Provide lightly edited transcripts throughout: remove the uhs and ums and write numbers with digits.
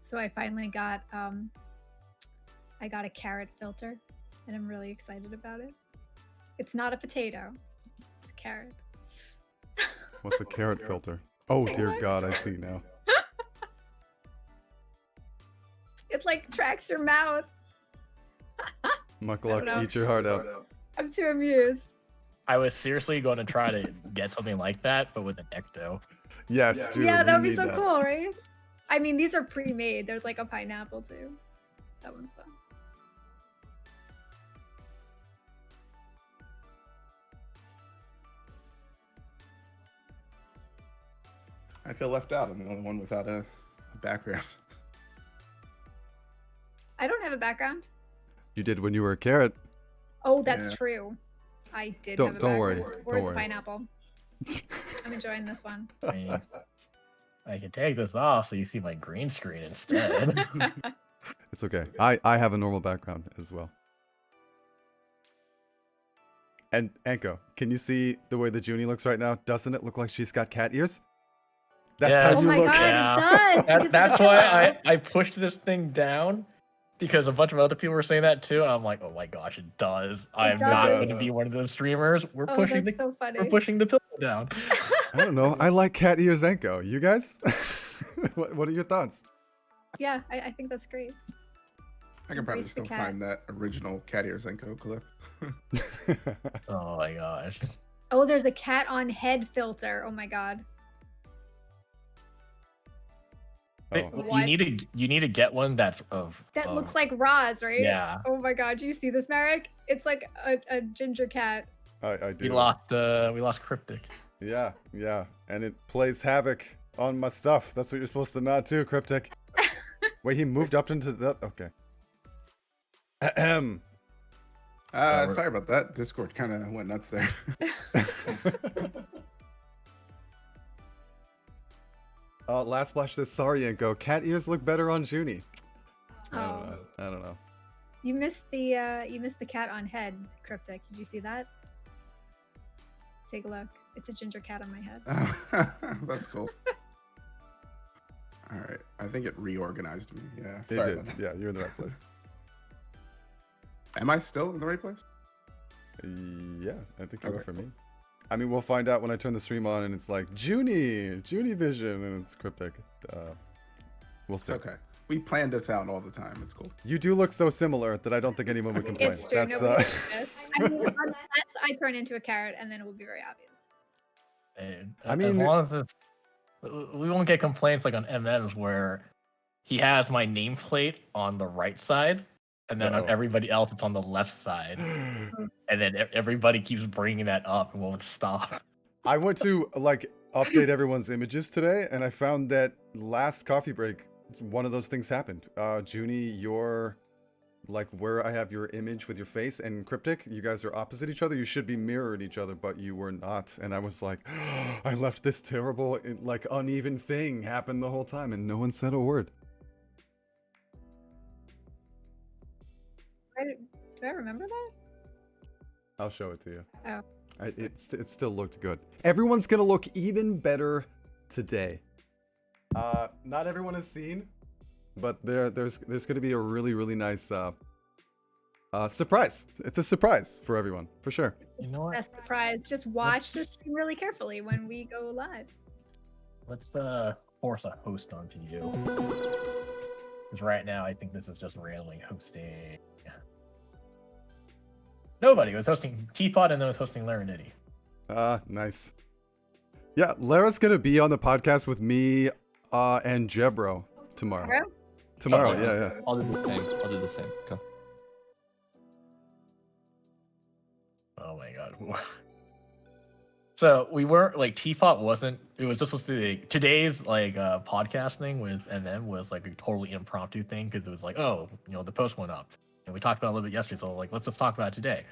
So I finally got I got a carrot filter, and I'm really excited about it. It's not a potato; it's a carrot. What's a carrot filter? Oh dear What? God, I see now. It like tracks your mouth. Muck I don't luck, know. eat your heart out. I'm too amused. I was seriously going to try to get something like that, but with an ecto. Yes, dude. Yeah, we that'd be need so that. cool, right? I mean, these are pre-made. There's like a pineapple too. That one's fun. I feel left out. I'm the only one without a background. I don't have a background. You did when you were a carrot. Oh, that's Yeah. true. I did Don't- have a don't worry. background. Don't Where's the worry. pineapple? I'm enjoying this one. I mean, I can take this off so you see my green screen instead. It's okay. I have a normal background as well. And Anko, can you see the way the Junie looks right now? Doesn't it look like she's got cat ears? That's Yeah. how Oh you my look. god, Yeah. it does! because of the That's why pillow. I pushed this thing down, because a bunch of other people were saying that too, and I'm like, oh my gosh, it does. I am not going to does. be one of those streamers. We're Oh, pushing that's the so funny. we're pushing the pillow down. I don't know. I like cat ears, Anko. You guys? What are your thoughts? Yeah, I think that's great. I can probably Embrace the still cat. find that original Cat Ear Zenko clip. Oh my gosh. Oh, there's a cat on head filter. Oh my god. Oh. What? You need to get one that's of That looks like Roz, right? Yeah. Oh my god, do you see this, Marek? It's like a ginger cat. I do. We lost Cryptic. Yeah, yeah. And it plays havoc on my stuff. That's what you're supposed to nod to, Cryptic. Wait, he moved up into that? Okay. Ahem. Sorry about that. Discord kind of went nuts there. Last Splash says, sorry, Anko. Cat ears look better on Junie. Oh, I don't know. you missed the cat on head, Cryptic. Did you see that? Take a look. It's a ginger cat on my head. That's cool. All right. I think it reorganized me. Yeah. They Sorry did. about that. Yeah, you're in the right place. Am I still in the right place? Yeah, I think you were Okay, for me. I mean, we'll find out when I turn the stream on and it's like, Junie Vision, and it's Cryptic. We'll see. Okay. We planned this out all the time. It's cool. You do look so similar that I don't think anyone would complain. It's true. That's, Nobody noticed. I mean, unless I turn into a carrot, and then it will be very obvious. And I as mean- long as it's, we won't get complaints like on MMs where he has my nameplate on the right side, and then Uh-oh. on everybody else it's on the left side, and then everybody keeps bringing that up and won't stop. I went to like update everyone's images today, and I found that last coffee break, one of those things happened. Junie, your like where I have your image with your face, and Cryptic, you guys are opposite each other. You should be mirrored each other, but you were not. And I was like, I left this terrible, like uneven thing happen the whole time, and no one said a word. Do I remember that? I'll show it to you. Oh. It still looked good. Everyone's gonna look even better today. Not everyone has seen, but there's gonna be a really nice surprise. It's a surprise for everyone, for sure. You know what? Best surprise. Just watch this stream really carefully when we go live. Let's force a host onto you. Because right now I think this is just randomly hosting. Nobody was hosting Teapot, and then was hosting Laranity. Nice. Yeah, Lara's gonna be on the podcast with me and Jebro tomorrow. Tomorrow? Tomorrow, Okay. yeah. I'll do the same. I'll do the same. Go. Oh my god. So we weren't like Teapot wasn't. It was just supposed to be today's like podcasting with MM was like a totally impromptu thing because it was like, oh, you know, the post went up and we talked about it a little bit yesterday. So like, let's just talk about it today.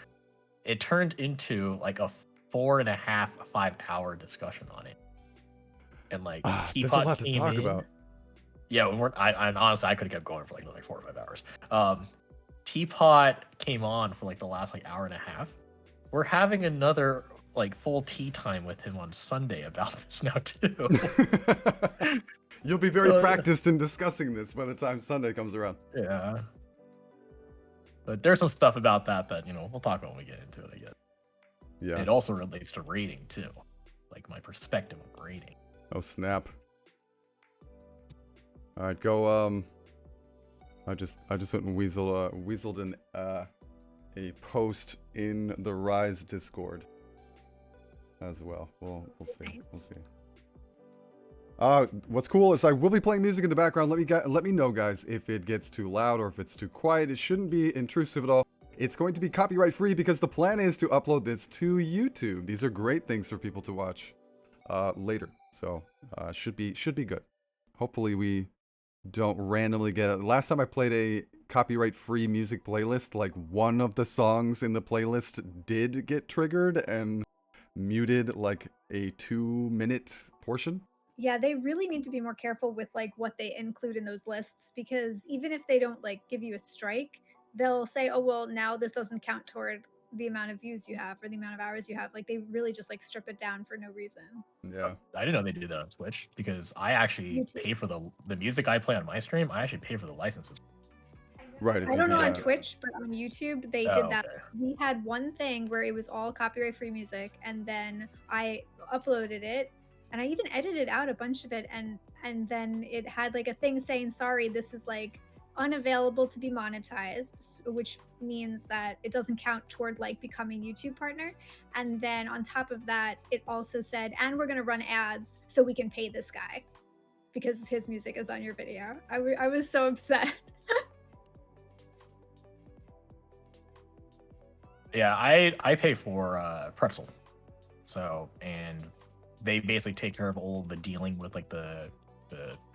It turned into like a 4.5, 5-hour discussion on it, and like There's a Teapot lot to came talk in. about. Yeah, we weren't. I honestly I could have kept going for like another 4 or 5 hours. Teapot came on for like the last like hour and a half. We're having another like full tea time with him on Sunday about this now too. You'll be very So- practiced in discussing this by the time Sunday comes around. Yeah. But there's some stuff about that we'll talk about when we get into it, I guess. Yeah. It also relates to rating too. Like my perspective of rating. Oh snap. All right, go. I just went and weaseled in a post in the Rise Discord as well. We'll see. We'll see. What's cool is I will be playing music in the background. Let me know, guys, if it gets too loud or if it's too quiet. It shouldn't be intrusive at all. It's going to be copyright free because the plan is to upload this to YouTube. These are great things for people to watch later. So should be good. Hopefully we don't randomly get it. Last time I played a copyright free music playlist, like one of the songs in the playlist did get triggered and muted like a 2-minute portion. Yeah, they really need to be more careful with like what they include in those lists, because even if they don't like give you a strike, they'll say, "Oh, well, now this doesn't count toward the amount of views you have or the amount of hours you have." Like they really just like strip it down for no reason. Yeah. I didn't know they did that on Twitch because I actually YouTube. pay for the music I play on my stream. I actually pay for the licenses. Right. If I you don't do know on that. Twitch, but on YouTube they Oh, did that. okay. We had one thing where it was all copyright free music, and then I uploaded it, and I even edited out a bunch of it, and then it had like a thing saying, "Sorry, this is like unavailable to be monetized," which means that it doesn't count toward like becoming YouTube partner. And then on top of that, it also said, "And we're gonna run ads so we can pay this guy because his music is on your video." I was so upset. Yeah, I pay for Pretzel. So, and they basically take care of all the dealing with like the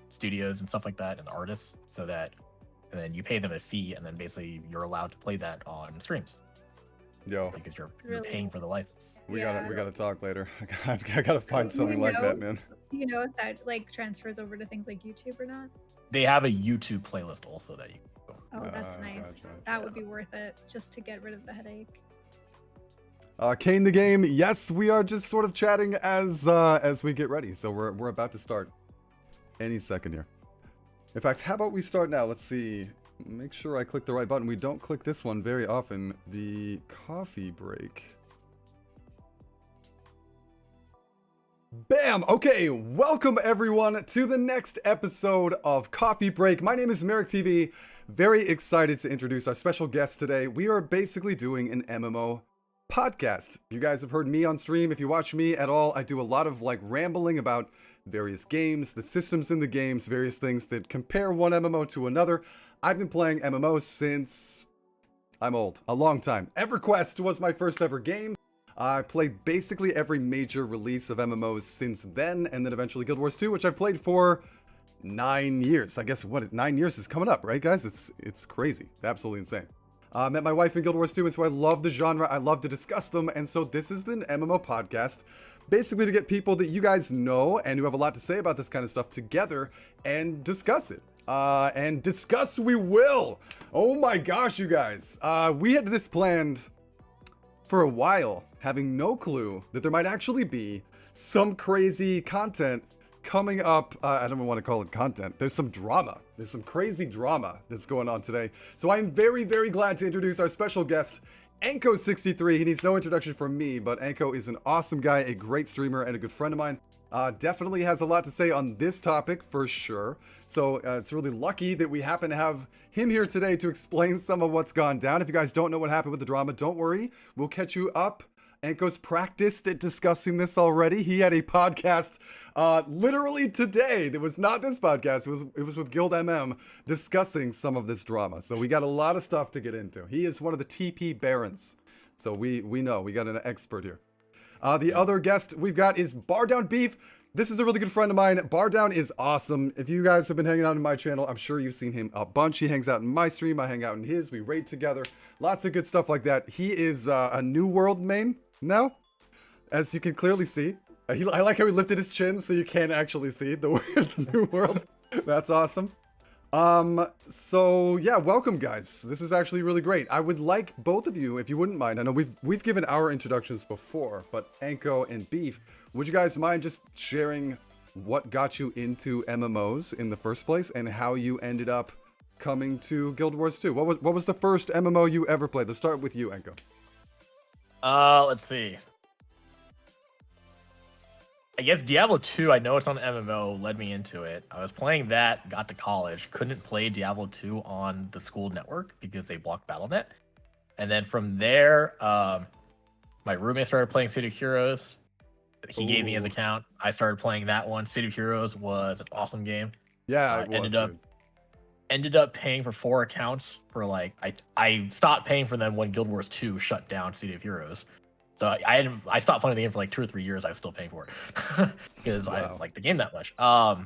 studios and stuff like that and the artists, so that and then you pay them a fee, and then basically you're allowed to play that on streams Yo, because you're Really? paying for the license. we Yeah. gotta talk later. I gotta find do something you like that, know- man. Do you know if that like transfers over to things like YouTube or not? They have a YouTube playlist also that you can go. Oh, that's nice. Gotcha. That would be worth it just to get rid of the headache. Kane the game. Yes, we are just sort of chatting as we get ready. So we're about to start any second here. In fact, how about we start now? Let's see. Make sure I click the right button. We don't click this one very often. The coffee break. Bam! Okay, welcome everyone to the next episode of Coffee Break. My name is Merrick TV. Very excited to introduce our special guest today. We are basically doing an MMO podcast. You guys have heard me on stream. If you watch me at all, I do a lot of like rambling about various games, the systems in the games, various things that compare one MMO to another. I've been playing MMOs since I'm old, a long time. EverQuest was my first ever game. I played basically every major release of MMOs since then, and then eventually Guild Wars 2, which I've played for 9 years. I guess 9 years is coming up, right, guys? It's crazy, absolutely insane. Met my wife in Guild Wars 2, and so I love the genre. I love to discuss them, and so this is an MMO podcast, basically to get people that you guys know and who have a lot to say about this kind of stuff together and discuss it. And discuss we will. Oh my gosh, you guys. We had this planned for a while, having no clue that there might actually be some crazy content coming up. I don't even want to call it content. There's some drama. There's some crazy drama that's going on today. So I'm very, very glad to introduce our special guest, Anko63. He needs no introduction from me, but Anko is an awesome guy, a great streamer, and a good friend of mine. Definitely has a lot to say on this topic for sure. So it's really lucky that we happen to have him here today to explain some of what's gone down. If you guys don't know what happened with the drama, don't worry. We'll catch you up. Anko's practiced at discussing this already. He had a podcast literally today that was not this podcast. It was with Guild MM discussing some of this drama. So we got a lot of stuff to get into. He is one of the TP barons. So we know. We got an expert here. The other guest we've got is Bardown Beef. This is a really good friend of mine. Bardown is awesome. If you guys have been hanging out on my channel, I'm sure you've seen him a bunch. He hangs out in my stream. I hang out in his. We raid together. Lots of good stuff like that. He is a New World main now, as you can clearly see. I like how he lifted his chin so you can't actually see the words New World. That's awesome. So yeah, welcome guys. This is actually really great. I would like both of you, if you wouldn't mind. I know we've given our introductions before, but Anko and Beef, would you guys mind just sharing what got you into MMOs in the first place and how you ended up coming to Guild Wars 2. What was the first MMO you ever played? Let's start with you, Enko. Let's see. I guess Diablo 2, I know it's on MMO, led me into it. I was playing that, got to college, couldn't play Diablo 2 on the school network because they blocked Battle.net. And then from there, my roommate started playing City of Heroes. He gave me his account. I started playing that one. City of Heroes was an awesome game. Yeah, it was, ended up paying for 4 accounts for like I stopped paying for them when Guild Wars 2 shut down City of Heroes. So I stopped playing the game for like 2 or 3 years. I was still paying for it because I didn't like the game that much. But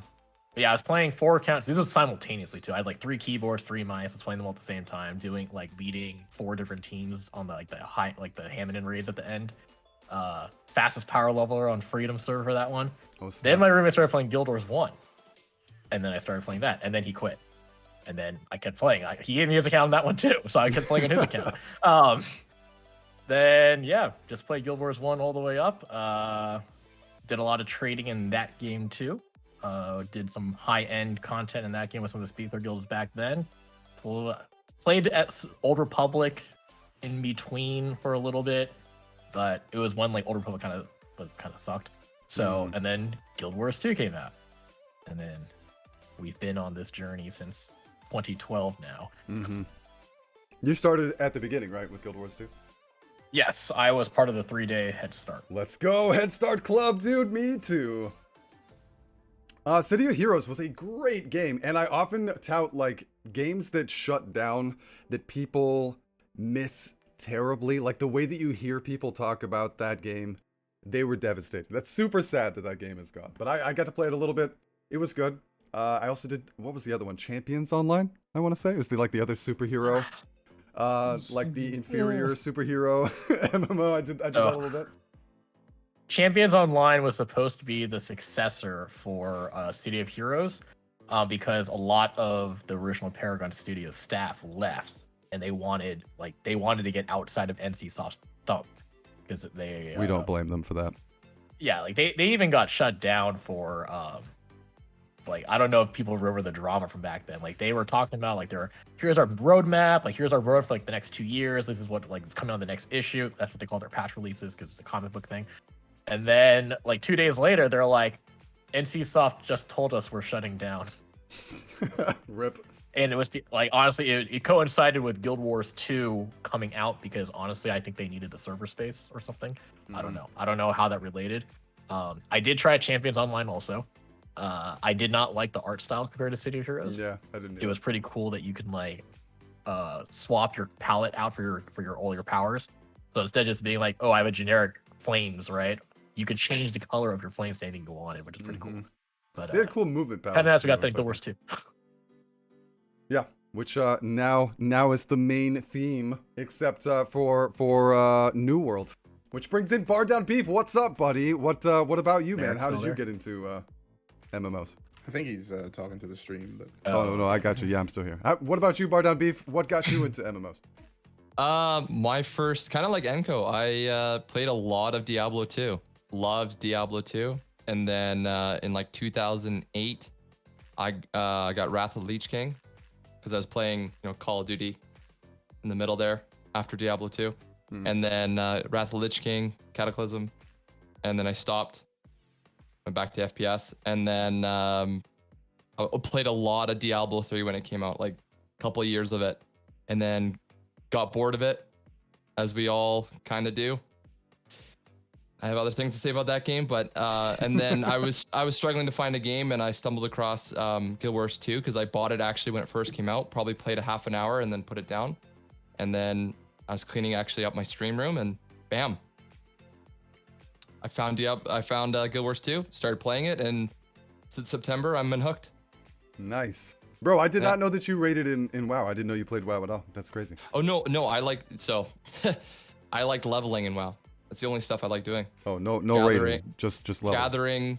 yeah, I was playing 4 accounts. This was simultaneously too. I had like 3 keyboards, 3 mice. I was playing them all at the same time, doing like leading 4 different teams on the Hammond raids at the end. Fastest power leveler on Freedom server for that one. Then my roommate started playing Guild Wars 1, and then I started playing that, and then he quit, and then I kept playing. He gave me his account on that one too, so I kept playing on his account. Then yeah, just played Guild Wars 1 all the way up. Did a lot of trading in that game too. Did some high-end content in that game with some of the Speaker guilds back then. Played at Old Republic in between for a little bit, but it was one like Old Republic kind of sucked. So and then Guild Wars 2 came out, and then we've been on this journey since 2012 now. You started at the beginning, right, with Guild Wars 2? Yes, I was part of the 3-day head start. Let's go, Head Start Club, dude. Me too. City of Heroes was a great game, and I often tout like games that shut down that people miss terribly. Like the way that you hear people talk about that game, they were devastated. That's super sad that game is gone. But I got to play it a little bit. It was good. I also did, what was the other one? Champions Online, I want to say. It was the other superhero. Like the inferior superhero MMO. I did that a little bit. Champions Online was supposed to be the successor for City of Heroes, because a lot of the original Paragon Studios staff left, and they wanted to get outside of NCSoft's thumb because they. We don't blame them for that. Yeah, like they even got shut down for like, I don't know if people remember the drama from back then. Like they were talking about like here's our roadmap, like here's our road for like the next 2 years. This is what like is coming on the next issue. That's what they call their patch releases because it's a comic book thing. And then like 2 days later, they're like, NCSoft just told us we're shutting down. Rip. And it was like, honestly, it coincided with Guild Wars 2 coming out because honestly, I think they needed the server space or something. I don't know. I don't know how that related. I did try Champions Online also. I did not like the art style compared to City of Heroes. Yeah, I didn't. It was pretty cool that you could like swap your palette out for all your powers. So instead of just being like, oh, I have a generic flames, right? You could change the color of your flame standing go on it, which is pretty cool. But they had cool movement powers. Kind of as we got the Guild Wars 2. Yeah, which now is the main theme, except for New World, which brings in Bar Down Beef. What's up, buddy? What about you, man? How did you get into MMOs? I think he's talking to the stream, but oh no, I got you. Yeah, I'm still here. What about you, Bar Down Beef? What got you into MMOs? My first, kind of like Enko, I played a lot of Diablo 2. Loved Diablo 2, and then in like 2008, I got Wrath of the Lich King because I was playing Call of Duty in the middle there after Diablo 2, and then Wrath of the Lich King, Cataclysm, and then I stopped, went back to FPS, and then I played a lot of Diablo 3 when it came out, like a couple of years of it, and then got bored of it, as we all kind of do. I have other things to say about that game, but and then I was struggling to find a game, and I stumbled across Guild Wars 2 because I bought it actually when it first came out. Probably played a half an hour and then put it down, and then I was cleaning actually up my stream room, and bam, I found Guild Wars 2. Started playing it, and since September I've been hooked. Nice, bro. I did not know that you rated in WoW. I didn't know you played WoW at all. That's crazy. Oh no, I like I like leveling in WoW. That's the only stuff I like doing. Oh, no rating, just level. Gathering.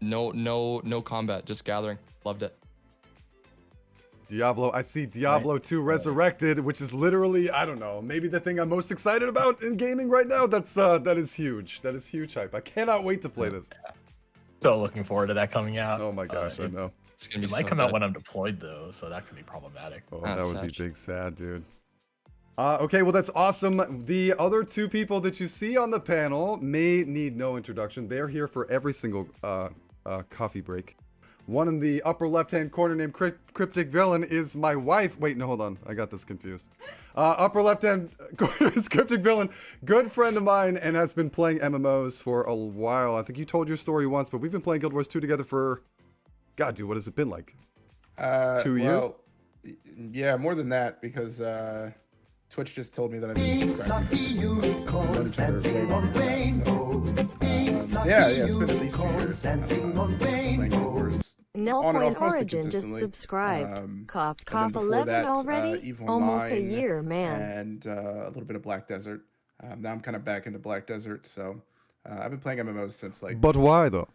No combat, just gathering. Loved it. Diablo. I see Diablo 2 Resurrected, which is literally, I don't know, maybe the thing I'm most excited about in gaming right now. That is huge. That is huge hype. I cannot wait to play this. So looking forward to that coming out. Oh my gosh, I know. It's gonna be It might so come out good. when I'm deployed though, so that could be problematic. Oh, That's that would be sad. big sad, dude. Okay, well, that's awesome. The other two people that you see on the panel may need no introduction. They're here for every single coffee break. One in the upper left-hand corner named Cryptic Villain is my wife. Wait, no, hold on. I got this confused. Upper left-hand corner is Cryptic Villain, good friend of mine, and has been playing MMOs for a while. I think you told your story once, but we've been playing Guild Wars 2 together for... God, dude, what has it been like? 2 years? Yeah, more than that, because Twitch just told me that I've been yeah, it's been at least 2 years. Playing Guild Wars No on and Point off mostly Origin just consistently. subscribed. Cough, And then cough, before 11 that, already? Eve Almost a Online year, man. And a little bit of Black Desert. Now I'm kind of back into Black Desert, so I've been playing MMOs since like But why, though?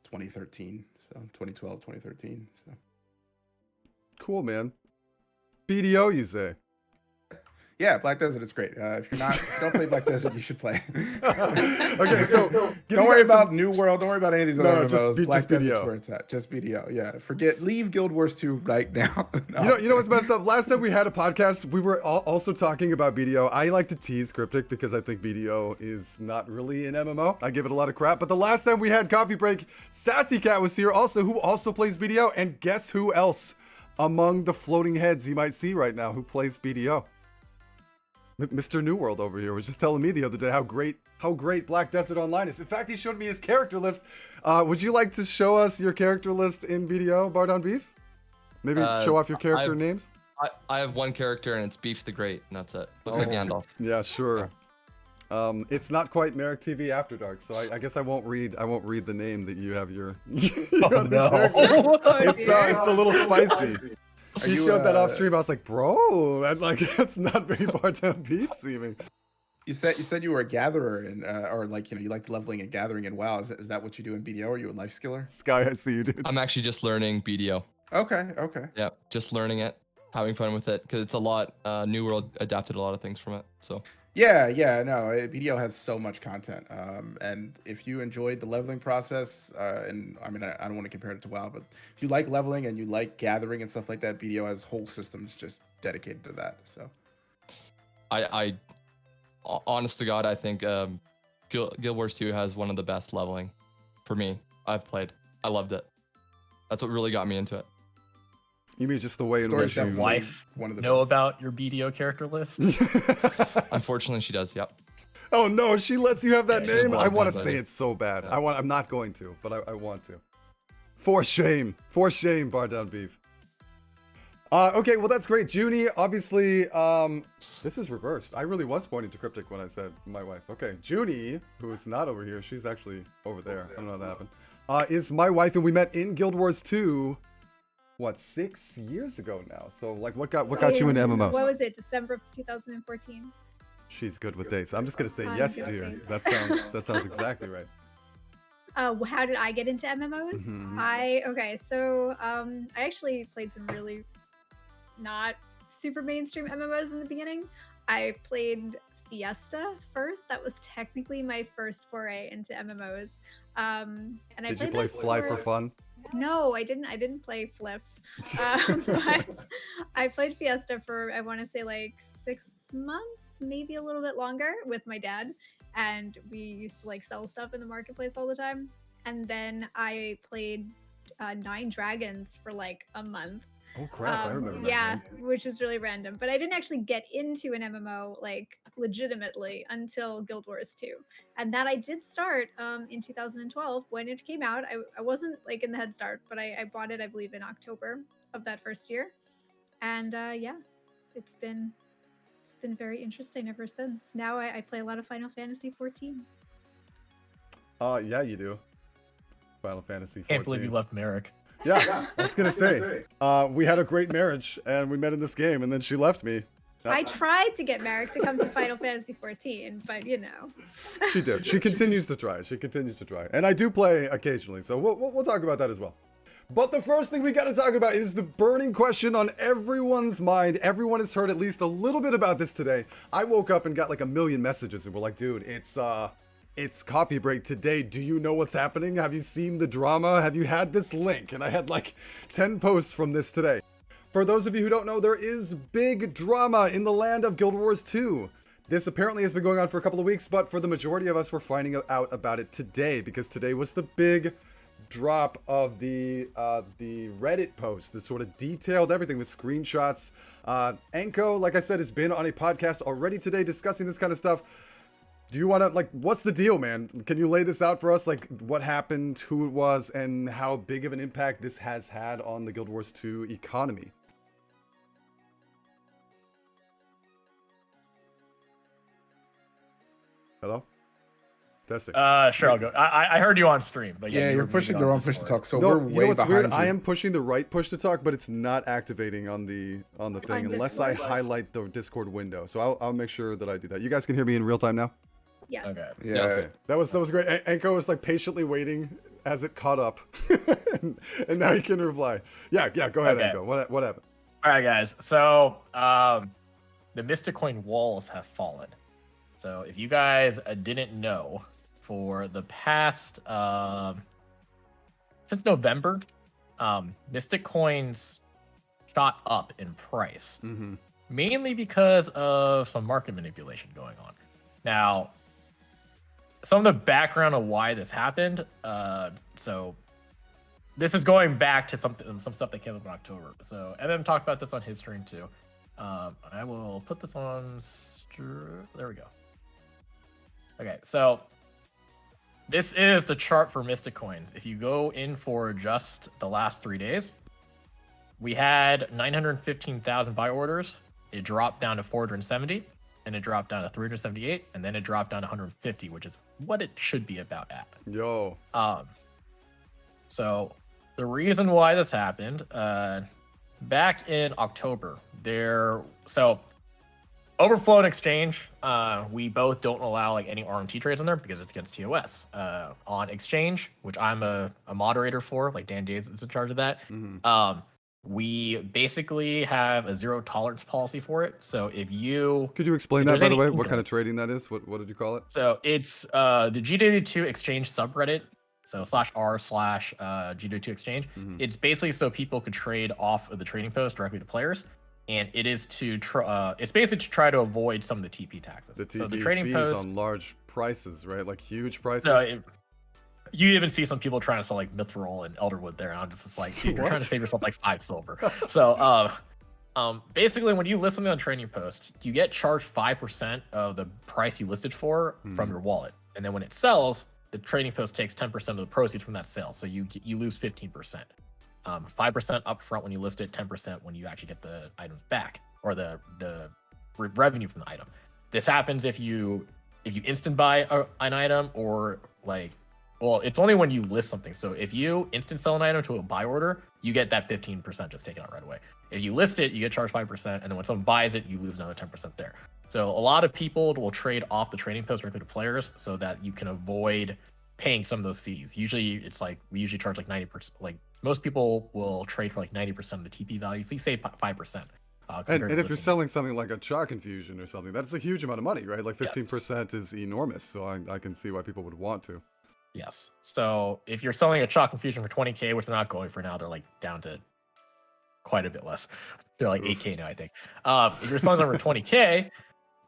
2013, so 2012, 2013. So Cool, man. BDO, you say? yeah, Black Desert is great. If you're not, don't play Black Desert, you should play. Okay, so Don't worry about New World. Don't worry about any of these other No, just MMOs. Black Desert's BDO. where it's at. Just BDO. Yeah. Leave Guild Wars 2 right now. No. You know what's messed up? Last time we had a podcast, we were also talking about BDO. I like to tease Cryptic because I think BDO is not really an MMO. I give it a lot of crap. But the last time we had Coffee Break, Sassy Cat was here also, who also plays BDO. And guess who else among the floating heads you might see right now who plays BDO? Mr. New World over here was just telling me the other day how great Black Desert Online is. In fact, he showed me his character list. Would you like to show us your character list in BDO, Bardon Beef? Maybe show off your character names? I have one character and it's Beef the Great, and that's it. Looks like Gandalf. Yeah, sure. It's not quite Merrick TV After Dark, so I guess I won't read the name that you have your. Oh no! It's a little spicy. He showed that off stream. I was like, bro, that's not very Bardon Beef seeming. You said you were a gatherer and or like you liked leveling and gathering in WoW. Is that what you do in BDO? Are you a life skiller? Sky, I see you, dude. I'm actually just learning BDO. Okay. Yeah, just learning it, having fun with it, because it's a lot. New World adapted a lot of things from it, so. Yeah, no, BDO has so much content, and if you enjoyed the leveling process, and I mean, I don't want to compare it to WoW, but if you like leveling and you like gathering and stuff like that, BDO has whole systems just dedicated to that. So, I honest to God, I think Guild Wars 2 has one of the best leveling for me. I've played. I loved it. That's what really got me into it. You mean just the way in Story's which you... definitely Wife one of the know best. about your BDO character list? Unfortunately, she does. Yep. Oh no, she lets you have that Yeah, she name? does I want to that say name. it so bad. Yeah. I'm not going to, but I want to. For shame, Bardon Beef. Okay, well that's great. Junie, obviously, this is reversed. I really was pointing to Cryptic when I said my wife. Okay, Junie, who is not over here, she's actually over there. I don't know how that happened. Is my wife, and we met in Guild Wars 2. What, 6 years ago now? So like, what got you into MMOs? What was it? December of 2014. She's good with dates. I'm just gonna say I'm yes, good with dear. dates. That sounds exactly right. How did I get into MMOs? Mhm. I actually played some really not super mainstream MMOs in the beginning. I played Fiesta first. That was technically my first foray into MMOs. And I Did you played play that Fly for fun? No, I didn't play Flip. But I played Fiesta for, I want to say like 6 months, maybe a little bit longer, with my dad. And we used to like sell stuff in the marketplace all the time. And then I played Nine Dragons for like a month. Oh crap, I remember that. Yeah, game. which was really random. But I didn't actually get into an MMO like legitimately until Guild Wars 2. And that I did start in 2012 when it came out. I wasn't like in the head start, but I bought it, I believe, in October of that first year. And yeah, it's been very interesting ever since. Now I play a lot of Final Fantasy 14. Yeah, you do. Final Fantasy 14. Can't believe you left Merrick. Yeah, I was gonna say. We had a great marriage, and we met in this game, and then she left me. I tried to get Merrick to come to Final Fantasy 14, but you know. She did. She continues to try. And I do play occasionally, so we'll talk about that as well. But the first thing we got to talk about is the burning question on everyone's mind. Everyone has heard at least a little bit about this today. I woke up and got like a million messages and we're like, dude, it's coffee break today. Do you know what's happening? Have you seen the drama? Have you had this link? And I had like 10 posts from this today. For those of you who don't know, there is big drama in the land of Guild Wars 2. This apparently has been going on for a couple of weeks, but for the majority of us, we're finding out about it today because today was the big drop of the Reddit post that sort of detailed everything with screenshots. Enko, like I said, has been on a podcast already today discussing this kind of stuff. Do you want to, like, what's the deal, man? Can you lay this out for us? Like, what happened, who it was, and how big of an impact this has had on the Guild Wars 2 economy? Hello? Testing. Sure, I'll go. I heard you on stream, but Yeah, you you're were pushing muted the on wrong push to Discord. talk, so No, we're you know way what's behind weird? you. I am pushing the right push to talk, but it's not activating on the thing unless I Discord. highlight the Discord window. So I'll make sure that I do that. You guys can hear me in real time now? Yes. Okay. Yeah. Okay. That was great. Enko was like patiently waiting as it caught up, and now he can reply. Yeah. Go ahead, Okay. Enko. What happened? All right, guys. So the Mystic Coin walls have fallen. So if you guys didn't know, for the past since November, Mystic Coins shot up in price, Mm-hmm. mainly because of some market manipulation going on. Now, some of the background of why this happened. So this is going back to some stuff that came up in October. So MM talked about this on his stream too. I will put this on. There we go. Okay, so this is the chart for Mystic Coins. If you go in for just the last 3 days, we had 915,000 buy orders. It dropped down to 470, and it dropped down to 378, and then it dropped down to 150, which is what it should be about at. Yo. So the reason why this happened, back in October, Overflow and Exchange, we both don't allow like any RMT trades on there because it's against TOS. On Exchange, which I'm a moderator for, like Dan Days is in charge of that. Mm-hmm. We basically have a zero tolerance policy for it. So if you Could you explain if that, there's by the any way? What kind of inkling- trading that is? What did you call it? So it's the GW2 Exchange subreddit. So /r/GW2 Exchange. Mhm. It's basically so people could trade off of the trading post directly to players. And it is to it's basically to try to avoid some of the TP taxes. The TP so the trading fees post, on large prices, right? Like huge prices. so you even see some people trying to sell like Mithril and Elderwood there, and I'm just like, dude, you're trying to What? save yourself like 5 silver. So basically, when you list something on trading post, you get charged 5% of the price you listed for from your wallet, and then when it sells, the trading post takes 10% of the proceeds from that sale, so you lose 15%. 5% upfront when you list it, 10% when you actually get the items back, or the revenue from the item. This happens if you instant buy an item, or like, well, it's only when you list something. So if you instant sell an item to a buy order, you get that 15% just taken out right away. If you list it, you get charged 5%, and then when someone buys it, you lose another 10% there. So a lot of people will trade off the trading post directly to players so that you can avoid paying some of those fees. Usually it's like, we usually charge like 90%, like most people will trade for like 90% of the TP value. So you save 5%. And if you're selling something like a chalk infusion or something, that's a huge amount of money, right? Like 15% is enormous. So I can see why people would want to. Yes. So if you're selling a chalk infusion for 20K, which they're not going for now, they're like down to quite a bit less. They're like 8K now, I think. If you're selling them for 20K,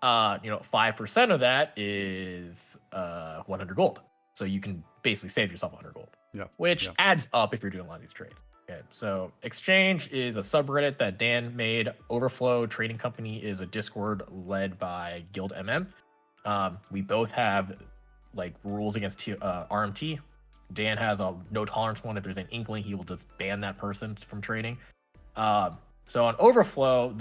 5% of that is 100 gold. So you can basically save yourself 100 gold. Yeah. Which adds up if you're doing a lot of these trades. Okay. So Exchange is a subreddit that Dan made. Overflow Trading Company is a Discord led by Guild MM. We both have like rules against RMT. Dan has a no tolerance one. If there's an inkling, he will just ban that person from trading. So on Overflow,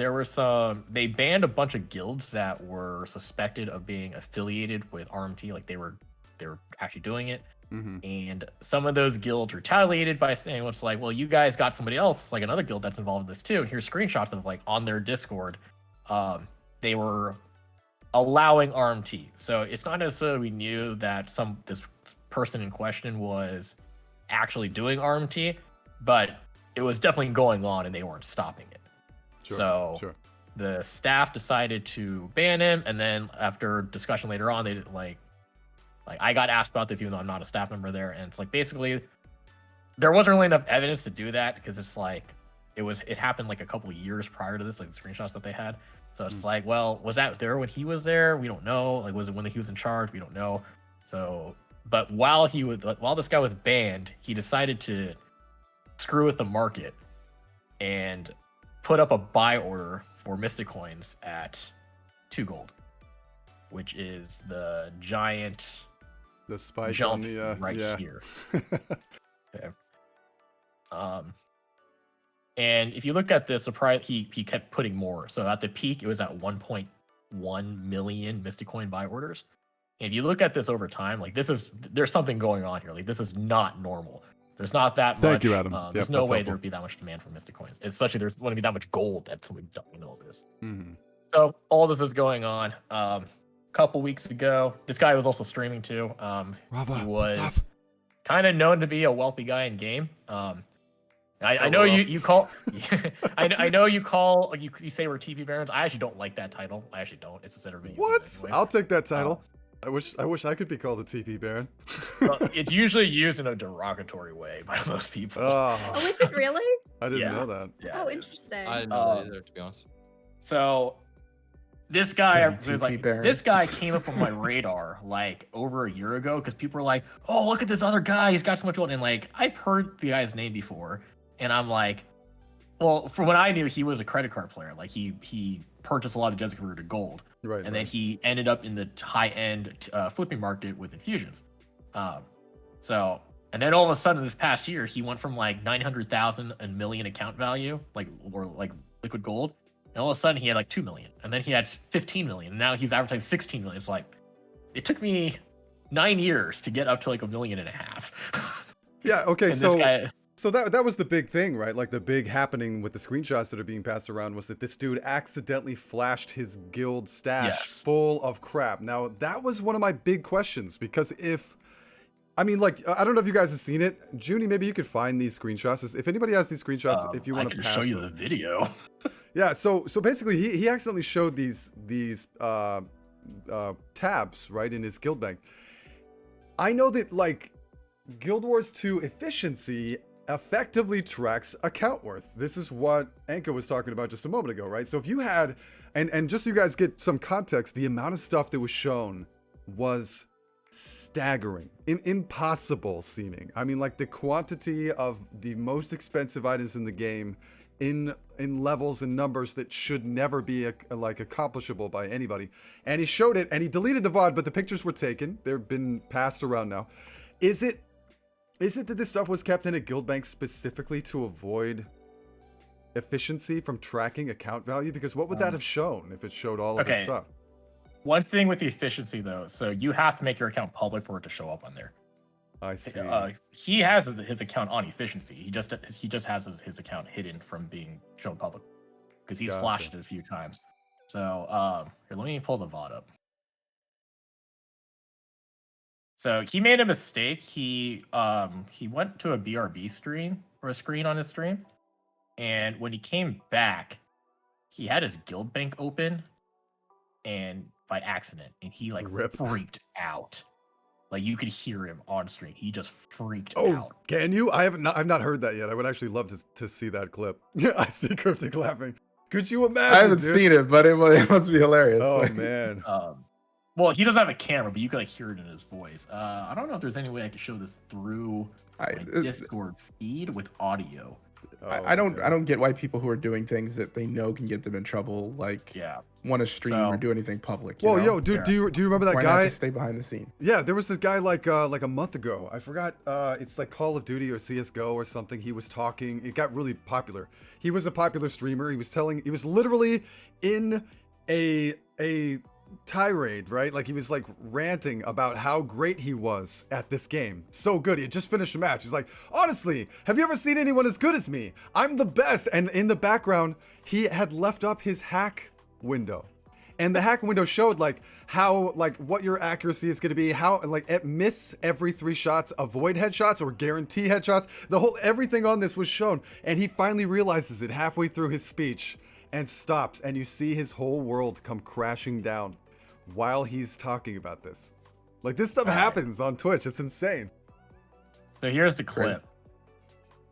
they banned a bunch of guilds that were suspected of being affiliated with RMT, like they were actually doing it. Mm-hmm. And some of those guilds retaliated by saying, well, it's like, well, you guys got somebody else, like another guild that's involved in this too. And here's screenshots of like on their Discord, they were allowing RMT. So it's not necessarily we knew that this person in question was actually doing RMT. but it was definitely going on and they weren't stopping it. Sure. So the staff decided to ban him, and then after discussion later on, they didn't like I got asked about this even though I'm not a staff member there, and it's like basically there wasn't really enough evidence to do that because it's like it happened like a couple of years prior to this, like the screenshots that they had. So it's like, well, was that there when he was there? We don't know. Like, was it when he was in charge? We don't know. So, but while this guy was banned, he decided to screw with the market and put up a buy order for Mystic Coins at 2 gold, which is the giant spike jump on the right here. Okay. And if you look at this, he kept putting more. So at the peak, it was at 1.1 million Mystic Coin buy orders. And if you look at this over time, like there's something going on here. Like this is not normal. There's not that much. Thank you, Adam. There's no way there would be that much demand for Mystic Coins, especially there's going to be that much gold that we don't know this. Mm-hmm. So all this is going on. Couple weeks ago, this guy was also streaming too. Rava, he was kind of known to be a wealthy guy in game. I know you call I know you say we're TP Barons. I actually don't like that title. I actually don't. It's instead of being what? anyway. I'll take that title. I wish I could be called a TP Baron. Well, it's usually used in a derogatory way by most people. Oh, is it really? I didn't know that. Yeah, Oh, it is. interesting. I didn't know that either, to be honest. So this guy Dirty was TP like, Baron. this guy came up on my radar like over a year ago because people were like, "Oh, look at this other guy. He's got so much gold." And like, I've heard the guy's name before, and I'm like, well, from what I knew, he was a credit card player. Like he purchased a lot of gems converted to gold, Right. and then he ended up in the high-end flipping market with infusions. So, and then all of a sudden, this past year, he went from like 900,000 and million account value, like liquid gold, and all of a sudden he had like 2 million, and then he had 15 million, and now he's advertising 16 million. It's like, it took me 9 years to get up to like 1.5 million. Yeah. Okay. And this guy, So that was the big thing, right? Like the big happening with the screenshots that are being passed around was that this dude accidentally flashed his guild stash full of crap. Now, that was one of my big questions because I don't know if you guys have seen it. Junie, maybe you could find these screenshots. If anybody has these screenshots, if you want to pass show you them. the video. Yeah, so basically he accidentally showed these tabs, right, in his guild bank. I know that like Guild Wars 2 efficiency effectively tracks account worth. This is what Anka was talking about just a moment ago, right? So if you had, and just so you guys get some context, the amount of stuff that was shown was staggering, impossible seeming. I mean, like the quantity of the most expensive items in the game in levels and numbers that should never be like accomplishable by anybody. And he showed it and he deleted the VOD, but the pictures were taken. They've been passed around now. Is it that this stuff was kept in a guild bank specifically to avoid efficiency from tracking account value? Because what would that have shown if it showed all of this stuff? One thing with the efficiency though, so you have to make your account public for it to show up on there. I see. He has his account on efficiency. He just has his account hidden from being shown public because he's flashed it a few times. So here, let me pull the VOD up. So he made a mistake. He went to a BRB screen or a screen on his stream, and when he came back, he had his guild bank open, and by accident, and he like freaked out. Like you could hear him on stream. He just freaked out. Can you? I've not heard that yet. I would actually love to see that clip. I see Cryptic laughing. Could you imagine? I haven't seen it, but it must be hilarious. Oh man. Well, he doesn't have a camera, but you could like hear it in his voice. I don't know if there's any way I could show this through my Discord feed with audio. I don't get why people who are doing things that they know can get them in trouble, like want to stream or do anything public. Well, yo, dude, do you remember that why guy? Not just stay behind the scene. Yeah, there was this guy like a month ago. I forgot. It's like Call of Duty or CS:GO or something. He was talking. It got really popular. He was a popular streamer. He was literally in a tirade, right? Like he was like ranting about how great he was at this game. So good. He had just finished a match. He's like, honestly, have you ever seen anyone as good as me? I'm the best. And in the background, he had left up his hack window. And the hack window showed like how like what your accuracy is going to be, how like miss every 3 shots, avoid headshots or guarantee headshots. The whole everything on this was shown, and he finally realizes it halfway through his speech and stops, and you see his whole world come crashing down while he's talking about this. Like this stuff happens on Twitch. It's insane. So here's the clip.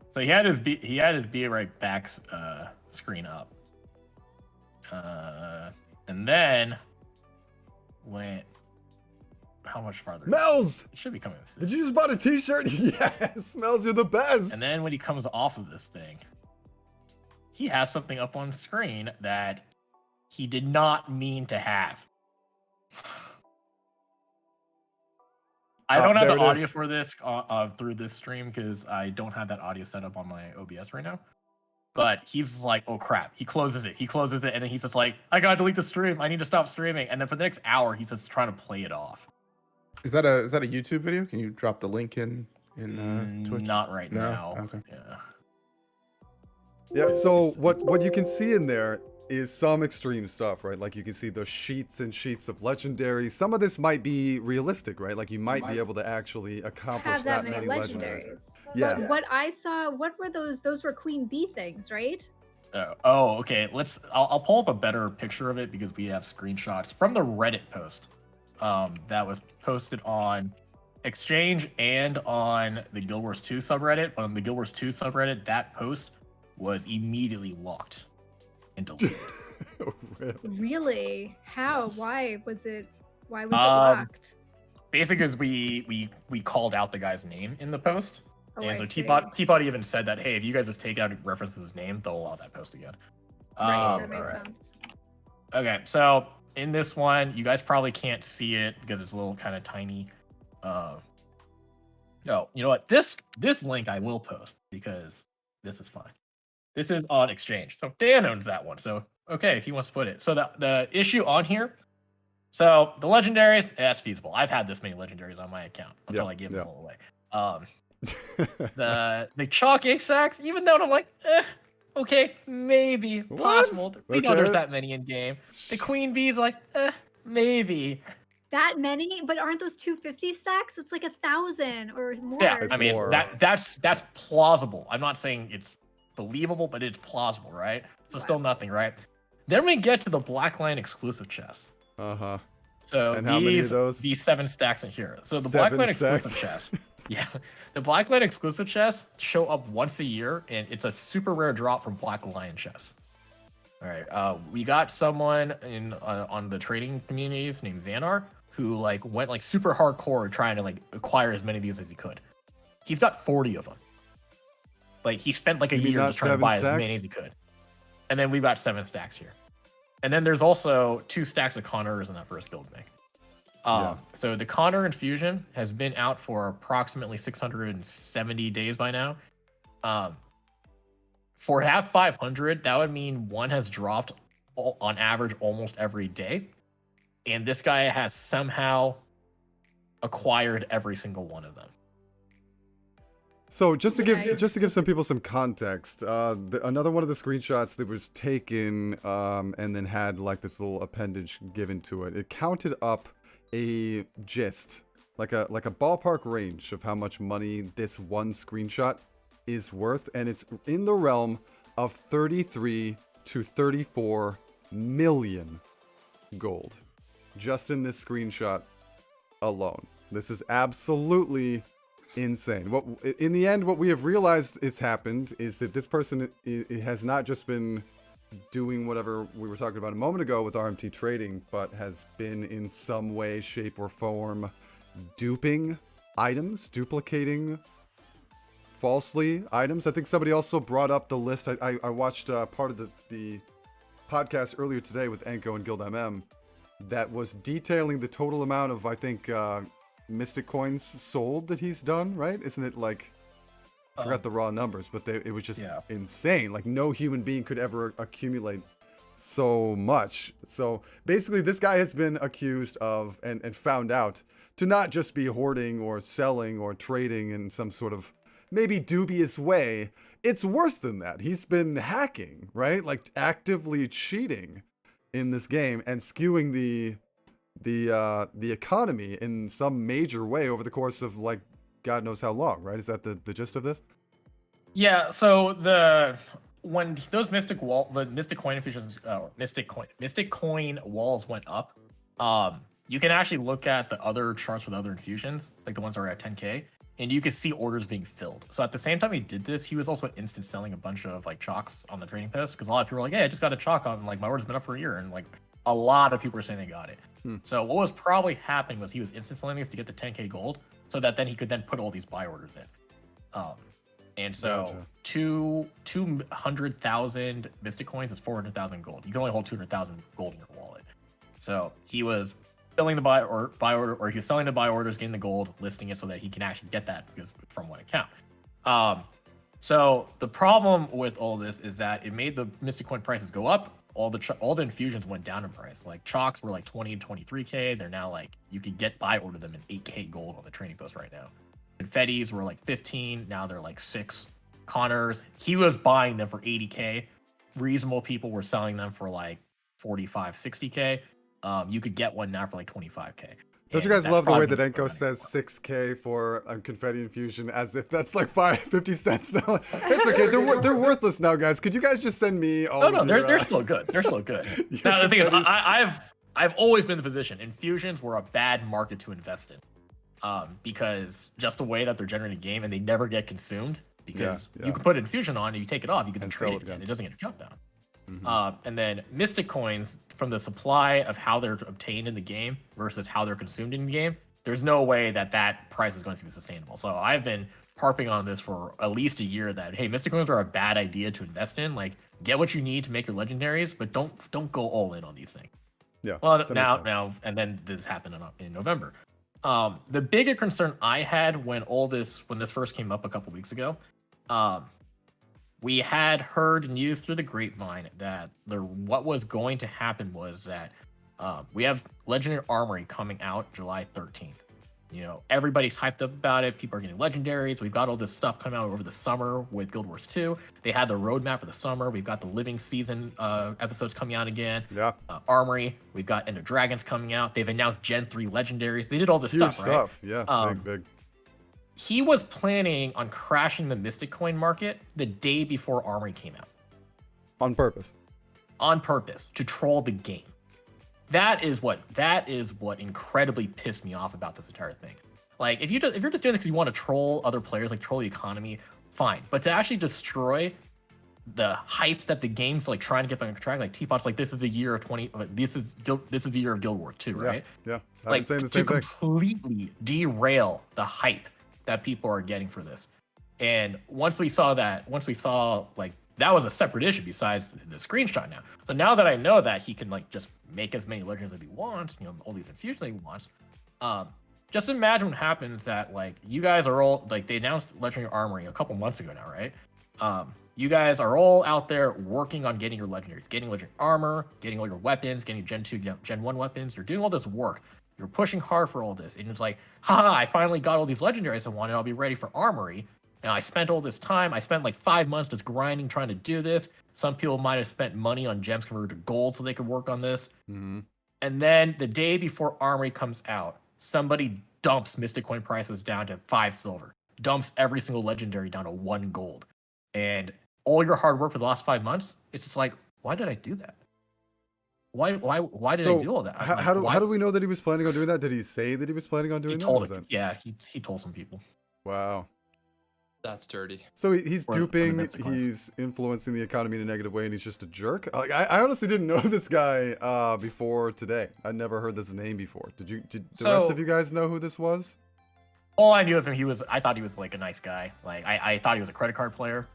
So he had his be right back screen up, and then went how much farther? Mel's! It should be coming. Did you just bought a t-shirt? Yes, Mel's, you're the best. And then when he comes off of this thing, he has something up on screen that he did not mean to have. I don't have the audio for this through this stream because I don't have that audio set up on my OBS right now. But he's like, oh crap. He closes it, and then he's just like, I gotta delete the stream. I need to stop streaming. And then for the next hour, he's just trying to play it off. Is that a YouTube video? Can you drop the link in Twitch? Not right now. Okay. Yeah. Yeah, so what you can see in there is some extreme stuff, right? Like you can see those sheets and sheets of legendaries. Some of this might be realistic, right? Like you might be able to actually accomplish Have that many legendaries. Yeah. But what I saw, what were those? Those were Queen Bee things, right? Oh, okay. I'll pull up a better picture of it because we have screenshots from the Reddit post that was posted on Exchange and on the Guild Wars 2 subreddit. On the Guild Wars 2 subreddit, that post was immediately locked and deleted. Really? How? Yes. Why was it locked? Basically, because we called out the guy's name in the post. Oh, And I so see. Teapot even said that, hey, if you guys just take out references his name, they'll allow that post again. Right, that makes alright. sense. Okay, so in this one, you guys probably can't see it because it's a little kind of tiny. Oh, you know what? This link I will post because this is fine. This is on Exchange. So Dan owns that one. So okay, if he wants to put it. So the issue on here. So the legendaries, that's feasible. I've had this many legendaries on my account until I give them all away. The chalk ink sacks, even though I'm like, okay, maybe possible. We know there's that many in game. The queen bees, like, maybe. That many? But aren't those 250 stacks? It's like 1,000 or more. Yeah, It's I mean more. that's plausible. I'm not saying it's believable, but it's plausible, right? So still nothing, right? Then we get to the Blackline exclusive chest. Uh-huh. So And how many of those? these 7 stacks in here. So the 7 Blackline stacks? exclusive chest. Yeah, the Blackline exclusive chests show up once a year, and it's a super rare drop from Black Lion chests. All right, we got someone in on the trading communities named Xanar who like went like super hardcore trying to like acquire as many of these as he could. He's got 40 of them. Like he spent like a You mean year not just trying to 7 buy stacks? as many as he could. And then we've got 7 stacks here. And then there's also 2 stacks of Connors in that first guild thing. So the Connor Infusion has been out for approximately 670 days by now. For to have 500, that would mean one has dropped on average almost every day. And this guy has somehow acquired every single one of them. So just to give some people some context, another one of the screenshots that was taken and then had like this little appendage given to it. It counted up a gist, like a ballpark range of how much money this one screenshot is worth, and it's in the realm of 33 to 34 million gold, just in this screenshot alone. This is absolutely insane. What in the end, what we have realized has happened is that this person it has not just been doing whatever we were talking about a moment ago with RMT trading, but has been in some way, shape, or form duping items, duplicating falsely items. I think somebody also brought up the list. I watched part of the podcast earlier today with Enko and Guild MM that was detailing the total amount of, I think, Mystic coins sold that he's done, right? Isn't it like, I forgot the raw numbers, but it was just insane. Like no human being could ever accumulate so much. So basically this guy has been accused of and found out to not just be hoarding or selling or trading in some sort of maybe dubious way. It's worse than that. He's been hacking, right? Like actively cheating in this game and skewing the economy in some major way over the course of like God knows how long, right? Is that the gist of this? Yeah. So when those the Mystic Coin infusions, Mystic Coin walls went up, you can actually look at the other charts for the other infusions, like the ones that are at 10k, and you can see orders being filled. So at the same time he did this, he was also instant selling a bunch of like chalks on the trading post, because a lot of people were like, "Hey, I just got a chalk on, like my order's been up for a year," and like a lot of people were saying they got it. So what was probably happening was he was instant selling these to get the 10k gold, so that then he could then put all these buy orders in. And so Gotcha. 200,000 Mystic coins is 400,000 gold. You can only hold 200,000 gold in your wallet. So he was filling the buy order, or he was selling the buy orders, getting the gold, listing it so that he can actually get that because from one account. So the problem with all this is that it made the Mystic coin prices go up. All the infusions went down in price. Like chalks were like 20 to 23k. They're now like you could get buy order them in 8k gold on the trading post right now. Confettis were like 15, now they're like 6. Connors, he was buying them for 80k. Reasonable people were selling them for like 45, 60k. You could get one now for like 25k. Don't you guys love the way that Enko says 6k for confetti infusion as if that's like 50 cents now? It's okay. They're worthless now, guys. Could you guys just send me all? No, they're still good. They're still good. Now the thing is, I've always been in the position. Infusions were a bad market to invest in. Because just the way that they're generating game and they never get consumed, because you can put infusion on and you take it off, you can then trade it again. It doesn't get a countdown. And then Mystic coins, from the supply of how they're obtained in the game versus how they're consumed in the game, there's no way that price is going to be sustainable. So I've been harping on this for at least a year that, hey, Mystic coins are a bad idea to invest in. Like, get what you need to make your legendaries, but don't go all in on these things. Yeah. Well, now, and then this happened in November. The bigger concern I had when this first came up a couple weeks ago, we had heard news through the grapevine that what was going to happen was that we have Legendary Armory coming out July 13th. You know, everybody's hyped up about it. People are getting legendaries. We've got all this stuff coming out over the summer with Guild Wars 2. They had the roadmap for the summer. We've got the Living Season episodes coming out again. Yeah. Armory. We've got End of Dragons coming out. They've announced Gen 3 legendaries. They did all this Huge stuff, right? Yeah, big. He was planning on crashing the Mystic coin market the day before Armory came out. On purpose. On purpose, to troll the game. That is what incredibly pissed me off about this entire thing. Like, if you're just doing this because you want to troll other players, like troll the economy, fine. But to actually destroy the hype that the game's like trying to get back on track, like Teapot's like, this is a year of 20. This is the year of Guild Wars 2, right? Yeah. Like, saying the same to thing. completely derail the hype that people are getting for this. And once we saw like that was a separate issue besides the screenshot now. So now that I know that he can like just make as many legends as he wants, you know, all these infusions that he wants, just imagine what happens that like you guys are all like, they announced Legendary Armory a couple months ago now, right? You guys are all out there working on getting your legendaries, getting legendary armor, getting all your weapons, getting Gen 2, Gen 1 weapons. You're doing all this work. You're pushing hard for all this. And it's like, haha, I finally got all these legendaries I wanted. I'll be ready for Armory. And I spent all this time. I spent like 5 months just grinding, trying to do this. Some people might have spent money on gems converted to gold so they could work on this. Mm-hmm. And then the day before Armory comes out, somebody dumps Mystic coin prices down to 5 silver, dumps every single legendary down to 1 gold. And all your hard work for the last 5 months, it's just like, why did I do that? Why did I do all that? How do we know that he was planning on doing that? Did he say that he was planning on doing that? Yeah, he told some people. Wow. That's dirty. So he's duping, consequence. he's influencing the economy in a negative way, and he's just a jerk? Like, I honestly didn't know this guy before today. I'd never heard this name before. Did the rest of you guys know who this was? All I knew of him, I thought he was like a nice guy. Like I thought he was a credit card player.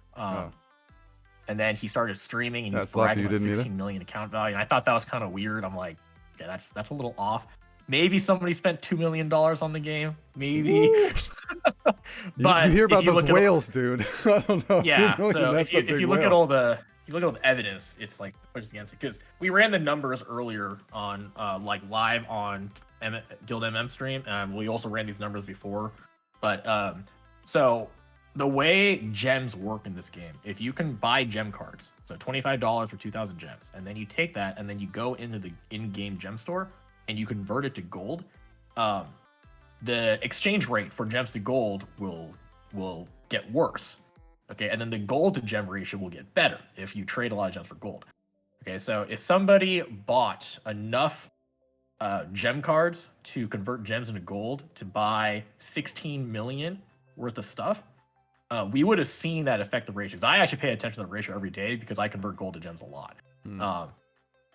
And then he started streaming and he was bragging about 16 million account value. And I thought that was kind of weird. I'm like, yeah, that's a little off. Maybe somebody spent $2 million on the game. Maybe. But you hear about those whales, dude. I don't know. Yeah. So if you look at all the evidence, it's like pushes against it. Because we ran the numbers earlier on like live on Guild MM stream, and we also ran these numbers before. But so the way gems work in this game, if you can buy gem cards, so $25 for 2,000 gems, and then you take that and then you go into the in-game gem store and you convert it to gold, the exchange rate for gems to gold will get worse. Okay, and then the gold to gem ratio will get better if you trade a lot of gems for gold. Okay, so if somebody bought enough gem cards to convert gems into gold to buy 16 million worth of stuff, we would have seen that affect the ratios. I actually pay attention to the ratio every day because I convert gold to gems a lot.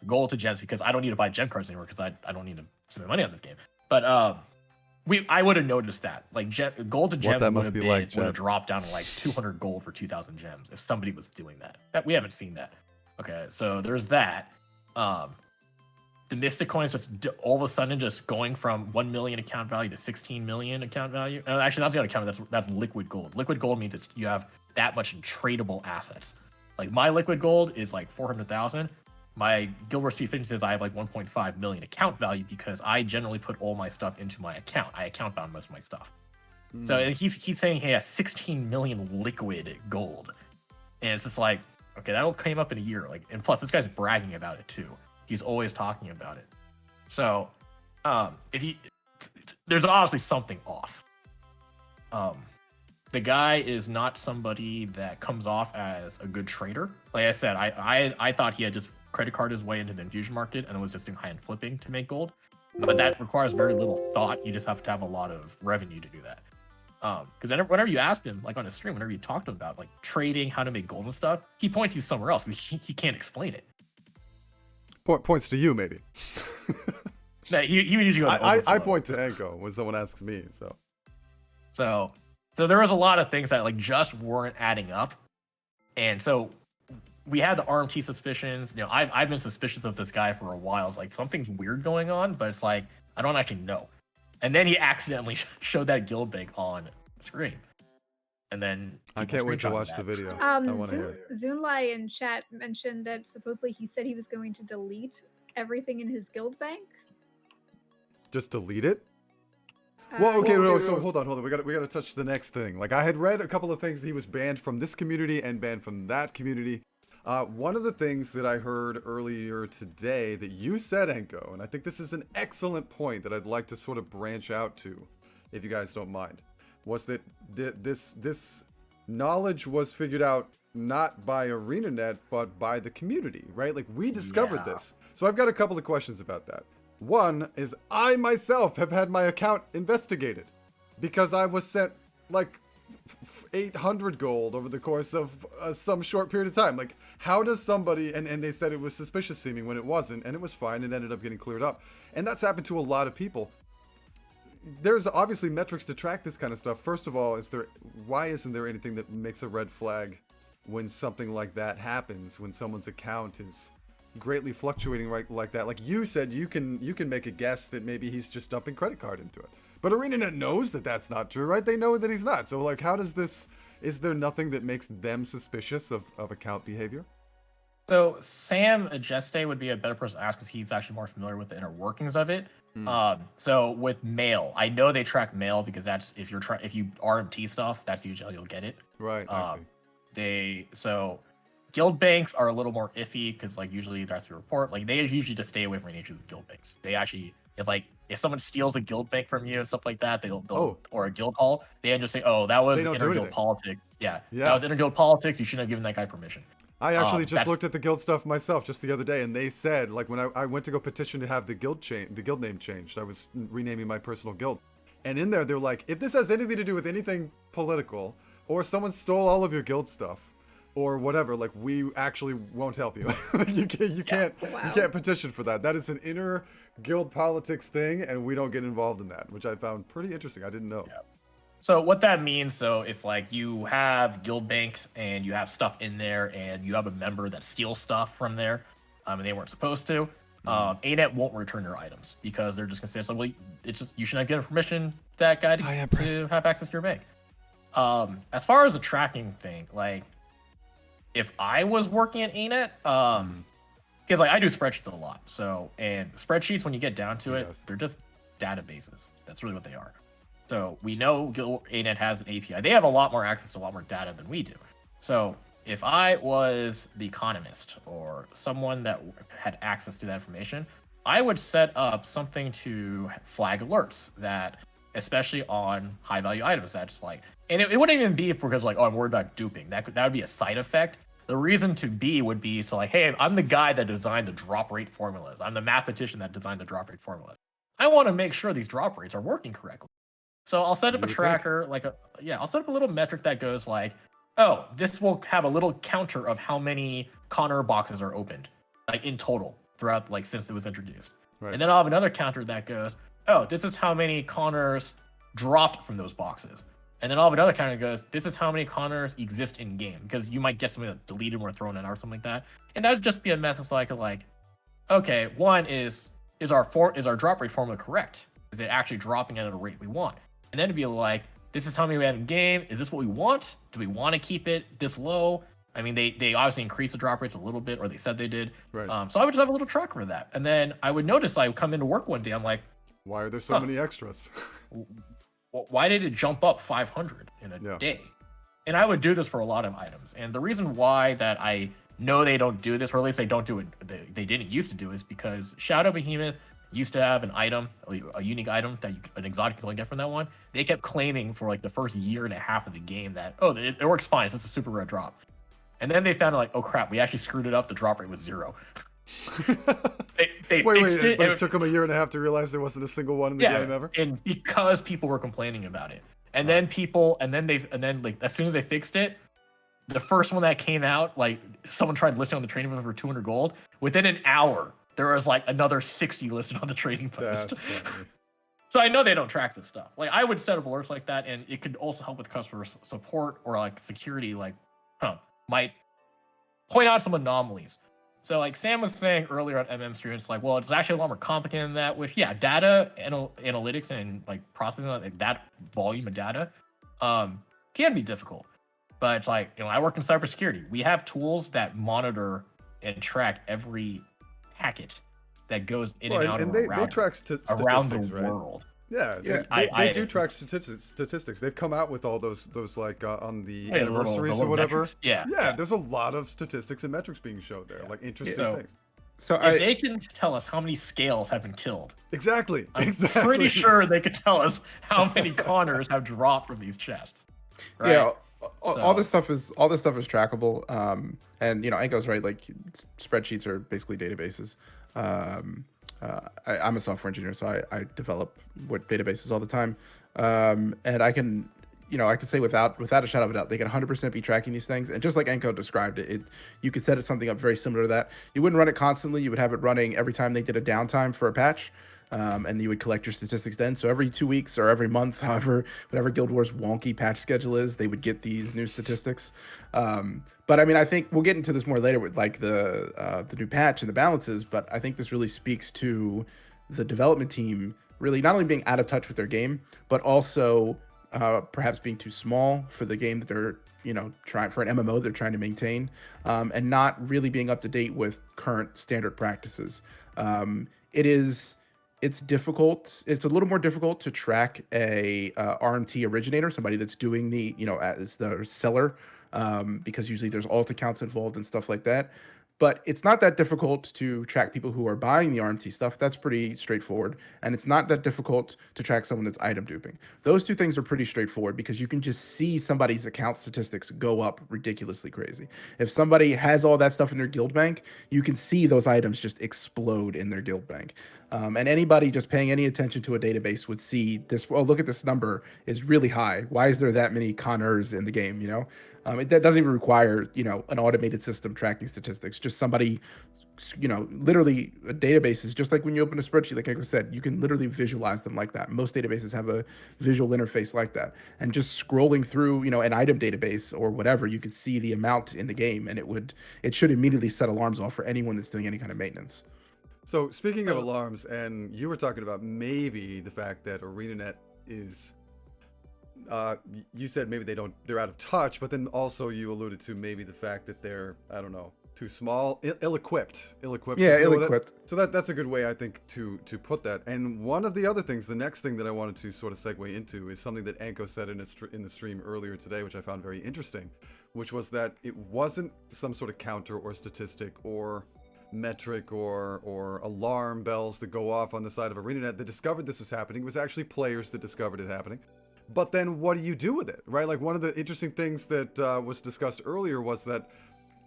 Gold to gems because I don't need to buy gem cards anymore because I don't need to spend money on this game. But I would have noticed that like gold to gems would have dropped down to like 200 gold for 2,000 gems if somebody was doing that. We haven't seen that. Okay, so there's that. The Mystic coins just all of a sudden just going from 1 million account value to 16 million account value. No, actually, not the account. That's liquid gold. Liquid gold means you have that much in tradable assets. Like my liquid gold is like 400,000. My Guild Wars 350 says I have like 1.5 million account value because I generally put all my stuff into my account. I account bound most of my stuff. So he's saying he has 16 million liquid gold, and it's just like, okay, that'll come up in a year. Like, and plus this guy's bragging about it too. He's always talking about it. So, there's obviously something off. The guy is not somebody that comes off as a good trader. Like I said, I thought he had just credit carded his way into the infusion market and was just doing high-end flipping to make gold. But that requires very little thought. You just have to have a lot of revenue to do that. Because whenever you asked him, like on his stream, whenever you talked to him about like trading, how to make gold and stuff, he points you somewhere else. He can't explain it. Points to you, maybe. No, he would usually go to I point to Enko when someone asks me. So there was a lot of things that like just weren't adding up, and so we had the RMT suspicions. You know, I've been suspicious of this guy for a while. It's like something's weird going on, but it's like I don't actually know. And then he accidentally showed that guild bank on screen. And then I can't wait to watch the video. Zoonlai in chat mentioned that supposedly he said he was going to delete everything in his guild bank. Just delete it? Well, okay, so hold on. We got to touch the next thing. Like I had read a couple of things. He was banned from this community and banned from that community. One of the things that I heard earlier today that you said, Enko, and I think this is an excellent point that I'd like to sort of branch out to, if you guys don't mind, was that this knowledge was figured out not by ArenaNet, but by the community, right? Like we discovered this. So I've got a couple of questions about that. One is I myself have had my account investigated because I was sent like 800 gold over the course of some short period of time. Like how does somebody, and they said it was suspicious seeming when it wasn't, and it was fine. It ended up getting cleared up. And that's happened to a lot of people. There's obviously metrics to track this kind of stuff. First of all, why isn't there anything that makes a red flag when something like that happens, when someone's account is greatly fluctuating like that? Like you said, you can make a guess that maybe he's just dumping credit card into it. But ArenaNet knows that that's not true, right? They know that he's not. So like, how does this, is there nothing that makes them suspicious of account behavior? So Sam Ajeste would be a better person to ask because he's actually more familiar with the inner workings of it. So with mail, I know they track mail because that's if you RMT stuff, that's usually how you'll get it. Right. I see. So guild banks are a little more iffy because like usually that's the report. Like they usually just stay away from any issues with guild banks. They actually if someone steals a guild bank from you and stuff like that, they'll or a guild hall, they just say, oh, that was inter-guild politics. Yeah, that was inter-guild politics. You shouldn't have given that guy permission. I actually just looked at the guild stuff myself just the other day, and they said, like, when I went to go petition to have the guild name changed, I was renaming my personal guild, and in there they're like, if this has anything to do with anything political, or someone stole all of your guild stuff, or whatever, like, we actually won't help you. you can't petition for that. That is an inner guild politics thing, and we don't get involved in that, which I found pretty interesting. I didn't know. Yeah. So what that means, so if like you have guild banks and you have stuff in there and you have a member that steals stuff from there, and they weren't supposed to, ANET won't return your items because they're just gonna say, it's like, well, it's just, you shouldn't have given permission to that guy to have access to your bank. As far as the tracking thing, like if I was working at ANET, because like I do spreadsheets a lot, so, and spreadsheets, when you get down to it, they're just databases. That's really what they are. So we know ANET has an API. They have a lot more access to a lot more data than we do. So if I was the economist or someone that had access to that information, I would set up something to flag alerts that, especially on high value items, that's like, and it wouldn't even be because like, oh, I'm worried about duping. That would be a side effect. The reason to be would be so like, hey, I'm the guy that designed the drop rate formulas. I'm the mathematician that designed the drop rate formulas. I want to make sure these drop rates are working correctly. So I'll set up a tracker, I'll set up a little metric that goes like, oh, this will have a little counter of how many Connor boxes are opened, like in total throughout, like since it was introduced. Right. And then I'll have another counter that goes, oh, this is how many Connors dropped from those boxes. And then I'll have another counter that goes, this is how many Connors exist in game, because you might get something that's deleted or thrown in or something like that. And that would just be a method like, okay, one is our drop rate formula correct? Is it actually dropping at a rate we want? And then to be like, this is how many we have in game. Is this what we want? Do we want to keep it this low? I mean, they obviously increased the drop rates a little bit, or they said they did. Right. So I would just have a little tracker for that. And then I would notice I would come into work one day. I'm like, why are there so many extras? Why did it jump up 500 in a day? And I would do this for a lot of items. And the reason why that I know they don't do this, or at least they don't do it, they didn't used to do, is because Shadow Behemoth used to have an item, a unique item that an exotic can only get from that one. They kept claiming for like the first year and a half of the game that, oh, it works fine, so it's a super rare drop. And then they found like, oh crap, we actually screwed it up. The drop rate was 0. They fixed it. But it took them a year and a half to realize there wasn't a single one in the game ever. And because people were complaining about it, and then like as soon as they fixed it, the first one that came out, like someone tried listing on the trading post for 200 gold. Within an hour, there was like another 60 listed on the trading post. So I know they don't track this stuff. Like I would set up alerts like that, and it could also help with customer support or like security. Like, might point out some anomalies. So like Sam was saying earlier on MM stream, it's like, well, it's actually a lot more complicated than that. Which data analytics and like processing like that volume of data can be difficult. But it's like, I work in cybersecurity. We have tools that monitor and track every packet that goes in and out of they track around the right? world. Yeah, they do track statistics. They've come out with all those like on the anniversaries or whatever. Metrics. Yeah, there's a lot of statistics and metrics being showed there, like interesting things. So they can tell us how many scales have been killed. Exactly. I'm pretty sure they could tell us how many Connors have dropped from these chests. Right? Yeah, all this stuff is trackable. And Anko's right. Like spreadsheets are basically databases. I'm a software engineer, so I develop databases all the time. And I can say without a shadow of a doubt, they can 100% be tracking these things. And just like Enko described you could set it something up very similar to that. You wouldn't run it constantly. You would have it running every time they did a downtime for a patch. And you would collect your statistics then. So every 2 weeks or every month, whatever Guild Wars' wonky patch schedule is, they would get these new statistics. But I mean, I think we'll get into this more later with like the new patch and the balances. But I think this really speaks to the development team really not only being out of touch with their game, but also perhaps being too small for the game that they're trying for an MMO they're trying to maintain, and not really being up to date with current standard practices. It's difficult. It's a little more difficult to track a RMT originator, somebody that's doing the, as the seller, because usually there's alt accounts involved and stuff like that. But it's not that difficult to track people who are buying the RMT stuff. That's pretty straightforward. And it's not that difficult to track someone that's item duping. Those two things are pretty straightforward because you can just see somebody's account statistics go up ridiculously crazy. If somebody has all that stuff in their guild bank, you can see those items just explode in their guild bank. And anybody just paying any attention to a database would see this. Well, look at this number is really high. Why is there that many Connors in the game? That doesn't even require, an automated system tracking statistics. Just somebody, literally a database is just like when you open a spreadsheet, like I said, you can literally visualize them like that. Most databases have a visual interface like that. And just scrolling through, an item database or whatever, you could see the amount in the game, and it should immediately set alarms off for anyone that's doing any kind of maintenance. So speaking of alarms, and you were talking about maybe the fact that ArenaNet is, you said maybe they're out of touch, but then also you alluded to maybe the fact that they're, I don't know, too small, ill-equipped to Yeah, deal with it. ill-equipped. So that's a good way, I think, to put that. And one of the other things, the next thing that I wanted to sort of segue into is something that Anko said in the stream earlier today, which I found very interesting, which was that it wasn't some sort of counter or statistic or metric or alarm bells that go off on the side of ArenaNet that discovered this was happening. It was actually players that discovered it happening. But then what do you do with it, right? Like, one of the interesting things that was discussed earlier was that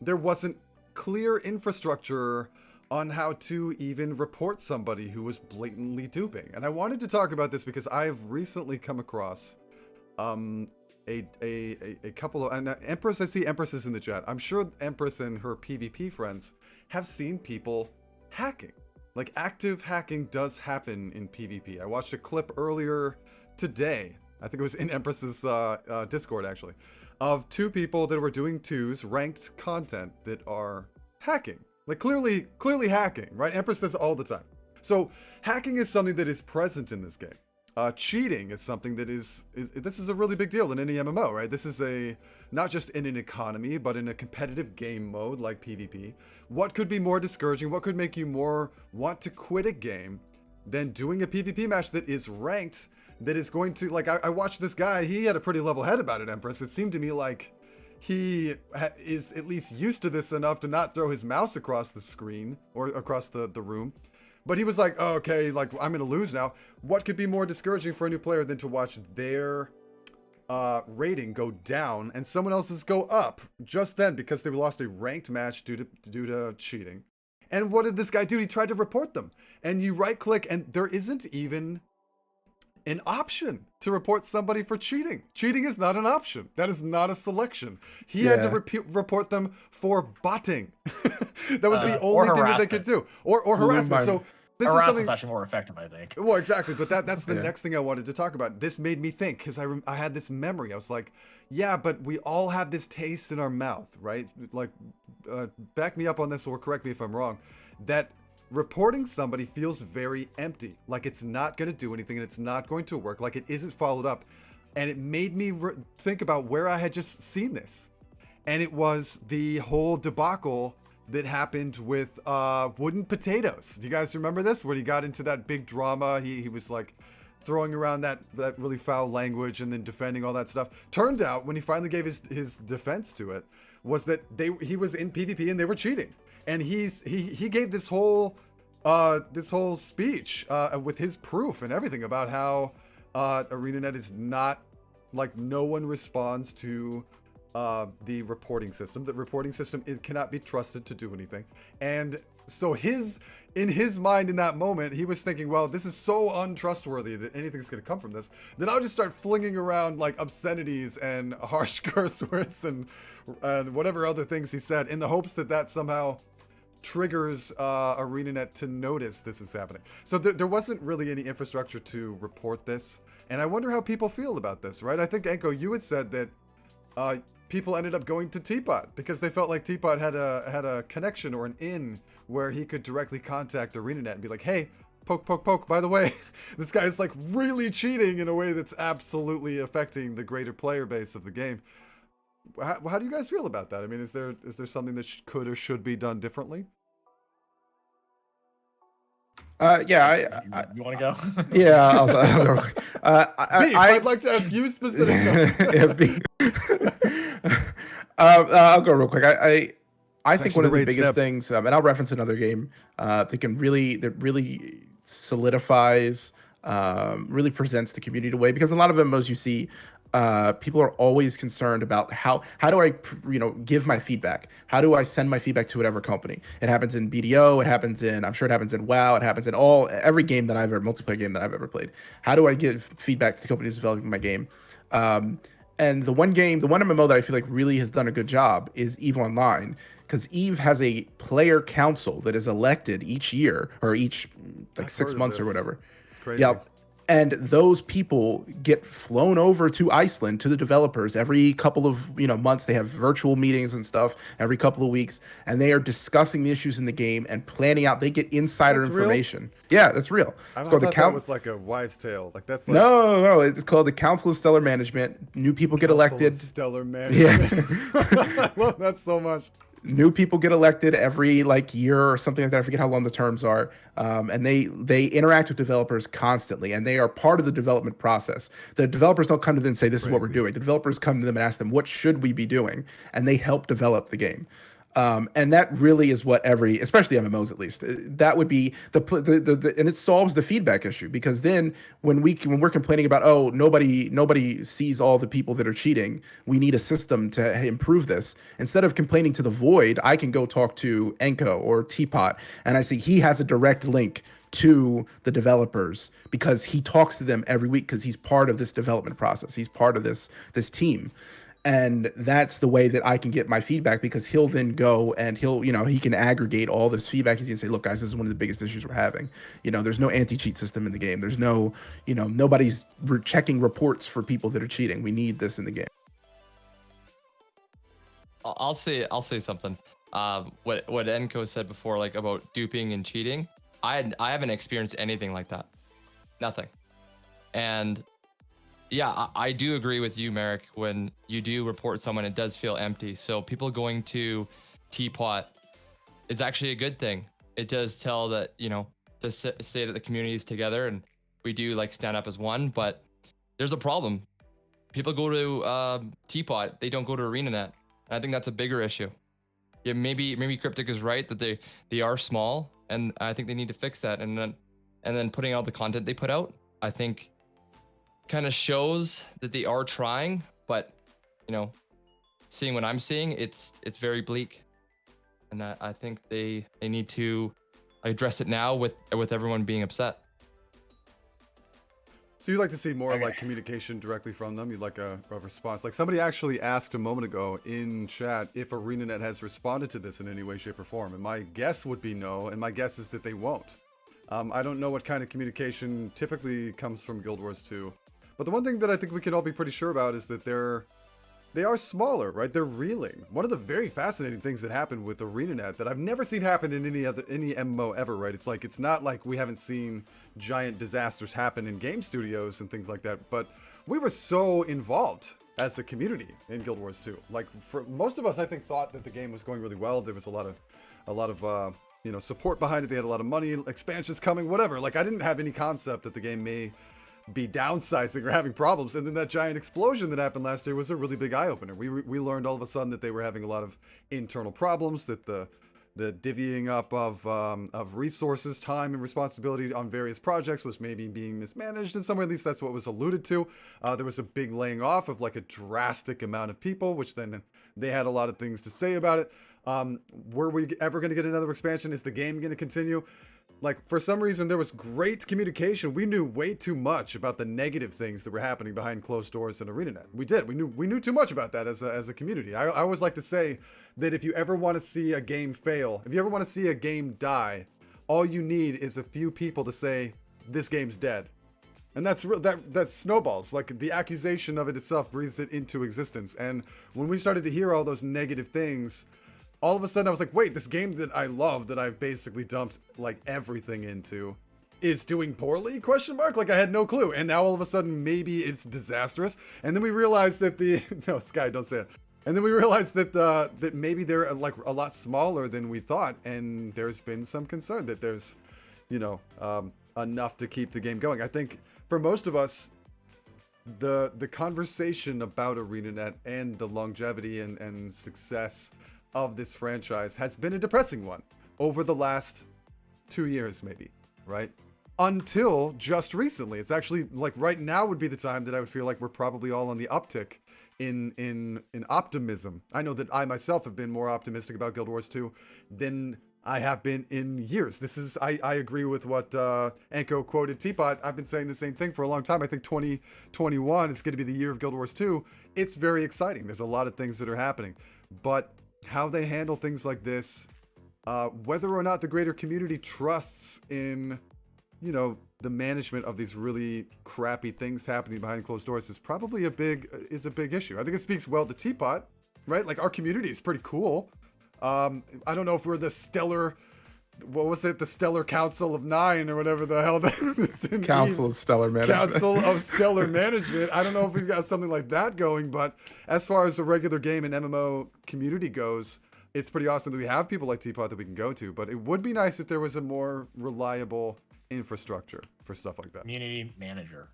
there wasn't clear infrastructure on how to even report somebody who was blatantly duping. And I wanted to talk about this because I've recently come across a couple of, and Empress, I see Empress is in the chat. I'm sure Empress and her PvP friends have seen people hacking. Like, active hacking does happen in PvP. I watched a clip earlier today, I think it was in Empress's Discord actually, of two people that were doing ranked content that are hacking. Like, clearly hacking, right? Empress says all the time. So hacking is something that is present in this game. Cheating is something that this is a really big deal in any MMO, right? This is not just in an economy, but in a competitive game mode like PvP. What could be more discouraging? What could make you more want to quit a game than doing a PvP match that is ranked, that is going to, like, I watched this guy, he had a pretty level head about it, Empress. It seemed to me like he is at least used to this enough to not throw his mouse across the screen or across the room. But he was like, oh, okay, like, I'm going to lose now. What could be more discouraging for a new player than to watch their rating go down and someone else's go up just then because they lost a ranked match due to cheating? And what did this guy do? He tried to report them. And you right click and there isn't even an option to report somebody for cheating. Cheating is not an option. That is not a selection. He had to report them for botting. That was the only thing that they could do. Or harassment. So this is something actually more effective, I think. Well, exactly. But that's the next thing I wanted to talk about. This made me think, because I had this memory. I was like, yeah, but we all have this taste in our mouth, right? Like, back me up on this or correct me if I'm wrong. That reporting somebody feels very empty, like it's not going to do anything and it's not going to work, like it isn't followed up. And it made me think about where I had just seen this. And it was the whole debacle that happened with Wooden Potatoes. Do you guys remember this? When he got into that big drama, he was like throwing around that really foul language and then defending all that stuff. Turned out when he finally gave his defense to it was that he was in PvP and they were cheating. And he gave this whole speech with his proof and everything about how ArenaNet is not, like, no one responds to the reporting system. The reporting system, it cannot be trusted to do anything. And so in his mind in that moment, he was thinking, well, this is so untrustworthy that anything's going to come from this. Then I'll just start flinging around like obscenities and harsh curse words and whatever other things he said in the hopes that somehow triggers ArenaNet to notice this is happening. So there wasn't really any infrastructure to report this. And I wonder how people feel about this, right? I think, Anko, you had said that people ended up going to Teapot because they felt like Teapot had a connection or an in where he could directly contact ArenaNet and be like, hey, poke, by the way, this guy is like really cheating in a way that's absolutely affecting the greater player base of the game. How do you guys feel about that? I mean, is there something that could or should be done differently? Yeah, you want to go? Yeah, I'd like to ask you specifically. I'll go real quick. I think for one of the the raid, biggest Snap. things, and I'll reference another game that really solidifies, really presents the community away, because a lot of MMOs you see, people are always concerned about how do I give my feedback? How do I send my feedback to whatever company? It happens in BDO, I'm sure it happens in WoW, it happens in every game that multiplayer game that I've ever played. How do I give feedback to the companies developing my game? And the one MMO that I feel like really has done a good job is EVE Online, because EVE has a player council that is elected each year or each like 6 months or whatever. Crazy. Yeah. And those people get flown over to Iceland to the developers every couple of months. They have virtual meetings and stuff every couple of weeks, and they are discussing the issues in the game and planning out. They get insider information. Real? Yeah, that's real. I thought that was like a wives' tale. Like that's like... No. It's called the Council of Stellar Management. New people get elected. Stellar Management. Yeah. I love that so much. new people get elected every like year or something like that. I forget how long the terms are. And they interact with developers constantly, and they are part of the development process. The developers don't come to them and say, "This is what we're Crazy. doing." The developers come to them and ask them, "What should we be doing?" And they help develop the game. And that really is what especially MMOs at least, that would be and it solves the feedback issue, because then when we're complaining about, oh, nobody sees all the people that are cheating, we need a system to improve this. Instead of complaining to the void, I can go talk to Enko or Teapot, and I see he has a direct link to the developers because he talks to them every week because he's part of this development process. He's part of this team. And that's the way that I can get my feedback, because he'll then go and he can aggregate all this feedback and say, look, guys, this is one of the biggest issues we're having. There's no anti-cheat system in the game. There's no, nobody's checking reports for people that are cheating. We need this in the game. I'll say something. What Enko said before, like about duping and cheating, I haven't experienced anything like that. Nothing. And yeah, I do agree with you, Merrick. When you do report someone, it does feel empty. So people going to Teapot is actually a good thing. It does tell that, to say that the community is together and we do like stand up as one. But there's a problem. People go to Teapot, they don't go to ArenaNet. And I think that's a bigger issue. Yeah, maybe Cryptic is right that they are small, and I think they need to fix that. And then putting out the content they put out, I think kind of shows that they are trying, but seeing what I'm seeing, it's very bleak, and I think they need to address it now with everyone being upset. So you'd like to see more like communication directly from them? You'd like a response? Like somebody actually asked a moment ago in chat if ArenaNet has responded to this in any way, shape, or form, and my guess would be no, and my guess is that they won't. I don't know what kind of communication typically comes from Guild Wars 2. But the one thing that I think we can all be pretty sure about is that they are smaller, right? They're reeling. One of the very fascinating things that happened with ArenaNet that I've never seen happen in any MMO ever, right? It's not like we haven't seen giant disasters happen in game studios and things like that, but we were so involved as a community in Guild Wars 2. Like, for most of us, I think, thought that the game was going really well. There was a lot of support behind it. They had a lot of money, expansions coming, whatever. Like, I didn't have any concept that the game may be downsizing or having problems, and then that giant explosion that happened last year was a really big eye-opener. We learned all of a sudden that they were having a lot of internal problems, that the divvying up of resources, time, and responsibility on various projects was maybe being mismanaged in some way. At least that's what was alluded to. There was a big laying off of like a drastic amount of people, which then they had a lot of things to say about it. Were we ever going to get another expansion? Is the game going to continue? Like, for some reason, there was great communication. We knew way too much about the negative things that were happening behind closed doors in ArenaNet. We did. We knew too much about that as a community. I always like to say that if you ever want to see a game fail, if you ever want to see a game die, all you need is a few people to say, this game's dead. And that snowballs. Like, the accusation of it itself breathes it into existence. And when we started to hear all those negative things, all of a sudden I was like, wait, this game that I love, that I've basically dumped like everything into, is doing poorly? ? Like, I had no clue. And now all of a sudden maybe it's disastrous. And then we realized that no, Sky, don't say it. And then we realized that that maybe they're like a lot smaller than we thought, and there's been some concern that there's enough to keep the game going. I think for most of us, the conversation about ArenaNet and the longevity and success of this franchise has been a depressing one over the last 2 years, maybe, right? Until just recently. It's actually like right now would be the time that I would feel like we're probably all on the uptick in optimism. I know that I myself have been more optimistic about Guild Wars 2 than I have been in years. I agree with what Enko quoted Teapot. I've been saying the same thing for a long time. I think 2021 is going to be the year of Guild Wars 2. It's very exciting. There's a lot of things that are happening, but how they handle things like this, whether or not the greater community trusts in, the management of these really crappy things happening behind closed doors is probably a big issue. I think it speaks well to Teapot, right? Like, our community is pretty cool. I don't know if we're the stellar, what was it? The Stellar Council of 9 or whatever the hell that Council of Stellar Management. Council of Stellar Management. I don't know if we've got something like that going, but as far as the regular game and MMO community goes, it's pretty awesome that we have people like Teapot that we can go to, but it would be nice if there was a more reliable infrastructure for stuff like that. Community manager.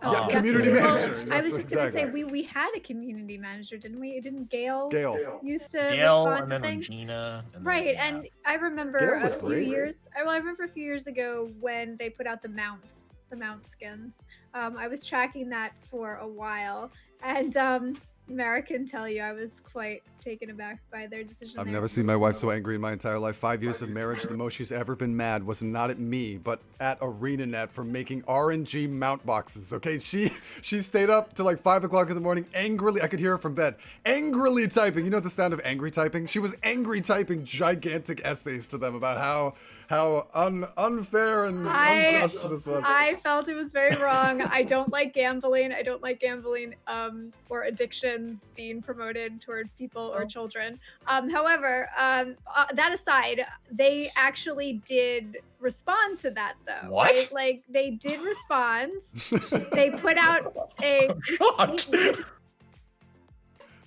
Yeah, that's community true. manager. I That's was just gonna say exactly. we had a community manager, didn't we? Didn't Gail Gail. used to Gail respond and to then things? Regina. And Right, then, yeah. and I remember Gail a was few great. years. I remember a few years ago when they put out the mount skins. I was tracking that for a while, and Mara can tell you I was quite taken aback by their decision. I've there. never seen my wife so angry in my entire life. 5 years of marriage, the most she's ever been mad was not at me, but at ArenaNet for making RNG mount boxes. Okay, she stayed up till like 5 o'clock in the morning, angrily. I could hear her from bed, angrily typing. You know the sound of angry typing? She was angry typing gigantic essays to them about how unfair and unjust this was. I felt it was very wrong. I don't like gambling. I don't like gambling or addictions being promoted toward people or children. However, that aside, they actually did respond to that though. What? Right? Like they did respond. They put out a I'm shocked.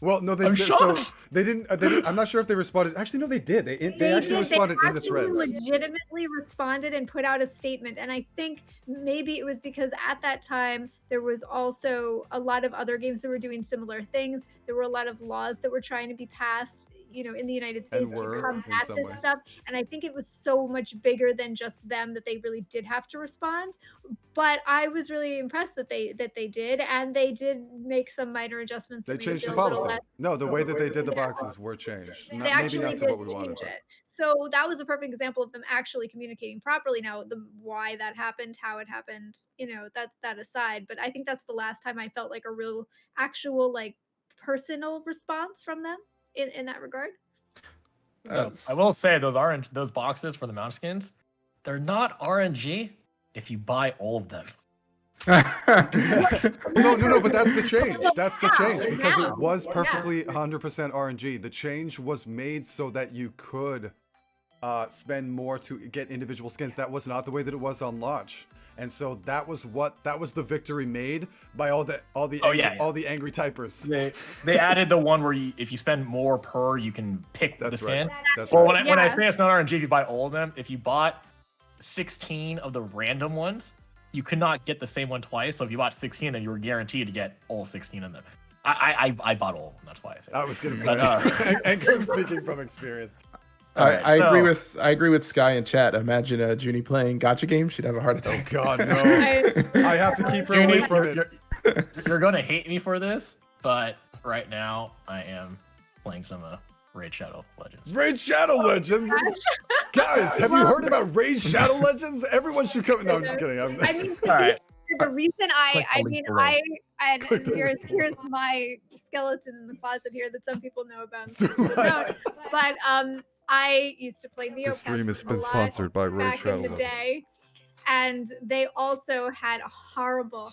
Well, no, I'm so shocked. they didn't. I'm not sure if they responded. Actually, no, they did. They actually responded in the threads. Legitimately responded and put out a statement. And I think maybe it was because at that time there was also a lot of other games that were doing similar things. There were a lot of laws that were trying to be passed, you know, in the United States to were, in combat some this way. stuff. And I think it was so much bigger than just them that they really did have to respond. But I was really impressed that they did, and they did make some minor adjustments. They that made changed it the a little policy. less- No, the way that they did the boxes were changed. they Maybe actually not to did what we wanted. change it. So that was a perfect example of them actually communicating properly. Now, why that happened, how it happened, you know, that aside. But I think that's the last time I felt like a real, actual, like personal response from them in that regard. I will say those boxes for the mount skins, they're not RNG if you buy all of them. No, but that's the change. That's the change because Now. it was perfectly 100% RNG. The change was made so that you could spend more to get individual skins. That was not the way that it was on launch. And so that was the victory made by all the angry typers. They added the one where if you spend more per, you can pick the That's skin. right. That's Well, right. when I say it's not RNG, if you buy all of them, if you bought 16 of the random ones, you could not get the same one twice. So if you bought 16, then you were guaranteed to get all 16 of them. I bought all of them. That's why I said. I was gonna say. But, Anko speaking from experience. I agree with Sky in chat. Imagine Junie playing gotcha games. She'd have a heart Oh attack. God, no! I have to keep her away from it. You're gonna hate me for this, but right now I am playing some Raid Shadow Legends. Raid Shadow Legends, guys. Have you heard about Raid Shadow Legends? Everyone should come. No, I'm just kidding. I mean, All right. the reason Click the link below. here's my skeleton in the closet here that some people know about and some people don't. But I used to play Neopets This stream has a been lot sponsored by Raid back Shadow in the Legends. day, and they also had a horrible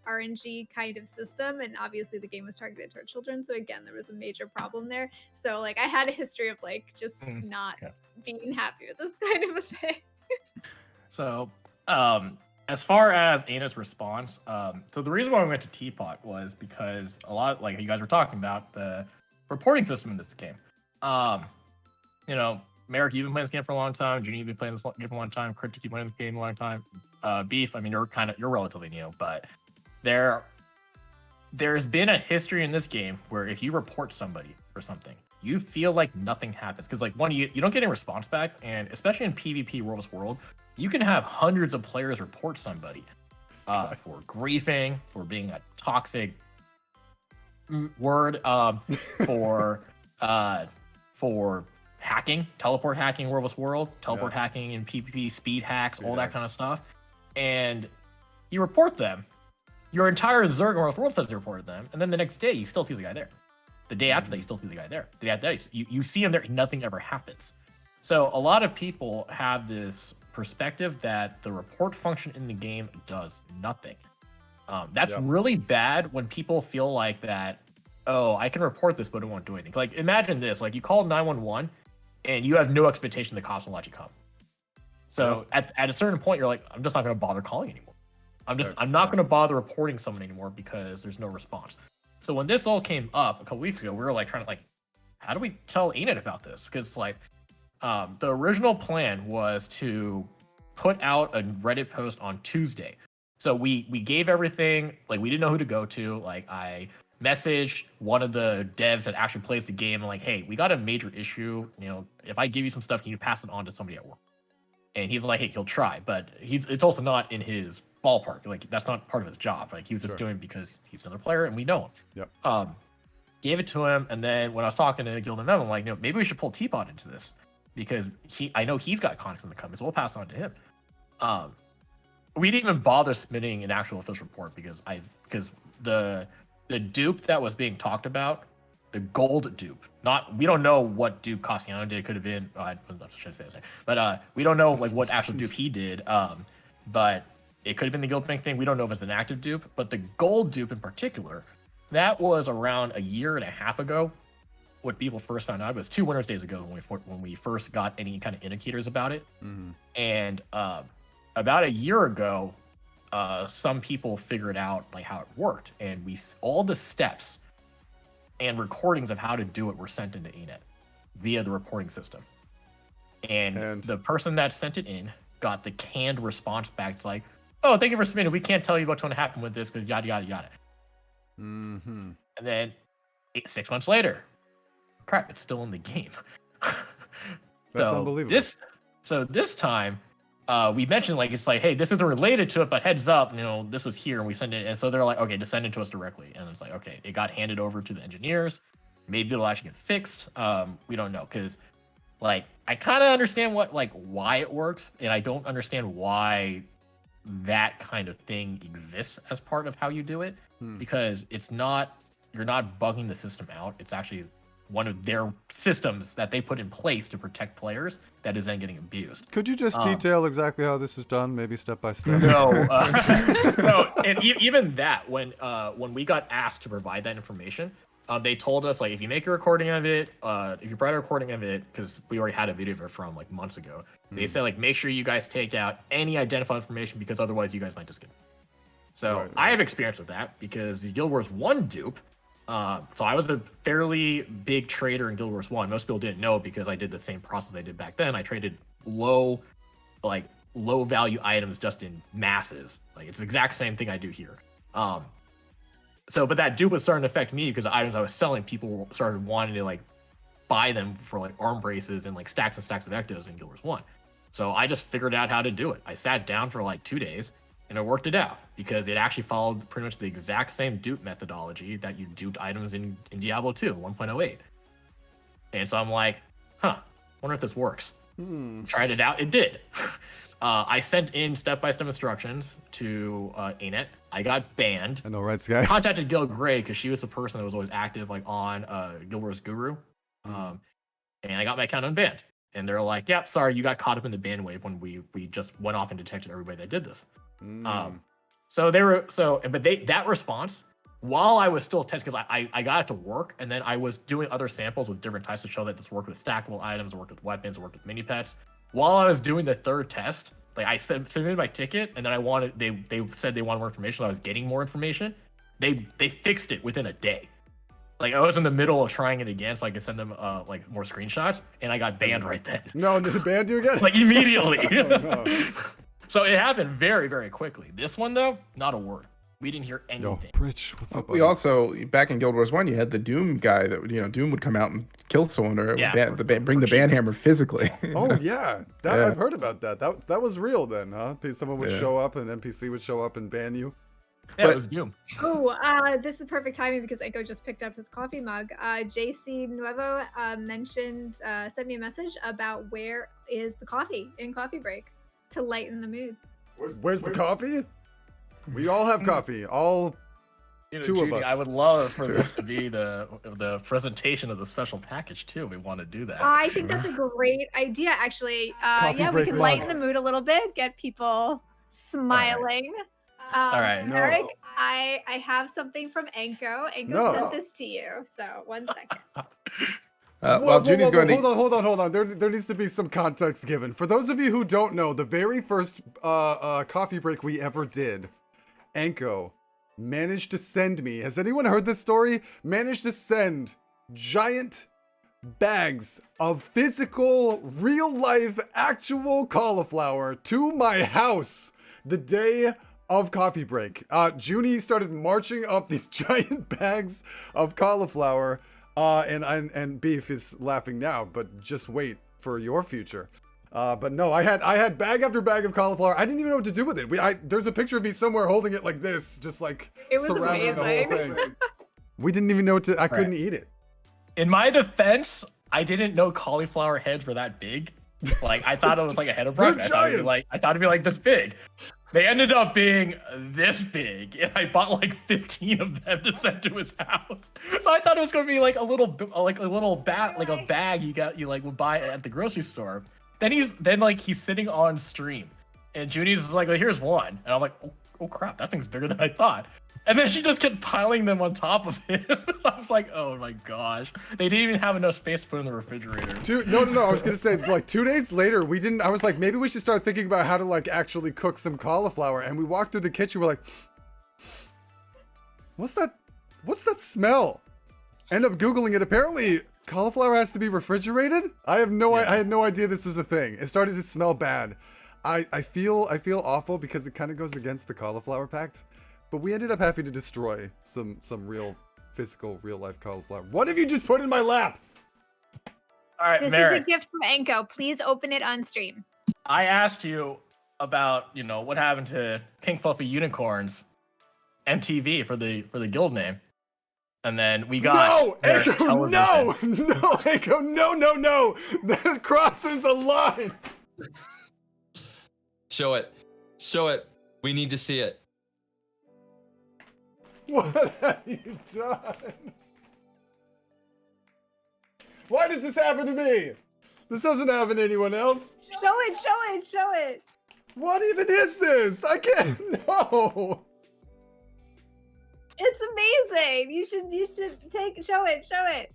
RNG kind of system, and obviously the game was targeted toward children. So again, there was a major problem there. So like I had a history of like just not being happy with this kind of a thing. So, as far as Ana's response, so the reason why we went to Teapot was because a lot, like you guys were talking about, the reporting system in this game. You know, Merrick, you've been playing this game for a long time. Junie, you've been playing this game for a long time. Cryptic, you've been playing this game a long time. Beef, I mean, you're relatively new, but there's been a history in this game where if you report somebody for something, you feel like nothing happens because, like, one, you don't get any response back, and especially in PvP World vs. World, you can have hundreds of players report somebody for griefing, for being a toxic word, for hacking, teleport hacking World vs. World, teleport hacking in PvP, speed hacks, all that kind of stuff, and you report them. Your entire Zerg World vs. World says you reported them, and then the next day you still see the guy there. The day after that, you still see the guy there. The day after that, you see him there, and nothing ever happens. So a lot of people have this perspective that the report function in the game does nothing. That's really bad when people feel like that, oh, I can report this, but it won't do anything. Like, imagine this, like you call 911 and you have no expectation the cops will let you come. So at a certain point, you're like, I'm just not going to bother calling anymore. I'm not going to bother reporting someone anymore because there's no response. So when this all came up a couple weeks ago, we were like trying to like, how do we tell Enid about this? Because like the original plan was to put out a Reddit post on Tuesday. So we gave everything, like we didn't know who to go to. Like I messaged one of the devs that actually plays the game. I'm like, hey, we got a major issue. You know, if I give you some stuff, can you pass it on to somebody at work? And he's like, hey, he'll try, but it's also not in his ballpark. Like that's not part of his job. Like he was just doing because he's another player and we know him. Yep. Gave it to him, and then when I was talking to Guild and Mem, I'm like, maybe we should pull Teapot into this because I know he's got contacts in the company, so we'll pass it on to him. We didn't even bother submitting an actual official report because the dupe that was being talked about, the gold dupe, we don't know what dupe Cassiano did. It could have been, I'm not sure to say that, but we don't know like what actual dupe he did. But it could have been the Guild Bank thing. We don't know if it's an active dupe, but the gold dupe in particular, that was around a year and a half ago. What people first found out, it was 2 Winners Days ago when we first got any kind of indicators about it. Mm-hmm. And about a year ago, some people figured out like how it worked, and all the steps and recordings of how to do it were sent into ENET via the reporting system. And the person that sent it in got the canned response back to like, oh, thank you for submitting. We can't tell you what's going to happen with this because yada yada yada. Mm-hmm. And then 6 months later, crap, it's still in the game. That's unbelievable. This time, we mentioned like it's like, hey, this isn't related to it, but heads up, this was here, and we send it. And so they're like, okay, just send it to us directly. And it's like, okay, it got handed over to the engineers. Maybe it'll actually get fixed. We don't know because, like, I kind of understand why it works, and I don't understand why that kind of thing exists as part of how you do it, because you're not bugging the system out. It's actually one of their systems that they put in place to protect players that is then getting abused. Could you just detail exactly how this is done, maybe step by step? No, no, and even that, when we got asked to provide that information, they told us like if you make a recording of it, if you provide a recording of it, because we already had a video of it from like months ago, they said like make sure you guys take out any identified information because otherwise you guys might just get. So right. I have experience with that because the Guild Wars 1 dupe. So I was a fairly big trader in Guild Wars 1. Most people didn't know because I did the same process I did back then. I traded low value items just in masses. Like it's the exact same thing I do here. But that dupe was starting to affect me because the items I was selling, people started wanting to like buy them for like arm braces and like stacks and stacks of ectos in Guild Wars 1. So I just figured out how to do it. I sat down for like 2 days and I worked it out because it actually followed pretty much the exact same dupe methodology that you duped items in Diablo 2 1.08. And so I'm like, wonder if this works. Tried it out. It did. I sent in step-by-step instructions to ANET. I got banned. I know, right, Sky? Contacted Gil Gray because she was the person that was always active like on Guild Wars Guru. And I got my account unbanned. And they're like, yep, sorry, you got caught up in the ban wave when we just went off and detected everybody that did this. That response, while I was still testing, because I got it to work, and then I was doing other samples with different types to show that this worked with stackable items, worked with weapons, worked with mini pets. While I was doing the third test, like I submitted my ticket, and then they said they wanted more information. So I was getting more information. They fixed it within a day. Like I was in the middle of trying it again, so I could send them like more screenshots, and I got banned right then. No, did it ban you again? Like immediately. Oh, no. So it happened very, very quickly. This one though, not a word. We didn't hear anything. Yo, Bridge, what's up? We also, back in Guild Wars 1, you had the Doom guy that, Doom would come out and kill someone or bring the banhammer physically. Oh, yeah. I've heard about that. That was real then, huh? Someone would show up, an NPC would show up and ban you. Yeah, it was Doom. Oh, this is perfect timing because Echo just picked up his coffee mug. JC Nuevo sent me a message about where is the coffee in coffee break to lighten the mood. Where's the coffee? We all have coffee. All two Judy, of us. I would love for this to be the presentation of the special package too. We want to do that. I think that's a great idea, actually. Coffee we break can mug. lighten the mood a little bit, get people smiling. All right. No. Eric, I have something from Enko. Enko sent this to you. So 1 second. Judy's going to... Hold on. There needs to be some context given. For those of you who don't know, the very first coffee break we ever did, Enko managed to send me, has anyone heard this story? Managed to send giant bags of physical, real life, actual cauliflower to my house the day of coffee break. Junie started marching up these giant bags of cauliflower, and Beef is laughing now, but just wait for your future. But no, I had bag after bag of cauliflower. I didn't even know what to do with it. There's a picture of me somewhere holding it like this, just like It was surrounding the whole amazing. thing. We didn't even know what to. I couldn't eat it. In my defense, I didn't know cauliflower heads were that big. Like I thought it was like a head of broccoli. They're I thought it'd be like this big. They ended up being this big, and I bought like 15 of them to send to his house. So I thought it was gonna be like a little bag you would buy at the grocery store. Then he's sitting on stream, and Junie's like, well, here's one, and I'm like, oh crap, that thing's bigger than I thought. And then she just kept piling them on top of him. I was like, oh my gosh. They didn't even have enough space to put in the refrigerator. Dude, no. I was gonna say, like 2 days later, I was like, maybe we should start thinking about how to like actually cook some cauliflower. And we walked through the kitchen, we're like, what's that smell? End up Googling it. Apparently, cauliflower has to be refrigerated. I had no idea this was a thing. It started to smell bad. I feel awful because it kind of goes against the cauliflower pact. But we ended up having to destroy some real physical, real life cauliflower. What have you just put in my lap? All right, This Merrick, is a gift from Enko. Please open it on stream. I asked you about, what happened to Pink Fluffy Unicorns MTV for the guild name. And then we got No, their Echo, television. no, Echo, no. That crosses a line. Show it. We need to see it. What have you done? Why does this happen to me? This doesn't happen to anyone else. Show it. What even is this? I can't. No. It's amazing. You should show it.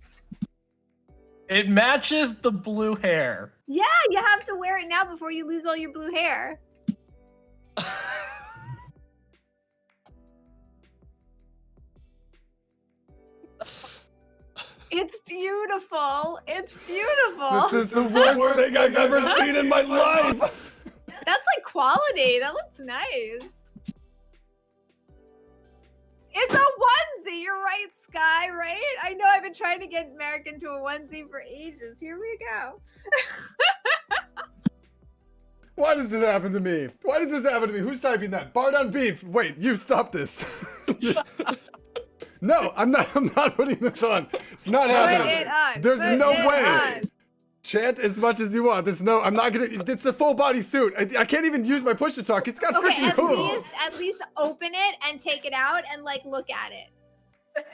It matches the blue hair. Yeah, you have to wear it now before you lose all your blue hair. It's beautiful. This is the worst thing I've ever seen in my life. That's like quality. That looks nice. It's a onesie. You're right, Sky, right? I know I've been trying to get Merrick into a onesie for ages. Here we go. Why does this happen to me? Who's typing that? Bar down Beef. Wait, you stop this. No, I'm not putting this on. It's not happening. Put it on. There's Put no it way. on. Chant as much as you want. I'm not gonna. It's a full body suit. I can't even use my push to talk. It's got Okay, freaking hooves. at least open it and take it out and like look at it.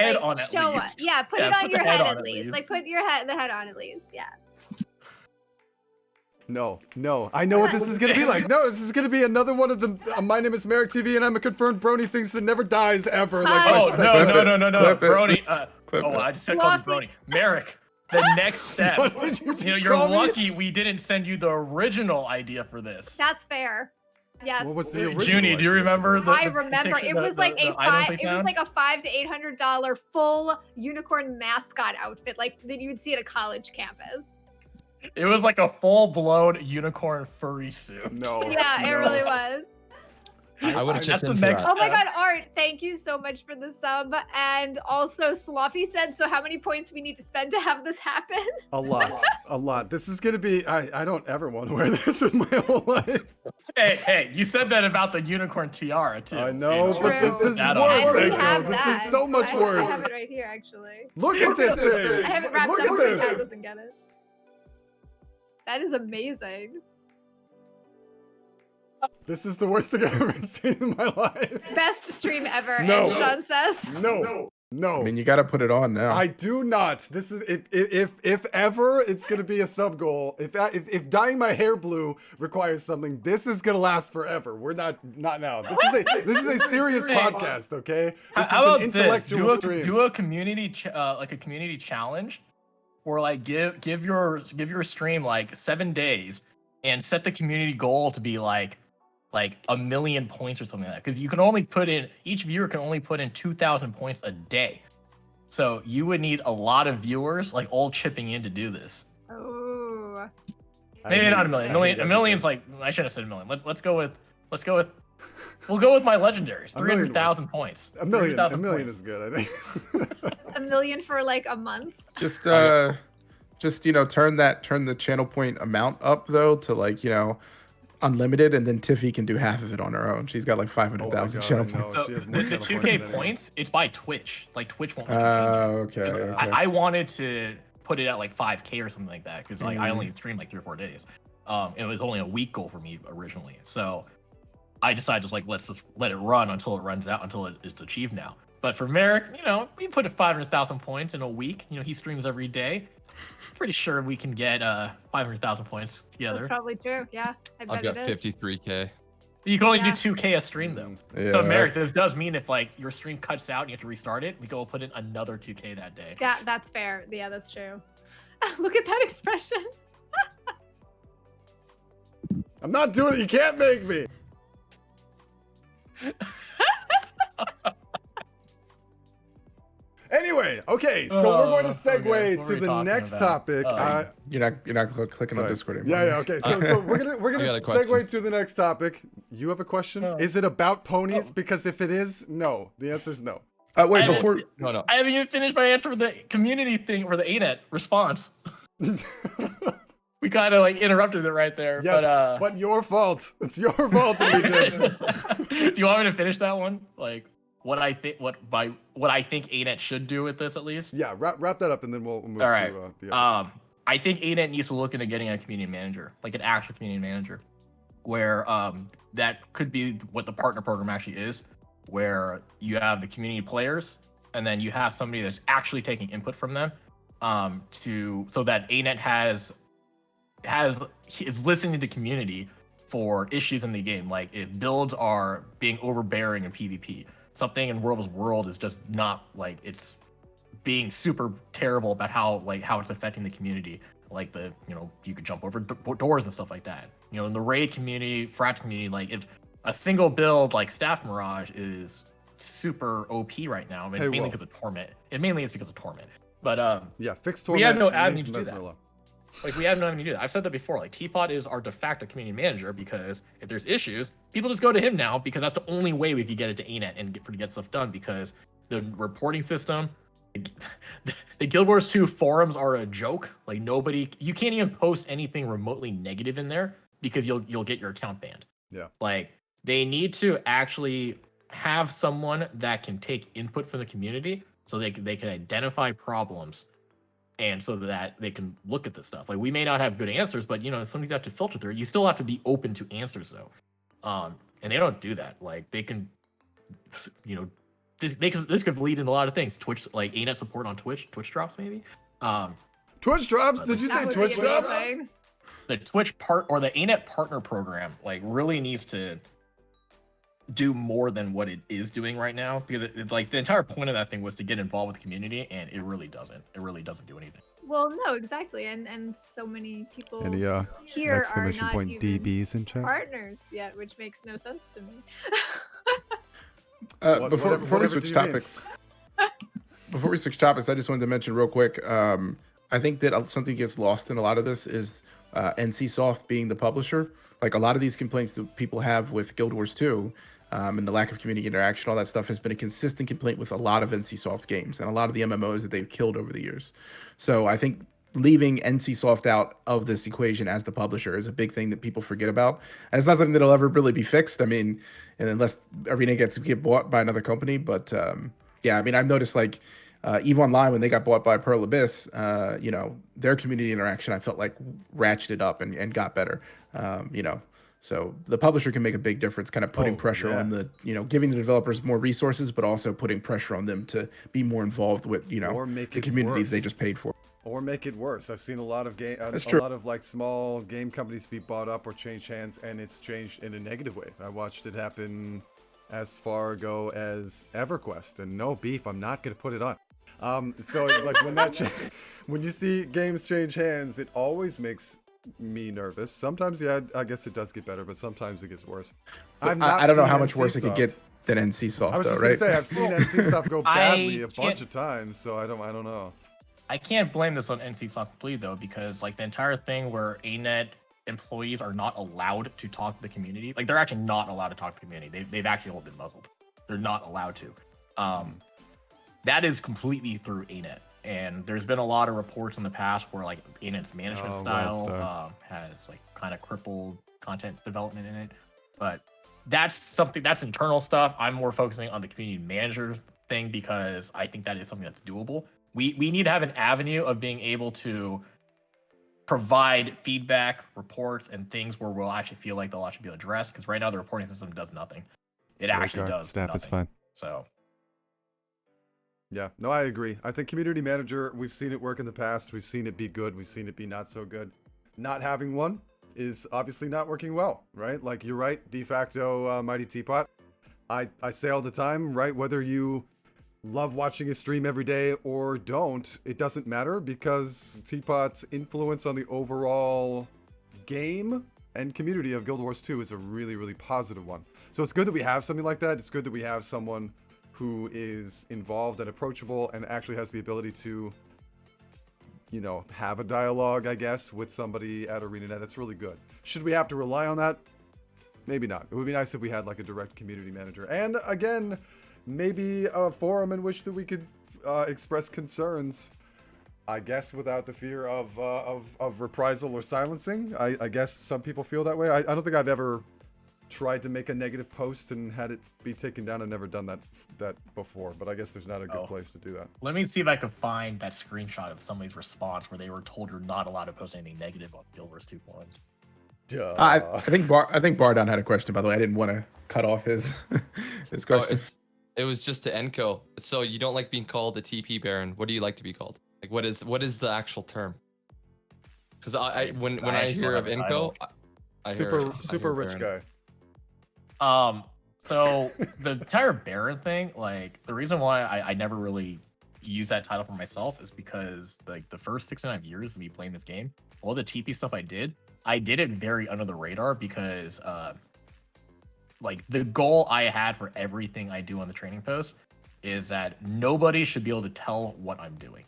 Head Like, on at show least. us. Yeah, put Yeah, it on put your the head on at least. Like put the head on at least. Yeah. No. I know what this is gonna be like. No, this is gonna be another one of the My Name is Merrick TV and I'm a confirmed brony things that never dies ever. Like Oh, my- no, Clip it. Brony. Clip it. I just said call you Fluffy. Brony. Merrick, the next step. What did you just You're call me? lucky we didn't send you the original idea for this. That's fair. Yes. What was the original? Junie, do you idea? remember the I the remember picture- it the- was the- like the a items $500 we found? to $800 full unicorn mascot outfit like that you would see at a college campus. It was like a full-blown unicorn furry suit. No. Yeah, it no. really was. I would have That's chipped the in for next- that. Oh my god, Art, thank you so much for the sub. And also Sloppy said, so how many points we need to spend to have this happen? A lot. This is gonna be. I don't ever want to wear this in my whole life. Hey, you said that about the unicorn tiara too. I know, Didn't but you? this is That worse. And we Echo. have This that. is so much I worse. have it right here, actually. Look at this thing. I have it wrapped Look up at so Kat this. doesn't get it. That is amazing. This is the worst thing I've ever seen in my life. Best stream ever, No. and Sean says. No. I mean, you got to put it on now. I do not. This is if ever it's gonna be a sub goal. If dyeing my hair blue requires something, this is gonna last forever. We're not now. This is a serious podcast, okay? This How is an about this? intellectual stream. Do a community like a community challenge, or like give your stream like 7 days, and set the community goal to be like 1 million points or something like that. Because you can only put in each viewer can only put in 2,000 points a day. So you would need a lot of viewers, like all chipping in to do this. Oh. Maybe not a million. A million's like I shouldn't have said a million. Let's go with we'll go with my legendaries. 300,000 points. A million points. is good, I think. A million for like a month. Just turn the channel point amount up though to like unlimited, and then Tiffy can do half of it on her own. She's got like 500,000 channel points. So the 2K points, it's by Twitch. Like Twitch won't let you change it. Okay. I wanted to put it at like 5K or something like that because like I only streamed like 3 or 4 days. It was only a week goal for me originally, so I decided just like let's just let it run until it runs out until it's achieved now. But for Merrick, we put 500,000 points in a week. He streams every day. Pretty sure we can get 500,000 points together. That's probably true. Yeah, I bet I've got it is. 53K. You can only do 2K a stream though. Yeah, So Merrick, this does mean if like your stream cuts out and you have to restart it, we go put in another 2K that day. Yeah, that's fair. Yeah, that's true. Look at that expression. I'm not doing it. You can't make me. Anyway, okay, so we're going to segue okay. What were to we the talking next about? topic. You're not clicking on Sorry. Discord anymore. Yeah, okay. So we're gonna I got a segue question. to the next topic. You have a question? Oh. Is it about ponies? Because if it is, no. The answer is no. Wait, I before No. I haven't even finished my answer for the community thing for the ANET response. We kind of like interrupted it right there. Yes, but your fault. It's your fault that we did. Do you want me to finish that one? Like what I think ANET should do with this at least. Yeah, wrap that up and then we'll move All right. to the other. I think ANET needs to look into getting a community manager, like an actual community manager, where that could be what the partner program actually is, where you have the community players and then you have somebody that's actually taking input from them, so that ANET is listening to the community for issues in the game, like if builds are being overbearing in PvP. Something in World is just not like it's being super terrible about how it's affecting the community. Like you could jump over doors and stuff like that. In the raid community, frat community, like if a single build like Staff Mirage is super OP right now, it's mainly because of Torment. It mainly is because of Torment. But yeah, fixed Torment. we have no and avenue leave to do that. Mesmer alone. Like we have no avenue to do that. I've said that before. Like Teapot is our de facto community manager because if there's issues, people just go to him now because that's the only way we could get it to ANET and get stuff done because the reporting system, the Guild Wars 2 forums are a joke. Like you can't even post anything remotely negative in there because you'll get your account banned. Yeah. Like they need to actually have someone that can take input from the community so they can identify problems and so that they can look at this stuff. Like we may not have good answers, but somebody's have to filter through it. You still have to be open to answers though. And they don't do that. Like they can, this could lead into a lot of things. Twitch, like ANET support on Twitch drops maybe. Twitch drops? Did you say That would Twitch be drops? amazing. The Twitch or the ANET partner program, like really needs to do more than what it is doing right now because it's like the entire point of that thing was to get involved with the community and it really doesn't do anything. Well, no, exactly, and so many people Any here are exclamation not point even DBs in chat? partners yet, which makes no sense to me. Before we whatever switch do you mean? topics, I just wanted to mention real quick. I think that something gets lost in a lot of this is NCSoft being the publisher. Like a lot of these complaints that people have with Guild Wars 2 and the lack of community interaction, all that stuff has been a consistent complaint with a lot of NCSoft games and a lot of the MMOs that they've killed over the years. So I think leaving NCSoft out of this equation as the publisher is a big thing that people forget about. And it's not something that'll ever really be fixed. I mean, and unless Arena get bought by another company. But yeah, I mean, I've noticed like EVE Online, when they got bought by Pearl Abyss, their community interaction, I felt like ratcheted up and got better. So the publisher can make a big difference, kind of putting pressure on the, giving the developers more resources, but also putting pressure on them to be more involved with, the community they just paid for. Or make it worse. I've seen a lot of true. lot of like small game companies be bought up or change hands, and it's changed in a negative way. I watched it happen as far ago as EverQuest, and no beef, I'm not gonna put it on. So like when you see games change hands, it always makes me nervous. Sometimes, yeah, I guess it does get better, but sometimes it gets worse. I don't know how much worse it could get. than NCSoft, I was though, just right? gonna say I've seen NCSoft go badly a can't- bunch of times, so I don't know. I can't blame this on NCSoft completely though, because like the entire thing where ANET employees are not allowed to talk to the community, like they're actually not allowed to talk to the community. They've actually all been muzzled. They're not allowed to. That is completely through ANET. And there's been a lot of reports in the past where like ANET's management style has like kind of crippled content development in it. But that's something that's internal stuff. I'm more focusing on the community manager thing because I think that is something that's doable. We need to have an avenue of being able to provide feedback, reports, and things where we'll actually feel like they'll actually be addressed. Because right now the reporting system does nothing. It actually does Staff nothing. is fine. So yeah, no, I agree. I think community manager, we've seen it work in the past. We've seen it be good. We've seen it be not so good. Not having one is obviously not working well, right? Like you're right, de facto Mighty Teapot. I say all the time, right? Whether you love watching his stream every day or don't, it doesn't matter because Teapot's influence on the overall game and community of Guild Wars 2 is a really, really positive one. So it's good that we have something like that. It's good that we have someone who is involved and approachable and actually has the ability to, you know, have a dialogue, I guess, with somebody at ArenaNet. That's really good. Should we have to rely on that? Maybe not. It would be nice if we had like a direct community manager. And again, maybe a forum in which that we could express concerns, I guess, without the fear of reprisal or silencing. I guess some people feel that way. I don't think I've ever tried to make a negative post and had it be taken down. I've never done that before, but I guess there's not a good place to do that. let me see if I can find that screenshot of somebody's response where they were told you're not allowed to post anything negative on Guild Wars 2 forums. Duh. I think Bardon had a question, by the way. I didn't want to cut off his his question. It was just to Enko. So you don't like being called a TP Baron. What do you like to be called? Like what is the actual term? Because when I actually hear don't of have a Enko, title. I super hear rich Baron. guy. So the entire Baron thing, like the reason why I never really use that title for myself is because like the first 6.5 years of me playing this game, all the TP stuff I did it very under the radar because like the goal I had for everything I do on the training post is that nobody should be able to tell what I'm doing.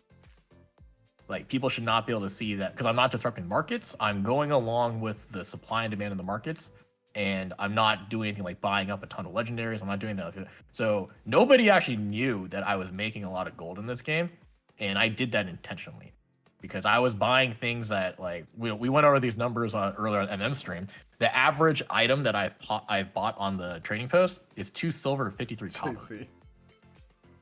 Like people should not be able to see that because I'm not disrupting markets. I'm going along with the supply and demand in the markets, and I'm not doing anything like buying up a ton of legendaries. I'm not doing that. So nobody actually knew that I was making a lot of gold in this game, and I did that intentionally because I was buying things that like we went over these numbers earlier on MM stream. The average item that I've bought on the trading post is 2 silver, 53 copper. JC.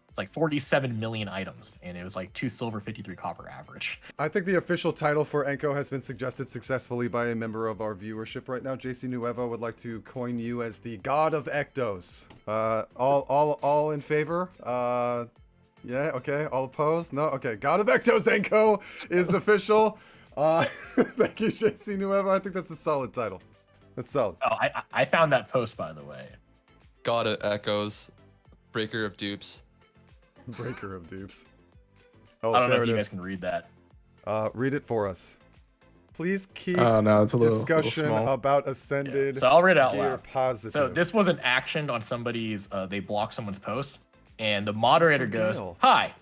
It's like 47 million items, and it was like 2 silver, 53 copper average. I think the official title for Enko has been suggested successfully by a member of our viewership right now. JC Nuevo would like to coin you as the God of Ectos. All in favor? Yeah, okay. All opposed? No? Okay. God of Ectos Enko is official. Thank you, JC Nuevo. I think that's a solid title. That's solid. Oh, I found that post, by the way. God of Echoes, Breaker of Dupes. Breaker of dupes. Oh, I don't know there if it you guys is. can read that. Read it for us. Please keep Oh no, it's a little discussion small. about Ascended So I'll read it out gear loud. positive. So this was an action on somebody's, they blocked someone's post, and the moderator That's goes, Gail. "Hi,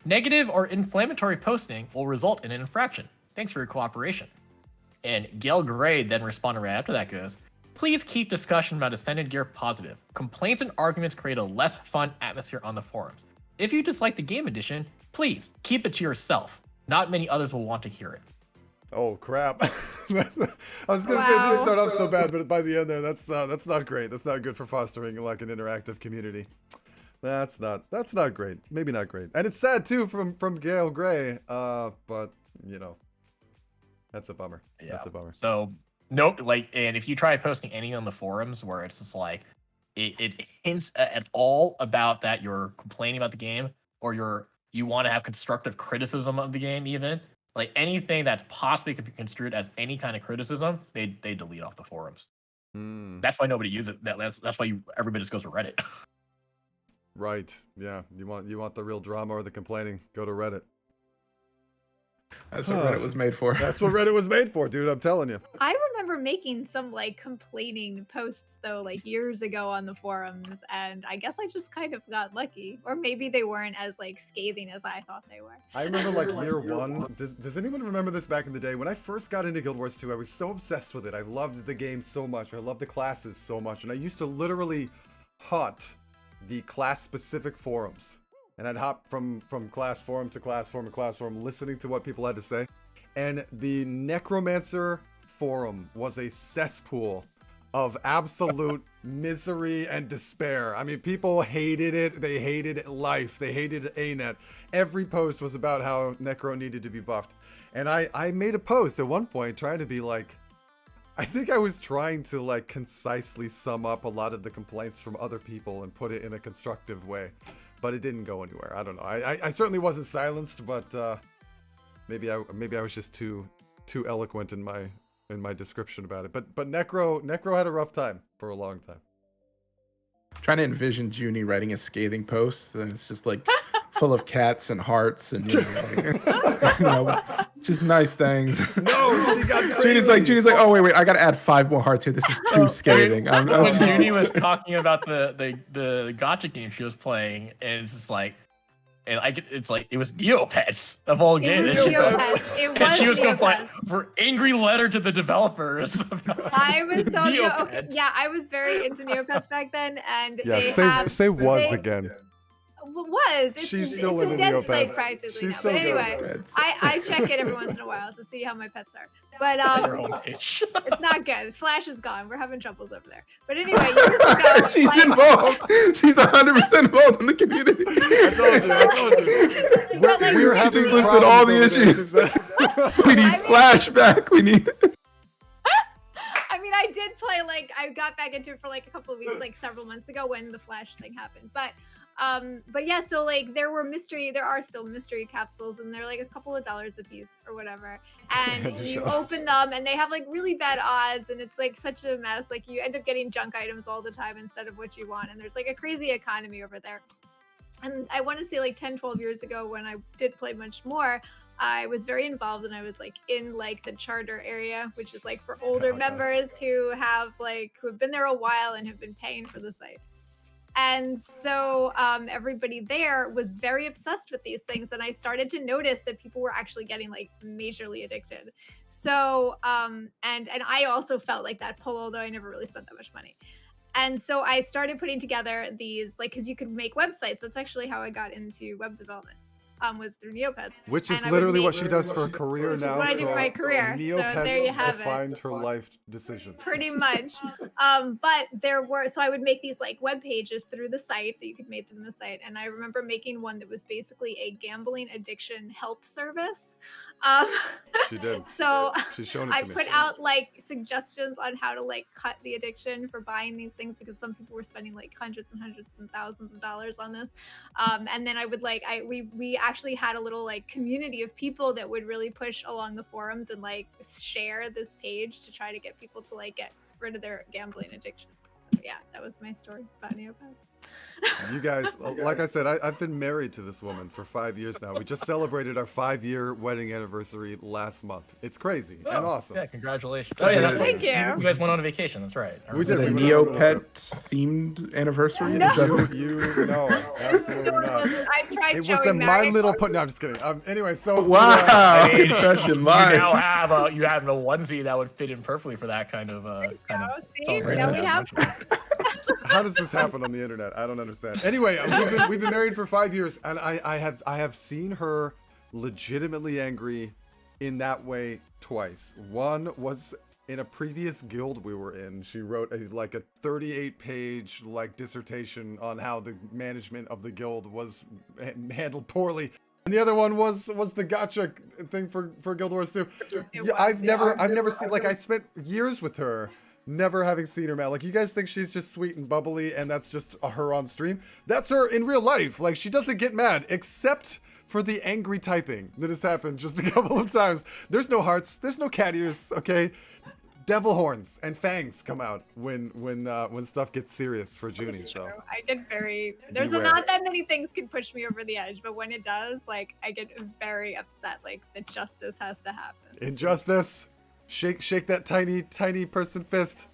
negative or inflammatory posting will result in an infraction. Thanks for your cooperation." And Gail Gray then responded right after that goes, "Please keep discussion about Ascended gear positive. Complaints and arguments create a less fun atmosphere on the forums. If you dislike the game edition, please keep it to yourself. Not many others will want to hear it." Oh crap! I was gonna say it Wow. didn't start off so bad, but by the end there, that's not great. That's not good for fostering like an interactive community. That's not great. Maybe not great. And it's sad too from Gail Gray. But you know, that's a bummer. Yeah. That's a bummer. So nope, like, and if you try posting anything on the forums where it's just like it hints at all about that you're complaining about the game or you want to have constructive criticism of the game, even like anything that's possibly could be construed as any kind of criticism, they delete off the forums. That's why nobody uses it. That's why everybody just goes to Reddit. Right. Yeah. You want the real drama or the complaining? Go to Reddit. That's what Reddit was made for. That's what Reddit was made for, dude. I'm telling you. I remember making some like complaining posts though, like years ago on the forums, and I guess I just kind of got lucky, or maybe they weren't as like scathing as I thought they were. I remember like year one. Does anyone remember this back in the day? When I first got into Guild Wars 2, I was so obsessed with it. I loved the game so much. I loved the classes so much. And I used to literally haunt the class-specific forums. And I'd hop from class forum to class forum to class forum, listening to what people had to say. And the Necromancer forum was a cesspool of absolute misery and despair. I mean, people hated it. They hated life. They hated ANET. Every post was about how Necro needed to be buffed. And I made a post at one point trying to be like, I think I was trying to like concisely sum up a lot of the complaints from other people and put it in a constructive way. But it didn't go anywhere. I don't know. I certainly wasn't silenced, but maybe I was just too eloquent in my description about it. But Necro had a rough time for a long time. Trying to envision Junie writing a scathing post, and it's just like full of cats and hearts and just nice things. No, she got Junie's like, oh wait, I gotta add 5 more hearts here. This is too scathing. When Junie was talking about the gacha game she was playing, and it's just like, and it's like it was Neopets of all games. And she was complaining for angry letter to the developers. I was so okay, yeah, I was very into Neopets back then, and yeah, say was again. She's still in the dead site practically now. But anyway, I check it every once in a while to see how my pets are. But it's not good. Flash is gone. We're having troubles over there. But anyway, years ago, she's involved. She's 100% involved in the community. I told you. We're having just listed all the issues. We need flashback. We need. I mean, I did play I got back into it for like a couple of weeks, like several months ago when the Flash thing happened. But yeah, so like there are still mystery capsules, and they're like a couple of dollars a piece or whatever, and you open them and they have like really bad odds, and it's like such a mess. Like you end up getting junk items all the time instead of what you want, and there's like a crazy economy over there. And I want to say like 10-12 years ago, when I did play much more, I was very involved, and I was like in like the charter area, which is like for older members who have been there a while and have been paying for the site. And so everybody there was very obsessed with these things, and I started to notice that people were actually getting like majorly addicted. So and I also felt like that pull, although I never really spent that much money. And so I started putting together these, like, because you could make websites. That's actually how I got into web development. Was through Neopets. Which is literally what she does for a career now. Which is what I do for my career. Neopets so there you have it. Defined her life decisions. Pretty much. But so I would make these like web pages through the site that you could make them in the site. And I remember making one that was basically a gambling addiction help service. She did. So she's shown it I to me. put out like suggestions on how to like cut the addiction for buying these things, because some people were spending like hundreds and hundreds and thousands of dollars on this. And then I would we actually had a little like community of people that would really push along the forums and like share this page to try to get people to like get rid of their gambling addiction. So yeah, that was my story about Neopets. You guys, like I said, I've been married to this woman for 5 years now. We just celebrated our 5-year wedding anniversary last month. It's crazy and awesome. Yeah, congratulations. Oh, yeah, that's thank you. You guys went on a vacation. That's right. We did. A Neopet themed anniversary? No. No, absolutely not. I tried It was a My Little Pony. No, I'm just kidding. Anyway, so wow, I mean, confession you live. now have a onesie that would fit in perfectly for that kind of See, celebration. now we have. how does this happen on the internet? I don't understand. Anyway, we've been married for 5 years, and I have seen her legitimately angry in that way twice. One was in a previous guild we were in. She wrote a 38-page dissertation on how the management of the guild was handled poorly. And the other one was the gacha thing for Guild Wars 2. I've never seen, I spent years with her, never having seen her mad. You guys think she's just sweet and bubbly and that's just her on stream? That's her in real life. She doesn't get mad, except for the angry typing that has happened just a couple of times. There's no hearts, there's no cat ears, okay? Devil horns and fangs come out when stuff gets serious for Junie. So I get there's not that many things can push me over the edge, but when it does, I get very upset. The justice has to happen. Injustice. Shake that tiny person fist.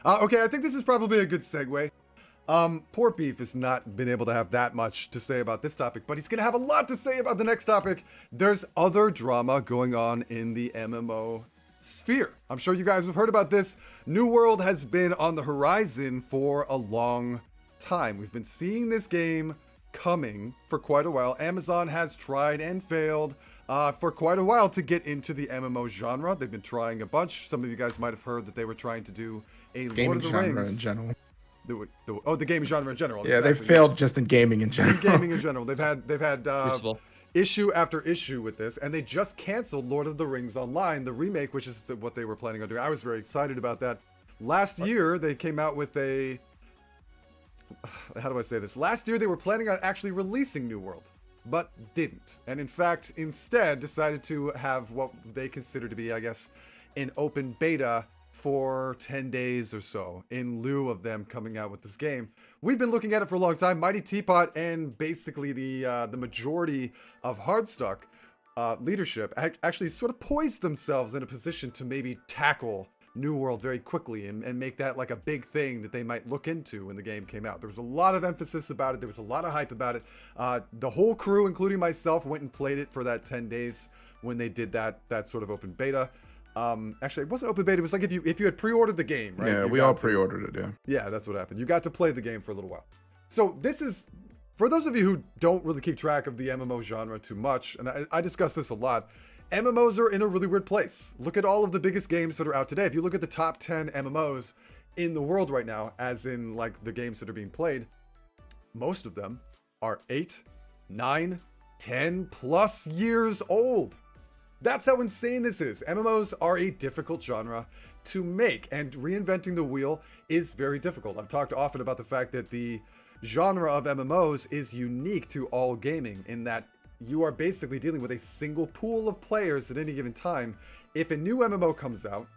Okay, I think this is probably a good segue. Poor Beef has not been able to have that much to say about this topic, but he's gonna have a lot to say about the next topic. There's other drama going on in the MMO sphere. I'm sure you guys have heard about this. New World has been on the horizon for a long time. We've been seeing this game coming for quite a while. Amazon has tried and failed for quite a while to get into the MMO genre. They've been trying a bunch. Some of you guys might have heard that they were trying to do a Lord Gaming of the genre Rings. in general. The game genre in general. Yeah, exactly, they failed yes. just in gaming in general. Gaming in general. They've had Crucible. issue after issue with this, and they just canceled Lord of the Rings Online, the remake, which is what they were planning on doing. I was very excited about that. Last year, they came out with a... How do I say this? Last year, they were planning on actually releasing New World, but didn't. And in fact, instead, decided to have what they consider to be, I guess, an open beta for 10 days or so in lieu of them coming out with this game. We've been looking at it for a long time. Mighty Teapot and basically the majority of Hardstock leadership actually sort of poised themselves in a position to maybe tackle New World very quickly and make that like a big thing that they might look into when the game came out. There was a lot of emphasis about it. There was a lot of hype about it. The whole crew, including myself, went and played it for that 10 days when they did that sort of open beta. Actually, it wasn't open beta. It was like if you had pre-ordered the game, right? Yeah, You we got all to- pre-ordered it. Yeah. Yeah, that's what happened. You got to play the game for a little while. So this is, for those of you who don't really keep track of the MMO genre too much, and I discuss this a lot, MMOs are in a really weird place. Look at all of the biggest games that are out today. If you look at the top 10 MMOs in the world right now, as in like the games that are being played, most of them are 8, 9, 10 plus years old. That's how insane this is. MMOs are a difficult genre to make, and reinventing the wheel is very difficult. I've talked often about the fact that the genre of MMOs is unique to all gaming in that you are basically dealing with a single pool of players at any given time. If a new MMO comes out,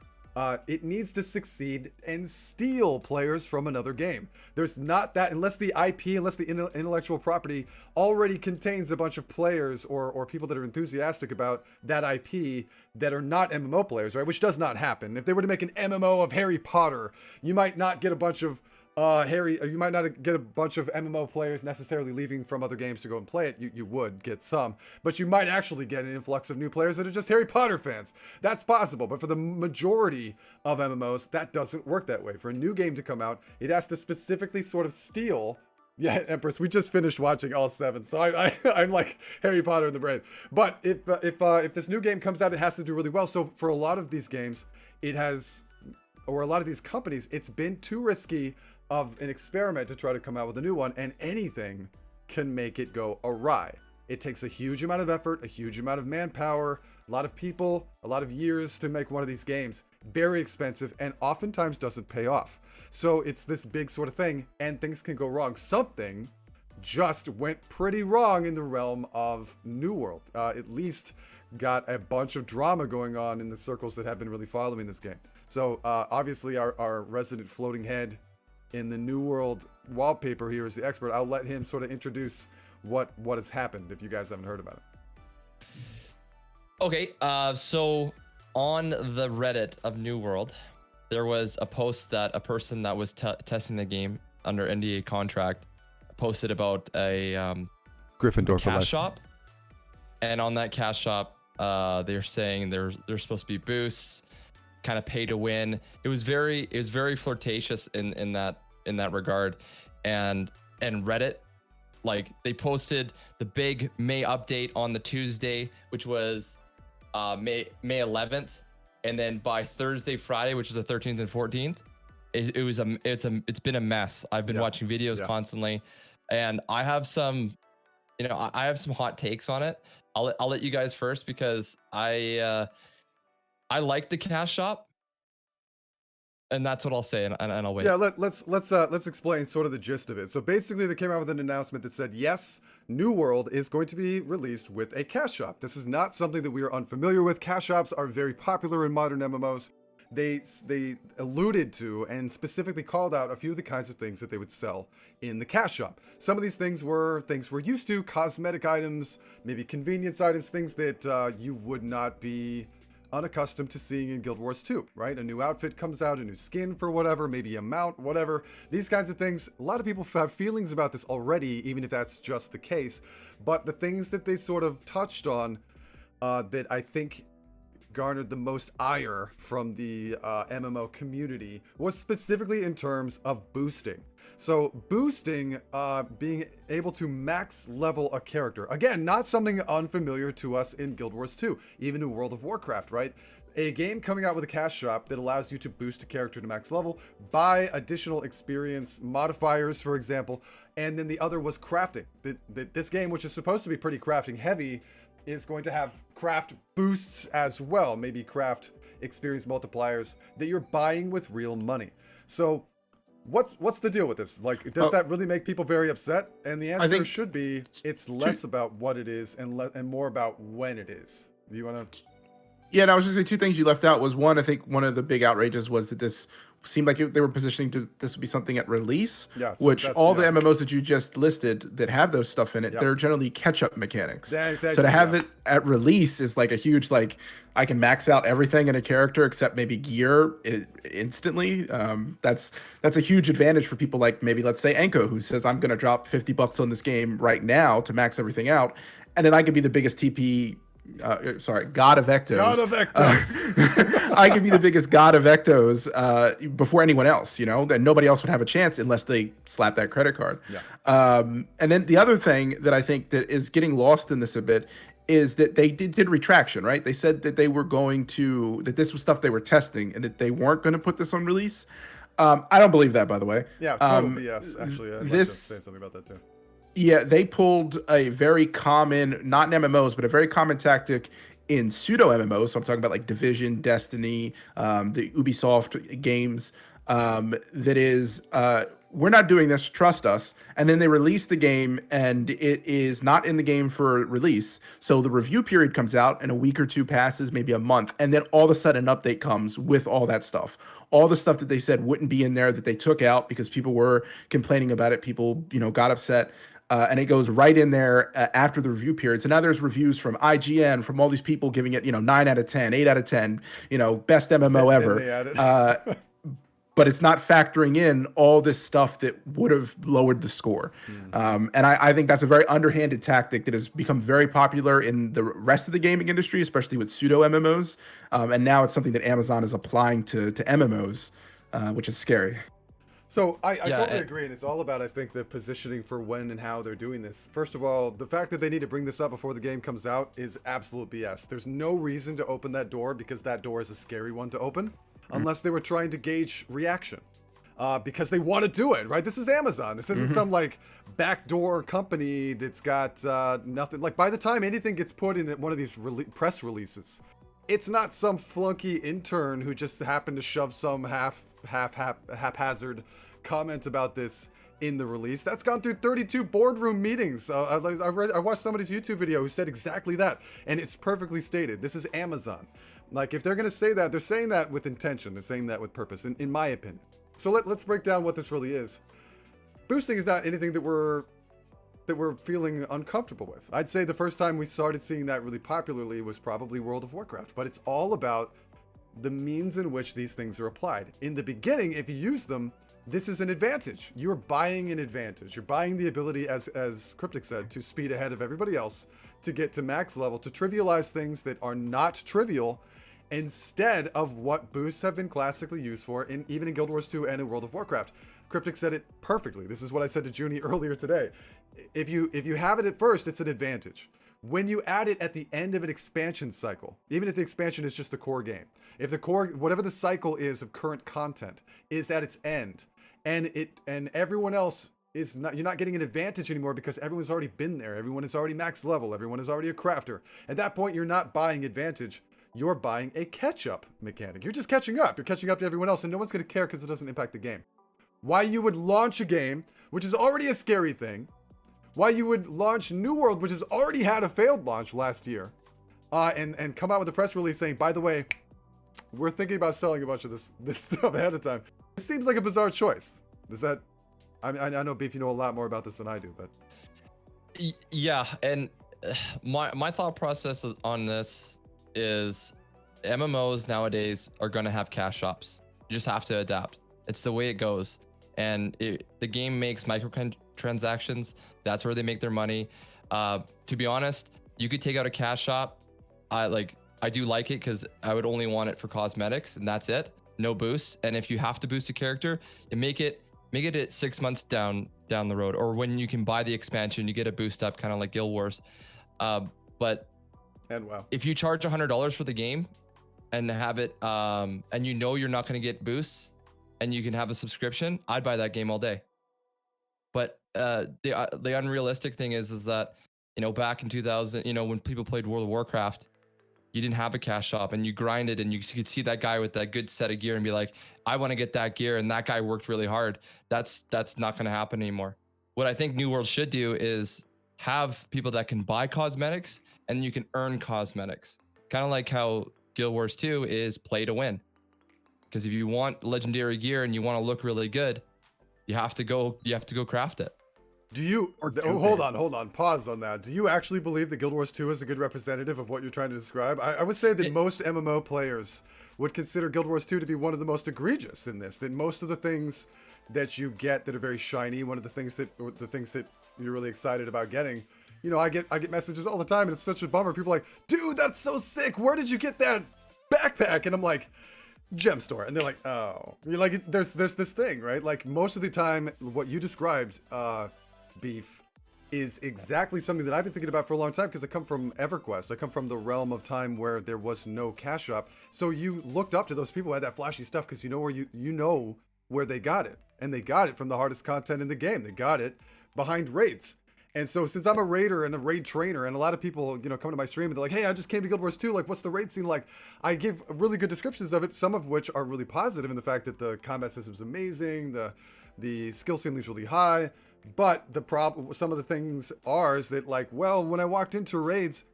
it needs to succeed and steal players from another game. There's not that, unless the IP, unless the intellectual property already contains a bunch of players or people that are enthusiastic about that IP that are not MMO players, right? Which does not happen. If they were to make an MMO of Harry Potter, you might not get a bunch of you might not get a bunch of MMO players necessarily leaving from other games to go and play it. You would get some, but you might actually get an influx of new players that are just Harry Potter fans. That's possible, but for the majority of MMOs, that doesn't work that way. For a new game to come out, it has to specifically sort of steal. Yeah, Empress, we just finished watching all 7, so I'm like Harry Potter in the brain. But if this new game comes out, it has to do really well. So for a lot of these games, it has, or a lot of these companies, it's been too risky of an experiment to try to come out with a new one, and anything can make it go awry. It takes a huge amount of effort, a huge amount of manpower, a lot of people, a lot of years to make one of these games. Very expensive, and oftentimes doesn't pay off. So it's this big sort of thing, and things can go wrong. Something just went pretty wrong in the realm of New World. At least got a bunch of drama going on in the circles that have been really following this game. So obviously our resident floating head in the New World wallpaper here is the expert. I'll let him sort of introduce what has happened if you guys haven't heard about it. Okay, so on the Reddit of New World, there was a post that a person that was testing the game under NDA contract posted about a Gryffindor for cash life. shop, and on that cash shop, they're saying there's supposed to be boosts, kind of pay to win. It was very flirtatious in that regard, and Reddit, like, they posted the big May update on the Tuesday, which was May 11th, and then by Thursday, Friday, which is the 13th and 14th, it's been a mess. I've been watching videos constantly, and I have some hot takes on it. I'll let you guys first, because I like the cash shop, and that's what I'll say, and I'll wait. Yeah, let's explain sort of the gist of it. So basically, they came out with an announcement that said, yes, New World is going to be released with a cash shop. This is not something that we are unfamiliar with. Cash shops are very popular in modern MMOs. they alluded to and specifically called out a few of the kinds of things that they would sell in the cash shop. Some of these things were things we're used to, cosmetic items, maybe convenience items, things that you would not be unaccustomed to seeing in Guild Wars 2, right? A new outfit comes out, a new skin for whatever, maybe a mount, whatever. These kinds of things, a lot of people have feelings about this already, even if that's just the case. But the things that they sort of touched on that I think garnered the most ire from the MMO community was specifically in terms of boosting. So boosting, being able to max level a character. Again, not something unfamiliar to us in Guild Wars 2, even in World of Warcraft, right? A game coming out with a cash shop that allows you to boost a character to max level, buy additional experience modifiers, for example, and then the other was crafting. This game, which is supposed to be pretty crafting heavy, is going to have craft boosts as well, maybe craft experience multipliers that you're buying with real money. So what's the deal with this? Like, does that really make people very upset? And the answer should be it's less about what it is and more about when it is. Do you want to? Yeah, and I was just saying two things you left out was one, I think one of the big outrages was that this seemed like they were positioning to this would be something at release, which all the MMOs that you just listed that have those stuff in it, they're generally catch-up mechanics. So to have it at release is like a huge, like, I can max out everything in a character except maybe gear instantly. That's a huge advantage for people like maybe, let's say, Enko, who says, I'm going to drop $50 on this game right now to max everything out, and then I could be the biggest TP God of Ectos. God of Ectos. I could be the biggest God of Ectos before anyone else, you know, then nobody else would have a chance unless they slap that credit card. And then the other thing that I think that is getting lost in this a bit is that they did retraction, right? They said that they were going to, that this was stuff they were testing and that they weren't going to put this on release. I don't believe that, by the way. Yeah, totally, yes. Actually, I'd like to say something about that too. Yeah, they pulled a very common, not in MMOs, but a very common tactic in pseudo MMOs. So I'm talking about like Division, Destiny, the Ubisoft games. That is, we're not doing this, trust us. And then they release the game and it is not in the game for release. So the review period comes out and a week or two passes, maybe a month. And then all of a sudden an update comes with all that stuff. All the stuff that they said wouldn't be in there that they took out because people were complaining about it. People, you know, got upset. And it goes right in there after the review period. So now there's reviews from IGN, from all these people giving it, you know, 9 out of 10, 8 out of 10, you know, best MMO ever. But it's not factoring in all this stuff that would have lowered the score. And I think that's a very underhanded tactic that has become very popular in the rest of the gaming industry, especially with pseudo MMOs. And now it's something that Amazon is applying to MMOs, which is scary. So I totally agree, and it's all about, I think, the positioning for when and how they're doing this. First of all, the fact that they need to bring this up before the game comes out is absolute BS. There's no reason to open that door because that door is a scary one to open, unless they were trying to gauge reaction. Because they want to do it, right? This is Amazon. This isn't some, like, backdoor company that's got nothing. Like, by the time anything gets put in one of these press releases, it's not some flunky intern who just happened to shove some haphazard comment about this in the release. That's gone through 32 boardroom meetings. I watched somebody's YouTube video who said exactly that, and it's perfectly stated. This is Amazon. Like, if they're going to say that, they're saying that with intention. They're saying that with purpose, in my opinion. So let's break down what this really is. Boosting is not anything that we're feeling uncomfortable with. I'd say the first time we started seeing that really popularly was probably World of Warcraft, but it's all about the means in which these things are applied. In the beginning, if you use them, this is an advantage. You're buying an advantage. You're buying the ability, as Cryptic said, to speed ahead of everybody else, to get to max level, to trivialize things that are not trivial, instead of what boosts have been classically used for, even in Guild Wars 2 and in World of Warcraft. Cryptic said it perfectly. This is what I said to Junie earlier today. If you have it at first, it's an advantage. When you add it at the end of an expansion cycle, even if the expansion is just the core game, if the core, whatever the cycle is of current content, is at its end, and everyone else is not, you're not getting an advantage anymore because everyone's already been there. Everyone is already max level. Everyone is already a crafter. At that point, you're not buying advantage. You're buying a catch-up mechanic. You're just catching up. You're catching up to everyone else, and no one's going to care because it doesn't impact the game. Why you would launch a game, which is already a scary thing, why you would launch New World, which has already had a failed launch last year, and come out with a press release saying, by the way, we're thinking about selling a bunch of this stuff ahead of time. It seems like a bizarre choice. Does that? I know, Beef, you know a lot more about this than I do, but Yeah, and my thought process on this is MMOs nowadays are going to have cash shops. You just have to adapt. It's the way it goes. And the game makes microtransactions. That's where they make their money. To be honest, you could take out a cash shop. I do like it because I would only want it for cosmetics, and that's it. No boosts. And if you have to boost a character, make it at 6 months down the road, or when you can buy the expansion, you get a boost up, kind of like Guild Wars. But wow, if you charge $100 for the game and have it, and you know you're not going to get boosts, and you can have a subscription, I'd buy that game all day. But the unrealistic thing is that, back in 2000, when people played World of Warcraft, you didn't have a cash shop, and you grinded, and you could see that guy with that good set of gear and be like, I want to get that gear, and that guy worked really hard. That's not going to happen anymore. What I think New World should do is have people that can buy cosmetics, and you can earn cosmetics. Kind of like how Guild Wars 2 is play to win. Because if you want legendary gear and you want to look really good, you have to go craft it. do you? Hold on, pause on that. Do you actually believe that Guild Wars 2 is a good representative of what you're trying to describe? I would say that most MMO players would consider Guild Wars 2 to be one of the most egregious in this. That most of the things that you get that are very shiny, one of the things that you're really excited about getting. I get messages all the time, and it's such a bummer. People are like, dude, that's so sick. Where did you get that backpack? And I'm like, gem store. And they're like, oh, there's this thing, right? Like, most of the time, what you described, Beef, is exactly something that I've been thinking about for a long time, because I come from EverQuest. I come from the realm of time where there was no cash shop. So you looked up to those people who had that flashy stuff, because you know where they got it. And they got it from the hardest content in the game. They got it behind raids. And so since I'm a raider and a raid trainer, and a lot of people, come to my stream and they're like, hey, I just came to Guild Wars 2. Like, what's the raid scene like? I give really good descriptions of it, some of which are really positive in the fact that the combat system's amazing, the skill ceiling's really high. But some of the things are is that, like, well, when I walked into raids,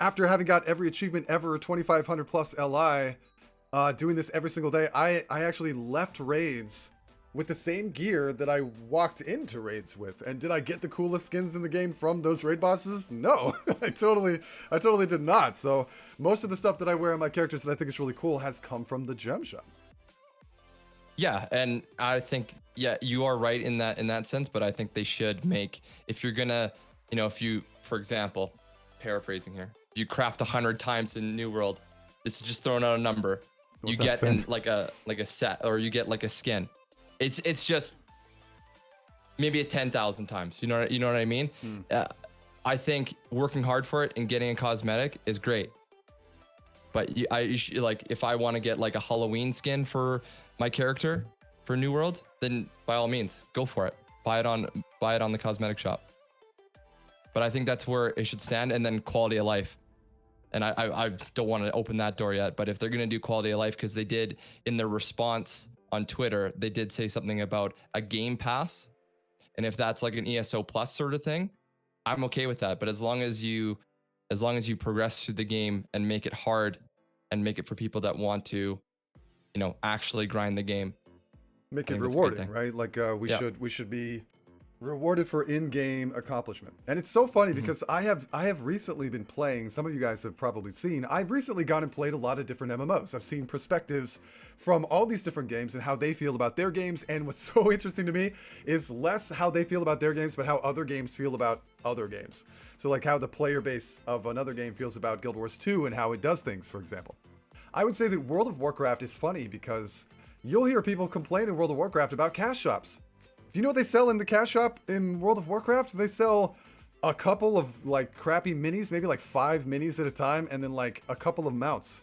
after having got every achievement ever, 2,500 plus LI, doing this every single day, I actually left raids with the same gear that I walked into raids with. And did I get the coolest skins in the game from those raid bosses? No, I totally did not. So most of the stuff that I wear on my characters that I think is really cool has come from the gem shop. Yeah, and I think, yeah, you are right in that sense, but I think they should make, if you're gonna, if you, for example, paraphrasing here, if you craft 100 times in New World, this is just throwing out a number, you get in like a set, or you get like a skin. It's just maybe 10,000 times. You know what I mean? I think working hard for it and getting a cosmetic is great. But if I want to get like a Halloween skin for my character for New World, then by all means, go for it. Buy it on the cosmetic shop. But I think that's where it should stand, and then quality of life. And I don't want to open that door yet, but if they're gonna do quality of life, because they did in their response on Twitter, they did say something about a game pass, and if that's like an ESO plus sort of thing, I'm okay with that. But as long as you progress through the game and make it hard, and make it for people that want to, actually grind the game, make it rewarding, right? Like we should be rewarded for in-game accomplishment. And it's so funny because I have recently been playing, some of you guys have probably seen, I've recently gone and played a lot of different MMOs. I've seen perspectives from all these different games and how they feel about their games. And what's so interesting to me is less how they feel about their games, but how other games feel about other games. So like how the player base of another game feels about Guild Wars 2 and how it does things, for example. I would say that World of Warcraft is funny because you'll hear people complain in World of Warcraft about cash shops. Do you know what they sell in the cash shop in World of Warcraft? They sell a couple of like crappy minis, maybe like 5 minis at a time, and then like a couple of mounts.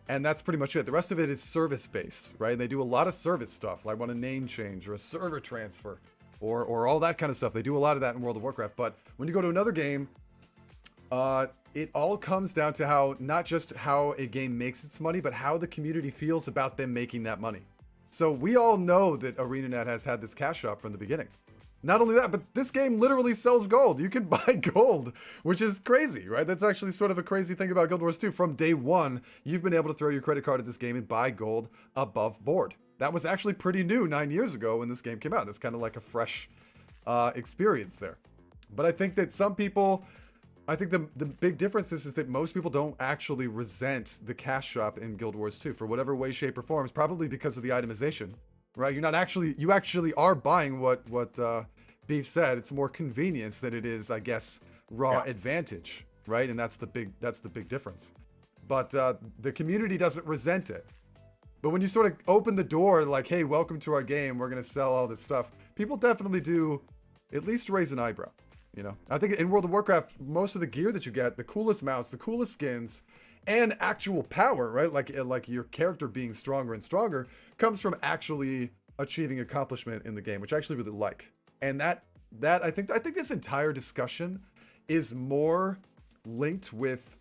And that's pretty much it. The rest of it is service-based, right? They do a lot of service stuff, like want a name change or a server transfer or all that kind of stuff. They do a lot of that in World of Warcraft. But when you go to another game, it all comes down to how, not just how a game makes its money, but how the community feels about them making that money. So we all know that ArenaNet has had this cash shop from the beginning. Not only that, but this game literally sells gold. You can buy gold, which is crazy, right? That's actually sort of a crazy thing about Guild Wars 2. From day one, you've been able to throw your credit card at this game and buy gold above board. That was actually pretty new 9 years ago when this game came out. It's kind of like a fresh experience there. But I think that some people, I think the big difference is that most people don't actually resent the cash shop in Guild Wars 2 for whatever way, shape, or form. It's probably because of the itemization. Right, you actually are buying what Beef said. It's more convenience than it is, I guess, raw advantage, right? And that's the big difference. But the community doesn't resent it. But when you sort of open the door, like, hey, welcome to our game, we're gonna sell all this stuff, people definitely do at least raise an eyebrow. You know, I think in World of Warcraft, most of the gear that you get, the coolest mounts, the coolest skins, and actual power, right? Like your character being stronger and stronger comes from actually achieving accomplishment in the game, which I actually really like. And that I think this entire discussion is more linked with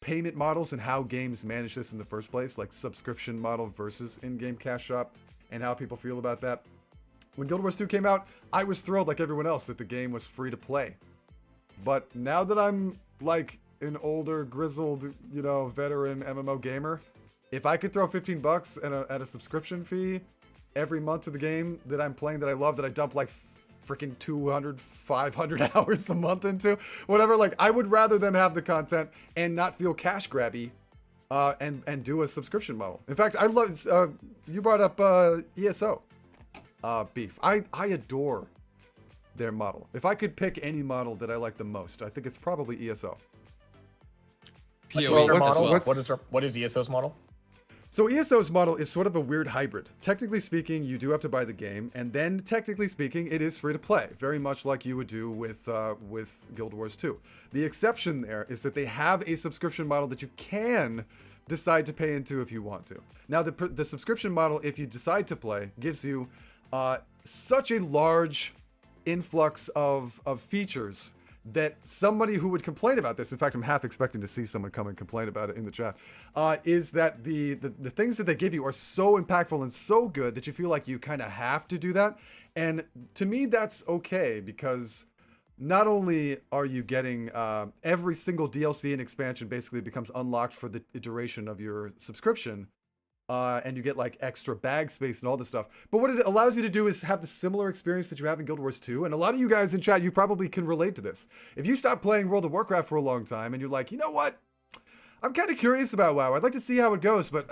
payment models and how games manage this in the first place, like subscription model versus in-game cash shop, and how people feel about that. When Guild Wars 2 came out, I was thrilled like everyone else that the game was free to play. But now that I'm like an older, grizzled, you know, veteran MMO gamer, if I could throw $15 at a subscription fee every month to the game that I'm playing, that I love, that I dump like freaking 200, 500 hours a month into, whatever, like, I would rather them have the content and not feel cash grabby and do a subscription model. In fact, I love, you brought up ESO, Beef. I adore their model. If I could pick any model that I like the most, I think it's probably ESO. PoE model. What is ESO's model? So ESO's model is sort of a weird hybrid. Technically speaking, you do have to buy the game, and then technically speaking, it is free to play, very much like you would do with Guild Wars 2. The exception there is that they have a subscription model that you can decide to pay into if you want to. Now, the subscription model, if you decide to play, gives you such a large influx of features that somebody who would complain about this, in fact, I'm half expecting to see someone come and complain about it in the chat, is that the things that they give you are so impactful and so good that you feel like you kind of have to do that. And to me, that's okay, because not only are you getting every single DLC and expansion basically becomes unlocked for the duration of your subscription, and you get like extra bag space and all this stuff. But what it allows you to do is have the similar experience that you have in Guild Wars 2. And a lot of you guys in chat, you probably can relate to this. If you stop playing World of Warcraft for a long time and you're like, you know what? I'm kind of curious about WoW. I'd like to see how it goes, but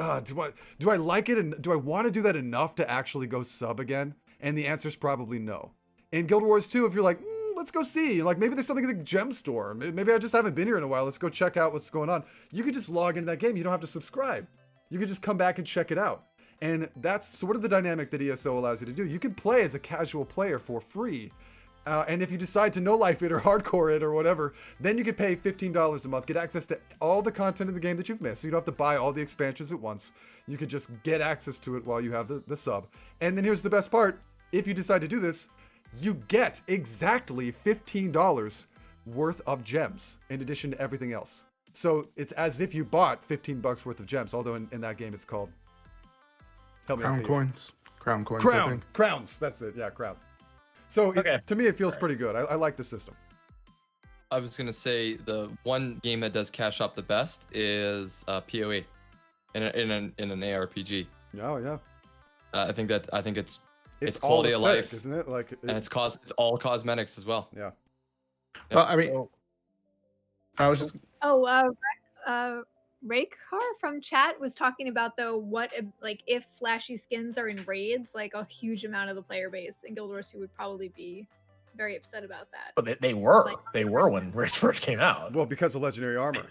do I like it? And do I want to do that enough to actually go sub again? And the answer is probably no. In Guild Wars 2, if you're like, let's go see, like maybe there's something in the gem store. Maybe I just haven't been here in a while. Let's go check out what's going on. You can just log into that game. You don't have to subscribe. You can just come back and check it out. And that's sort of the dynamic that ESO allows you to do. You can play as a casual player for free. And if you decide to no-life it or hardcore it or whatever, then you can pay $15 a month, get access to all the content in the game that you've missed. So you don't have to buy all the expansions at once. You can just get access to it while you have the sub. And then here's the best part. If you decide to do this, you get exactly $15 worth of gems in addition to everything else. So it's as if you bought $15 worth of gems, although in that game it's called, help me out, Crown coins. Crowns. That's it. Yeah, crowns. So to me, it feels pretty good. I like the system. I was gonna say the one game that does cash up the best is PoE, in an ARPG. Oh yeah. I think it's quality of life, isn't it? Like, and it's all cosmetics as well. Yeah. Well, I mean, I was just. Raykar from chat was talking about though what if flashy skins are in raids, like a huge amount of the player base in Guild Wars 2 would probably be very upset about that. But they were when raids first came out. Well, because of legendary armor.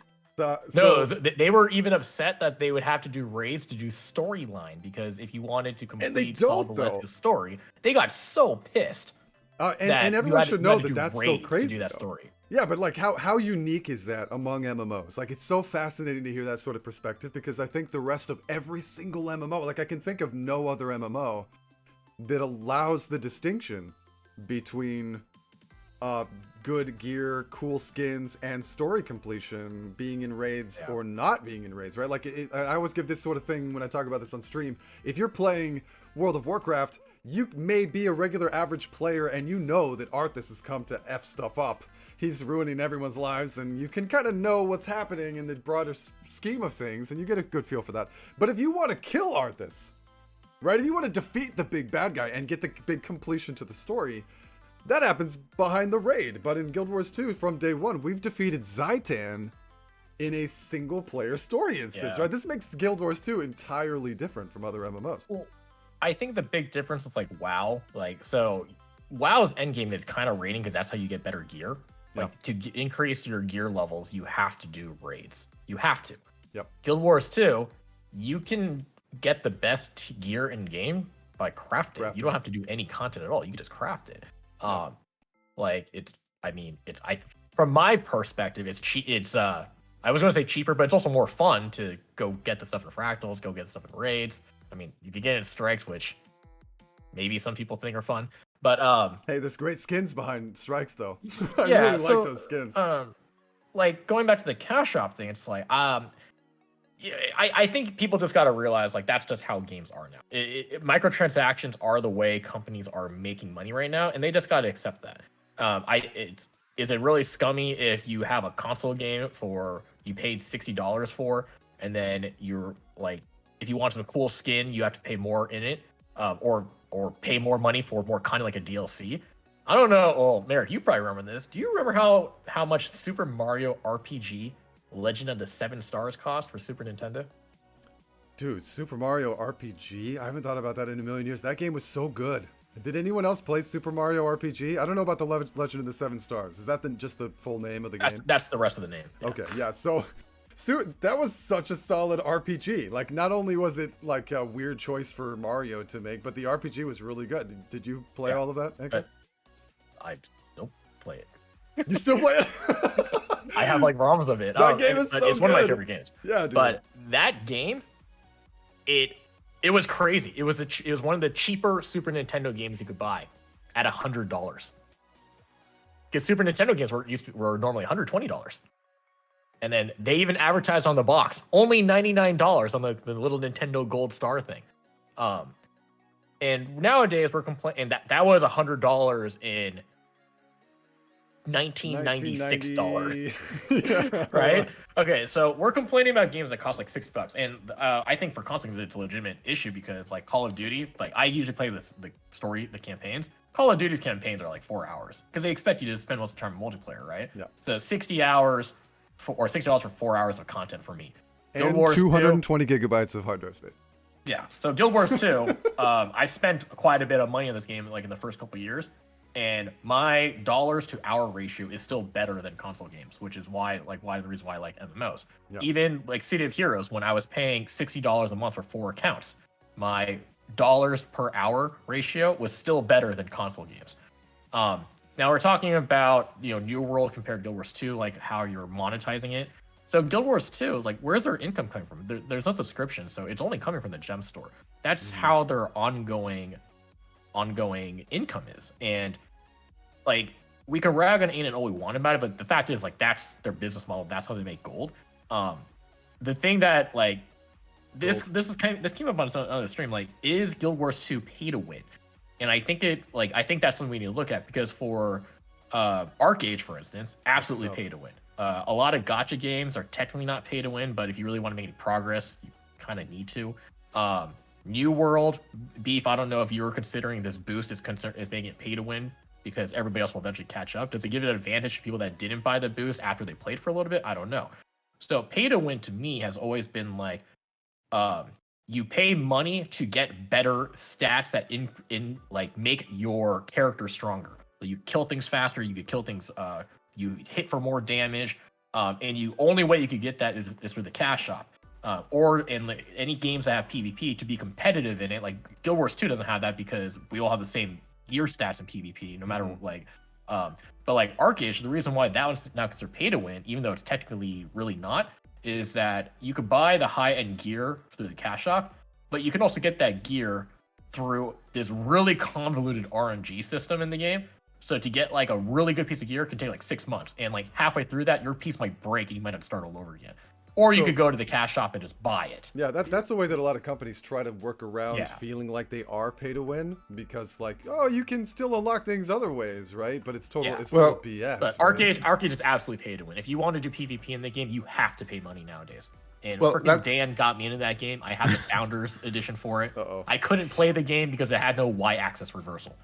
No, they were even upset that they would have to do raids to do storyline, because if you wanted to complete Saul Baleska's story, they got so pissed. And everyone should know that that's so crazy to do that story. Yeah, but like how unique is that among MMOs? Like, it's so fascinating to hear that sort of perspective, because I think the rest of every single MMO, like I can think of no other MMO that allows the distinction between good gear, cool skins, and story completion being in raids or not being in raids, right? Like I always give this sort of thing when I talk about this on stream. If you're playing World of Warcraft, you may be a regular average player and you know that Arthas has come to F stuff up. He's ruining everyone's lives, and you can kind of know what's happening in the broader scheme of things, and you get a good feel for that. But if you want to kill Arthas, right? If you want to defeat the big bad guy and get the big completion to the story, that happens behind the raid. But in Guild Wars 2, from day one, we've defeated Zaitan in a single-player story instance, right? This makes Guild Wars 2 entirely different from other MMOs. Well, I think the big difference is like WoW. Like, so WoW's endgame is kind of raiding because that's how you get better gear. Like, to increase your gear levels, you have to do raids. You have to. Yep. Guild Wars 2, you can get the best gear in game by crafting. You don't have to do any content at all. You can just craft it. Like, from my perspective, it's cheap. It's I was gonna say cheaper, but it's also more fun to go get the stuff in fractals, go get stuff in raids. I mean, you could get it in strikes, which maybe some people think are fun. But hey, there's great skins behind strikes though. I yeah, really like those skins. Like going back to the cash shop thing, it's like I think people just got to realize like that's just how games are now. Microtransactions are the way companies are making money right now, and they just got to accept that. Is it really scummy if you have a console game you paid $60 for, and then you're like, if you want some cool skin, you have to pay more in it, or pay more money for more kind of like a DLC. I don't know. Oh, Merrick, you probably remember this. Do you remember how much Super Mario RPG Legend of the Seven Stars cost for Super Nintendo? Dude, Super Mario RPG? I haven't thought about that in a million years. That game was so good. Did anyone else play Super Mario RPG? I don't know about the Legend of the Seven Stars. Is that just the full name of the game? That's the rest of the name. Yeah. Okay, yeah. So that was such a solid RPG. Like, not only was it like a weird choice for Mario to make, but the RPG was really good. Did you play all of that? Okay. I don't play it. You still play it? I have like ROMs of it. That game is so It's one of my favorite games. Yeah, dude. But that game, it was crazy. It was one of the cheaper Super Nintendo games you could buy at $100. Because Super Nintendo games were normally $120. And then they even advertised on the box only $99 on the little Nintendo Gold Star thing. And nowadays we're complaining that was $100 in 1996 dollars. Yeah. Right? Okay, so we're complaining about games that cost like $60, and I think for console games it's a legitimate issue because like Call of Duty, like I usually play the campaigns. Call of Duty's campaigns are like 4 hours because they expect you to spend most of the time in multiplayer, right? Yeah. So 60 hours or $60 for 4 hours of content for me. And 220 gigabytes of hard drive space. Yeah. So Guild Wars 2, I spent quite a bit of money on this game like in the first couple of years. And my dollars to hour ratio is still better than console games, which is the reason why I like MMOs. Yeah. Even like City of Heroes, when I was paying $60 a month for 4 accounts, my dollars per hour ratio was still better than console games. Now we're talking about New World compared to Guild Wars 2, like how you're monetizing it. So Guild Wars 2, like where's their income coming from? There's no subscription, so it's only coming from the gem store. That's how their ongoing income is. And like we can rag on Ain't all we want about it, but the fact is like that's their business model. That's how they make gold. The thing that like this came up on another stream. Like, is Guild Wars 2 pay to win? And I think that's something we need to look at because for Arcade, for instance, absolutely pay to win. A lot of gacha games are technically not pay to win, but if you really want to make any progress, you kind of need to. New World, Beef, I don't know if you were considering this boost is making it pay to win because everybody else will eventually catch up. Does it give it an advantage to people that didn't buy the boost after they played for a little bit? I don't know. So pay to win to me has always been like, you pay money to get better stats that like make your character stronger. So you kill things faster, you could kill things, you hit for more damage, and only way you could get that is through the cash shop. Or in like, any games that have PvP to be competitive in it. Like Guild Wars 2 doesn't have that because we all have the same gear stats in PvP, no matter but like Arcade, the reason why that one's not considered pay to win, even though it's technically really not, is that you could buy the high-end gear through the cash shop, but you can also get that gear through this really convoluted RNG system in the game. So to get like a really good piece of gear can take like 6 months, and like halfway through that, your piece might break and you might have to start all over again. Or you So- could go to the cash shop and just buy it. Yeah, that's a way that a lot of companies try to work around Yeah. feeling like they are pay to win, because like, oh, you can still unlock things other ways, right? But it's total Yeah. it's Well, total BS. But right? Arcade is absolutely pay to win. If you want to do PvP in the game, you have to pay money nowadays. And Well, freaking that's- Dan got me into that game. I had the Founders Edition for it. Uh-oh. I couldn't play the game because it had no Y-axis reversal.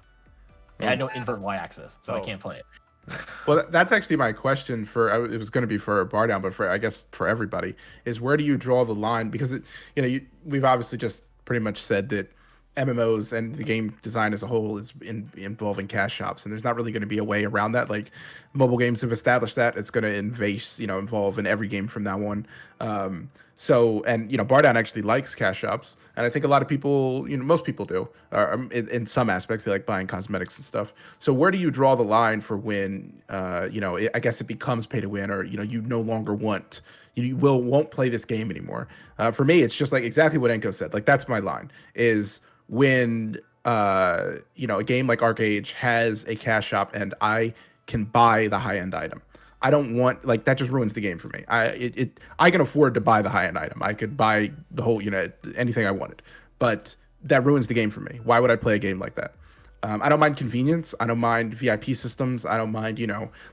It had no invert Y-axis, so I Oh. can't play it. Well, that's actually my question for. It was going to be for Bar Down, but for I guess for everybody is where do you draw the line? Because we've obviously just pretty much said that MMOs and the game design as a whole is involving cash shops, and there's not really going to be a way around that. Like mobile games have established that it's going to involve in every game from now on. Bardown actually likes cash shops, and I think a lot of people, most people do. In some aspects, they like buying cosmetics and stuff. So where do you draw the line for when, I guess it becomes pay to win, or you no longer want, won't play this game anymore? For me, it's just like exactly what Enko said. Like that's my line is when a game like Arcade has a cash shop and I can buy the high end item. I don't want that just ruins the game for me. I can afford to buy the high end item. I could buy the whole anything I wanted, but that ruins the game for me. Why would I play a game like that? I don't mind convenience. I don't mind VIP systems. I don't mind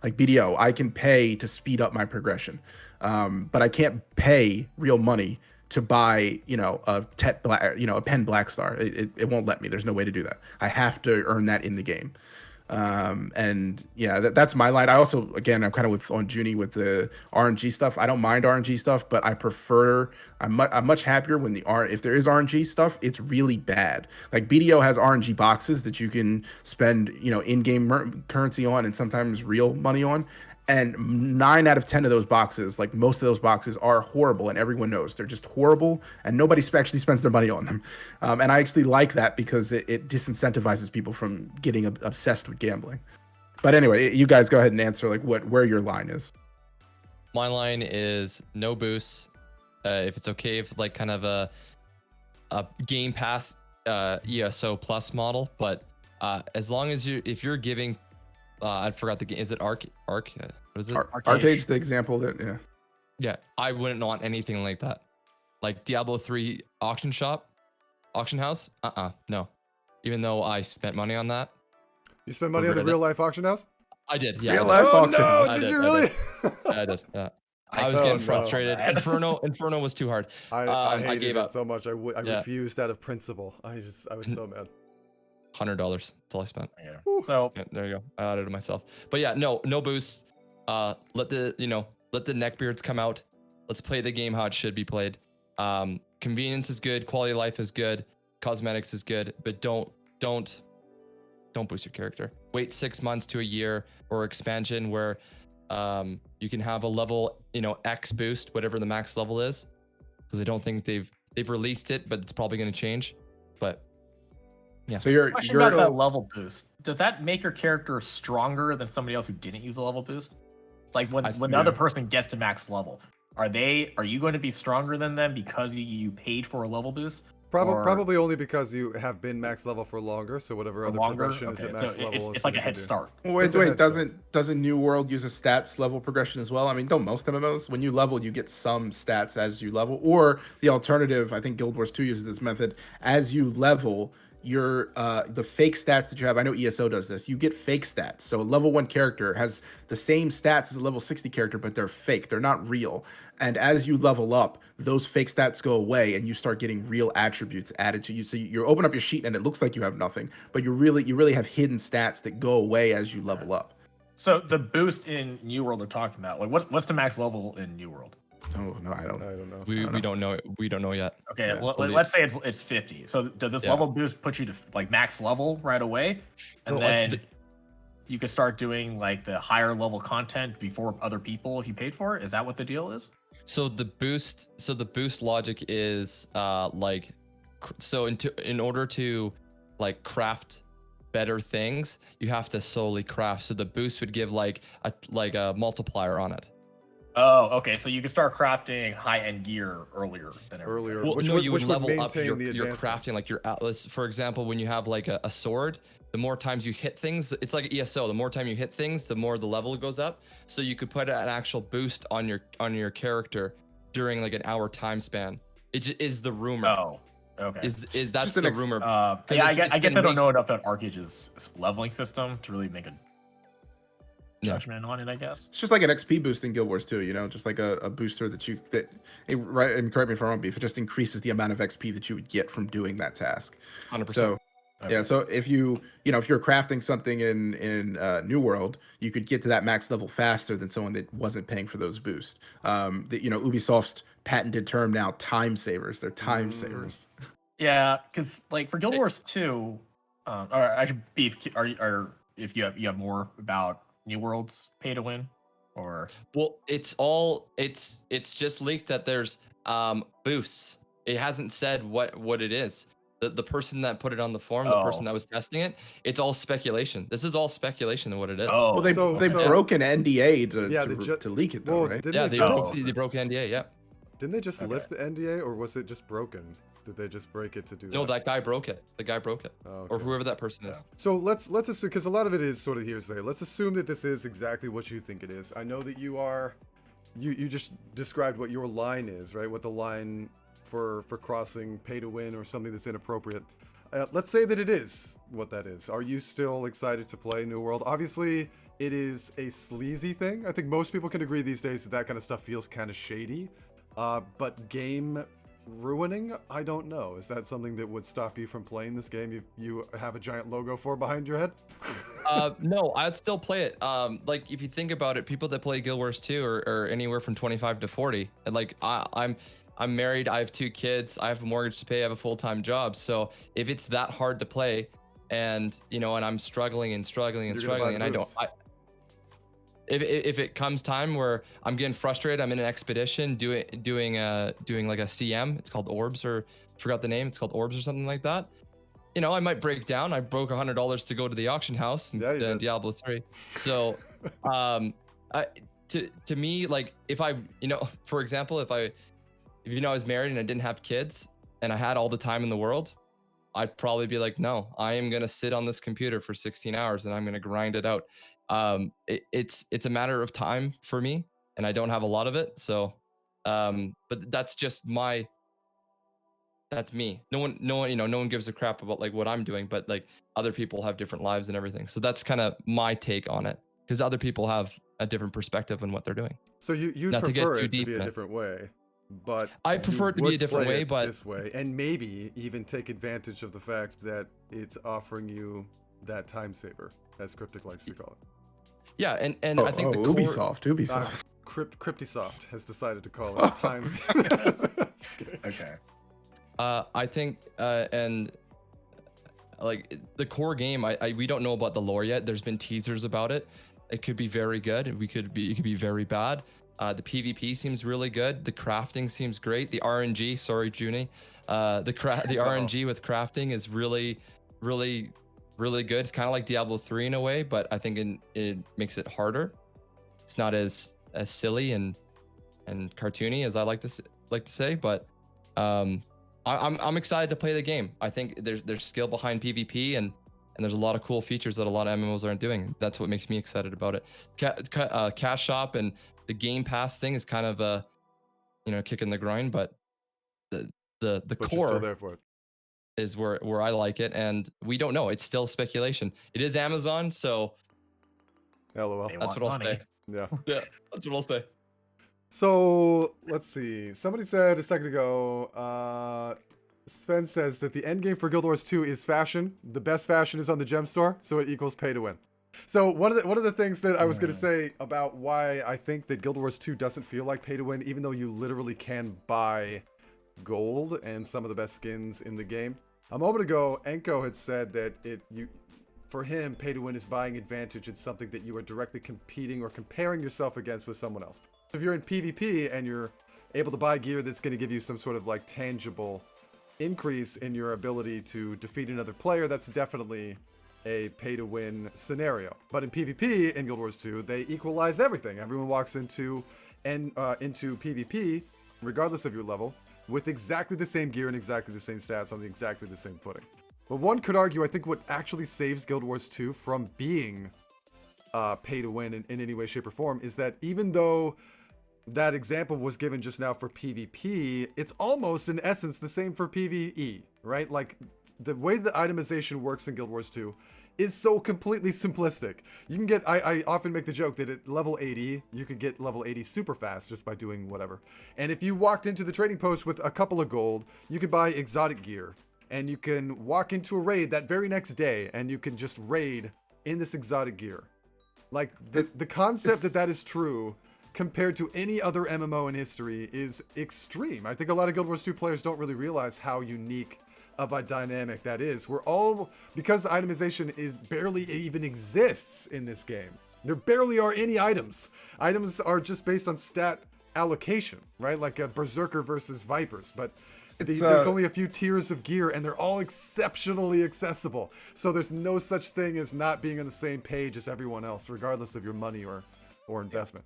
like BDO. I can pay to speed up my progression, but I can't pay real money to buy a pen Black Star. It won't let me. There's no way to do that. I have to earn that in the game. That's my line. I also, again, I'm kind of on Junie with the RNG stuff. I don't mind RNG stuff, but I'm much happier when if there is RNG stuff, it's really bad. Like BDO has RNG boxes that you can spend, in-game currency on and sometimes real money on. And 9 out of 10 of those boxes, like most of those boxes, are horrible, and everyone knows they're just horrible, and nobody actually spends their money on them. And I actually like that because it disincentivizes people from getting obsessed with gambling. But anyway, you guys go ahead and answer where your line is. My line is no boosts. If it's okay, if kind of a Game Pass ESO plus model, but as long as if you're giving. I forgot the game. Is it Arc? What is it? Arcade's the example that, yeah. Yeah, I wouldn't want anything like that. Like Diablo 3 auction house? No. Even though I spent money on that. You spent money on the real life auction house? I did, yeah. Real life auction house. Did you really? I did, yeah. I was getting frustrated. Inferno was too hard. I hated gave it up. so much. I refused out of principle. I was so mad. $100. That's all I spent. Yeah. So Yeah, there you go. I added it myself. But yeah, no boosts. Let the neckbeards come out. Let's play the game how it should be played. Convenience is good. Quality of life is good. Cosmetics is good. But don't boost your character. Wait 6 months to a year or expansion where you can have a level X boost, whatever the max level is, because I don't think they've released it, but it's probably going to change. But yeah. So you're about that level boost. Does that make your character stronger than somebody else who didn't use a level boost? Like when the other person gets to max level, are you going to be stronger than them because you paid for a level boost? Probably only because you have been max level for longer. So whatever other progression is at max so level, it's like a head start. Wait, doesn't New World use a stats level progression as well? I mean, don't most MMOs? When you level, you get some stats as you level, or the alternative, I think Guild Wars 2 uses this method. As you level, your the fake stats that you have, I know ESO does this, you get fake stats. So a level 1 character has the same stats as a level 60 character, but they're fake, they're not real. And as you level up, those fake stats go away and you start getting real attributes added to you. So you open up your sheet and it looks like you have nothing, but you really have hidden stats that go away as you level up. So the boost in New World they're talking about, like what's the max level in New World? Oh no, I don't know. We don't know. We don't know yet. Okay, Yeah. well, let's say it's 50. So does this level boost put you to like max level right away, and then you can start doing like the higher level content before other people if you paid for it? Is that what the deal is? So the boost logic is in order to like craft better things, you have to solely craft. So the boost would give like a multiplier on it. Oh, okay. So you can start crafting high-end gear earlier than Earlier. Well, Which no, would- you which would would level up maintain your the advancement. crafting, like your atlas. For example, when you have like a sword, the more times you hit things, it's like ESO. The more time you hit things, the more the level goes up. So you could put an actual boost on your character during like an hour time span. Is the rumor. Oh, okay. Is that's Just an the rumor? Yeah, I it's guess been I don't leaked. know enough about Arcage's leveling system to really make a Yeah. judgment on it, I guess. It's just like an XP boost in Guild Wars 2, you know, just like a booster right, and correct me if I'm wrong, Beef, it just increases the amount of XP that you would get from doing that task. 100%. So Okay. yeah, so if if you're crafting something in New World, you could get to that max level faster than someone that wasn't paying for those boosts. Ubisoft's patented term now, time savers. They're time savers. Yeah, because like for Guild Wars 2, or actually Beef, are if you have more about New World's pay to win, or Well, it's just leaked that there's boosts. It hasn't said what it is. The person that put it on the forum, the person that was testing it, it's all speculation. This is all speculation of what it is. oh, Well, they So- broke an NDA to leak it though, Well, right? didn't Yeah, they they just, broke NDA. Yeah. didn't they just Okay. lift the NDA, or was it just broken? Did they just break it to do No, that guy broke it. The guy broke it, Oh, or okay. whoever that person is. So let's assume, because a lot of it is sort of hearsay. Let's assume that this is exactly what you think it is. I know that you just described what your line is, right? What the line for crossing pay to win or something that's inappropriate. Let's say that it is what that is. Are you still excited to play New World? Obviously, it is a sleazy thing. I think most people can agree these days that kind of stuff feels kind of shady. But game ruining, I don't know. Is that something that would stop you from playing this game? You have a giant logo for behind your head? No, I'd still play it. Like if you think about it, people that play Guild Wars 2 are anywhere from 25 to 40. And like I'm married, I have 2 kids, I have a mortgage to pay, I have a full-time job. So if it's that hard to play, and and I'm struggling and struggling and You're gonna buy struggling, the and boost. if it comes time where I'm getting frustrated, I'm in an expedition doing like a CM, it's called Orbs, or forgot the name, it's called Orbs or something like that. I might break down. I broke $100 to go to the auction house in Yeah, you did. Diablo 3. So, to me, like if I, for example, if I was married and I didn't have kids and I had all the time in the world, I'd probably be like, no, I am gonna sit on this computer for 16 hours and I'm gonna grind it out. It's a matter of time for me, and I don't have a lot of it. So, but that's just that's me. No one gives a crap about like what I'm doing, but like other people have different lives and everything. So that's kind of my take on it, because other people have a different perspective on what they're doing. So you'd Not to get prefer too it to deep be a in it. different way, but I you prefer it to be would a different play way, it but this way, and maybe even take advantage of the fact that it's offering you that time saver, as Cryptic likes to call it. yeah, and I think the core, Ubisoft. Cryptisoft has decided to call it time saver. Just kidding. okay. I think and like the core game, we don't know about the lore yet. There's been teasers about it. It could be very good. It could be very bad. The PvP seems really good. The crafting seems great. The RNG, sorry, Junie, the RNG with crafting is really good. It's kind of like Diablo 3 in a way, but I think it makes it harder. It's not as silly and cartoony as I like to say, but I'm excited to play the game. I think there's skill behind PvP, and there's a lot of cool features that a lot of MMOs aren't doing. That's what makes me excited about it. Cash Shop and the Game Pass thing is kind of a kick in the groin, but the But you're still core there for it. is where I like it, and we don't know. It's still speculation. It is Amazon, so LOL. They that's want what I'll money. say. Yeah. Yeah, that's what I'll say. So let's see. Somebody said a second ago. Sven says that the end game for Guild Wars 2 is fashion. The best fashion is on the gem store, so it equals pay to win. So one of the things that I was going to say about why I think that Guild Wars 2 doesn't feel like pay to win, even though you literally can buy gold and some of the best skins in the game. A moment ago, Enko had said that for him, pay to win is buying advantage in something that you are directly competing or comparing yourself against with someone else. If you're in PvP and you're able to buy gear that's going to give you some sort of like tangible increase in your ability to defeat another player, that's definitely a pay-to-win scenario. But in PvP in Guild Wars 2, they equalize everything. Everyone walks into PvP, regardless of your level, with exactly the same gear and exactly the same stats on exactly the same footing. But one could argue, I think what actually saves Guild Wars 2 from being pay-to-win in any way, shape, or form is that even though that example was given just now for PvP, it's almost in essence the same for PvE, right? Like the way the itemization works in Guild Wars 2 is so completely simplistic. You can get, I often make the joke that at level 80, you could get level 80 super fast just by doing whatever. And if you walked into the trading post with a couple of gold, you could buy exotic gear. And you can walk into a raid that very next day and you can just raid in this exotic gear. Like the concept that is true compared to any other MMO in history is extreme. I think a lot of Guild Wars 2 players don't really realize how unique of a dynamic that is. We're all, because itemization is barely even exists in this game. There barely are any items. Items are just based on stat allocation, right? Like a Berserker versus Vipers, but there's only a few tiers of gear and they're all exceptionally accessible. So there's no such thing as not being on the same page as everyone else, regardless of your money or investment.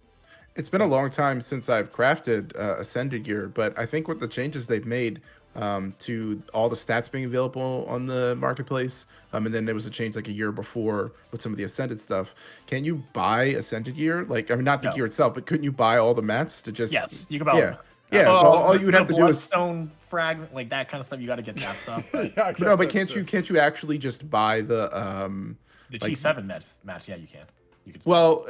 It's been a long time since I've crafted Ascended gear, but I think with the changes they've made to all the stats being available on the marketplace, and then there was a change like a year before with some of the Ascended stuff. Can you buy Ascended gear? Like, I mean, not the gear itself, but couldn't you buy all the mats to just? Yes, you can buy all the Yeah, so all you would have to do is stone fragment, like that kind of stuff. You got to get that stuff. But Yeah, no, but can't you actually just buy the T7 mats? Yeah, you can. You can. Well,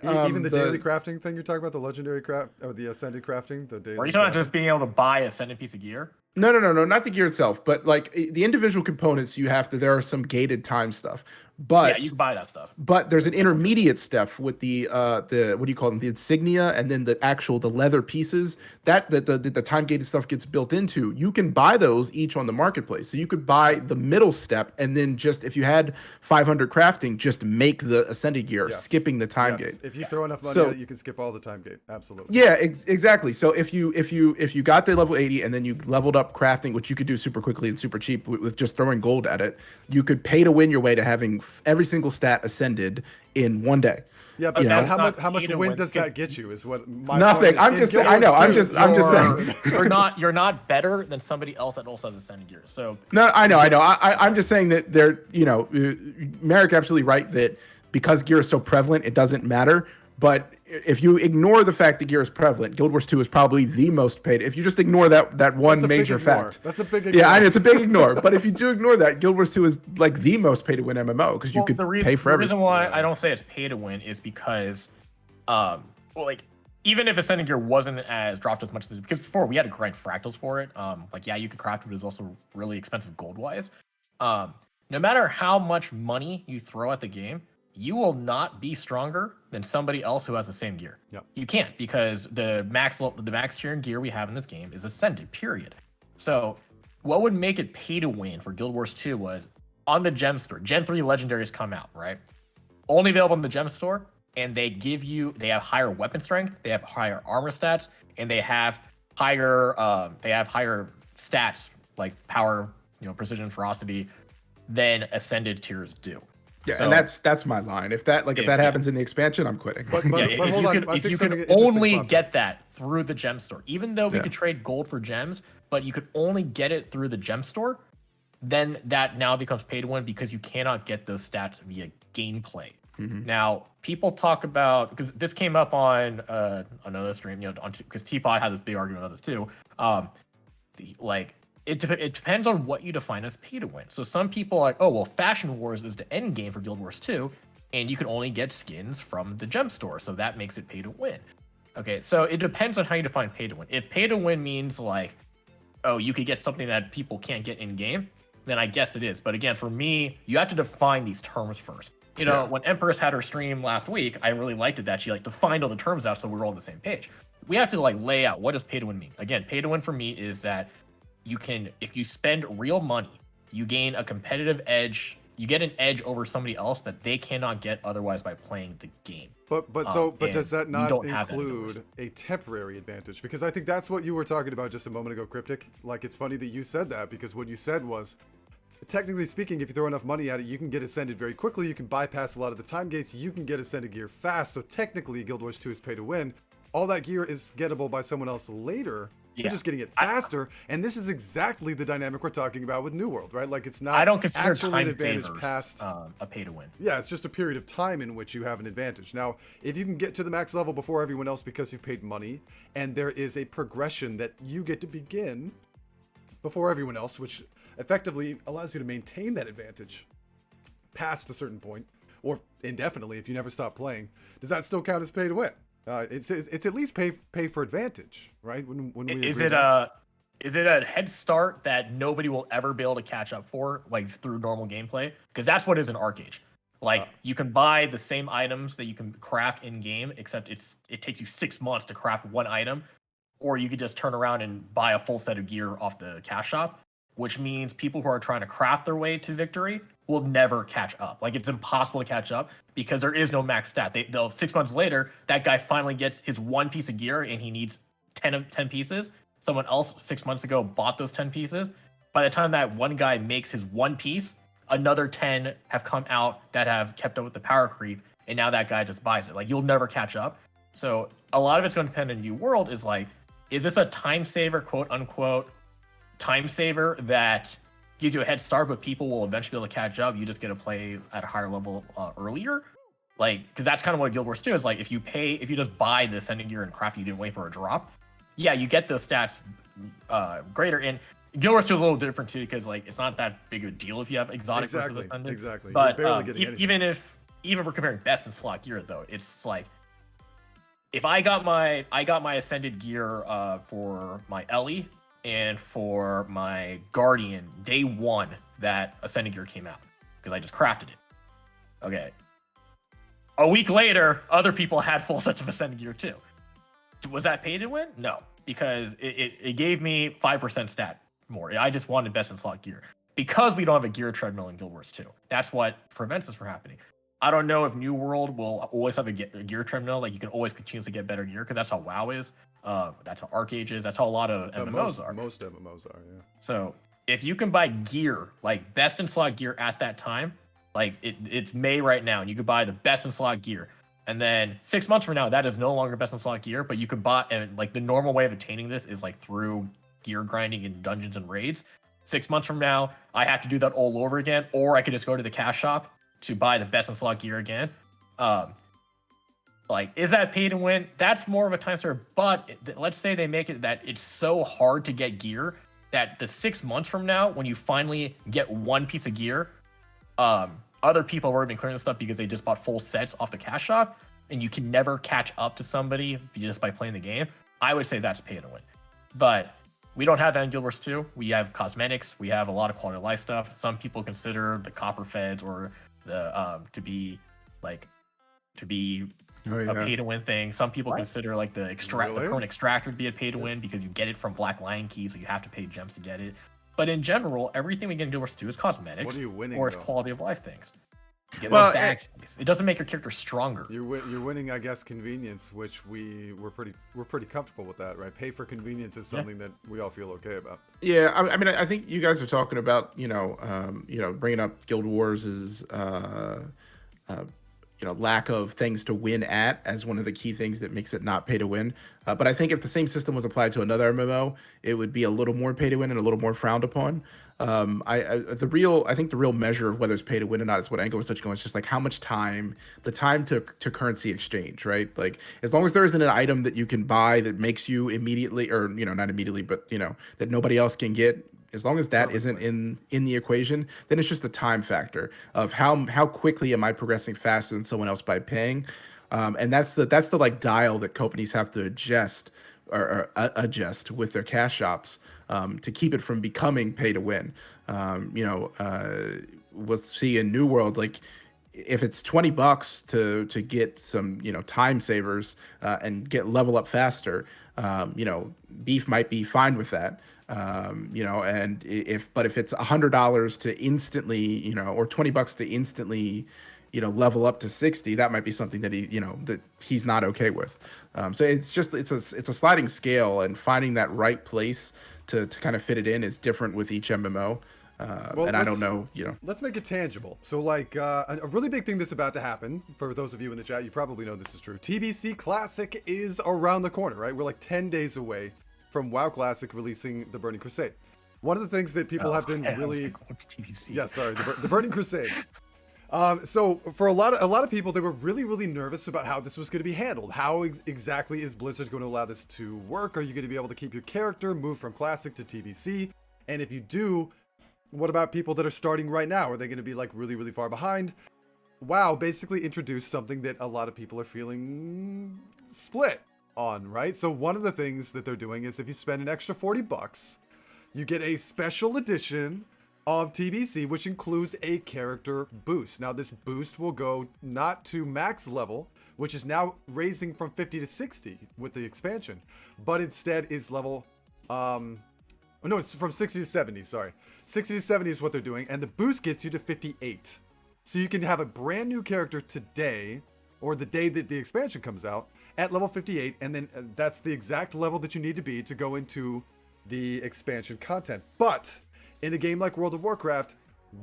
even the daily crafting thing you're talking about, the legendary craft or the ascended crafting, the daily. Or are you talking about just being able to buy a ascended piece of gear? No, not the gear itself, but like the individual components. You have to. There are some gated time stuff, but yeah, you can buy that stuff. But there's an intermediate step with the what do you call them? The insignia, and then the leather pieces that the time gated stuff gets built into. You can buy those each on the marketplace. So you could buy the middle step, and then just if you had 500 crafting, just make the ascended gear, skipping the time gate. If you throw enough money at it, you can skip all the time gate. Absolutely. Yeah, exactly. So if you got the level 80 and then you leveled up crafting, which you could do super quickly and super cheap with just throwing gold at it, you could pay to win your way to having every single stat ascended in one day. Yeah, but how much win does that get you? Is what my nothing. I'm just saying. I know. I'm just saying. You're not better than somebody else that also has ascended gear. So no, I know. I'm just saying that Merrick absolutely right that because gear is so prevalent, it doesn't matter. But if you ignore the fact that gear is prevalent, Guild Wars 2 is probably the most paid. If you just ignore that one major fact. That's a big ignore. Yeah, I know, it's a big ignore. But if you do ignore that, Guild Wars 2 is like the most pay to win MMO because you could pay for everything. The reason why I don't say it's pay to win is because, even if Ascended Gear wasn't as dropped as much as because before we had to grind fractals for it. You could craft it, but it was also really expensive gold wise. No matter how much money you throw at the game, you will not be stronger than somebody else who has the same gear. Yep. You can't because the max tier and gear we have in this game is ascended, period. So what would make it pay to win for Guild Wars 2 was on the gem store. Gen 3 legendaries come out, right? Only available in the gem store, and they have higher weapon strength, they have higher armor stats, and they have higher stats like power, precision, ferocity than ascended tiers do. Yeah, so, and that's my line. If that happens in the expansion, I'm quitting. If you could only get that through the gem store, even though we could trade gold for gems, but you could only get it through the gem store, then that now becomes pay to win because you cannot get those stats via gameplay. Mm-hmm. Now, people talk about, because this came up on another stream, because Teapot had this big argument about this too. It depends on what you define as pay to win. So some people are like, oh, well, Fashion Wars is the end game for Guild Wars 2, and you can only get skins from the gem store, so that makes it pay to win. Okay, so it depends on how you define pay to win. If pay to win means you could get something that people can't get in game, then I guess it is. But again, for me, you have to define these terms first. When Empress had her stream last week, I really liked it that she defined all the terms out so we're all on the same page. We have to lay out what does pay to win mean. Again, pay to win for me is that if you spend real money, you gain a competitive edge. You get an edge over somebody else that they cannot get otherwise by playing the game. But does that not include a temporary advantage? Because I think that's what you were talking about just a moment ago, Cryptic. It's funny that you said that because what you said was, technically speaking, if you throw enough money at it, you can get ascended very quickly. You can bypass a lot of the time gates. You can get ascended gear fast. So technically, Guild Wars 2 is pay to win. All that gear is gettable by someone else later. You're Yeah. just getting it faster, and this is exactly the dynamic we're talking about with New World, right? Like it's not. I don't consider actually an time advantage savers past. a pay to win. Yeah, it's just a period of time in which you have an advantage. Now, if you can get to the max level before everyone else because you've paid money, and there is a progression that you get to begin before everyone else, which effectively allows you to maintain that advantage past a certain point, or indefinitely if you never stop playing, does that still count as pay to win? It's at least pay for advantage, right? When we Is agree it that- is it a head start that nobody will ever be able to catch up for, like through normal gameplay? Because that's what is an Arc Age. Like you can buy the same items that you can craft in game, except it takes you 6 months to craft one item, or you could just turn around and buy a full set of gear off the cash shop, which means people who are trying to craft their way to victory will never catch up. Like it's impossible to catch up because there is no max stat. They'll 6 months later, that guy finally gets his one piece of gear and he needs 10 pieces. Someone else 6 months ago bought those 10 pieces. By the time that one guy makes his one piece, another 10 have come out that have kept up with the power creep, and now that guy just buys it. Like you'll never catch up. So a lot of it's going to depend on New World. Is like, is this a time saver, quote unquote, time saver that gives you a head start, but people will eventually be able to catch up? You just get to play at a higher level earlier. Like, because that's kind of what Guild Wars 2 is like. If you just buy the Ascendant gear and craft, you didn't wait for a drop. Yeah, you get those stats greater. And Guild Wars 2 is a little different too, because like it's not that big of a deal if you have exotic versus Ascendant. Exactly. But You're barely getting anything. even if we're comparing best in slot gear though, it's like if I got my Ascended gear for my Ellie and for my Guardian day one that Ascended gear came out, because I just crafted it. Okay. A week later, other people had full sets of Ascended gear too. Was that pay to win? No, because it gave me 5% stat more. I just wanted best in slot gear. Because we don't have a gear treadmill in Guild Wars 2. That's what prevents this from happening. I don't know if New World will always have a gear treadmill. Like you can always continuously get better gear, because that's how WoW is. That's how Arc Age is. That's how a lot of MMOs are. Most MMOs are, yeah. So if you can buy gear, like best in slot gear at that time, like it's May right now, and you could buy the best in slot gear. And then 6 months from now, that is no longer best in slot gear, but you could buy, and like the normal way of attaining this is like through gear grinding in dungeons and raids. 6 months from now, I have to do that all over again, or I could just go to the cash shop to buy the best in slot gear again. Like, is that pay to win? That's more of a time saver. But let's say they make it that it's so hard to get gear that the 6 months from now, when you finally get one piece of gear, other people have already been clearing this stuff because they just bought full sets off the cash shop, and you can never catch up to somebody just by playing the game. I would say that's pay to win. But we don't have that in Guild Wars 2. We have cosmetics. We have a lot of quality of life stuff. Some people consider the copper feds or the to be a pay to win thing. Some people consider like the current extractor to be a pay to win because you get it from Black Lion Key, so you have to pay gems to get it. But in general, everything we get in Guild Wars 2 is cosmetics. What are you winning, or it's though? quality of life things. You get Well, more bag space. It doesn't make your character stronger. You're winning, I guess, convenience, which we're pretty comfortable with that, right? Pay for convenience is something that we all feel okay about. Yeah, I mean, I think you guys are talking about, bringing up Guild Wars' lack of things to win at as one of the key things that makes it not pay to win. But I think if the same system was applied to another MMO, it would be a little more pay to win and a little more frowned upon. I think the real measure of whether it's pay to win or not is what Anko was touching on. It's just like how much time, the time to currency exchange, right? Like as long as there isn't an item that you can buy that makes you immediately, or not immediately, but that nobody else can get. As long as that isn't in the equation, then it's just the time factor of how quickly am I progressing faster than someone else by paying, and that's the like dial that companies have to adjust or adjust with their cash shops to keep it from becoming pay to win. We'll see in New World, like if it's $20 to get some time savers and get level up faster, Beef might be fine with that. And if it's $100 to instantly, or $20 to instantly, level up to 60, that might be something that that he's not okay with. So it's a sliding scale, and finding that right place to kind of fit it in is different with each MMO. And I don't know, Let's make it tangible. So like a really big thing that's about to happen, for those of you in the chat, you probably know this is true. TBC Classic is around the corner, right? We're like 10 days away from WoW Classic releasing the Burning Crusade. One of the things that people have been really, TBC. sorry, the Burning Crusade. So for a lot of people, they were really nervous about how this was going to be handled. How exactly is Blizzard going to allow this to work? Are you going to be able to keep your character, move from Classic to TBC? And if you do, what about people that are starting right now? Are they going to be like really far behind? WoW basically introduced something that a lot of people are feeling split on, right? So one of the things that they're doing is if you spend an extra $40, you get a special edition of TBC, which includes a character boost. Now this boost will go not to max level, which is now raising from 50 to 60 with the expansion, but instead is level, no, it's from 60 to 70, sorry. 60 to 70 is what they're doing, and the boost gets you to 58. So you can have a brand new character today, or the day that the expansion comes out, at level 58, and then that's the exact level that you need to be to go into the expansion content. But in a game like World of Warcraft,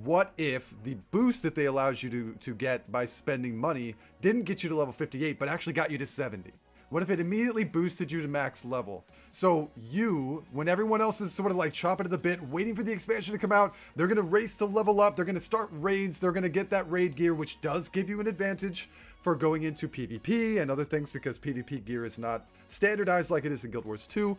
what if the boost that they allowed you to get by spending money didn't get you to level 58, but actually got you to 70? What if it immediately boosted you to max level? So you, when everyone else is sort of like chomping at the bit, waiting for the expansion to come out, they're going to race to level up. They're going to start raids. They're going to get that raid gear, which does give you an advantage for going into PvP and other things, because PvP gear is not standardized like it is in Guild Wars 2.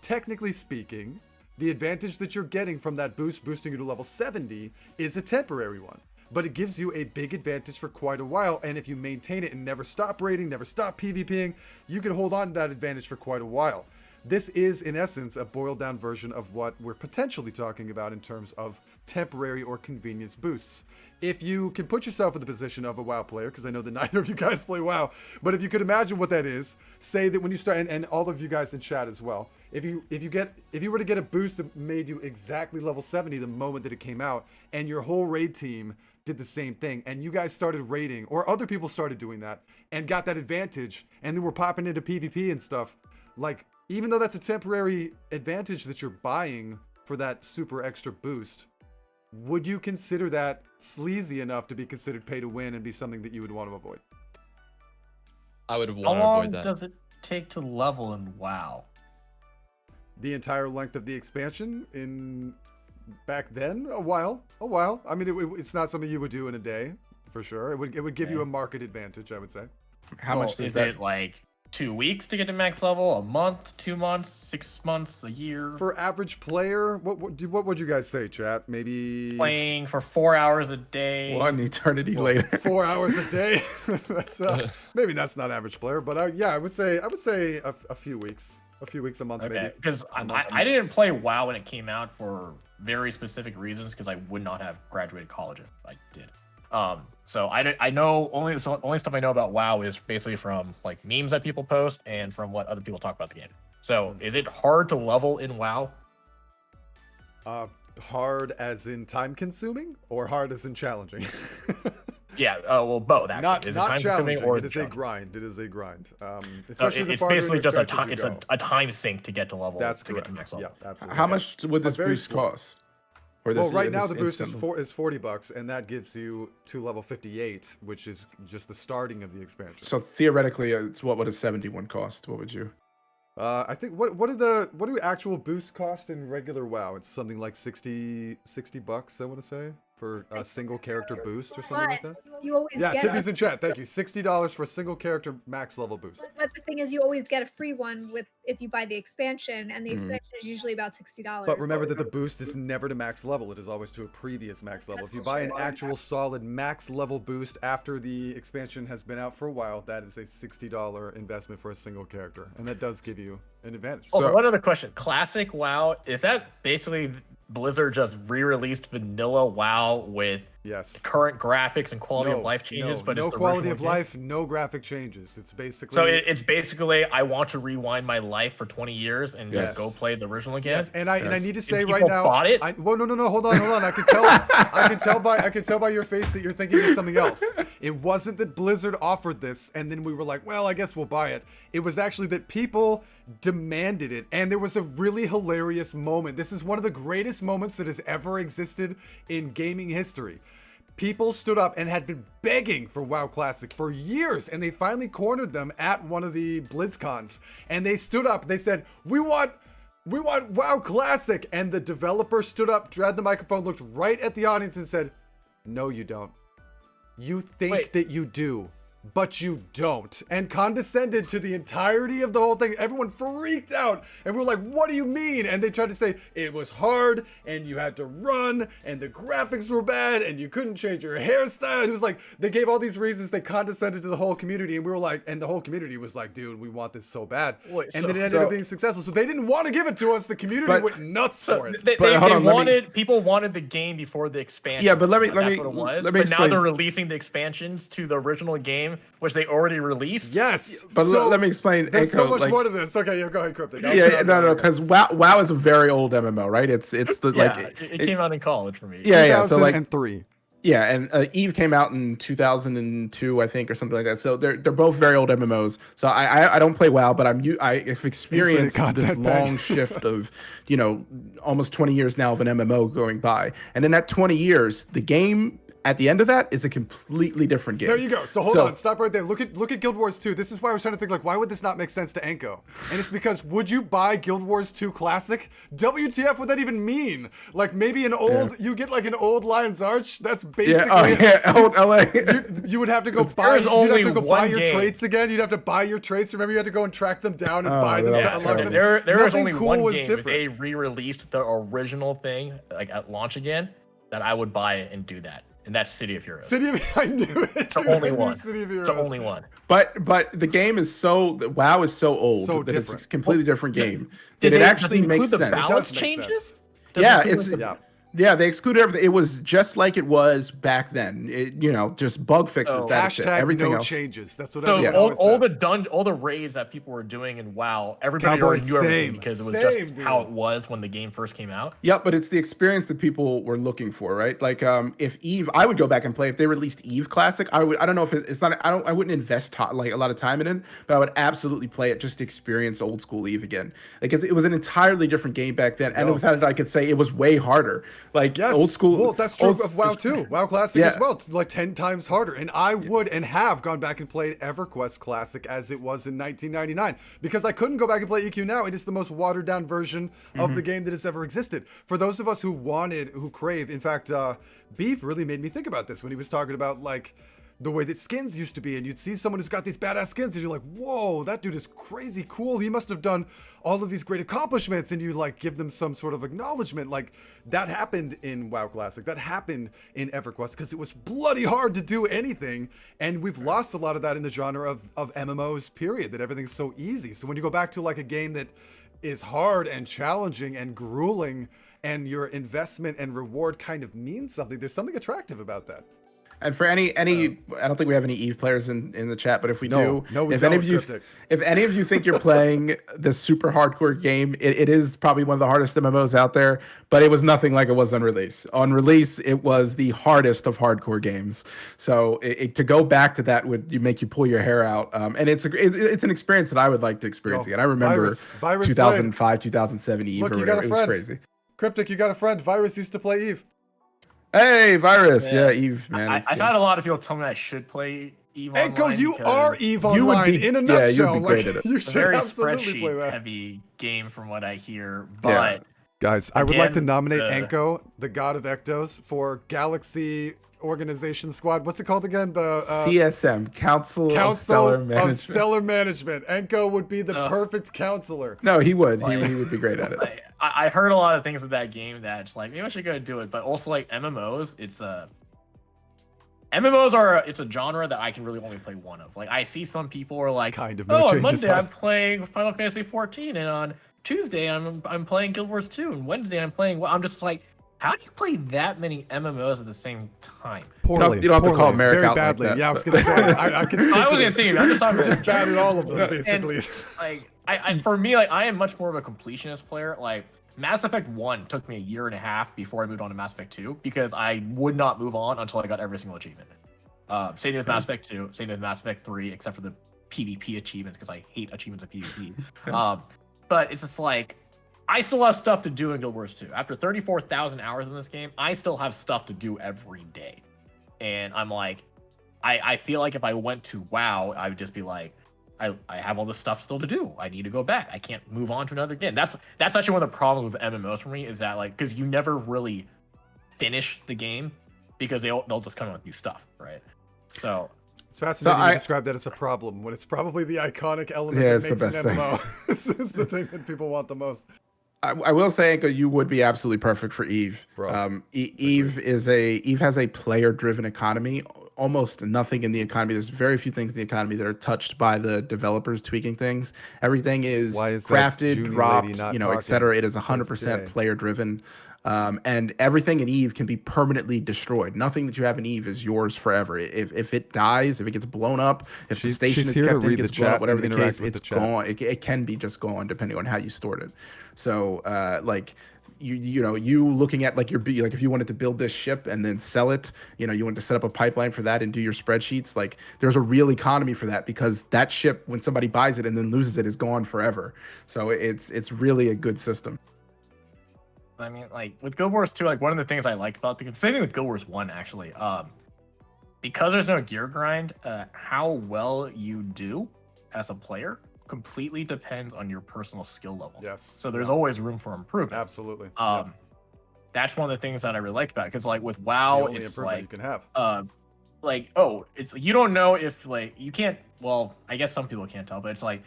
Technically speaking, the advantage that you're getting from that boost boosting you to level 70 is a temporary one, but it gives you a big advantage for quite a while. And if you maintain it and never stop raiding, never stop PvPing, you can hold on to that advantage for quite a while. This is, in essence, a boiled down version of what we're potentially talking about in terms of temporary or convenience boosts. If you can put yourself in the position of a WoW player, because I know that neither of you guys play WoW, but if you could imagine what that is, say that when you start, and all of you guys in chat as well, if you were to get a boost that made you exactly level 70 the moment that it came out, and your whole raid team did the same thing, and you guys started raiding, or other people started doing that, and got that advantage, and then we're popping into PvP and stuff, like, even though that's a temporary advantage that you're buying for that super extra boost, would you consider that sleazy enough to be considered pay to win and be something that you would want to avoid? I would How want to long avoid that. does it take to level in WoW? The entire length of the expansion in back then, a while. I mean, it's not something you would do in a day, for sure. It would give you a market advantage, I would say. How much does is that? it like 2 weeks to get to max level? A month? 2 months? 6 months? A year? For average player, what would you guys say, chat? Maybe Playing for 4 hours a day. One eternity later. 4 hours a day. That's maybe that's not average player, but yeah, I would say a few weeks. A few weeks, a month, maybe. Okay, because I didn't play WoW when it came out for very specific reasons, because I would not have graduated college if I did. So I know only stuff I know about WoW is basically from like memes that people post and from what other people talk about the game. So is it hard to level in WoW? Hard as in time consuming, or hard as in challenging? Yeah, well, both. Actually. Not is it time challenging. consuming or It is a challenging? grind. It is a grind. So Especially the it's farther basically it just stretches you go. a time sink to get to level. That's to correct. get to next level. Yeah, absolutely. How much would this very boost slow. cost? Or Well, this, right now this the boost instant- is $40, and that gives you to level 58, which is just the starting of the expansion. So theoretically, it's what would a 71 cost? What would you? I think what do actual boosts cost in regular WoW? It's something like 60 bucks, I want to say, for a single character boost or something like that. You always Yeah, get Tiffany's in chat. Thank you. $60 for a single character max level boost. but the thing is, you always get a free one if you buy the expansion, and the Mhm. expansion is usually about $60. But remember that the boost is never to max level. It is always to a previous max level. If you buy an actual solid max level boost after the expansion has been out for a while, that is a $60 investment for a single character. And that does give you an advantage. Oh, So- one other question. Classic WoW, is that basically Blizzard just re-released vanilla WoW with Yes. current graphics and quality of life changes, but no it's the quality original of game? life, no graphic changes. It's basically So it's basically I want to rewind my life for 20 years and Yes. just go play the original again. yes. And I Yes. need to If say right people now. bought it? Well, no. Hold on. I can tell by your face that you're thinking of something else. It wasn't that Blizzard offered this, and then we were like, well, I guess we'll buy it. It was actually that people demanded it, and there was a really hilarious moment. This is one of the greatest moments that has ever existed in gaming history. People stood up and had been begging for WoW Classic for years, and they finally cornered them at one of the BlizzCons. And they stood up, they said, we want We want WoW Classic. And the developer stood up, grabbed the microphone, looked right at the audience and said, no, you don't. You think that you do, but you don't. And condescended to the entirety of the whole thing. Everyone freaked out. And we were like, what do you mean? And they tried to say it was hard and you had to run and the graphics were bad and you couldn't change your hairstyle. It was like, they gave all these reasons. They condescended to the whole community. And we were like, and the whole community was like, dude, we want this so bad. And then it ended up being successful. So they didn't want to give it to us. The community went nuts for it. People wanted the game before the expansion. Yeah, but let me But now they're releasing the expansions to the original game, which they already released. Yes, but let me explain. There's so much like, more to this. Okay, go ahead, Cryptic. No, because WoW is a very old MMO, right? It's the it came out in college for me. Yeah, so like 2003. Yeah, and Eve came out in 2002, I think, or something like that. So they're both very old MMOs. So I don't play WoW, but I've experienced this long shift of, almost 20 years now of an MMO going by, and in that 20 years, the game at the end of that is a completely different game. There you go. So hold on, stop right there. Look at Guild Wars 2. This is why I was trying to think, like, why would this not make sense to Enko? And it's because, would you buy Guild Wars 2 Classic? WTF would that even mean? Like, maybe you get like an old Lion's Arch? That's basically old LA. You would have to go buy your traits again. You'd have to buy your traits. Remember, you had to go and track them down and buy them to unlock them. There was only one game. If they re-released the original thing, like at launch again, that I would buy it and do that. And that's City of Heroes. I knew it. It's the only one. It's the only one. But the game is WoW is so old that it's a completely different game. Did it actually make sense? The balance changes? Yeah, they excluded everything. It was just like it was back then. Just bug fixes. That's it. Everything else changes. That's what. So all the raids that people were doing in WoW, everybody already knew everything because it was just how it was when the game first came out. Yep, but it's the experience that people were looking for, right? Like, if Eve, I would go back and play. If they released Eve Classic, I would. I don't know if it's not. I wouldn't invest like a lot of time in it, but I would absolutely play it just to experience old school Eve again. Like, it was an entirely different game back then, and without it, I could say it was way harder. Like, old school. Well, that's true of WoW too. WoW Classic as well, like 10 times harder. And I would and have gone back and played EverQuest Classic as it was in 1999 because I couldn't go back and play EQ now. It is the most watered down version of the game that has ever existed. For those of us who crave, in fact, Beef really made me think about this when he was talking about like the way that skins used to be, and you'd see someone who's got these badass skins and you're like, whoa, that dude is crazy cool. He must have done all of these great accomplishments, and you like give them some sort of acknowledgement. Like that happened in WoW Classic, that happened in EverQuest because it was bloody hard to do anything, and we've lost a lot of that in the genre of MMOs, period, that everything's so easy. So when you go back to like a game that is hard and challenging and grueling, and your investment and reward kind of means something, there's something attractive about that. And for any, I don't think we have any Eve players in the chat, but if we do, if any of you think you're playing this super hardcore game, it is probably one of the hardest MMOs out there, but it was nothing like it was on release. On release, it was the hardest of hardcore games. So to go back to that would make you pull your hair out. And it's an experience that I would like to experience again. I remember Virus 2005, 2007 Eve. Look, or whatever. It was crazy. Cryptic, you got a friend. Virus used to play Eve. Hey, Virus. Yeah, Eve, man. I've had a lot of people tell me I should play Eve online. Enko, you are Eve online in a nutshell. You'd be great at it. You should very absolutely play that. spreadsheet-heavy game from what I hear, but... Guys, I would like to nominate Enko, the god of Ectos, for Galaxy Organization Squad. What's it called again? The CSM, Council of Stellar Management. Enko would be the perfect counselor. No, he would. He would be great at it. I heard a lot of things with that game that's like, maybe I should go do it. But also like MMOs, it's a genre that I can really only play one of. Like I see some people are like, on Monday I'm playing Final Fantasy 14, and on Tuesday I'm playing Guild Wars 2, and Wednesday I'm playing. I'm just like, how do you play that many MMOs at the same time? Poorly. You don't have to call Merrick very out badly. like that, I was gonna say. I wasn't thinking. I'm just talking. Just bad at all of them, basically. And, for me, like I am much more of a completionist player. Like Mass Effect 1 took me a year and a half before I moved on to Mass Effect 2 because I would not move on until I got every single achievement. Same thing with Mass Effect 2. Same thing with Mass Effect 3, except for the PvP achievements because I hate achievements of PvP. But it's just like, I still have stuff to do in Guild Wars 2. After 34,000 hours in this game, I still have stuff to do every day. And I'm like, I feel like if I went to WoW, I would just be like, I have all this stuff still to do. I need to go back. I can't move on to another game. That's actually one of the problems with MMOs for me, is that like, because you never really finish the game because they'll just come out with new stuff, right? So it's fascinating you describe that as a problem when it's probably the iconic element Yeah, that it's the makes best an MMO. This is the thing that people want the most. I will say, Anko, you would be absolutely perfect for Eve. Bro. Eve has a player-driven economy. Almost nothing in the economy. There's very few things in the economy that are touched by the developers tweaking things. Everything is Why is that crafted, Junie lady dropped, not etc. talking? It is 100% Jay. player-driven. And everything in Eve can be permanently destroyed. Nothing that you have in Eve is yours forever. If it dies, if it gets blown up, if the station she's is here to kept in read gets the blown chat up, whatever and the interact case, with it's the chat. gone. It can be just gone depending on how you stored it. So like you looking at like if you wanted to build this ship and then sell it, you wanted to set up a pipeline for that and do your spreadsheets, like there's a real economy for that, because that ship, when somebody buys it and then loses it, is gone forever. So it's really a good system. I mean, like with Guild Wars 2, like one of the things I like about the same thing with Guild Wars 1 actually, because there's no gear grind, how well you do as a player completely depends on your personal skill level. Yes. So there's always room for improvement. Absolutely. That's one of the things that I really like about it, because like with It's WoW, the only it's improvement like you can have. like, oh, it's, you don't know if like you can't, well, I guess some people can't tell, but it's like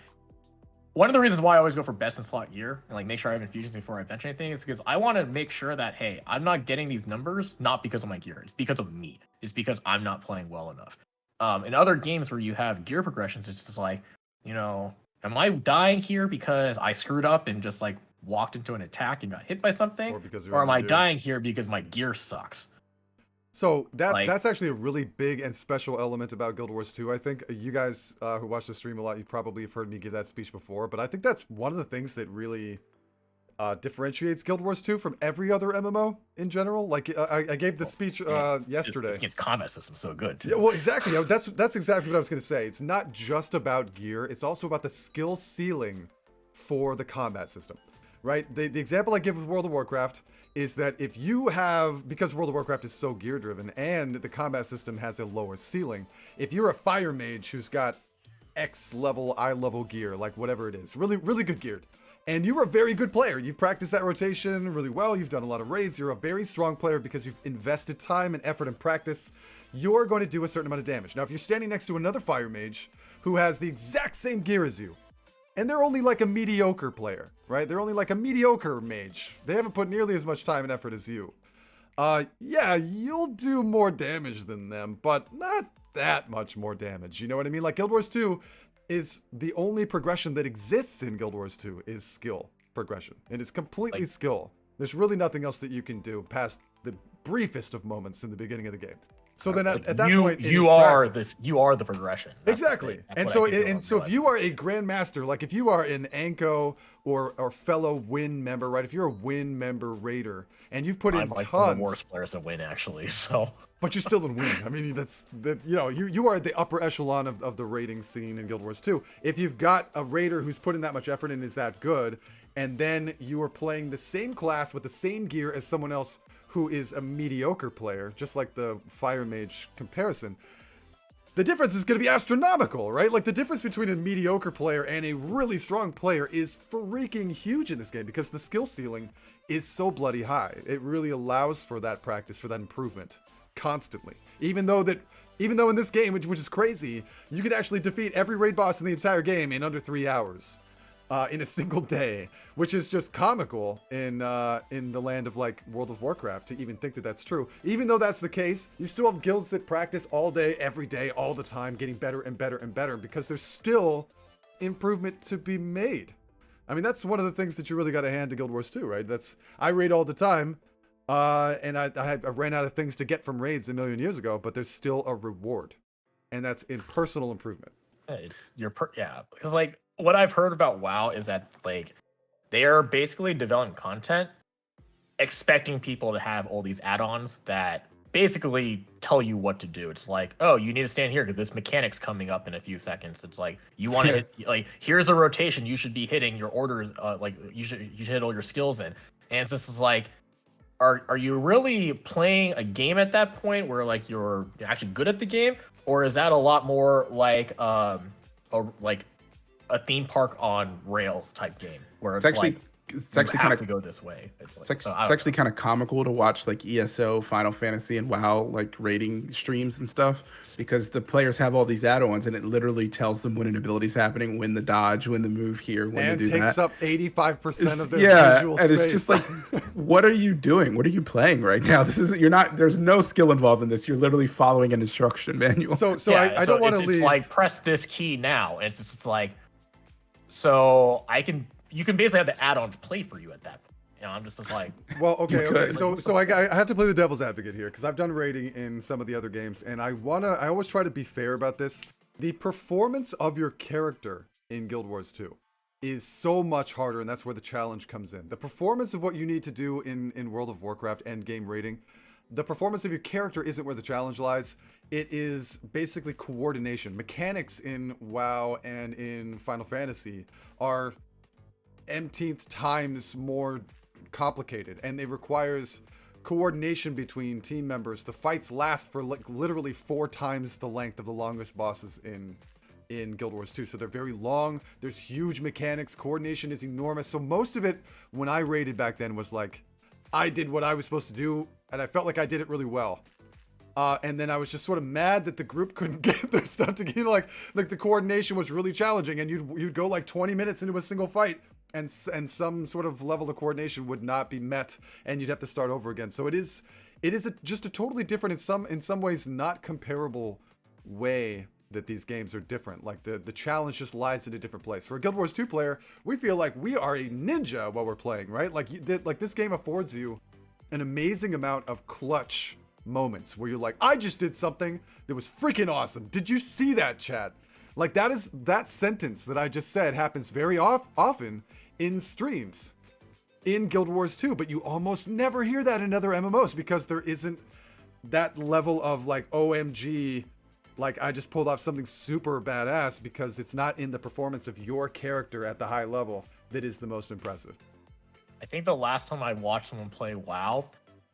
one of the reasons why I always go for best in slot gear and like make sure I have infusions before I bench anything is because I want to make sure that, hey, I'm not getting these numbers not because of my gear, it's because of me. It's because I'm not playing well enough. In other games where you have gear progressions, it's just like, am I dying here because I screwed up and just like walked into an attack and got hit by something, or am I dying here because my gear sucks? So that's actually a really big and special element about Guild Wars 2. I think you guys who watch the stream a lot, you probably have heard me give that speech before, but I think that's one of the things that really differentiates Guild Wars 2 from every other MMO in general. Like I gave the speech yesterday. This game's combat system so good too. Yeah, well, exactly. That's exactly what I was going to say. It's not just about gear; it's also about the skill ceiling for the combat system, right? The example I give with World of Warcraft is that if you have, because World of Warcraft is so gear driven and the combat system has a lower ceiling, if you're a fire mage who's got X level, I level gear, like whatever it is, really, really good geared, and you're a very good player, you've practiced that rotation really well, you've done a lot of raids, you're a very strong player because you've invested time and effort and practice, you're going to do a certain amount of damage. Now, if you're standing next to another fire mage who has the exact same gear as you, and they're only like a mediocre player, right? They're only like a mediocre mage. They haven't put nearly as much time and effort as you. Yeah, you'll do more damage than them, but not that much more damage. You know what I mean? Like Guild Wars 2 is the only progression that exists in Guild Wars 2 is skill progression. And it's completely skill. There's really nothing else that you can do past the briefest of moments in the beginning of the game. So then at that point, you are the progression. That's exactly. And so if you are a grandmaster, like if you are an Anko or fellow Win member, right? If you're a Win member raider and you've put in like tons, one of the worst players to Win actually. So, but you're still in Win. I mean, you are the upper echelon of the raiding scene in Guild Wars 2. If you've got a raider who's put in that much effort and is that good, and then you are playing the same class with the same gear as someone else who is a mediocre player, just like the Fire Mage comparison, the difference is going to be astronomical, right? Like the difference between a mediocre player and a really strong player is freaking huge in this game because the skill ceiling is so bloody high. It really allows for that practice, for that improvement constantly. Even though in this game, which is crazy, you could actually defeat every raid boss in the entire game in under 3 hours. In a single day, which is just comical in the land of like World of Warcraft to even think that that's true. Even though that's the case, you still have guilds that practice all day, every day, all the time, getting better and better and better because there's still improvement to be made. I mean, that's one of the things that you really got to hand to Guild Wars 2, right? I raid all the time, and I ran out of things to get from raids a million years ago, but there's still a reward, and that's in personal improvement. It's because like what I've heard about WoW is that like they are basically developing content expecting people to have all these add-ons that basically tell you what to do. It's like, oh, you need to stand here because this mechanic's coming up in a few seconds. It's like you want to hit, like here's a rotation you should be hitting your orders, like you should hit all your skills in. And it's just like, are you really playing a game at that point where like you're actually good at the game, or is that a lot more like a theme park on rails type game where It's actually like it's you actually have kind to of go this way. It's it's like, actually, so I it's don't actually kind of comical to watch like ESO, Final Fantasy, and WoW like rating streams and stuff because the players have all these add-ons and it literally tells them when an ability's happening, when the dodge, when the move here, when And to do takes that. up 85% of their Yeah, visual and space. it's just like, what are you doing? What are you playing right now? This isn't. You're not. There's no skill involved in this. You're literally following an instruction manual. so yeah, I don't want to it's leave. like press this key now, and it's like, so you can basically have the add-ons play for you at that point. You know, I'm just like, Well, okay, could. okay. So I have to play the devil's advocate here because I've done rating in some of the other games, and I always try to be fair about this. The performance of your character in Guild Wars 2 is so much harder, and that's where the challenge comes in. The performance of what you need to do in World of Warcraft endgame rating, the performance of your character isn't where the challenge lies. It is basically coordination. Mechanics in WoW and in Final Fantasy are umpteenth times more complicated, and it requires coordination between team members. The fights last for like literally 4 times the length of the longest bosses in Guild Wars 2. So they're very long. There's huge mechanics. Coordination is enormous. So most of it, when I raided back then, was like, I did what I was supposed to do, and I felt like I did it really well. And then I was just sort of mad that the group couldn't get their stuff together. Like the coordination was really challenging, and you'd go like 20 minutes into a single fight, and some sort of level of coordination would not be met, and you'd have to start over again. So it is just a totally different, in some ways not comparable way that these games are different. Like the challenge just lies in a different place. For a Guild Wars 2 player, we feel like we are a ninja while we're playing, right? Like this game affords you an amazing amount of clutch moments where you're like, I just did something that was freaking awesome. Did you see that, chat? Like that sentence that I just said happens very often in streams in Guild Wars 2, but you almost never hear that in other MMOs because there isn't that level of like OMG, like I just pulled off something super badass, because it's not in the performance of your character at the high level that is the most impressive. I think the last time I watched someone play WoW,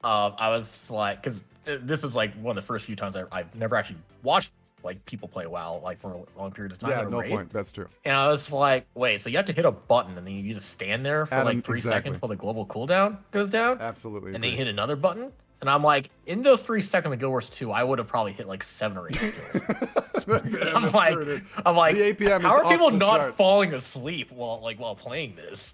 I was like, because this is like one of the first few times I've never actually watched like people play WoW like for a long period of time. Yeah, no point. That's true. And I was like, wait, so you have to hit a button and then you just stand there for like 3 seconds while the global cooldown goes down? Absolutely. And then you hit another button? And I'm like, in those 3 seconds of Guild Wars 2, I would have probably hit like 7 or 8 skills. I'm like, the APM how is are people off the not chart. falling asleep while playing this?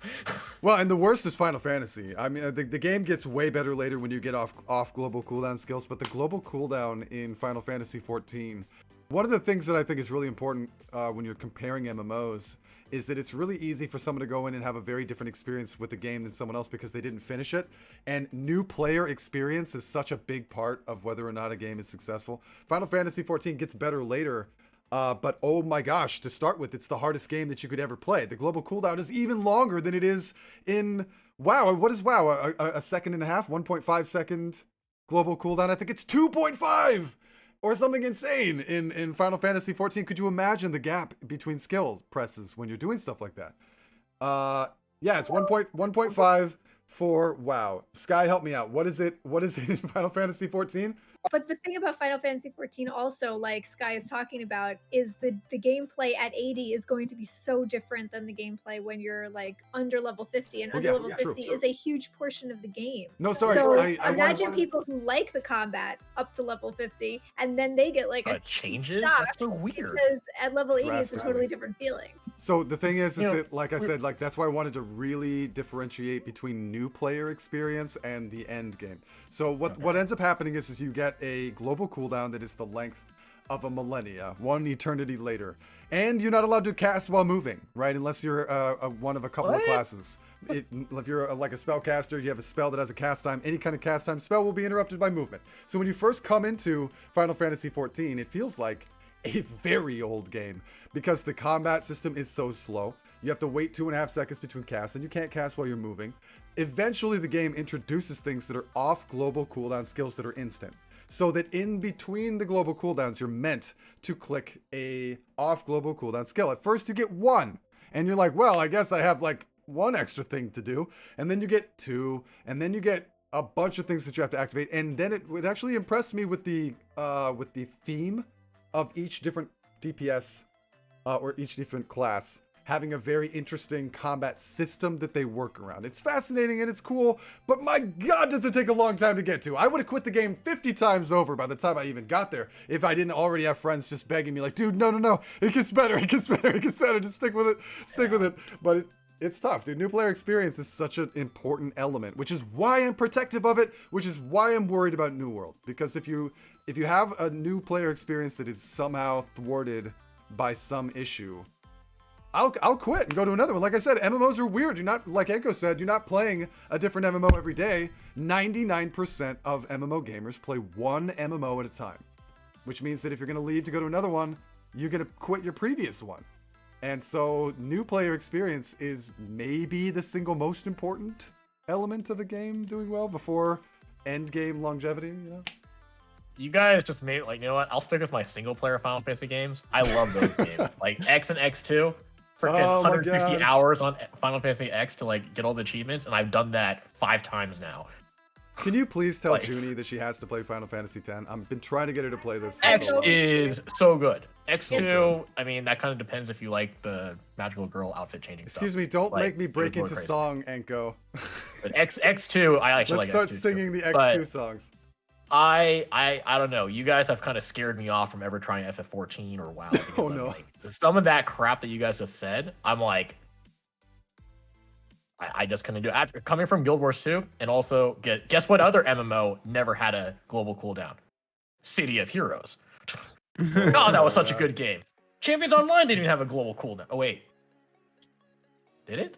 Well, and the worst is Final Fantasy. I mean, the game gets way better later when you get off global cooldown skills, but the global cooldown in Final Fantasy 14, one of the things that I think is really important when you're comparing MMOs is that it's really easy for someone to go in and have a very different experience with the game than someone else because they didn't finish it. And new player experience is such a big part of whether or not a game is successful. Final Fantasy 14 gets better later, but oh my gosh, to start with, it's the hardest game that you could ever play. The global cooldown is even longer than it is in WoW. What is WoW? A second and a half? 1.5 second global cooldown? I think it's 2.5! Or something insane in Final Fantasy 14. Could you imagine the gap between skill presses when you're doing stuff like that? Yeah, it's 1.5 for WoW. Sky, help me out. What is it in Final Fantasy 14? But the thing about Final Fantasy 14 also, like Sky is talking about, is the gameplay at 80 is going to be so different than the gameplay when you're like under level 50. And under level 50 is a huge portion of the game. No, sorry. So I imagine people who like the combat up to level 50 and then they get like a changes? shock That's so weird. because at level 80 it's a Drastically. totally different feeling. So the thing is You know, that, like I said, like that's why I wanted to really differentiate between new player experience and the end game. So what ends up happening is you get a global cooldown that is the length of a millennia, 1 eternity later, and you're not allowed to cast while moving, right? Unless you're one of a couple of classes. If you're like a spellcaster, you have a spell that has a cast time. Any kind of cast time spell will be interrupted by movement. So when you first come into Final Fantasy 14, it feels like a very old game because the combat system is so slow. You have to wait 2.5 seconds between casts, and you can't cast while you're moving. Eventually, the game introduces things that are off global cooldown skills that are instant. So that in between the global cooldowns, you're meant to click a off global cooldown skill. At first, you get 1, and you're like, well, I guess I have like 1 extra thing to do. And then you get 2, and then you get a bunch of things that you have to activate. And then it would actually impress me with the theme of each different DPS or each different class. having a very interesting combat system that they work around. It's fascinating and it's cool, but my God, does it take a long time to get to. I would have quit the game 50 times over by the time I even got there if I didn't already have friends just begging me like, dude, no, it gets better, it gets better, just stick with it, But it's tough, dude. New player experience is such an important element, which is why I'm protective of it, which is why I'm worried about New World. Because if you have a new player experience that is somehow thwarted by some issue, I'll quit and go to another one. Like I said, MMOs are weird. You're not, like Enko said, you're not playing a different MMO every day. 99% of MMO gamers play one MMO at a time, which means that if you're going to leave to go to another one, you're going to quit your previous one. And so new player experience is maybe the single most important element of the game doing well before end game longevity, you know? You guys just made, like, you know what? I'll stick with my single player Final Fantasy games. I love those games. Like X and X2, freaking 160 hours on Final Fantasy X to like get all the achievements, and I've done that 5 times now. Can you please tell Junie that she has to play Final Fantasy X? I've been trying to get her to play this. X is so good. X2, I mean, that kind of depends if you like the magical girl outfit changing stuff. Excuse me, don't like, make me break into crazy. song, Enko. But X2, I actually Let's like start X2 singing too. the X2 But songs. I don't know. You guys have kind of scared me off from ever trying FF14 or WoW. Because Oh, I'm no. like, some of that crap that you guys just said, I'm like, I just couldn't do it. After coming from Guild Wars 2, and also guess what other MMO never had a global cooldown? City of Heroes. Oh, that was such a good game. Champions Online didn't even have a global cooldown. Oh wait, did it?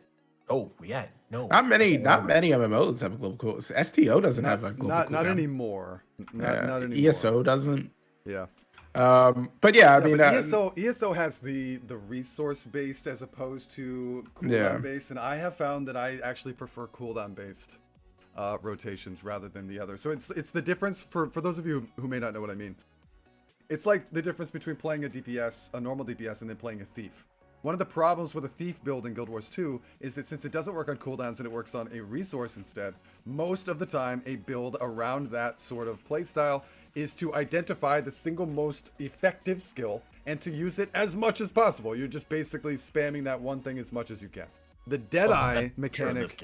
Oh yeah, no. Not many MMOs have a global cooldown. STO doesn't have a global cooldown. Not anymore. Not anymore. ESO doesn't. Yeah. But yeah, I mean, but ESO has the resource based as opposed to cooldown based, and I have found that I actually prefer cooldown based rotations rather than the other. So it's the difference for those of you who may not know what I mean. It's like the difference between playing a DPS, a normal DPS, and then playing a thief. One of the problems with a thief build in Guild Wars 2 is that since it doesn't work on cooldowns and it works on a resource instead, most of the time a build around that sort of playstyle is to identify the single most effective skill and to use it as much as possible. You're just basically spamming that one thing as much as you can. The Deadeye mechanic,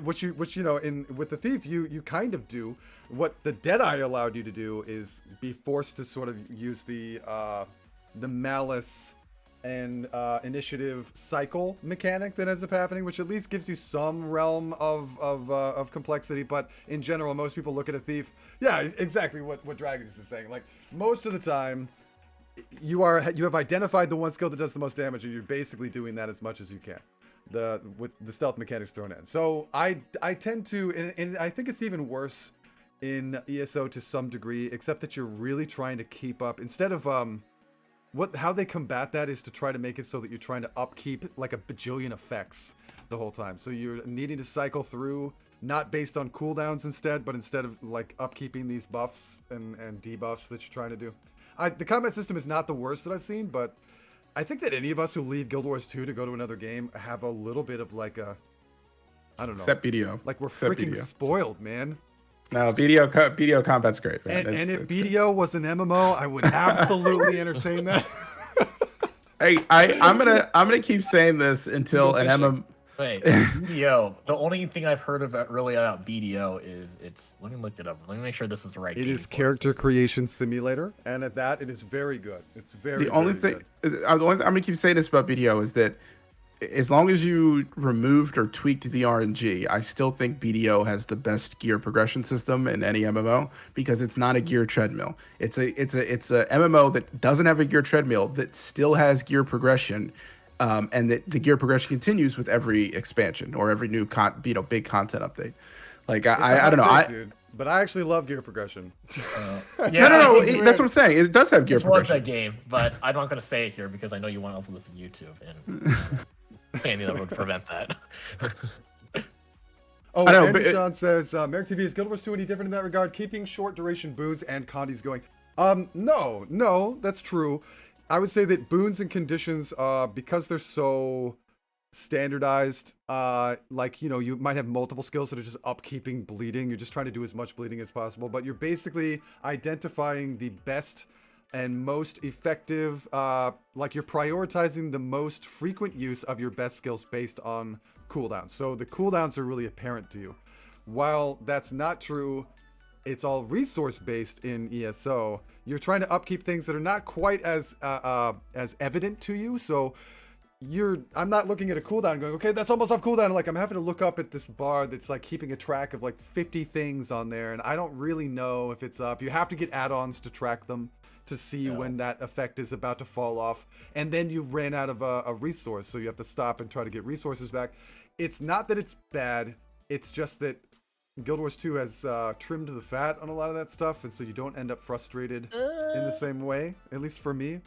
which you know, with the thief, you kind of do. What the Deadeye allowed you to do is be forced to sort of use the malice and initiative cycle mechanic that ends up happening, which at least gives you some realm of complexity. But in general, most people look at a thief. Yeah, exactly what Dragons is saying. Like most of the time, you have identified the one skill that does the most damage, and you're basically doing that as much as you can. With the stealth mechanics thrown in. So I tend to, and I think it's even worse in ESO to some degree, except that you're really trying to keep up instead of how they combat that is to try to make it so that you're trying to upkeep like a bajillion effects the whole time. So you're needing to cycle through, not based on cooldowns instead, but instead of like upkeeping these buffs and debuffs that you're trying to do. The combat system is not the worst that I've seen, but I think that any of us who leave Guild Wars 2 to go to another game have a little bit of like a, I don't know. Except BDO. Like we're freaking spoiled, man. No, BDO combat's great, man. And if BDO was an MMO, I would absolutely entertain that. Hey, I'm gonna keep saying this until an MMO. Wait, BDO. The only thing I've heard about BDO is let me look it up. Let me make sure this is the right. It is character creation simulator, and at that, it is very good. It's very. The only thing I'm gonna keep saying this about BDO is that as long as you removed or tweaked the RNG, I still think BDO has the best gear progression system in any MMO because it's not a gear treadmill. It's a MMO that doesn't have a gear treadmill that still has gear progression. And that the gear progression continues with every expansion or every new big content update. Like I don't know, dude, but I actually love gear progression. No, that's what I'm saying. It does have gear progression. I love that game, but I'm not going to say it here because I know you want to upload this to YouTube, and anything that would prevent that. Oh, Andrew Sean says, Merrick TV, is Guild Wars 2 any different in that regard? Keeping short duration boons and condies going. No, that's true. I would say that boons and conditions, because they're so standardized, like, you know, you might have multiple skills that are just upkeeping bleeding. You're just trying to do as much bleeding as possible, but you're basically identifying the best and most effective, like you're prioritizing the most frequent use of your best skills based on cooldowns. So the cooldowns are really apparent to you. While that's not true, it's all resource based in ESO. You're trying to upkeep things that are not quite as evident to you. So I'm not looking at a cooldown and going, okay, that's almost off cooldown. Like, I'm having to look up at this bar that's like keeping a track of like 50 things on there, and I don't really know if it's up. You have to get add-ons to track them to see when that effect is about to fall off, and then you ran out of a resource, so you have to stop and try to get resources back. It's not that it's bad, it's just that Guild Wars 2 has trimmed the fat on a lot of that stuff, and so you don't end up frustrated in the same way, at least for me.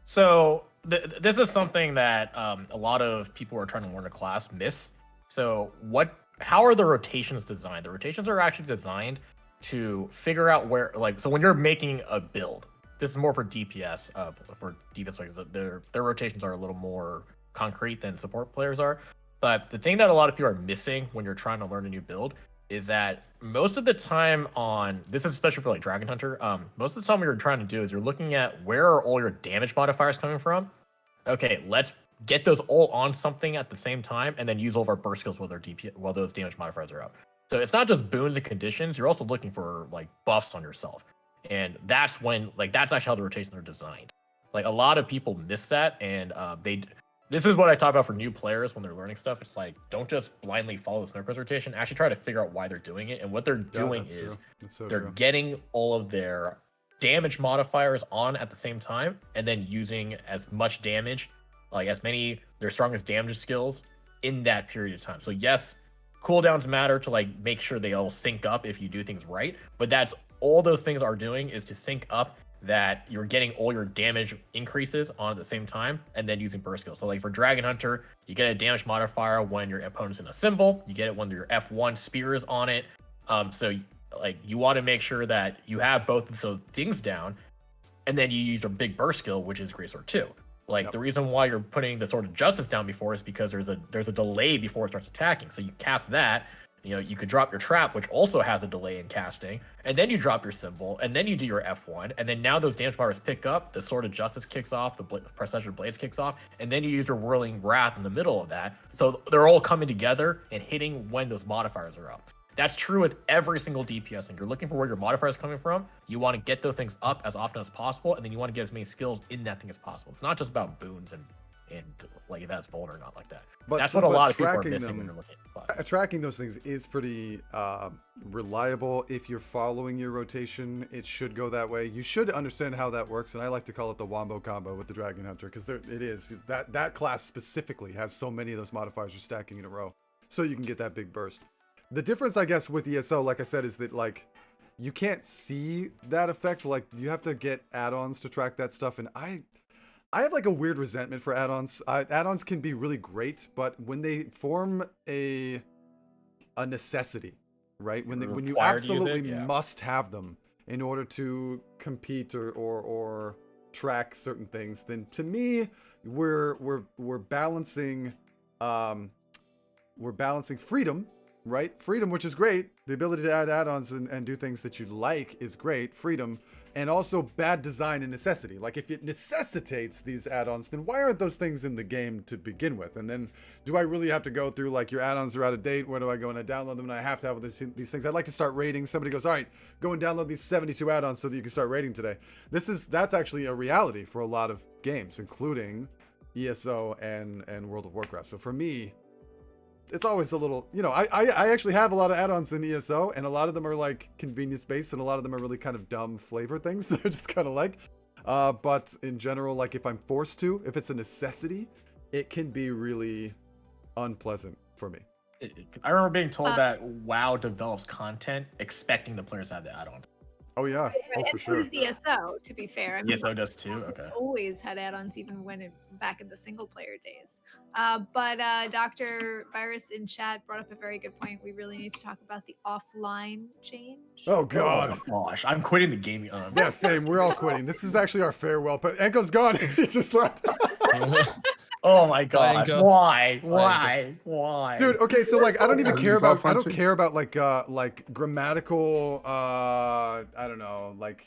So this is something that a lot of people who are trying to learn a class miss. So how are the rotations designed? The rotations are actually designed to figure out where, like, so when you're making a build, this is more for DPS, because their rotations are a little more concrete than support players are. But the thing that a lot of people are missing when you're trying to learn a new build is that most of the time this is especially for like Dragon Hunter, most of the time what you're trying to do is you're looking at where are all your damage modifiers coming from. Okay, let's get those all on something at the same time and then use all of our burst skills while those damage modifiers are out. So it's not just boons and conditions, you're also looking for like buffs on yourself. And that's when, like, that's actually how the rotations are designed. Like, a lot of people miss that, and this is what I talk about for new players when they're learning stuff. It's like, don't just blindly follow the Snowcrest rotation. Actually try to figure out why they're doing it. And what they're doing is they're getting all of their damage modifiers on at the same time and then using as much damage, like their strongest damage skills in that period of time. So yes, cooldowns matter to like make sure they all sync up if you do things right. But that's all those things are doing is to sync up that you're getting all your damage increases on at the same time and then using burst skills. So like for Dragon Hunter, you get a damage modifier when your opponent's in a symbol, you get it when your F1 spear is on it. So like you want to make sure that you have both of those things down, and then you use your big burst skill, which is Greatsword 2. Like the reason why you're putting the Sword of Justice down before is because there's a delay before it starts attacking. So you cast that, you could drop your trap, which also has a delay in casting, and then you drop your symbol, and then you do your F1, and then now those damage powers pick up, the Sword of Justice kicks off, the Procession of Blades kicks off, and then you use your Whirling Wrath in the middle of that. So they're all coming together and hitting when those modifiers are up. That's true with every single DPS thing. You're looking for where your modifier is coming from. You want to get those things up as often as possible, and then you want to get as many skills in that thing as possible. It's not just about boons and like if that's vuln or not like that. But that's what a lot of people are missing when they're looking at classes. Tracking those things is pretty reliable. If you're following your rotation, it should go that way. You should understand how that works, and I like to call it the wombo combo with the Dragon Hunter, because it is that class specifically has so many of those modifiers you're stacking in a row, so you can get that big burst. The difference, I guess, with ESO, like I said, is that like you can't see that effect. Like you have to get add-ons to track that stuff, and I have like a weird resentment for add-ons. Add-ons can be really great, but when they form a necessity, right? When you absolutely must have them in order to compete or track certain things, then to me, we're balancing freedom. Right? Freedom, which is great. The ability to add add-ons and do things that you like is great. Freedom. And also bad design and necessity. Like if it necessitates these add-ons, then why aren't those things in the game to begin with? And then do I really have to go through like your add-ons are out of date? Where do I go and I download them? And I have to have these things. I'd like to start rating. Somebody goes, all right, go and download these 72 add-ons so that you can start rating today. That's actually a reality for a lot of games, including ESO and World of Warcraft. So for me, it's always a little, I actually have a lot of add-ons in ESO, and a lot of them are like convenience based, and a lot of them are really kind of dumb flavor things. They're just kind of like, but in general, like if I'm forced to, if it's a necessity, it can be really unpleasant for me. I remember being told that WoW develops content expecting the players to have the add-ons. Oh yeah, for sure. So does ESO, to be fair. I mean, ESO does too. Okay. Always had add-ons, even back in the single-player days. But Dr. Virus in chat brought up a very good point. We really need to talk about the offline change. Oh god, oh gosh, I'm quitting the gaming. Yeah, same. We're all quitting. This is actually our farewell. But Enko's gone. He just left. Oh my god! Why? Dude, okay, so like I don't even care about. I don't care about like grammatical. I don't know, like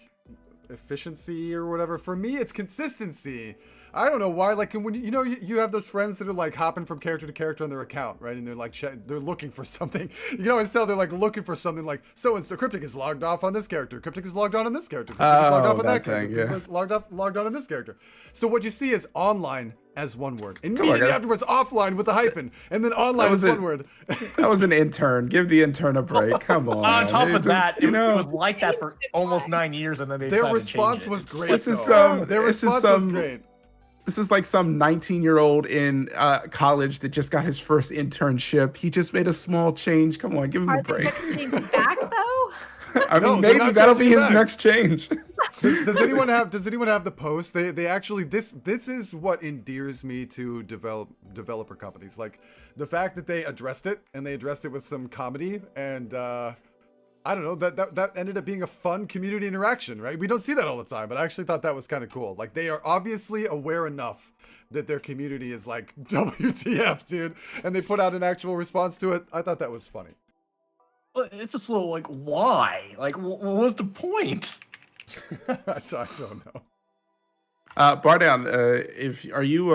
efficiency or whatever. For me, it's consistency. I don't know why. Like when you have those friends that are like hopping from character to character on their account, right? And they're like they're looking for something. You can always tell they're like looking for something. Like so Cryptic is logged off on this character. Cryptic is logged on this character. Cryptic is logged off on that character. Yeah. Logged on this character. So what you see is online as one word. Immediately afterwards, offline with a hyphen, and then online as one word. That was an intern. Give the intern a break. Come on. On top of that, it was like that for almost 9 years, and then they their decided response to change it. was great. This is their response was great. This is like some 19-year-old in college that just got his first internship. He just made a small change. Come on, give him a break. Are they changing back though? I mean, No, they're maybe not that'll be changing his back. next change. Does anyone have the post? They actually this is what endears me to developer companies. Like the fact that they addressed it, and they addressed it with some comedy, and I don't know, that ended up being a fun community interaction, right? We don't see that all the time, but I actually thought that was kind of cool. Like they are obviously aware enough that their community is like WTF, dude, and they put out an actual response to it. I thought that was funny. Well, it's just a little like, why? Like, what was the point? I don't know. Bardown, are you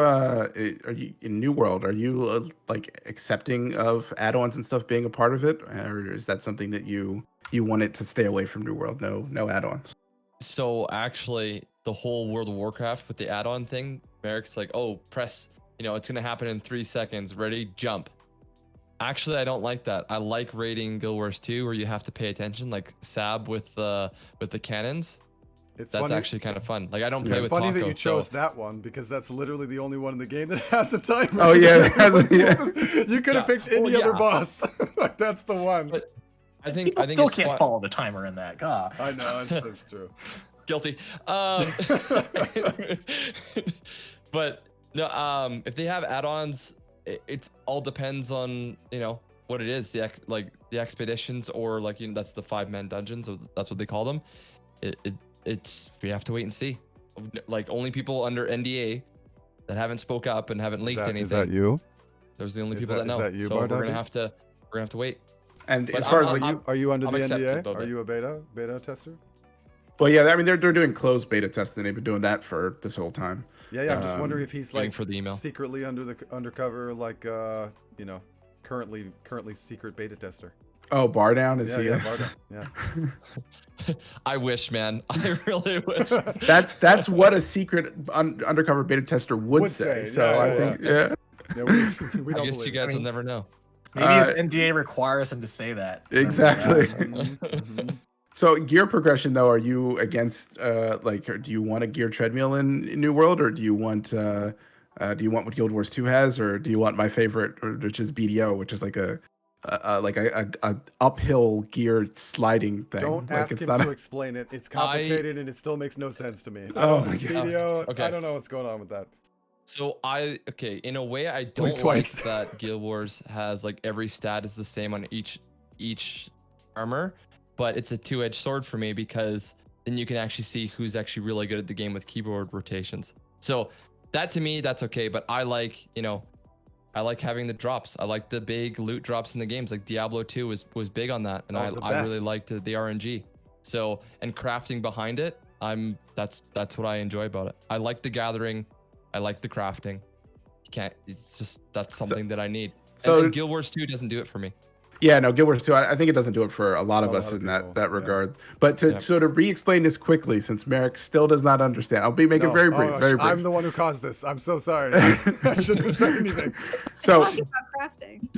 in New World? Are you like accepting of add-ons and stuff being a part of it, or is that something that you want it to stay away from New World? No add-ons. So actually, the whole World of Warcraft with the add-on thing, Merrick's like, oh, press, it's gonna happen in 3 seconds. Ready, jump. Actually, I don't like that. I like raiding Guild Wars 2, where you have to pay attention, like Sab with the cannons. That's funny. Actually kind of fun. Like I don't play It's with funny Taco, that you chose so... that one, because that's literally the only one in the game that has a timer. Oh yeah, You could have picked any other boss. Like that's the one. But I think People I think still it's can't fun. follow the timer in that. God. I know that's true. Guilty. But no, if they have add-ons, it all depends on what it is. The expeditions, or that's the 5-man dungeons. So that's what they call them. It's we have to wait and see. Like only people under NDA that haven't spoke up and haven't leaked anything. Is that you? Those are the only people that know. Is that you, so we're Bardabi? gonna have to wait. And But as far as Are you under I'm the acceptive NDA? of Are it. you a beta tester? well, yeah, I mean they're doing closed beta testing. They've been doing that for this whole time. Yeah. I'm just wondering if he's waiting like for the email. secretly undercover, like currently secret beta tester. Oh, Bardown is he? Barda. Yeah. I wish, man. I really wish. That's what a secret undercover beta tester would say. So Yeah, I think Yeah, we I don't guess believe you guys it. will never know. Maybe his NDA requires him to say that. Exactly. Mhm. So gear progression though, are you against or do you want a gear treadmill in New World, or do you want what Guild Wars 2 has, or do you want my favorite, which is BDO, which is like a uphill gear sliding thing? Don't ask him to explain it. It's complicated and it still makes no sense to me. Oh my God. Video, Okay. I don't know what's going on with that. So in a way, I Blink don't like twice. that Guild Wars has like every stat is the same on each armor, but it's a two-edged sword for me, because then you can actually see who's actually really good at the game with keyboard rotations. So that to me, that's okay. But I like having the drops. I like the big loot drops in the games. Like Diablo 2 was big on that, and Oh, the I really best. liked the RNG. So, and crafting behind it, that's what I enjoy about it. I like the gathering. I like the crafting. It's just, that's something that I need. So- and Guild Wars 2 doesn't do it for me. Yeah, no, Guild Wars 2, I think it doesn't do it for a lot of A lot us of in people, that yeah. regard. But to re-explain this quickly, since Merrick still does not understand, I'll make it No. very Oh, brief, very brief. I'm the one who caused this. I'm so sorry. I shouldn't have said anything. So Talking about crafting.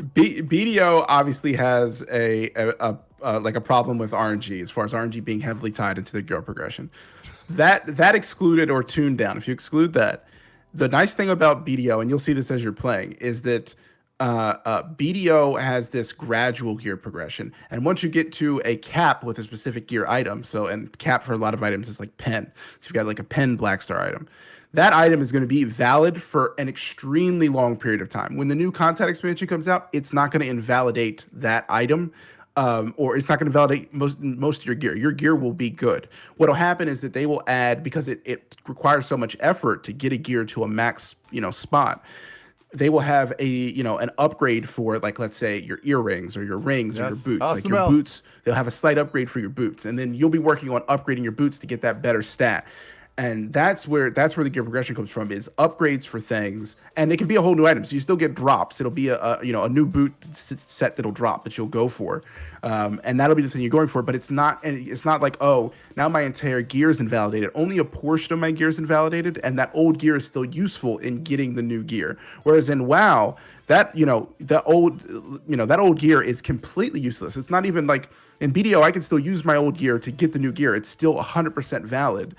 BDO obviously has a problem with RNG, as far as RNG being heavily tied into the gear progression. That excluded or tuned down. If you exclude that, the nice thing about BDO, and you'll see this as you're playing, is that BDO has this gradual gear progression, and once you get to a cap with a specific gear item, and cap for a lot of items is like pen, so you've got like a pen black star item, that item is going to be valid for an extremely long period of time. When the new content expansion comes out, it's not going to invalidate that item, or it's not going to validate most of your gear. Your gear will be good. What'll happen is that they will add, because it requires so much effort to get a gear to a max spot. they will have an upgrade for, like, let's say your earrings or your rings or your Yes. boots. Like Awesome. your boots, they'll have a slight upgrade for your boots, and then you'll be working on upgrading your boots to get that better stat. And that's where the gear progression comes from, is upgrades for things, and it can be a whole new item. So you still get drops. It'll be a new boot set that'll drop that you'll go for, and that'll be the thing you're going for. But it's not like, oh, now my entire gear is invalidated. Only a portion of my gear is invalidated, and that old gear is still useful in getting the new gear. Whereas in WoW, that old gear is completely useless. It's not even like in BDO. I can still use my old gear to get the new gear. It's still 100% valid.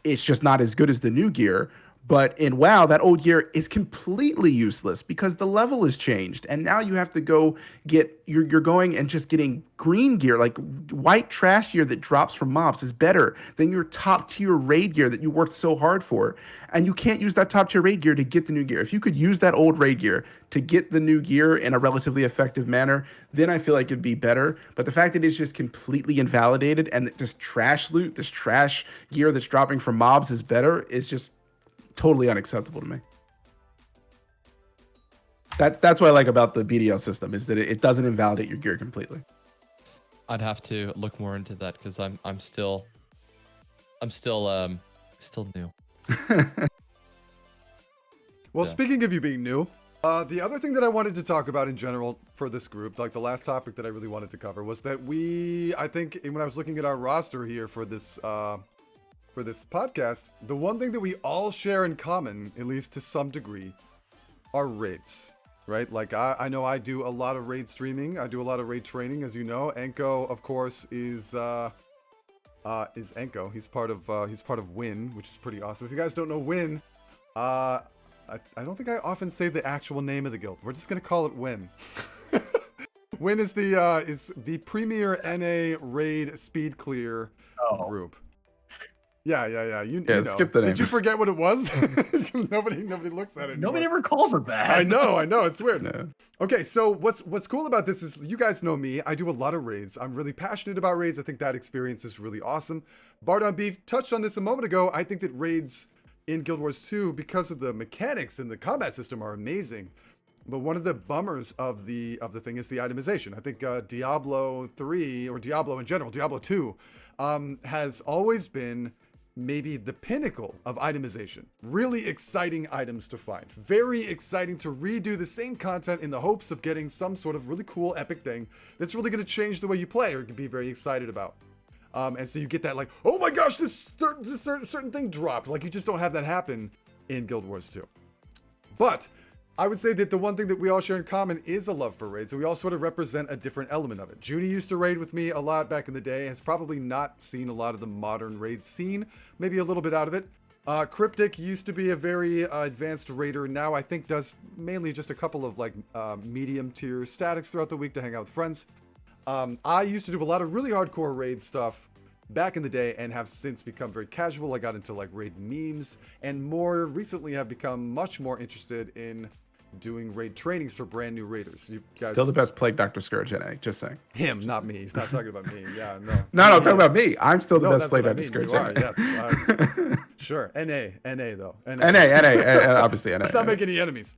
It's just not as good as the new gear. But in WoW, that old gear is completely useless because the level has changed, and now you have to go get you're going and just getting green gear, like white trash gear that drops from mobs, is better than your top tier raid gear that you worked so hard for. And you can't use that top tier raid gear to get the new gear. If you could use that old raid gear to get the new gear in a relatively effective manner, then I feel like it'd be better. But the fact that it's just completely invalidated and that this trash loot, this trash gear that's dropping from mobs is better, is just totally unacceptable to me. That's what I like about the BDL system, is that it doesn't invalidate your gear completely. I'd have to look more into that because I'm still new. Well, Yeah. speaking of you being new, the other thing that I wanted to talk about in general for this group, like the last topic that I really wanted to cover, was that I think when I was looking at our roster here for this podcast, the one thing that we all share in common, at least to some degree, are raids, right? Like I know I do a lot of raid streaming. I do a lot of raid training, as you know. Enko, of course, is Enko. He's part of Win, which is pretty awesome. If you guys don't know Win, I don't think I often say the actual name of the guild. We're just gonna call it Win. Win is the premier NA raid speed clear group. Yeah. You know. Skip the name. Did you forget what it was? Nobody looks at it. Nobody anymore. ever calls it that. I know. It's weird. No. Okay, so what's cool about this is, you guys know me. I do a lot of raids. I'm really passionate about raids. I think that experience is really awesome. Bard on Beef touched on this a moment ago. I think that raids in Guild Wars 2, because of the mechanics and the combat system, are amazing. But one of the bummers of the thing is the itemization. I think Diablo 3, or Diablo in general, Diablo 2, has always been maybe the pinnacle of itemization. Really exciting items to find. Very exciting to redo the same content in the hopes of getting some sort of really cool epic thing that's really going to change the way you play, or you can be very excited about. And so you get that, like, oh my gosh, this certain thing dropped. Like, you just don't have that happen in Guild Wars 2. But I would say that the one thing that we all share in common is a love for raids, and we all sort of represent a different element of it. Junie used to raid with me a lot back in the day, has probably not seen a lot of the modern raid scene, maybe a little bit out of it. Cryptic used to be a very advanced raider, now I think does mainly just a couple of like medium tier statics throughout the week to hang out with friends. I used to do a lot of really hardcore raid stuff back in the day and have since become very casual. I got into like raid memes, and more recently have become much more interested in doing raid trainings for brand new raiders. You guys, Still the best Plague Doctor Scourge NA, just saying. him, not me. He's not talking about me. Yeah, no. No, talking about me. I'm still the No, best that's Plague what I Doctor mean. Scourge You NA. are, yes. Sure. NA though. NA, obviously NA. Let's not make any enemies.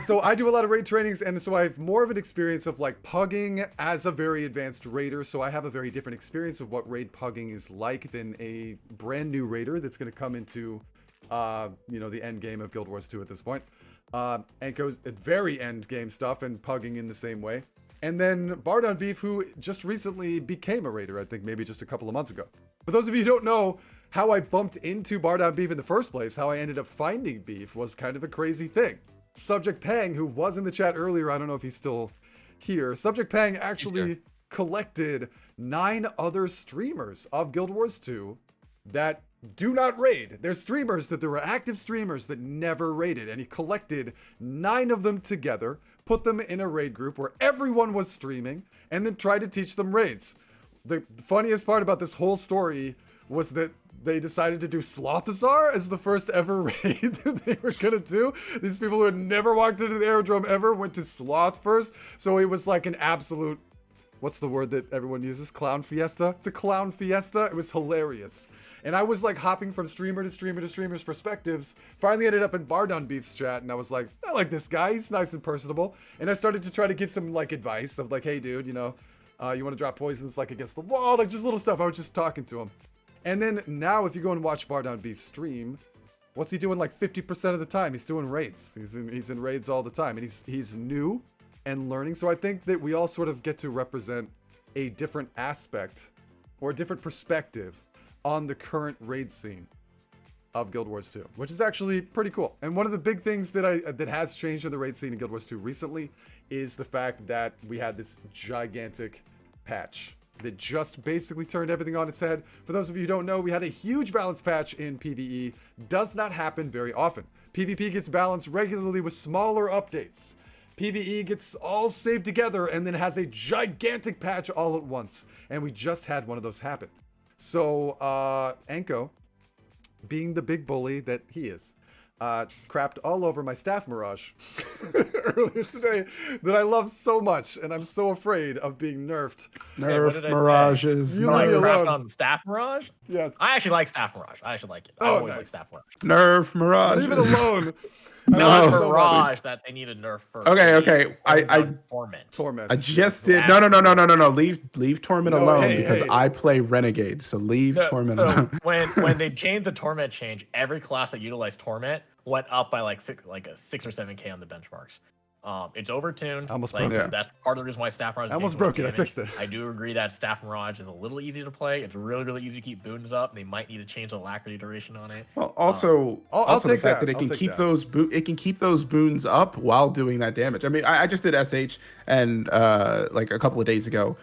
So I do a lot of raid trainings, and so I have more of an experience of like pugging as a very advanced raider. So I have a very different experience of what raid pugging is like than a brand new raider that's going to come into, the end game of Guild Wars 2 at this point. And goes at very end game stuff and pugging in the same way. And then Bard on Beef, who just recently became a raider, I think maybe just a couple of months ago. For those of you who don't know how I bumped into Bard on Beef in the first place, how I ended up finding Beef was kind of a crazy thing. Subject Pang, who was in the chat earlier, I don't know if he's still here. Subject Pang actually collected 9 other streamers of Guild Wars 2 that do not raid. They're streamers that there were active streamers that never raided, and he collected 9 of them together, put them in a raid group where everyone was streaming, and then tried to teach them raids. The funniest part about this whole story was that they decided to do Slothazar as the first ever raid that they were gonna do. These people who had never walked into the aerodrome ever went to Sloth first, so it was like an absolute what's the word that everyone uses? Clown fiesta. It's a clown fiesta. It was hilarious. And I was like hopping from streamer to streamer to streamer's perspectives. Finally ended up in Bar Down Beef's chat, and I was like, I like this guy. He's nice and personable. And I started to try to give some like advice of like, hey dude, you know, you want to drop poisons like against the wall, like just little stuff. I was just talking to him. And then now if you go and watch Bar Down Beef's stream, what's he doing like 50% of the time? He's doing raids. He's in raids all the time, and he's new and learning. So I think that we all sort of get to represent a different aspect or a different perspective on the current raid scene of Guild Wars 2, which is actually pretty cool. And one of the big things that has changed in the raid scene in Guild Wars 2 recently is the fact that we had this gigantic patch that just basically turned everything on its head. For those of you who don't know, we had a huge balance patch in PvE. Does not happen very often. PvP gets balanced regularly with smaller updates. PvE gets all saved together and then has a gigantic patch all at once. And we just had one of those happen. So, Enko, being the big bully that he is, crapped all over my staff Mirage earlier today that I love so much, and I'm so afraid of being nerfed. Nerf Mirages. You leave me alone. On Staff Mirage? Yes. I actually like Staff Mirage. I actually like it. I Oh, always nice. like Staff Mirage. Nerf Mirage. Leave it alone. Not love it so much. Mirage that they need a nerf for. Okay. Torment. I just did. No. Leave Torment No, alone hey, because hey. I play Renegade. So leave Torment alone. when they changed the Torment change, every class that utilized Torment went up by like 6 or 7K on the benchmarks. It's overtuned. I almost like, broke it. That's part of the reason why Staff Mirage. I almost broke it. I fixed it. I do agree that Staff Mirage is a little easy to play. It's really easy to keep boons up. They might need to change the alacrity duration on it. Well, also I'll the take fact that. that it I'll can take keep that. those it can keep those boons up while doing that damage. I mean, I just did SH and like a couple of days ago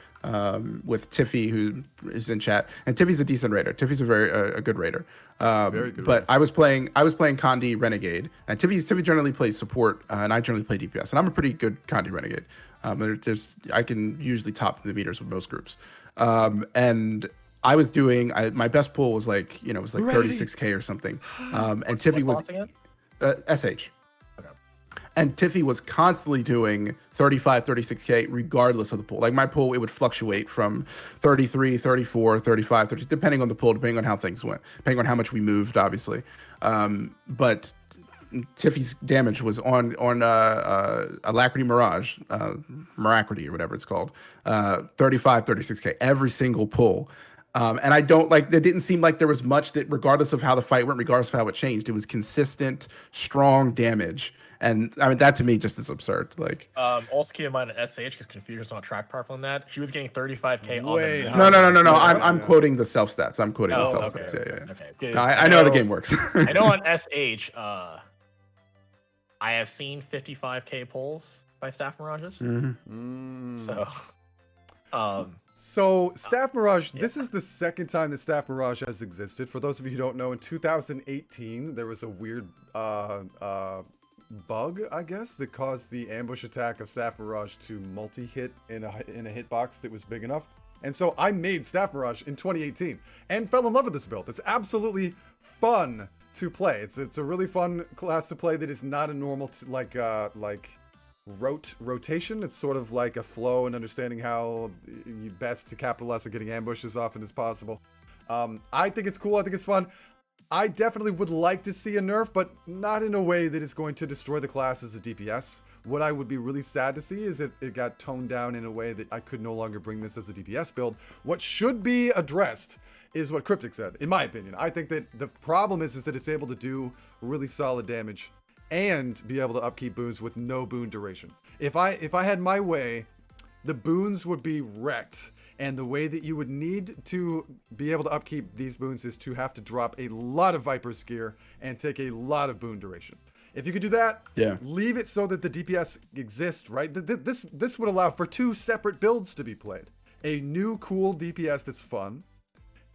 with Tiffy, who is in chat, and Tiffy's a decent raider. Tiffy's a very a good raider. Very good but raider. I was playing Condi Renegade, and Tiffy generally plays support, and I generally play DPS, and I'm a pretty good Condi Renegade. I can usually top the meters with most groups, and I was doing my best pull was like 36K or something, and Tiffy was SH. And Tiffy was constantly doing 35, 36K regardless of the pool. Like my pool, it would fluctuate from 33, 34, 35, 30, depending on the pool, depending on how things went, depending on how much we moved, obviously. But Tiffy's damage was on Alacrity Mirage, Miracrity or whatever it's called, 35, 36K every single pull. And I don't like, there didn't seem like there was much that regardless of how the fight went, regardless of how it changed, it was consistent, strong damage. And I mean, that to me just is absurd. Like, also keep in mind that SH, because Confusion's not track powerful in that. She was getting 35K Way on higher. the no. Yeah, I'm yeah. quoting the self stats. I'm quoting the Oh, self okay, stats. Yeah. Okay. 'Cause I know how the game works. I know on SH, I have seen 55K pulls by Staff Mirages. Mhm. So Staff Mirage, this is the second time that Staff Mirage has existed. For those of you who don't know, in 2018, there was a weird bug, I guess, that caused the ambush attack of Staff Mirage to multi-hit in a hitbox that was big enough. And so I made Staff Mirage in 2018 and fell in love with this build. It's absolutely fun to play. It's a really fun class to play that is not a normal rotation. It's sort of like a flow and understanding how you best to capitalize on getting ambushed as often as possible. I think it's cool. I think it's fun. I definitely would like to see a nerf, but not in a way that is going to destroy the class as a DPS. What I would be really sad to see is if it got toned down in a way that I could no longer bring this as a DPS build. What should be addressed is what Cryptic said, in my opinion. I think that the problem is that it's able to do really solid damage and be able to upkeep boons with no boon duration. If I had my way, the boons would be wrecked. And the way that you would need to be able to upkeep these boons is to have to drop a lot of Viper's gear and take a lot of boon duration. If you could do that, leave it so that the DPS exists, right? This would allow for 2 separate builds to be played. A new cool DPS that's fun,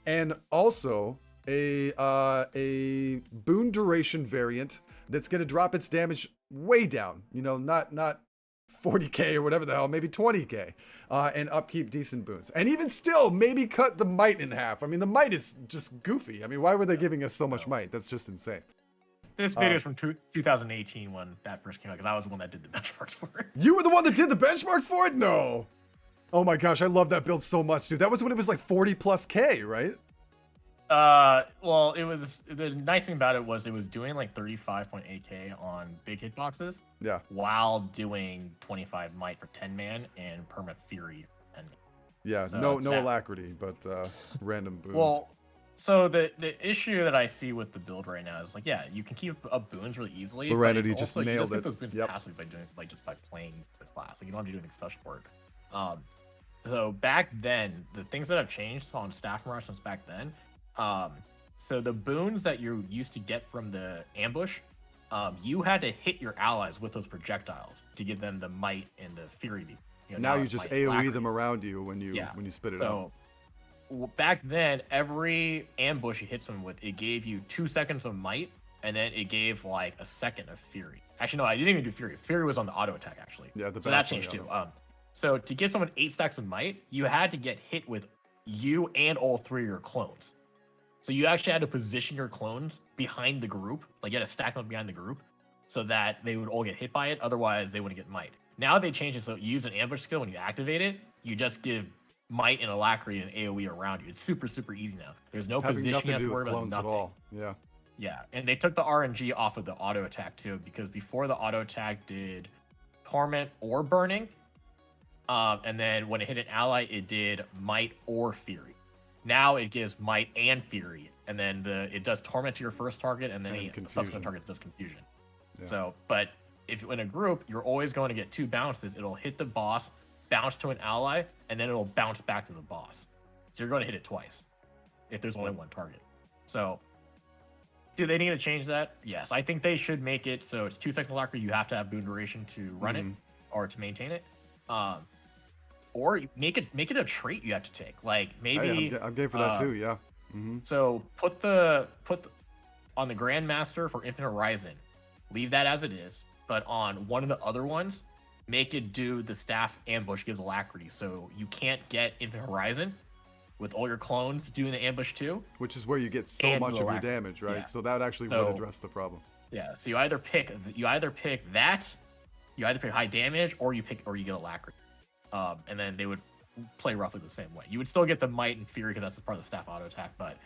and also a boon duration variant that's going to drop its damage way down. You know, not 40K or whatever the hell, maybe 20K, and upkeep decent boons. And even still, maybe cut the might in half. I mean, the might is just goofy. I mean, why were they giving us so much might? That's just insane. This video is from 2018 when that first came out, because I was the one that did the benchmarks for it. You were the one that did the benchmarks for it? No. Oh my gosh, I love that build so much, dude. That was when it was like 40 plus K, right? Well, it was the nice thing about it was it was doing like 35.8k on big hitboxes Yeah. while doing 25 might for 10 man and perma fury for 10 man. Yeah, So no it's no that- alacrity, but random boons. Well, so the issue that I see with the build right now is like, yeah, you can keep up boons really easily. but Lorenity it's just also, you nailed just get it. those boons Yep. passively by doing like just by playing this class. Like you don't have to do anything special for it. So back then, the things that have changed on staff mirage since back then. So the boons that you used to get from the ambush, you had to hit your allies with those projectiles to give them the might and the fury. Now you it's just might and AoE alacrity. them around you when you spit it out. So back then, every ambush you hit someone with, it gave you 2 seconds of might, and then it gave like a second of fury. Actually, no, I didn't even do fury. Fury was on the auto attack actually. Yeah, so that changed too. So to get someone 8 stacks of might, you had to get hit with you and all 3 of your clones. So you actually had to position your clones behind the group, like you had to stack them behind the group, so that they would all get hit by it. Otherwise, they wouldn't get might. Now they changed it so you use an ambush skill when you activate it. You just give might and alacrity and AOE around you. It's super easy now. There's no Having position nothing you have to to do worry with about. clones Nothing. at all. Yeah. Yeah, and they took the RNG off of the auto attack too, because before the auto attack did torment or burning, and then when it hit an ally, it did might or fury. Now it gives might and fury, and then it does torment to your first target, and then And any confusion. subsequent targets does confusion. Yeah. So, but if in a group, you're always going to get 2 bounces. It'll hit the boss, bounce to an ally, and then it'll bounce back to the boss. So you're going to hit it twice if there's only one target. So, do they need to change that? Yes, I think they should make it so it's 2 second locker. You have to have boon duration to run it or to maintain it. Or make it a trait you have to take. Like maybe I'm game for that too. Yeah. Mm-hmm. so put on the Grandmaster for Infinite Horizon, leave that as it is, but on one of the other ones, make it do the staff ambush gives alacrity. So you can't get Infinite Horizon with all your clones doing the ambush too. Which is where you get so And much of your alacrity. damage, right? Yeah. So that actually So- would address the problem. Yeah. So you either pick that, you either pick high damage, or you get alacrity. And then they would play roughly the same way. You would still get the might and fury because that's part of the staff auto attack, but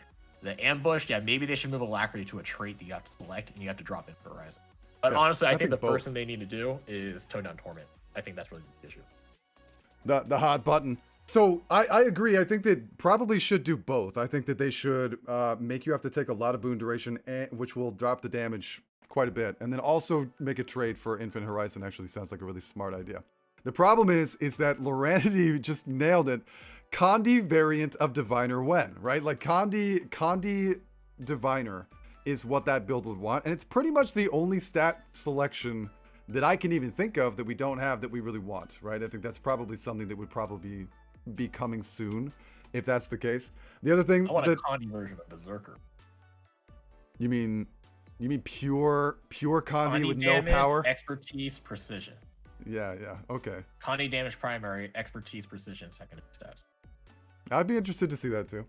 the ambush, yeah, maybe they should move alacrity to a trait that you have to select and you have to drop in for Horizon. But Yeah, honestly, I I think the think both. first thing they need to do is tone down Torment. I think that's really the issue. The hot button. So I agree. I think they probably should do both. I think that they should make you have to take a lot of boon duration, which will drop the damage quite a bit, and then also make a trade for Infinite Horizon. Actually, sounds like a really smart idea. The problem is that Loranity just nailed it. Condi variant of Diviner when, right? Like Condi Diviner is what that build would want, and it's pretty much the only stat selection that I can even think of that we don't have that we really want, right? I think that's probably something that would probably be coming soon, if that's the case. The other thing I want a that Condi version of Berserker. you mean pure Condi with no damage, power? expertise, precision. Yeah, okay. Condi damage primary, expertise, precision, secondary stats. I'd be interested to see that too.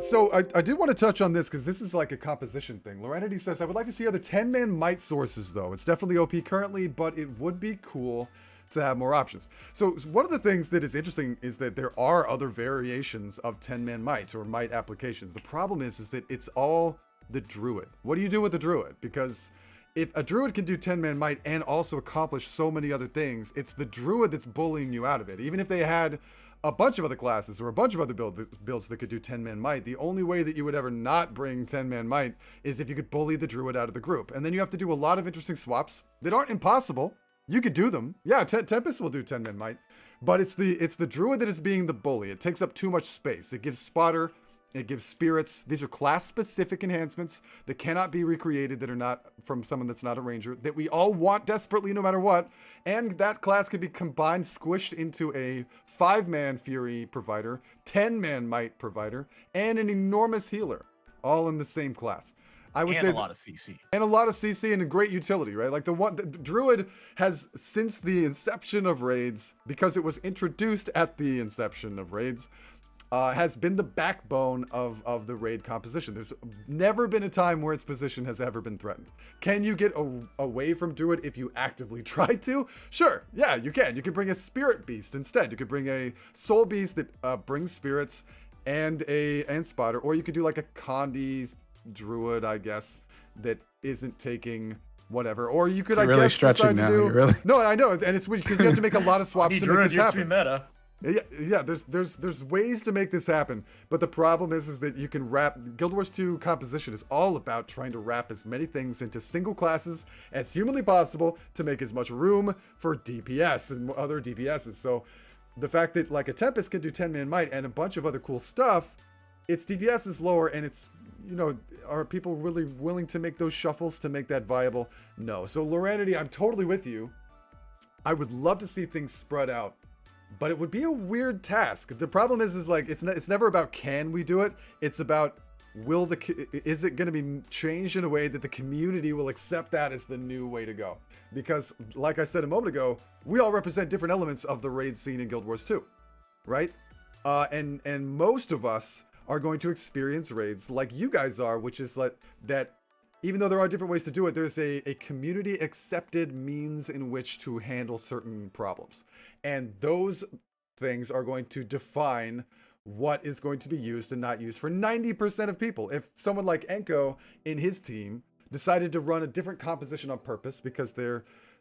So I did want to touch on this because this is like a composition thing. Loranity says, I would like to see other 10-man might sources though. It's definitely OP currently, but it would be cool to have more options. So one of the things that is interesting is that there are other variations of 10-man might or might applications. The problem is that it's all the druid. What do you do with the druid? Because if a druid can do 10-man might and also accomplish so many other things, it's the druid that's bullying you out of it. Even if they had a bunch of other classes or a bunch of other builds that could do 10-man might, the only way that you would ever not bring 10-man might is if you could bully the druid out of the group. And then you have to do a lot of interesting swaps that aren't impossible. You could do them. Yeah, Tempest will do 10-man might, but it's the druid that is being the bully. It takes up too much space. It gives spotter, it gives spirits. These are class-specific enhancements that cannot be recreated, that are not from someone that's not a ranger, that we all want desperately no matter what. And that class can be combined, squished into a 5-man fury provider, 10-man might provider, and an enormous healer, all in the same class. I would say a lot of CC. And a lot of CC and a great utility, right? Like the Druid has, since the inception of raids, because it was introduced at the inception of raids, has been the backbone of the raid composition. There's never been a time where its position has ever been threatened. Can you get away from Druid if you actively try to? Sure, yeah, you can. You can bring a Spirit Beast instead. You could bring a Soul Beast that brings spirits and Spotter, or you could do like a Condi Druid, I guess, that isn't taking whatever. Or you could, You're I really guess, stretching decide now. to do... You're really... No, I know, and it's weird because you have to make a lot of swaps to make this used to be happen. meta. Yeah. There's ways to make this happen, but the problem is that you can wrap. Guild Wars 2 composition is all about trying to wrap as many things into single classes as humanly possible to make as much room for DPS and other DPSs. So the fact that like a Tempest can do 10-man might and a bunch of other cool stuff, its DPS is lower, and it's, you know, are people really willing to make those shuffles to make that viable? No. So Loranity, I'm totally with you. I would love to see things spread out, but it would be a weird task. The problem is like it's never about can we do it. It's about is it going to be changed in a way that the community will accept that as the new way to go? Because like I said a moment ago, we all represent different elements of the raid scene in Guild Wars 2, right? And most of us are going to experience raids like you guys are, which is like that. Even though there are different ways to do it, there's a community accepted means in which to handle certain problems. And those things are going to define what is going to be used and not used for 90% of people. If someone like Enko in his team decided to run a different composition on purpose because they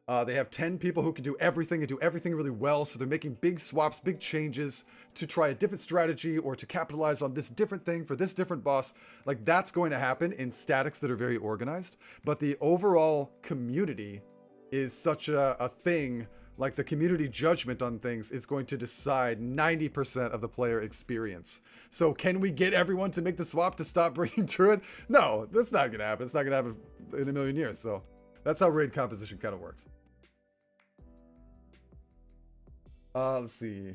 have 10 people who can do everything and do everything really well, so they're making big swaps, big changes to try a different strategy or to capitalize on this different thing for this different boss, like that's going to happen in statics that are very organized. But the overall community is such a thing, like the community judgment on things is going to decide 90% of the player experience. So can we get everyone to make the swap to stop bringing Druid? No, that's not going to happen. It's not going to happen in a million years. So that's how raid composition kind of works. Let's see.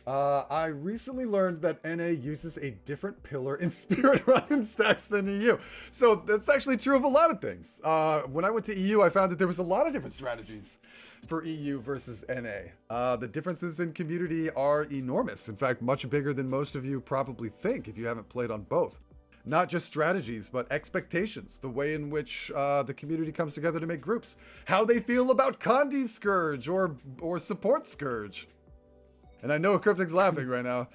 I recently learned that NA uses a different pillar in Spirit Run stacks than EU. So that's actually true of a lot of things. When I went to EU, I found that there was a lot of different strategies for EU versus NA. The differences in community are enormous. In fact, much bigger than most of you probably think if you haven't played on both. Not just strategies, but expectations, the way in which the community comes together to make groups, how they feel about Condi Scourge or Support Scourge. And I know Cryptic's laughing right now.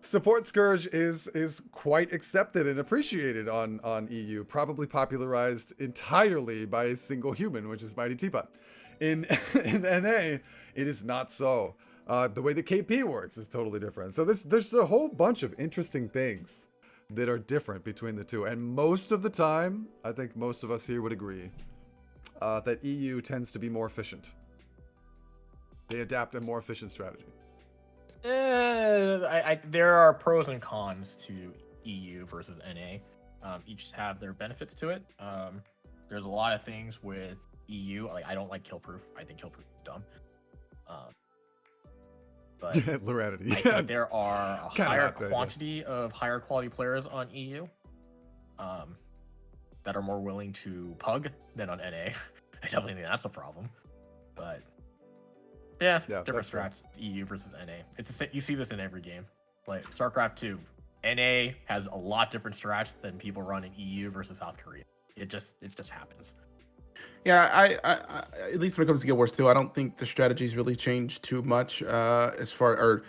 Support Scourge is quite accepted and appreciated on EU, probably popularized entirely by a single human, which is Mighty Teapot. In NA, it is not so. The way the KP works is totally different. So there's a whole bunch of interesting things that are different between the two. And most of the time, I think most of us here would agree that EU tends to be more efficient. They adapt a more efficient strategy. There are pros and cons to EU versus NA. Each have their benefits to it. There's a lot of things with EU. Like I don't like kill proof. I think kill proof is dumb. But Loranity. I think there are a higher quantity of higher quality players on EU that are more willing to pug than on NA. I definitely think that's a problem. But yeah, different strats. EU versus NA. You see this in every game. Like StarCraft 2, NA has a lot different strats than people run in EU versus South Korea. It just happens. Yeah, I at least when it comes to Guild Wars 2, I don't think the strategies really change too much. Or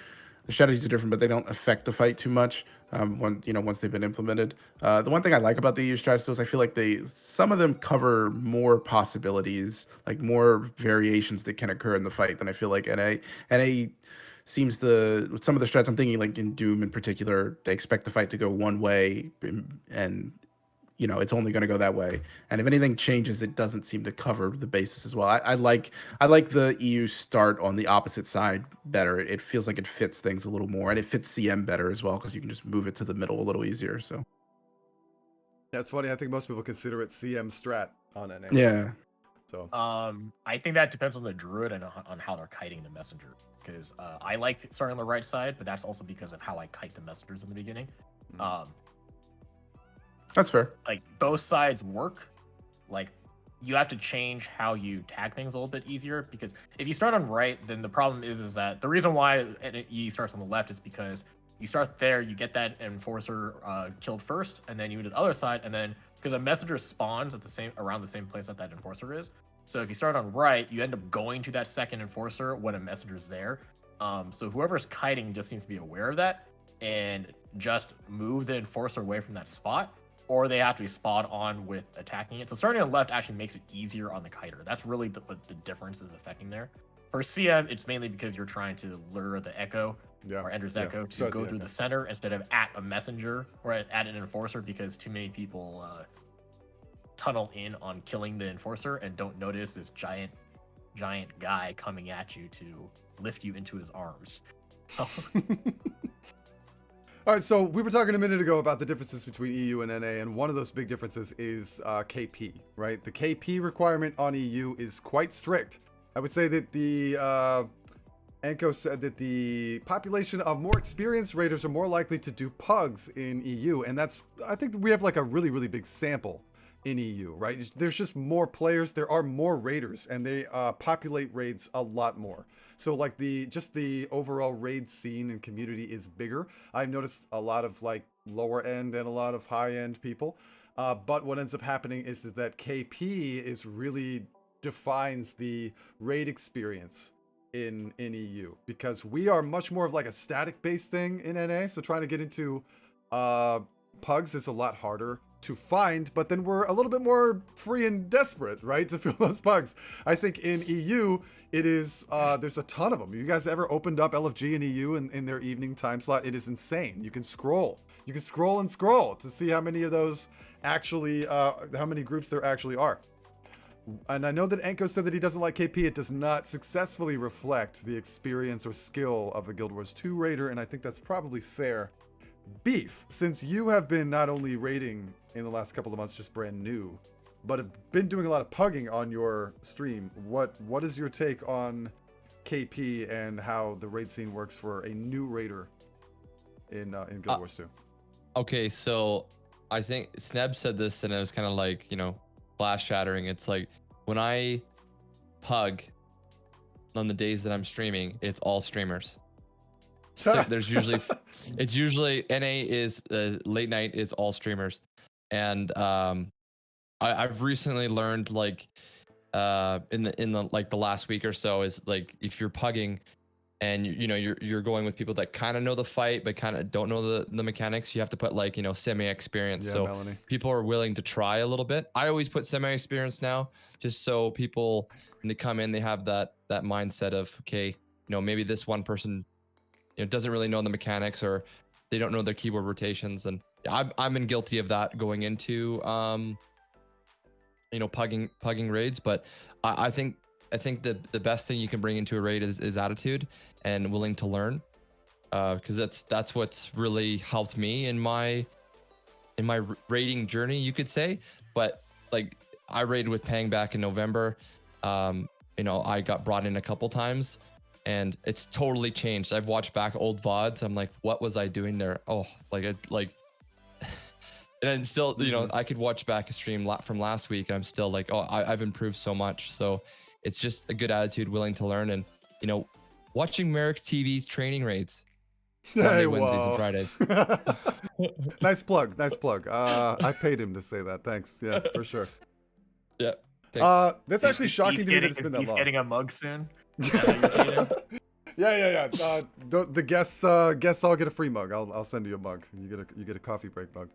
the strategies are different, but they don't affect the fight too much. Once they've been implemented. The one thing I like about the EU strats is I feel like some of them cover more possibilities, like more variations that can occur in the fight than I feel like NA seems with some of the strats I'm thinking, like in Doom in particular, they expect the fight to go one way and it's only going to go that way. And if anything changes, it doesn't seem to cover the basis as well. I like the EU start on the opposite side better. It feels like it fits things a little more, and it fits CM better as well because you can just move it to the middle a little easier. So that's funny. I think most people consider it CM strat on NA. Yeah. So I think that depends on the druid and on how they're kiting the messenger. Because I like starting on the right side, but that's also because of how I kite the messengers in the beginning. That's fair. Like both sides work. Like you have to change how you tag things a little bit easier, because if you start on right, then the problem is that the reason why E starts on the left is because you start there, you get that enforcer killed first, and then you move to the other side, and then because a messenger spawns at the same around the same place that enforcer is. So if you start on right, you end up going to that second enforcer when a messenger's there. So whoever's kiting just needs to be aware of that and just move the enforcer away from that spot, or they have to be spot on with attacking it. So starting on the left actually makes it easier on the kiter. That's really what the difference is affecting there. For CM, it's mainly because you're trying to lure the echo or Ender's Echo to go through the center instead of at a messenger or at an enforcer, because too many people tunnel in on killing the enforcer and don't notice this giant guy coming at you to lift you into his arms. All right, so we were talking a minute ago about the differences between EU and NA, and one of those big differences is KP, right? The KP requirement on EU is quite strict. I would say that the Enko said that the population of more experienced raiders are more likely to do pugs in EU, and that's, I think we have like a really, really big sample in EU, right? There's just more players, there are more raiders, and they populate raids a lot more. So like the overall raid scene and community is bigger. I've noticed a lot of like lower end and a lot of high end people. But what ends up happening is that KP is really defines the raid experience in EU, because we are much more of like a static based thing in NA. So trying to get into pugs is a lot harder to find, but then we're a little bit more free and desperate, right, to fill those pugs. I think in EU, it is, there's a ton of them. You guys ever opened up LFG in EU in their evening time slot? It is insane. You can scroll. You can scroll and scroll to see how many of those actually, how many groups there actually are. And I know that Enko said that he doesn't like KP. It does not successfully reflect the experience or skill of a Guild Wars 2 raider, and I think that's probably fair. Beef, since you have been not only raiding in the last couple of months, just brand new, but have been doing a lot of pugging on your stream, what is your take on KP and how the raid scene works for a new raider in Guild Wars 2? Okay, so I think Sneb said this, and it was kind of like, you know, flash shattering. It's like when I pug on the days that I'm streaming, it's all streamers. So there's usually it's usually NA is late night, it's all streamers. And I've recently learned, like in the like the last week or so, is like if you're pugging and you're going with people that kind of know the fight but kind of don't know the mechanics, you have to put like, you know, semi-experience. So Melanie, people are willing to try a little bit. I always put semi-experience now, just so people, when they come in, they have that mindset of, okay, you know, maybe this one person, you know, doesn't really know the mechanics, or they don't know their keyboard rotations. And I'm been guilty of that going into you know, pugging raids. But I think the best thing you can bring into a raid is attitude and willing to learn, because that's what's really helped me in my raiding journey, you could say. But like, I raided with Pang back in November. You know, I got brought in a couple times, and it's totally changed. I've watched back old VODs. I'm like, what was I doing there? Oh, and still, you know, I could watch back a stream from last week, and I'm still like, oh, I've improved so much. So it's just a good attitude, willing to learn, and, you know, watching Merrick TV's training raids Monday, Wednesdays, and Fridays. Nice plug. I paid him to say that. Thanks. Yeah, for sure. Yeah. Thanks. That's actually shocking to me that it's been that He's long. getting a mug soon. Yeah. The guests all get a free mug. I'll send you a mug. You get a coffee break mug.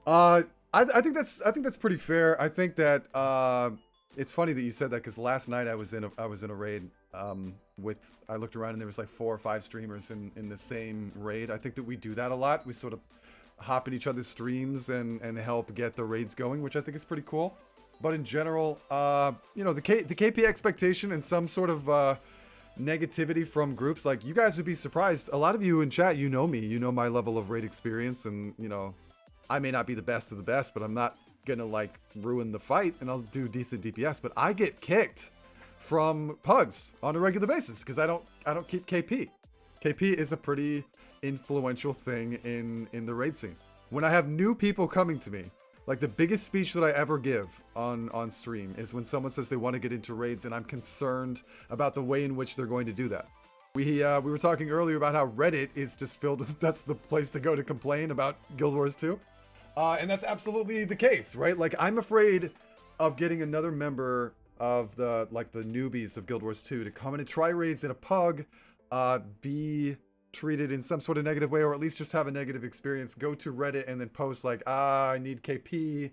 I think that's pretty fair. I think that it's funny that you said that, because last night I was in a raid I looked around and there was like 4 or 5 streamers in the same raid. I think that we do that a lot. We sort of hop in each other's streams and help get the raids going, which I think is pretty cool. But in general, you know, the KP expectation and some sort of negativity from groups, like, you guys would be surprised. A lot of you in chat, you know me, you know my level of raid experience, and, you know, I may not be the best of the best, but I'm not gonna like ruin the fight, and I'll do decent DPS. But I get kicked from pugs on a regular basis because I don't keep KP. KP is a pretty influential thing in the raid scene. When I have new people coming to me Like the biggest speech that I ever give on stream is when someone says they want to get into raids, and I'm concerned about the way in which they're going to do that. We were talking earlier about how Reddit is just filled with, that's the place to go to complain about Guild Wars 2. And that's absolutely the case, right? Like, I'm afraid of getting another member of the newbies of Guild Wars 2 to come in and try raids in a pug, be treated in some sort of negative way, or at least just have a negative experience, go to Reddit and then post like, I need KP,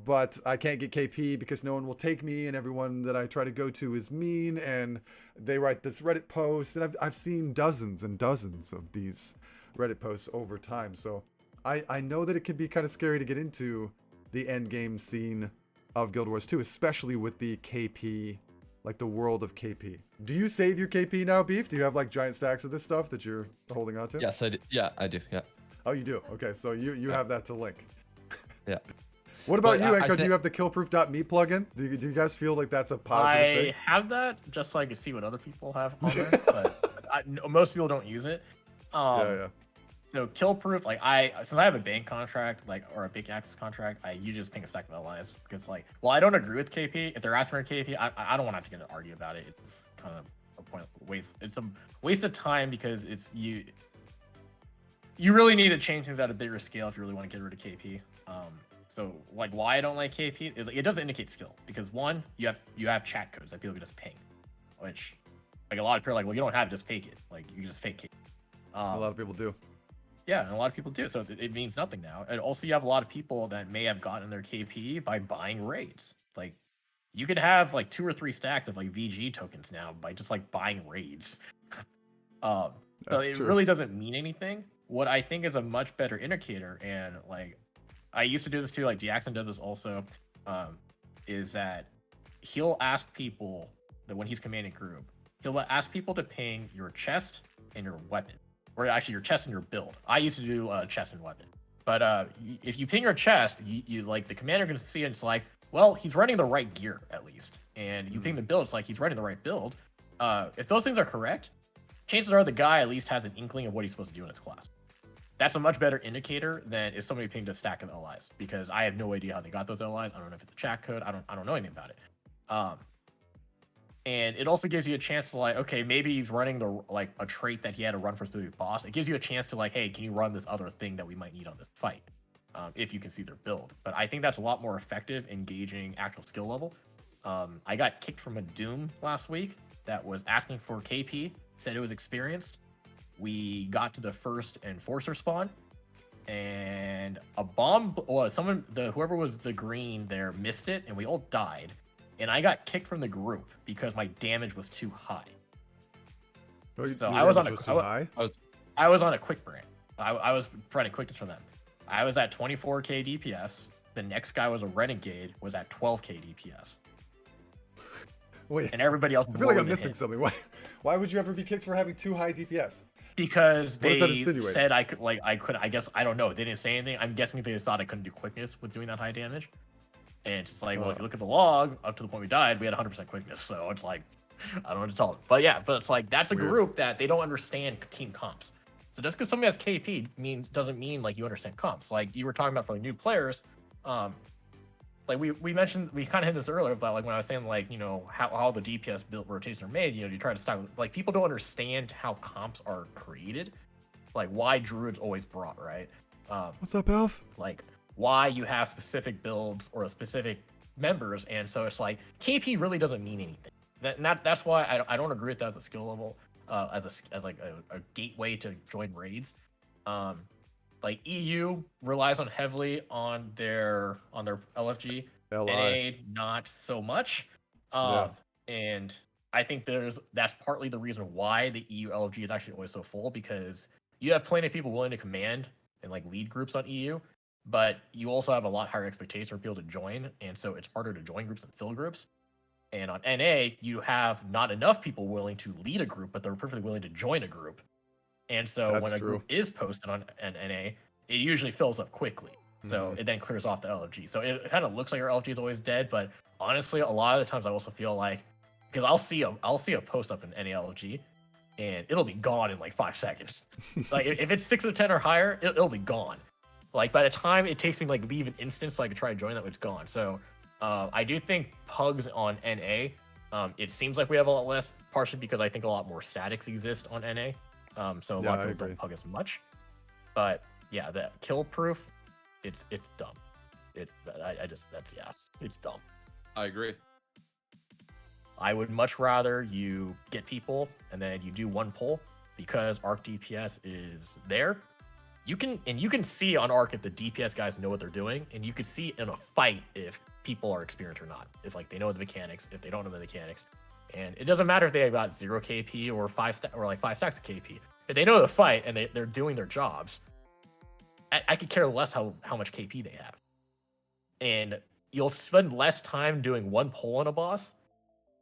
but I can't get KP because no one will take me, and everyone that I try to go to is mean, and they write this Reddit post, and I've seen dozens and dozens of these Reddit posts over time. So I know that it can be kind of scary to get into the end game scene of Guild Wars 2, especially with the KP, like the world of KP. Do you save your KP now, Beef? Do you have like giant stacks of this stuff that you're holding on to? Yes, I do. Yeah, I do. Yeah. Oh, you do? Okay, so you have that to link. Yeah. What about Well, you, I Enko? Do thi- you have the killproof.me plugin? Do you guys feel like that's a positive I thing? have that just so I can see what other people have on there, but most people don't use it. Yeah. So kill proof, like since I have a bank contract, like, or a big access contract, I usually just ping a stack of allies because, like, well, I don't agree with KP. If they're asking for KP, I don't want to have to get to argue about it. It's kind of a point waste. It's a waste of time because it's you really need to change things at a bigger scale if you really want to get rid of KP. So like why I don't like KP, it doesn't indicate skill because one, you have chat codes that people can just ping, which like a lot of people are like, well, you don't have it, just fake it. Like you can just fake KP. A lot of people do. Yeah, and a lot of people do. So it means nothing now. And also, you have a lot of people that may have gotten their KP by buying raids. Like, you could have like 2 or 3 stacks of like VG tokens now by just like buying raids. So That's it true. really doesn't mean anything. What I think is a much better indicator, and like I used to do this too, like Jackson does this also, is that he'll ask people that when he's commanding group, he'll ask people to ping your chest and your weapon. Or actually your chest and your build. I used to do chest and weapon. But if you ping your chest, you like the commander can see it, it's like, well, he's running the right gear at least. And you ping the build, it's like he's running the right build. If those things are correct, chances are the guy at least has an inkling of what he's supposed to do in his class. That's a much better indicator than if somebody pinged a stack of allies, because I have no idea how they got those allies. I don't know if it's a chat code. I don't know anything about it. And it also gives you a chance to like, okay, maybe he's running a trait that he had to run for the boss. It gives you a chance to like, hey, can you run this other thing that we might need on this fight? If you can see their build. But I think that's a lot more effective in gauging actual skill level. I got kicked from a Doom last week that was asking for KP, said it was experienced. We got to the first Enforcer spawn, and a bomb, well, whoever was the green there missed it, and we all died. And I got kicked from the group because my damage was too high. So I was on a quick brand. I was running quickness for them. I was at 24k DPS. The next guy was a renegade, was at 12k DPS. Wait, and everybody else. I feel like I'm missing something. Why would you ever be kicked for having too high DPS? Because they said I could. I guess I don't know. They didn't say anything. I'm guessing they just thought I couldn't do quickness with doing that high damage. And it's just like, well, if you look at the log, up to the point we died, we had 100% quickness. So it's like, I don't know what to tell them. But yeah, but it's like, that's a group that they don't understand team comps. So just because somebody has KP doesn't mean like you understand comps. Like you were talking about for like new players, like we mentioned, we kind of hit this earlier, but like when I was saying like, you know, how the DPS build rotations are made, you know, you try to stack, like people don't understand how comps are created, like why Druid's always brought, right? What's up, Elf? Like, why you have specific builds or specific members, and so it's like KP really doesn't mean anything. That's why I don't agree with that as a skill level, as like a gateway to join raids. Like EU relies heavily on their LFG, NA not so much. And I think that's partly the reason why the EU LFG is actually always so full, because you have plenty of people willing to command and like lead groups on EU. But you also have a lot higher expectations for people to join, and so it's harder to join groups and fill groups. And on NA, you have not enough people willing to lead a group, but they're perfectly willing to join a group. And so when a group is posted on NA, it usually fills up quickly. So it then clears off the LFG. So it kind of looks like our LFG is always dead, but honestly, a lot of the times I also feel like, because I'll see a post up in NA LFG, and it'll be gone in like 5 seconds. Like if it's 6 of 10 or higher, it'll be gone. Like by the time it takes me like leave an instance so I can try to join that, it's gone. So I do think pugs on NA. It seems like we have a lot less, partially because I think a lot more statics exist on NA. So a lot of people don't pug as much. But yeah, the kill proof, it's dumb. It's dumb. I agree. I would much rather you get people and then you do one pull, because Arc DPS is there. You can see on Arc if the DPS guys know what they're doing, and you can see in a fight if people are experienced or not. If like they know the mechanics, if they don't know the mechanics, and it doesn't matter if they have got 0 KP or 5 stacks of KP. If they know the fight and they're doing their jobs, I could care less how much KP they have, and you'll spend less time doing one pull on a boss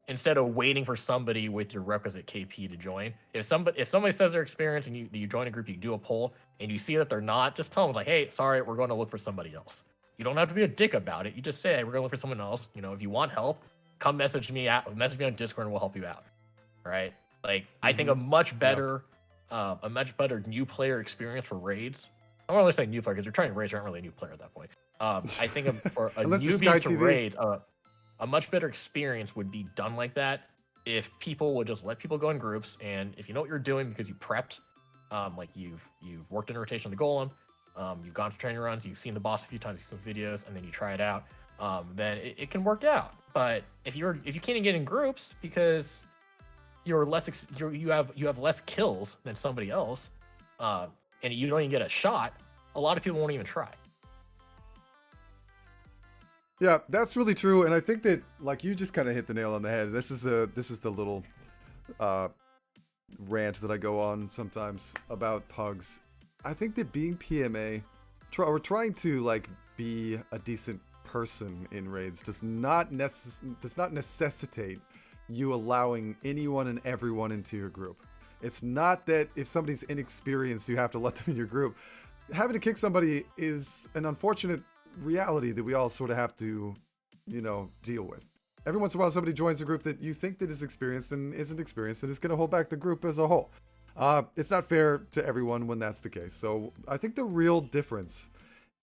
instead of waiting for somebody with your requisite KP to join. If somebody says they're experienced and you join a group, you do a poll and you see that they're not, just tell them like, hey, sorry, we're going to look for somebody else. You don't have to be a dick about it. You just say, hey, we're going to look for someone else. You know, if you want help, come message me on Discord and we'll help you out. Right? Like, I think a much better new player experience for raids. I don't really say new player because you're trying to raids, aren't really a new player at that point. I think for a newbies to raids, a much better experience would be done like that if people would just let people go in groups, and if you know what you're doing because you prepped, like you've worked in a rotation of the golem, you've gone to training runs, you've seen the boss a few times, some videos, and then you try it out, then it can work out. But if you can't get in groups because you have less kills than somebody else, and you don't even get a shot, a lot of people won't even try. Yeah, that's really true, and I think that like you just kind of hit the nail on the head. This is the little rant that I go on sometimes about pugs. I think that being PMA, or trying to like be a decent person in raids, does not necessitate you allowing anyone and everyone into your group. It's not that if somebody's inexperienced, you have to let them in your group. Having to kick somebody is an unfortunate reality that we all sort of have to, deal with. Every once in a while, somebody joins a group that you think that is experienced and isn't experienced, and it's going to hold back the group as a whole. It's not fair to everyone when that's the case. So I think the real difference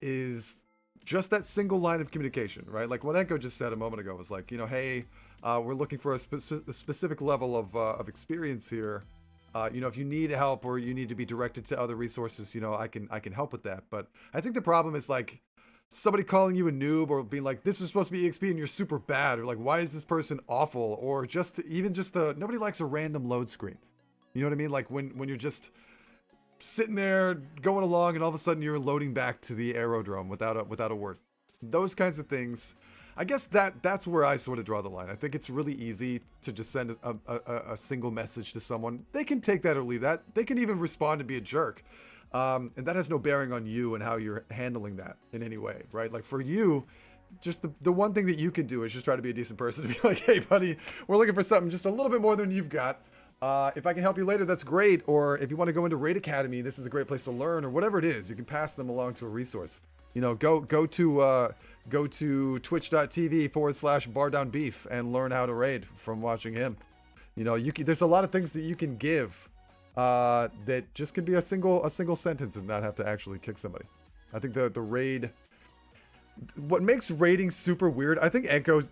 is just that single line of communication, right? Like what Enko just said a moment ago was like, hey, we're looking for a specific level of experience here. If you need help or you need to be directed to other resources, I can help with that. But I think the problem is like somebody calling you a noob or being like, this is supposed to be EXP and you're super bad, or like, why is this person awful? Or nobody likes a random load screen. You know what I mean? Like when you're just sitting there going along and all of a sudden you're loading back to the aerodrome without a word. Those kinds of things. I guess that's where I sort of draw the line. I think it's really easy to just send a single message to someone. They can take that or leave that. They can even respond and be a jerk. And that has no bearing on you and how you're handling that in any way, right? Like for you, just the one thing that you can do is just try to be a decent person and be like, hey, buddy, we're looking for something just a little bit more than you've got. If I can help you later, that's great. Or if you want to go into Raid Academy, this is a great place to learn, or whatever it is. You can pass them along to a resource. Go to twitch.tv/bardownbeef and learn how to raid from watching him. There's a lot of things that you can give that just can be a single sentence and not have to actually kick somebody. I think the raid, what makes raiding super weird, I think Enko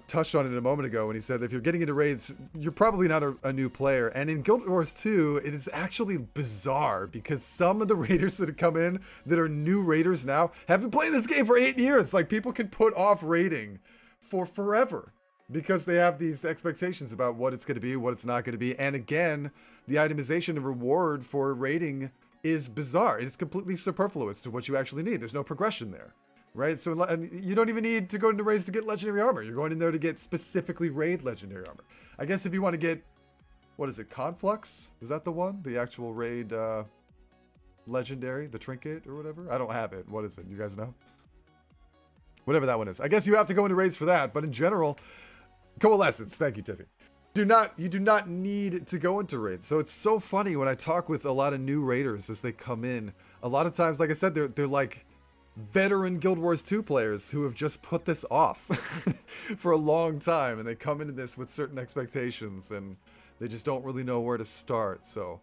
touched on it a moment ago when he said that if you're getting into raids, you're probably not a new player. And in Guild Wars 2, it is actually bizarre because some of the raiders that have come in that are new raiders now have been playing this game for 8 years. Like, people can put off raiding for forever because they have these expectations about what it's going to be, what it's not going to be. And again, the itemization and reward for raiding is bizarre. It's completely superfluous to what you actually need. There's no progression there. Right? So you don't even need to go into raids to get legendary armor. You're going in there to get specifically raid legendary armor. I guess if you want to get, what is it, Conflux? Is that the one? The actual raid legendary, the trinket or whatever? I don't have it. What is it? You guys know? Whatever that one is. I guess you have to go into raids for that. But in general, Coalescence. Thank you, Tiffy. You do not need to go into raids. So it's so funny when I talk with a lot of new raiders as they come in. A lot of times, like I said, they're like veteran Guild Wars 2 players who have just put this off for a long time, and they come into this with certain expectations and they just don't really know where to start. So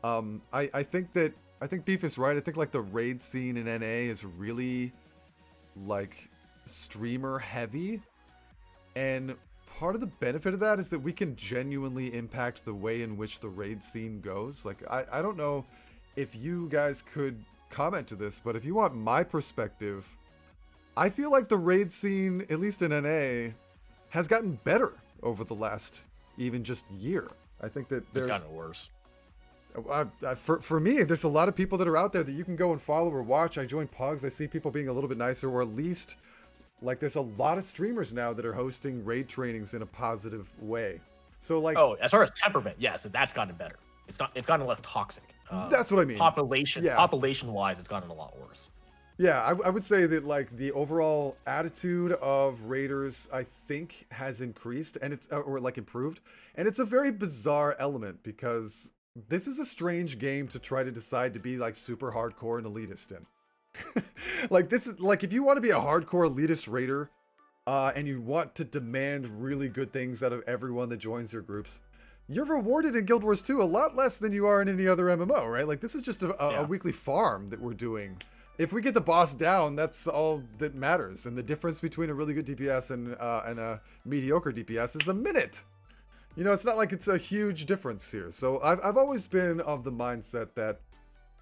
I think that I think Beef is right. I think like the raid scene in NA is really like streamer heavy, and part of the benefit of that is that we can genuinely impact the way in which the raid scene goes. Like I don't know if you guys could comment to this, but if you want my perspective, I feel like the raid scene, at least in NA, has gotten better over the last even just year. I think that It's there's gotten worse. for me, there's a lot of people that are out there that you can go and follow or watch. I join Pugs. I see people being a little bit nicer, or at least like there's a lot of streamers now that are hosting raid trainings in a positive way. So like, Oh, as far as temperament, yes, that's gotten better. It's gotten less toxic. That's what I mean. Population wise, it's gotten a lot worse. Yeah, I would say that like the overall attitude of raiders, I think, has increased and it's or like improved, and it's a very bizarre element because this is a strange game to try to decide to be like super hardcore and elitist in. Like this is like if you want to be a hardcore elitist raider, and you want to demand really good things out of everyone that joins your groups, you're rewarded in Guild Wars 2 a lot less than you are in any other MMO, right? Like this is just a weekly farm that we're doing. If we get the boss down, that's all that matters. And the difference between a really good DPS and a mediocre DPS is a minute. You know, it's not like it's a huge difference here. So I've always been of the mindset that,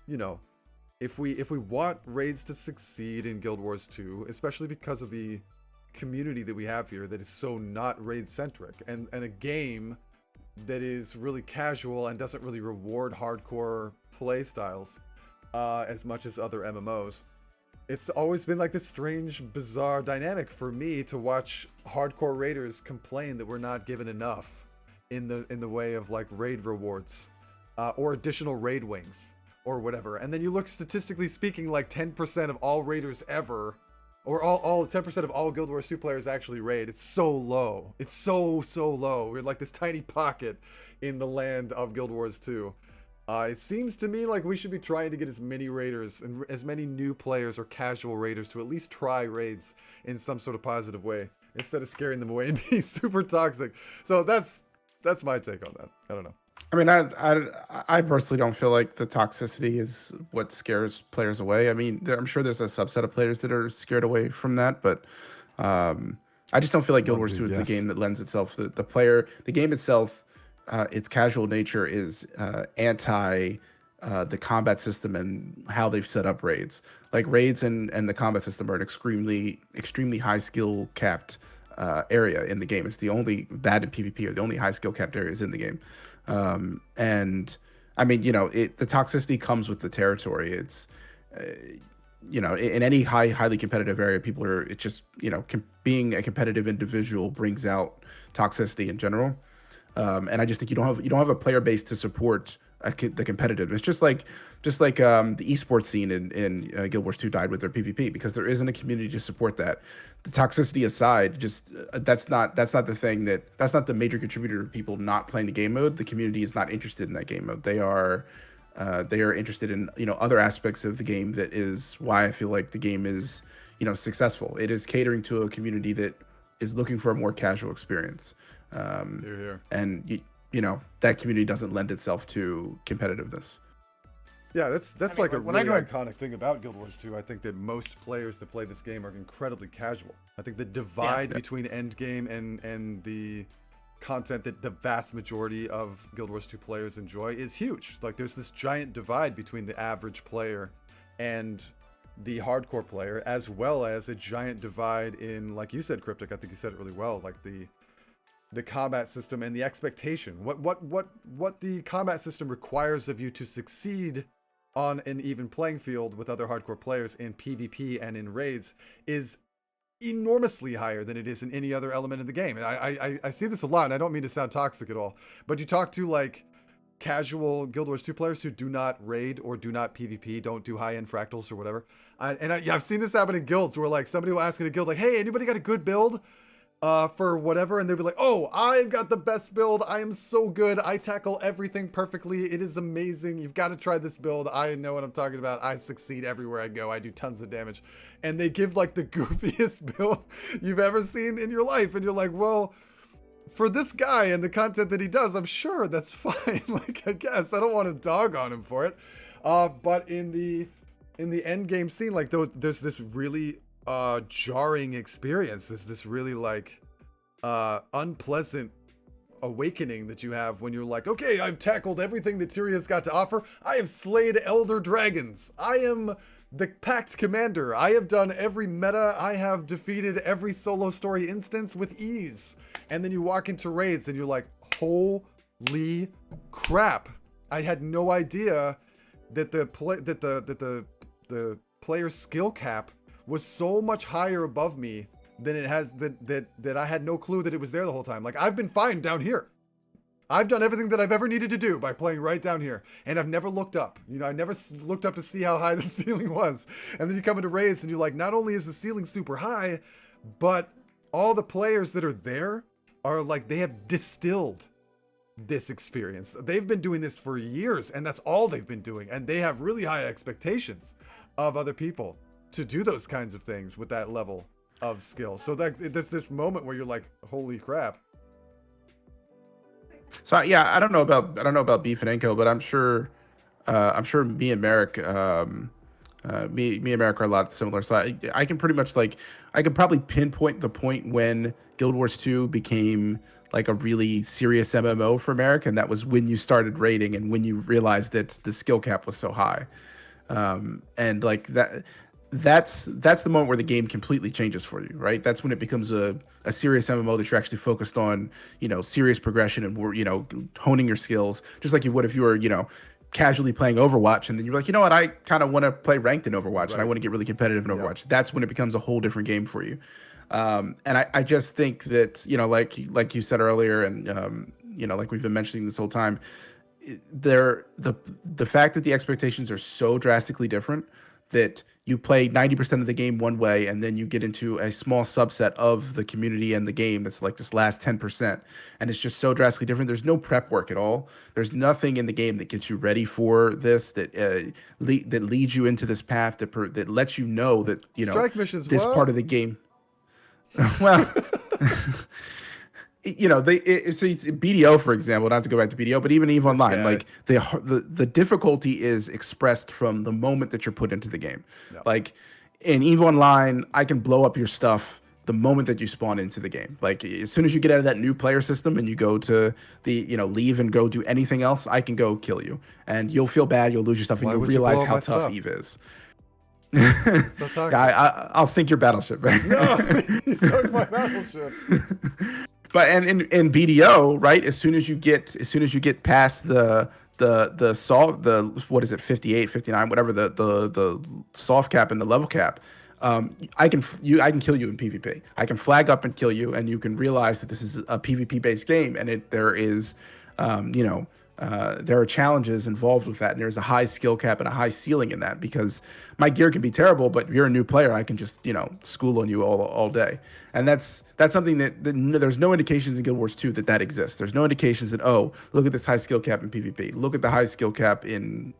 you know, if we want raids to succeed in Guild Wars 2, especially because of the community that we have here that is so not raid centric, and a game that is really casual and doesn't really reward hardcore play styles as much as other MMOs, it's always been like this strange, bizarre dynamic for me to watch hardcore raiders complain that we're not given enough in the way of like raid rewards or additional raid wings or whatever. And then you look statistically speaking, like 10% of all raiders ever, or all 10% of all Guild Wars 2 players actually raid. It's so low. It's so low. We're like this tiny pocket in the land of Guild Wars 2. It seems to me like we should be trying to get as many raiders and as many new players or casual raiders to at least try raids in some sort of positive way instead of scaring them away and being super toxic. So that's my take on that. I don't know. I mean, I personally don't feel like the toxicity is what scares players away. I mean, I'm sure there's a subset of players that are scared away from that, but I just don't feel like Guild Wars 2 is the game that lends itself. The game itself, its casual nature is anti the combat system and how they've set up raids. Like raids and the combat system are an extremely high skill capped area in the game. It's the only that in PvP are the only high skill capped areas in the game. And I mean, you know, the toxicity comes with the territory. It's, you know, in any highly competitive area, people are, it's just, you know, being a competitive individual brings out toxicity in general. And I just think you don't have a player base to support the competitiveness. Just like the esports scene in Guild Wars 2 died with their PvP because there isn't a community to support that. The toxicity aside, just that's not the thing that's not the major contributor to people not playing the game mode. The community is not interested in that game mode. They are interested in, you know, other aspects of the game. That is why I feel like the game is, you know, successful. It is catering to a community that is looking for a more casual experience. And you know, that community doesn't lend itself to competitiveness. Yeah, that's like a really iconic thing about Guild Wars 2. I think that most players that play this game are incredibly casual. I think the divide between endgame and the content that the vast majority of Guild Wars 2 players enjoy is huge. Like there's this giant divide between the average player and the hardcore player, as well as a giant divide in, like you said, Cryptic, I think you said it really well, like the combat system and the expectation. What the combat system requires of you to succeed on an even playing field with other hardcore players in PvP and in raids is enormously higher than it is in any other element of the game. I see this a lot, and I don't mean to sound toxic at all, but you talk to like casual Guild Wars 2 players who do not raid or do not PvP, don't do high-end fractals or whatever. I've seen this happen in guilds where like somebody will ask in a guild like, hey, anybody got a good build for whatever? And they'll be like, oh, I've got the best build. I am so good. I tackle everything perfectly. It is amazing. You've got to try this build. I know what I'm talking about. I succeed everywhere I go. I do tons of damage. And they give like the goofiest build you've ever seen in your life. And you're like, well, for this guy and the content that he does, I'm sure that's fine. Like, I guess I don't want to dog on him for it. But in the end game scene, like there's this really jarring experience. This really like unpleasant awakening that you have when you're like, okay, I've tackled everything that Tyria's got to offer. I have slayed elder dragons. I am the Pact Commander. I have done every meta. I have defeated every solo story instance with ease. And then you walk into raids and you're like, holy crap. I had no idea that the player's skill cap was so much higher above me than it has, that I had no clue that it was there the whole time. Like, I've been fine down here. I've done everything that I've ever needed to do by playing right down here. And I've never looked up. You know, I never looked up to see how high the ceiling was. And then you come into raids and you're like, not only is the ceiling super high, but all the players that are there are like, they have distilled this experience. They've been doing this for years, and that's all they've been doing. And they have really high expectations of other people to do those kinds of things with that level of skill. So that there's this moment where you're like, holy crap. So yeah, I don't know about Beef and Enko, but I'm sure me and Merrick, me and Merrick are a lot similar. So I can pretty much like, I could probably pinpoint the point when Guild Wars 2 became like a really serious MMO for Merrick, and that was when you started raiding and when you realized that the skill cap was so high. And like that's the moment where the game completely changes for you, right? That's when it becomes a serious MMO that you're actually focused on, you know, serious progression and, you know, honing your skills, just like you would if you were, you know, casually playing Overwatch, and then you're like, you know what, I kind of want to play ranked in Overwatch, and I want to get really competitive in Overwatch. That's when it becomes a whole different game for you. And I just think that, you know, like you said earlier, and you know, like we've been mentioning this whole time, the fact that the expectations are so drastically different that you play 90% of the game one way, and then you get into a small subset of the community and the game that's like this last 10%, and it's just so drastically different. There's no prep work at all. There's nothing in the game that gets you ready for this, that leads you into this path, that lets you know that, you know, Strike missions, this what? part of the game. Well, you know, so it's BDO, for example, not to go back to BDO, but even EVE Online, like the difficulty is expressed from the moment that you're put into the game. No. Like in EVE Online, I can blow up your stuff the moment that you spawn into the game. Like as soon as you get out of that new player system and you go to the, you know, leave and go do anything else, I can go kill you, and you'll feel bad, you'll lose your stuff, and you'll realize how tough EVE is. So I'll sink your battleship, man. No, you sunk my battleship. But and in BDO, right? As soon as you get past the what is it, 58, 59, whatever the soft cap and the level cap, I can kill you in PvP. I can flag up and kill you, and you can realize that this is a PvP based game, and there is, you know, there are challenges involved with that, and there's a high skill cap and a high ceiling in that, because my gear can be terrible, but you're a new player, I can just, you know, school on you all day. And that's something that there's no indications in Guild Wars 2 that exists. There's no indications that, oh, look at this high skill cap in PvP, look at the high skill cap in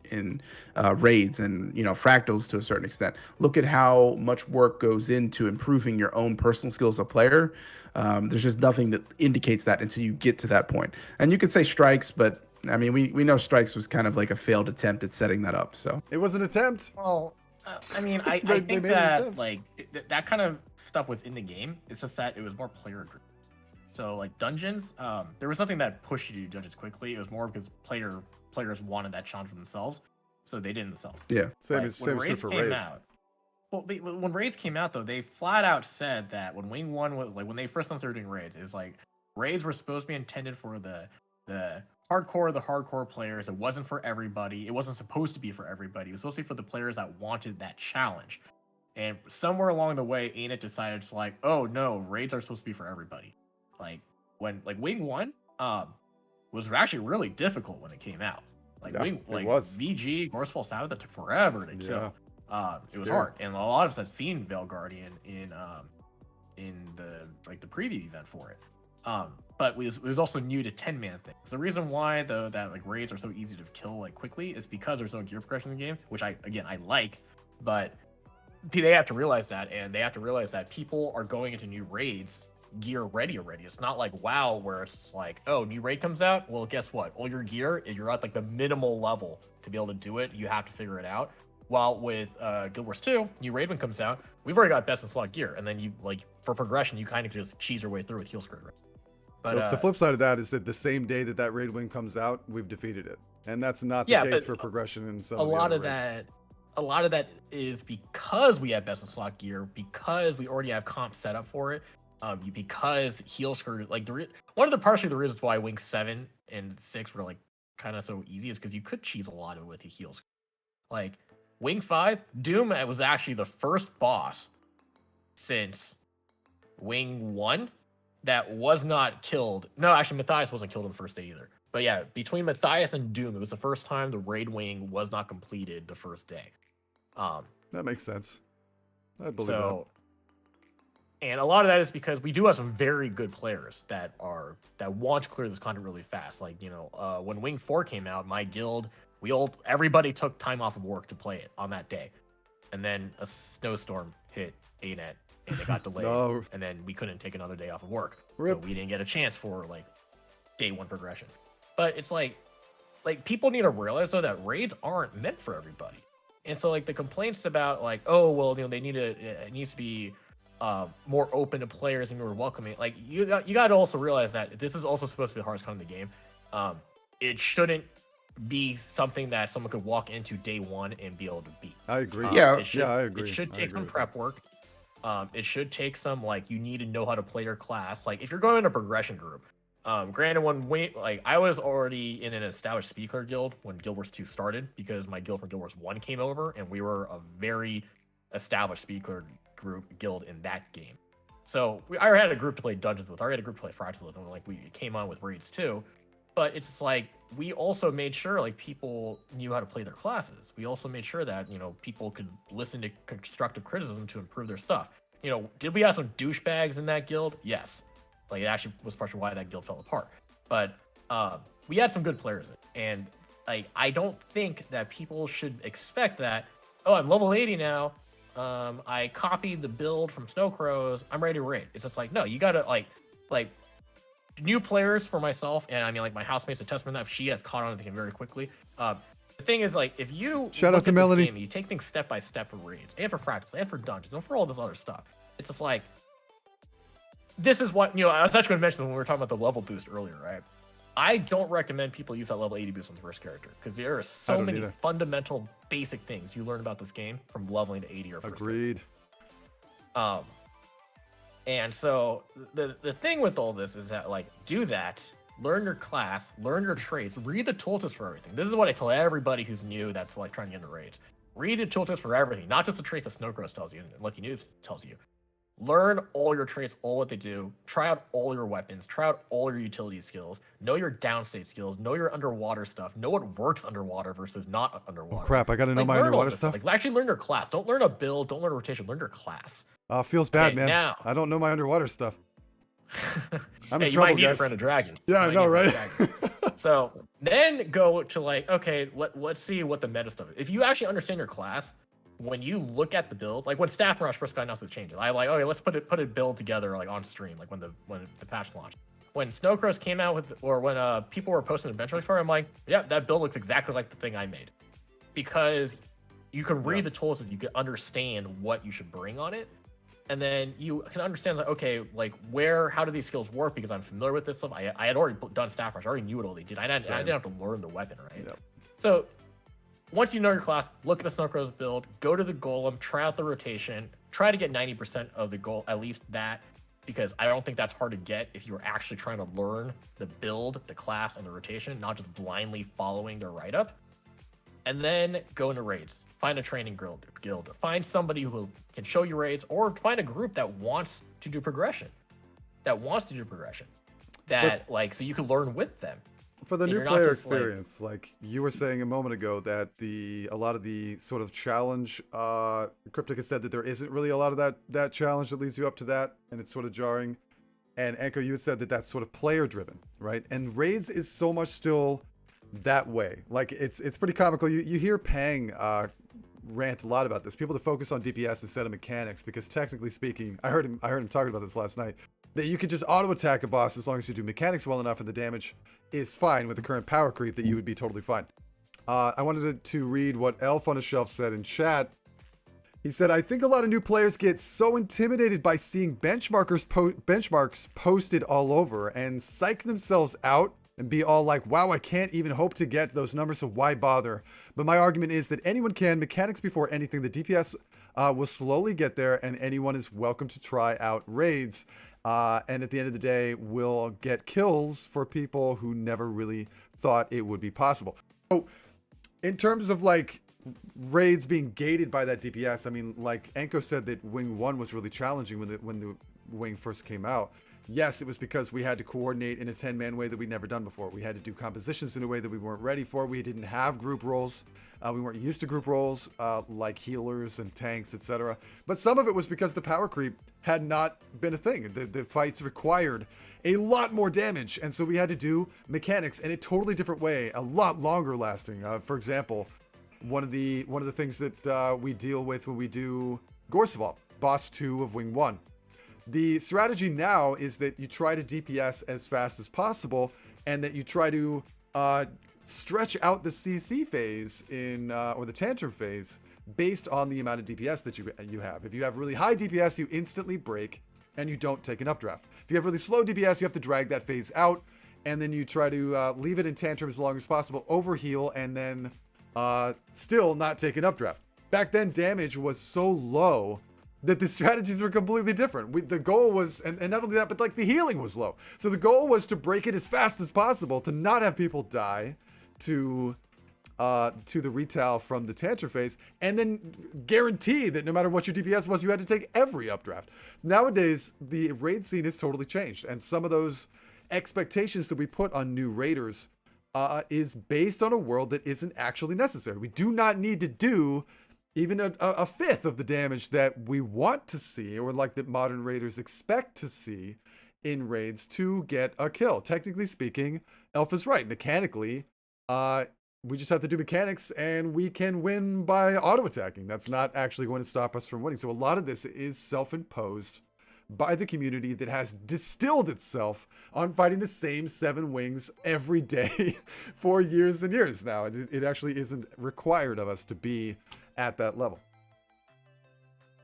raids and, you know, fractals to a certain extent. Look at how much work goes into improving your own personal skills as a player. There's just nothing that indicates that until you get to that point. And you could say Strikes, but I mean, we know Strikes was kind of like a failed attempt at setting that up. So it was an attempt. Well, I mean, I think that like that kind of stuff was in the game. It's just that it was more player driven. So like dungeons, there was nothing that pushed you to do dungeons quickly. It was more because players wanted that challenge for themselves, so they did it themselves. Yeah, same for raids. Well, when raids came out, though, they flat out said that when Wing 1 was like, when they first started doing raids, it was like raids were supposed to be intended for the hardcore players. It wasn't for everybody. It wasn't supposed to be for everybody. It was supposed to be for the players that wanted that challenge. And somewhere along the way, Enid decided to like, oh no, raids are supposed to be for everybody. Like when Wing 1 was actually really difficult when it came out. Like VG, Gorseful Sabbath, that took forever to kill. It was hard. And a lot of us had seen Veil Guardian in the the preview event for it. But it was also new to 10-man things. The reason why, though, that like raids are so easy to kill like quickly is because there's no gear progression in the game, which I like, but they have to realize that, and they have to realize that people are going into new raids gear ready already. It's not like WoW where it's like, oh, new raid comes out. Well, guess what? All your gear, you're at like the minimal level to be able to do it. You have to figure it out. While with Guild Wars 2, new raid one comes out, we've already got best in slot gear, and then you like for progression, you kind of just cheese your way through with heal screen. Right? But The flip side of that is that the same day that raid win comes out, we've defeated it, and that's not the case for progression in some. A lot of that is because we have best in slot gear, because we already have comp set up for it, because heal screw like one of the partially the reasons why Wing 7 and 6 were like kind of so easy is because you could cheese a lot of it with the heal screw. Like Wing 5, Doom was actually the first boss since Wing 1 that was not killed. No, actually Matthias wasn't killed on the first day either. But yeah, between Matthias and Doom, it was the first time the raid wing was not completed the first day. That makes sense. I believe that. And a lot of that is because we do have some very good players that want to clear this content really fast. Like, when Wing 4 came out, my guild, everybody took time off of work to play it on that day. And then a snowstorm hit ANET and it got delayed. No. And then we couldn't take another day off of work. Rip. So we didn't get a chance for like day one progression. But it's like people need to realize though that raids aren't meant for everybody. And so like the complaints about like, oh well, it needs to be more open to players and more welcoming. Like you got to also realize that this is also supposed to be the hardest content in the game. It shouldn't be something that someone could walk into day one and be able to beat. I agree. Yeah, I agree. It should take some prep work. It should take some like you need to know how to play your class. Like if you're going in a progression group, granted I was already in an established speaker guild when Guild Wars 2 started because my guild from Guild Wars 1 came over and we were a very established speaker guild in that game. So I already had a group to play dungeons with, I already had a group to play fractals with, and like we came on with raids too. But it's just like we also made sure like people knew how to play their classes. We also made sure that people could listen to constructive criticism to improve their stuff. Did we have some douchebags in that guild? Yes. Like it actually was partially why that guild fell apart. But we had some good players in it. And like I don't think that people should expect that, oh, I'm level 80 now. I copied the build from Snow Crows. I'm ready to raid. It's just like, no, you gotta like new players for myself, and I mean like my housemate's a testament to that. She has caught on to the game very quickly. The thing is like if you shout out to Melody, game, you take things step by step for raids and for fractals and for dungeons and for all this other stuff. It's just like this is what I was actually going to mention when we were talking about the level boost earlier, right? I don't recommend people use that level 80 boost on the first character because there are so many fundamental basic things you learn about this game from leveling to 80 or first. Agreed. Character. And so the thing with all this is that like do that, learn your class, learn your traits, read the tooltips for everything. This is what I tell everybody who's new that's like trying to get into raids. Read the tooltips for everything, not just the traits that Snow Crows tells you and Lucky Noobs tells you. Learn all your traits, all what they do. Try out all your weapons. Try out all your utility skills. Know your downstate skills. Know your underwater stuff. Know what works underwater versus not underwater. Oh, crap, I gotta know my underwater stuff. Like actually learn your class. Don't learn a build. Don't learn a rotation. Learn your class. Feels bad, okay, man. Now, I don't know my underwater stuff. I'm in you trouble, might need guys. a friend of dragons. Yeah, I know, right? So then go to like, okay, let's see what the meta stuff is. If you actually understand your class, when you look at the build, like when Staff Rush first got announced the changes, I like, okay, let's put a build together like on stream, like when the patch launched. When Snow Crows came out with, or when people were posting the benchmark for it, I'm like, yeah, that build looks exactly like the thing I made, because you can read the tools, you can understand what you should bring on it, and then you can understand like, okay, like how do these skills work because I'm familiar with this stuff. I had already done Staff Rush, I already knew what all they did. I didn't have to learn the weapon, right? Yep. So once you know your class, look at the Snow Crows build, go to the Golem, try out the rotation, try to get 90% of the goal, at least that, because I don't think that's hard to get if you're actually trying to learn the build, the class, and the rotation, not just blindly following their write-up. And then go into raids. Find a training guild. Find somebody who can show you raids, or find a group that wants to do progression. So you can learn with them. For the new player experience, like you were saying a moment ago, that a lot of the sort of challenge, Cryptic has said that there isn't really a lot of that challenge that leads you up to that, and it's sort of jarring. And Anko, you had said that that's sort of player driven, right? And raids is so much still that way. Like it's pretty comical. You hear Pang rant a lot about this. People that focus on DPS instead of mechanics, because technically speaking, I heard him talking about this last night. that you can just auto attack a boss as long as you do mechanics well enough and the damage is fine with the current power creep, that you would be totally fine. I wanted to read what Elf on a Shelf said in chat. He said, I think a lot of new players get so intimidated by seeing benchmarks posted all over and psych themselves out and be all like, wow, I can't even hope to get those numbers, so why bother? But my argument is that anyone can. Mechanics before anything. The DPS will slowly get there, and anyone is welcome to try out raids. And at the end of the day, we'll get kills for people who never really thought it would be possible. So, in terms of like raids being gated by that DPS, I mean, like Enko said that Wing 1 was really challenging when the Wing first came out. Yes, it was because we had to coordinate in a 10-man way that we'd never done before. We had to do compositions in a way that we weren't ready for. We didn't have group roles. We weren't used to group roles like healers and tanks, etc. But some of it was because the power creep had not been a thing. The fights required a lot more damage, and so we had to do mechanics in a totally different way, a lot longer lasting. For example, one of the things that we deal with when we do Gorseval, boss 2 of Wing 1. The strategy now is that you try to DPS as fast as possible, and that you try to stretch out the CC phase or the tantrum phase based on the amount of DPS that you have. If you have really high DPS, you instantly break and you don't take an updraft. If you have really slow DPS, you have to drag that phase out, and then you try to leave it in tantrum as long as possible, overheal, and then still not take an updraft. Back then, damage was so low that the strategies were completely different. The goal was, and not only that, but like the healing was low. So the goal was to break it as fast as possible, to not have people die to the retail from the tantrum phase, and then guarantee that no matter what your DPS was, you had to take every updraft. Nowadays, the raid scene has totally changed, and some of those expectations that we put on new raiders is based on a world that isn't actually necessary. We do not need to do even a fifth of the damage that we want to see, or like that modern raiders expect to see in raids to get a kill. Technically speaking, Elf is right. Mechanically, we just have to do mechanics and we can win by auto-attacking. That's not actually going to stop us from winning. So a lot of this is self-imposed by the community that has distilled itself on fighting the same 7 wings every day for years and years now. It actually isn't required of us to be at that level.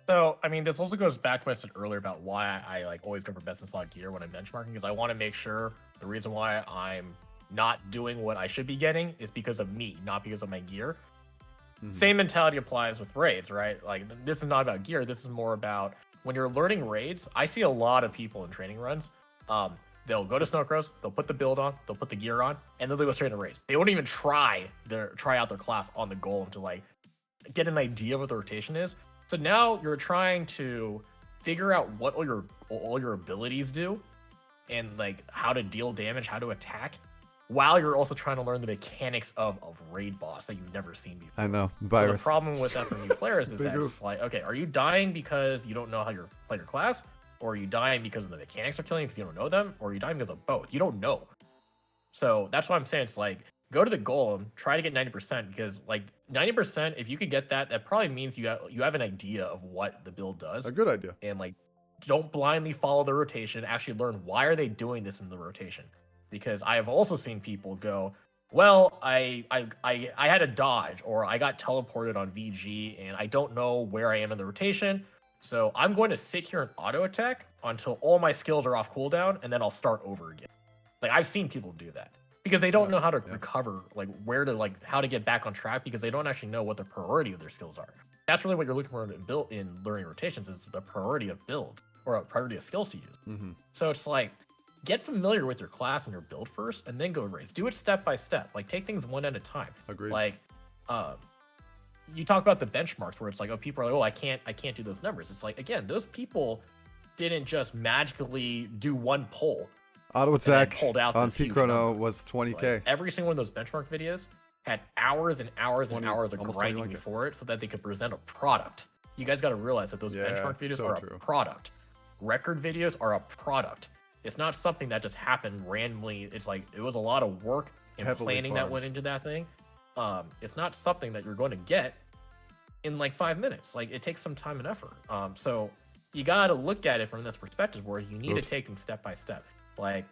So, I mean, this also goes back to what I said earlier about why I like always go for best in slot gear when I'm benchmarking, because I want to make sure the reason why I'm not doing what I should be getting is because of me, not because of my gear. Mm-hmm. Same mentality applies with raids, right? Like, this is not about gear. This is more about when you're learning raids. I see a lot of people in training runs. They'll go to Snowcrows, they'll put the build on, they'll put the gear on, and then they go straight into raids. They won't even try out their class on the goal to like get an idea of what the rotation is. So now you're trying to figure out what all your abilities do, and like how to deal damage, how to attack, while you're also trying to learn the mechanics of a raid boss that you've never seen before. I know. Virus. So the problem with that for new players is that it's like, okay, are you dying because you don't know how to play your class? Or are you dying because the mechanics are killing you because you don't know them? Or are you dying because of both? You don't know. So that's what I'm saying. It's like, go to the goal and try to get 90%, because like 90%, if you could get that, that probably means you have an idea of what the build does. A good idea. And like, don't blindly follow the rotation. Actually learn why are they doing this in the rotation. Because I have also seen people go, well, I had a dodge, or I got teleported on VG and I don't know where I am in the rotation. So I'm going to sit here and auto attack until all my skills are off cooldown, and then I'll start over again. Like, I've seen people do that because they don't know how to recover, like where to, like how to get back on track, because they don't actually know what the priority of their skills are. That's really what you're looking for in learning rotations, is the priority of build, or a priority of skills to use. Mm-hmm. So it's like, get familiar with your class and your build first, and then go raids. Do it step by step. Like, take things one at a time. Agreed. Like, you talk about the benchmarks where it's like, oh, people are like, oh, I can't do those numbers. It's like, again, those people didn't just magically do one poll. Auto attack on P Chrono was 20k. Like, every single one of those benchmark videos had hours and hours and hours of grinding before it, so that they could present a product. You guys got to realize that those benchmark videos are a product. Record videos are a product. It's not something that just happened randomly. It's like, it was a lot of work and planning that went into that thing. It's not something that you're going to get in like 5 minutes. Like, it takes some time and effort. So you got to look at it from this perspective where you need to take things step by step. Like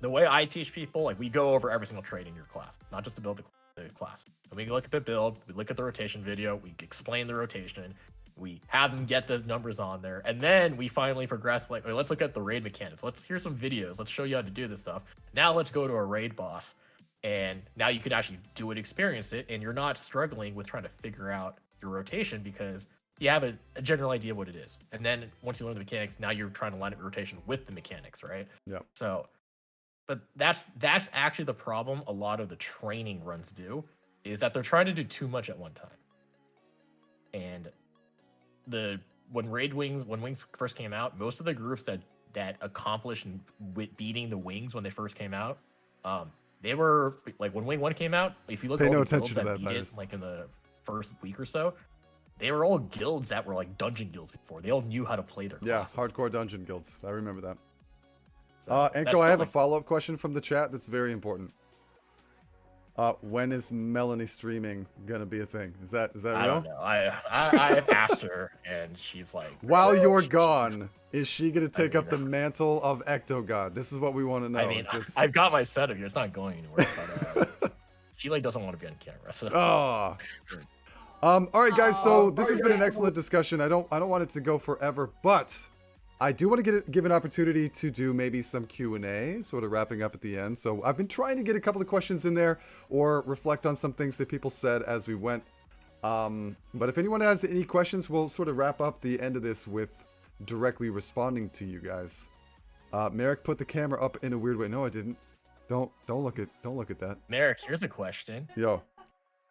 the way I teach people, like we go over every single trait in your class, not just to build the class. And we look at the build, we look at the rotation video, we explain the rotation, we have them get the numbers on there, and then we finally progress. Like, let's look at the raid mechanics. Here's some videos. Let's show you how to do this stuff. Now let's go to a raid boss, and now you can actually do it, experience it, and you're not struggling with trying to figure out your rotation because you have a general idea of what it is. And then once you learn the mechanics, now you're trying to line up your rotation with the mechanics, right? Yeah. So, but that's actually the problem a lot of the training runs do, is that they're trying to do too much at one time. And when Wings first came out, most of the groups that accomplished beating the Wings when they first came out, they were like when Wing 1 came out, if you look at all the guilds that beat it like in the first week or so, they were all guilds that were like dungeon guilds before. They all knew how to play their classes. Yeah, hardcore dungeon guilds. I remember that. So Enko, I have a follow-up question from the chat that's very important. When is Melanie streaming gonna be a thing? Is that real? I don't know. I asked her, and she's like, while you're gone, is she gonna take up the mantle of Ectogod? This is what we want to know. I mean, I've got my setup here. It's not going anywhere. But, she like doesn't want to be on camera. So. Oh. All right, guys. So this has been an excellent discussion. I don't want it to go forever, but I do want to give an opportunity to do maybe some Q&A, sort of wrapping up at the end. So I've been trying to get a couple of questions in there or reflect on some things that people said as we went. But if anyone has any questions, we'll sort of wrap up the end of this with directly responding to you guys. Merrick put the camera up in a weird way. No, I didn't. Don't look at that. Merrick, here's a question. Yo.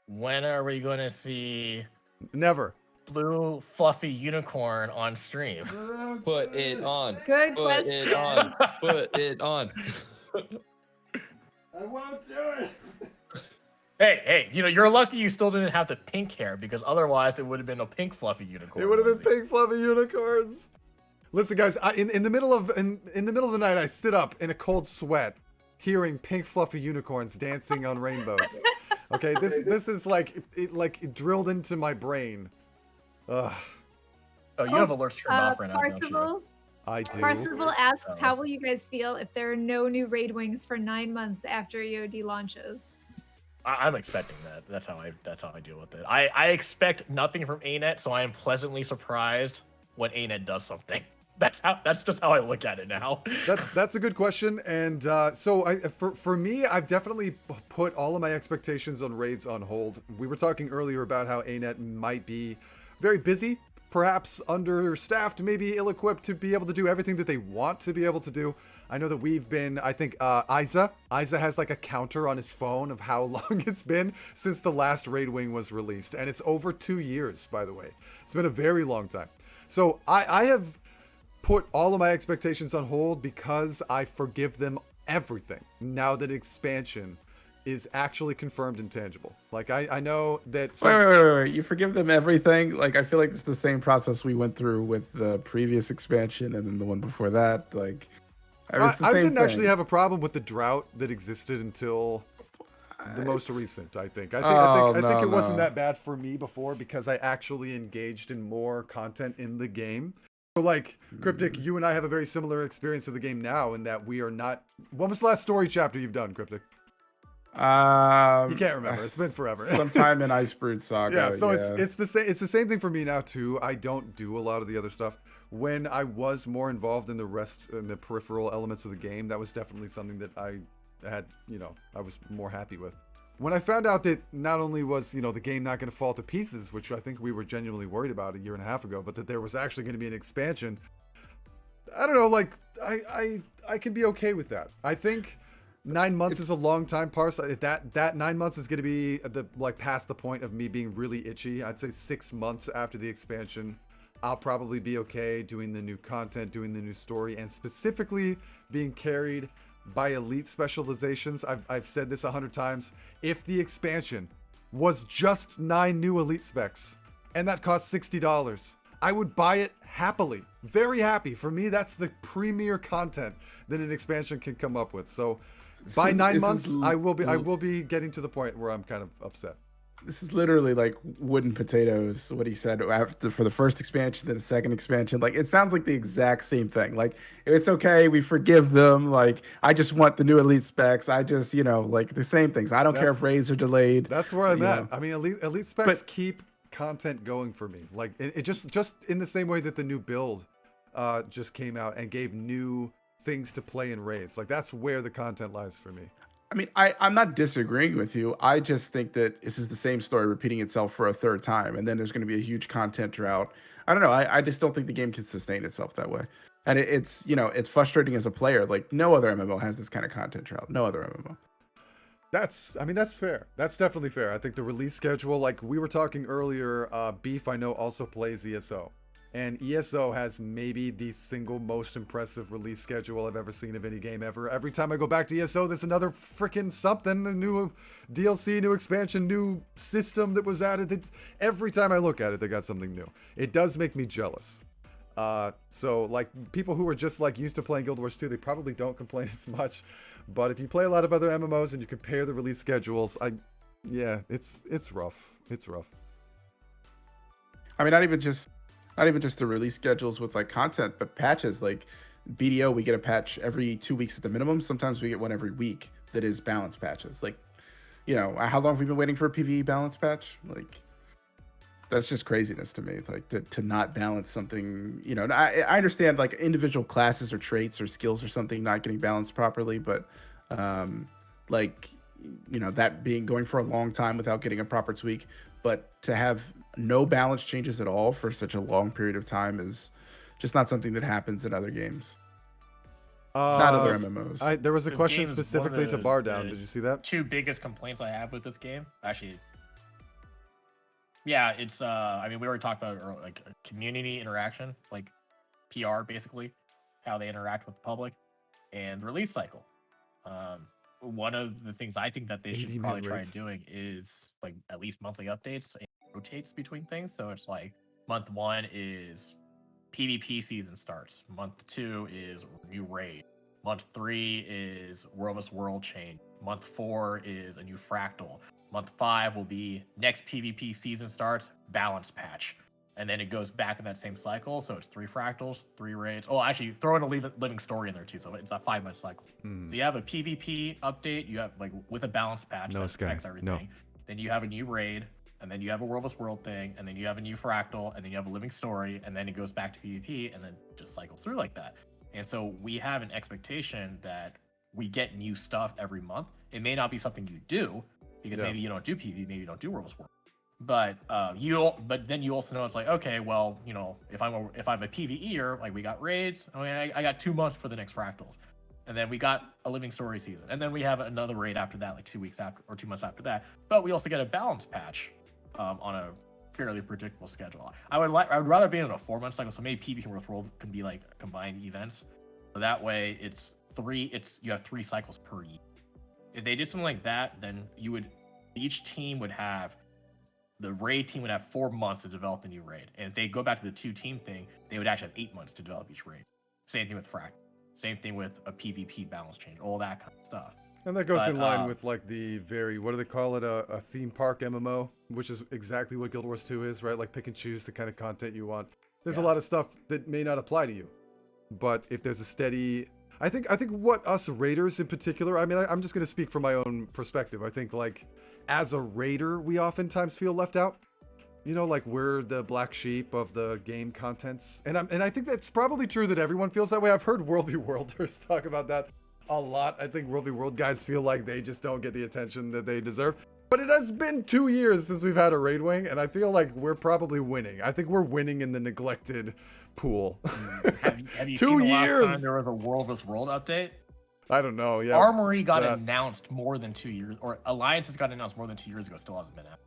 When are we going to see Never. blue fluffy unicorn on stream? Put it on. Good Put question. it on. Put it on. I won't do it. Hey, you're lucky you still didn't have the pink hair because otherwise it would have been a pink fluffy unicorn. It would have been pink fluffy unicorns. Listen, guys, in the middle of the night, I sit up in a cold sweat, hearing pink fluffy unicorns dancing on rainbows. Okay, this is like it drilled into my brain. Ugh. Oh, you have alerts turned off right now, don't you? Parsival, I do. Parsival asks, how will you guys feel if there are no new raid wings for 9 months after EOD launches? I'm expecting that. That's how I deal with it. I expect nothing from ANET, so I am pleasantly surprised when ANET does something. That's just how I look at it now. That's a good question, and so for me, I've definitely put all of my expectations on raids on hold. We were talking earlier about how ANET might be very busy, perhaps understaffed, maybe ill-equipped to be able to do everything that they want to be able to do. I know that we've been, I think, Isa has like a counter on his phone of how long it's been since the last raid wing was released, and it's over 2 years, by the way. It's been a very long time. So I have put all of my expectations on hold because I forgive them everything now that expansion is actually confirmed and tangible. Like I know that wait, you forgive them everything? Like I feel like it's the same process we went through with the previous expansion and then the one before that. Like I didn't actually have a problem with the drought that existed until the most recent. I think it wasn't that bad for me before because I actually engaged in more content in the game. So like, Cryptic, you and I have a very similar experience of the game now in that we are not... When was the last story chapter you've done, Cryptic? You can't remember. It's been forever. Sometime in Icebird Saga. Yeah, so it's the same thing for me now too. I don't do a lot of the other stuff. When I was more involved in the peripheral elements of the game, that was definitely something that I had, I was more happy with. When I found out that not only was, the game not going to fall to pieces, which I think we were genuinely worried about a year and a half ago, but that there was actually going to be an expansion, I don't know, like, I can be okay with that. I think 9 months is a long time, Parse. That 9 months is going to be past the point of me being really itchy. I'd say 6 months after the expansion, I'll probably be okay doing the new content, doing the new story, and specifically being carried by elite specializations. I've said this 100 times. If the expansion was just 9 new elite specs and that cost $60, I would buy it happily. Very happy. For me, that's the premier content that an expansion can come up with. So by 9 months, I will be getting to the point where I'm kind of upset. This is literally like wooden potatoes. What he said after for the first expansion, then the second expansion. Like it sounds like the exact same thing. Like it's okay, we forgive them. Like I just want the new elite specs. I just like the same things. I don't care That's if raids are delayed. that's where I'm You at. know, I mean, elite specs but keep content going for me. Like it just in the same way that the new build just came out and gave new things to play in raids. Like that's where the content lies for me. I mean, I'm not disagreeing with you. I just think that this is the same story repeating itself for a third time, and then there's going to be a huge content drought. I don't know. I just don't think the game can sustain itself that way, and it's frustrating as a player. Like no other MMO has this kind of content drought. No other MMO. I mean, that's fair. That's definitely fair. I think the release schedule, like we were talking earlier, Beef I know also plays ESO. And ESO has maybe the single most impressive release schedule I've ever seen of any game ever. Every time I go back to ESO, there's another freaking something, a new DLC, new expansion, new system that was added. Every time I look at it, they got something new. It does make me jealous. So like people who are just like used to playing Guild Wars 2, they probably don't complain as much. But if you play a lot of other MMOs and you compare the release schedules, yeah, it's rough. It's rough. I mean, not even just the release schedules with like content, but patches. Like BDO, we get a patch every 2 weeks at the minimum. Sometimes we get one every week that is balance patches. Like, how long have we been waiting for a PvE balance patch? Like, that's just craziness to me. Like to not balance something. I understand like individual classes or traits or skills or something not getting balanced properly, but like that being going for a long time without getting a proper tweak. But to have no balance changes at all for such a long period of time is just not something that happens in other games. Not other MMOs. There was a This question game is one of specifically to the- Bar Down. the Did you see that? Two biggest complaints I have with this game, actually. Yeah, it's I mean, we already talked about like community interaction, like PR basically, how they interact with the public, and the release cycle. One of the things I think that they should 80 probably minute try raids. doing is like at least monthly updates. It rotates between things, so it's like month 1 is PvP season starts. Month 2 is new raid. Month 3 is Worldless World change. Month 4 is a new fractal. Month 5 will be next PvP season starts, balance patch. And then it goes back in that same cycle. So it's 3 fractals, 3 raids. Oh, actually, throw in a living story in there too. So it's a 5-month cycle. So you have a PvP update. You have like with a balance patch No, that Sky, affects everything. no. Then you have a new raid. And then you have a Worldless World thing. And then you have a new fractal. And then you have a living story. And then it goes back to PvP. And then just cycles through like that. And so we have an expectation that we get new stuff every month. It may not be something you do because maybe you don't do PvP, maybe you don't do Worldless World. But then you also know it's like, okay, well, if I'm a PvEer, like we got raids, I got 2 months for the next fractals, and then we got a living story season, and then we have another raid after that, like 2 weeks after or 2 months after that. But we also get a balance patch on a fairly predictable schedule. I would rather be in a 4-month cycle, so maybe PvP and Worldless World can be like combined events, so that way you have 3 cycles per year. If they did something like that, then each team would have. The raid team would have 4 months to develop the new raid. And if they go back to the 2-team thing, they would actually have 8 months to develop each raid. Same thing with Fract. Same thing with a PvP balance change, all that kind of stuff. And that goes in line with like the what do they call it? A theme park MMO, which is exactly what Guild Wars 2 is, right? Like pick and choose the kind of content you want. There's a lot of stuff that may not apply to you. But if there's a steady... I think what us raiders in particular, I mean, I'm just going to speak from my own perspective. I think like as a raider, we oftentimes feel left out. Like we're the black sheep of the game contents. And I think that's probably true that everyone feels that way. I've heard World v Worlders talk about that a lot. I think World v World guys feel like they just don't get the attention that they deserve. But it has been 2 years since we've had a raid wing, and I feel like we're probably winning. I think we're winning in the neglected pool. Have you 2 seen the years? last time there was a Worldless World update? I don't know. Yeah. Armory got announced more than 2 years, or Alliances got announced more than 2 years ago. Still hasn't been out.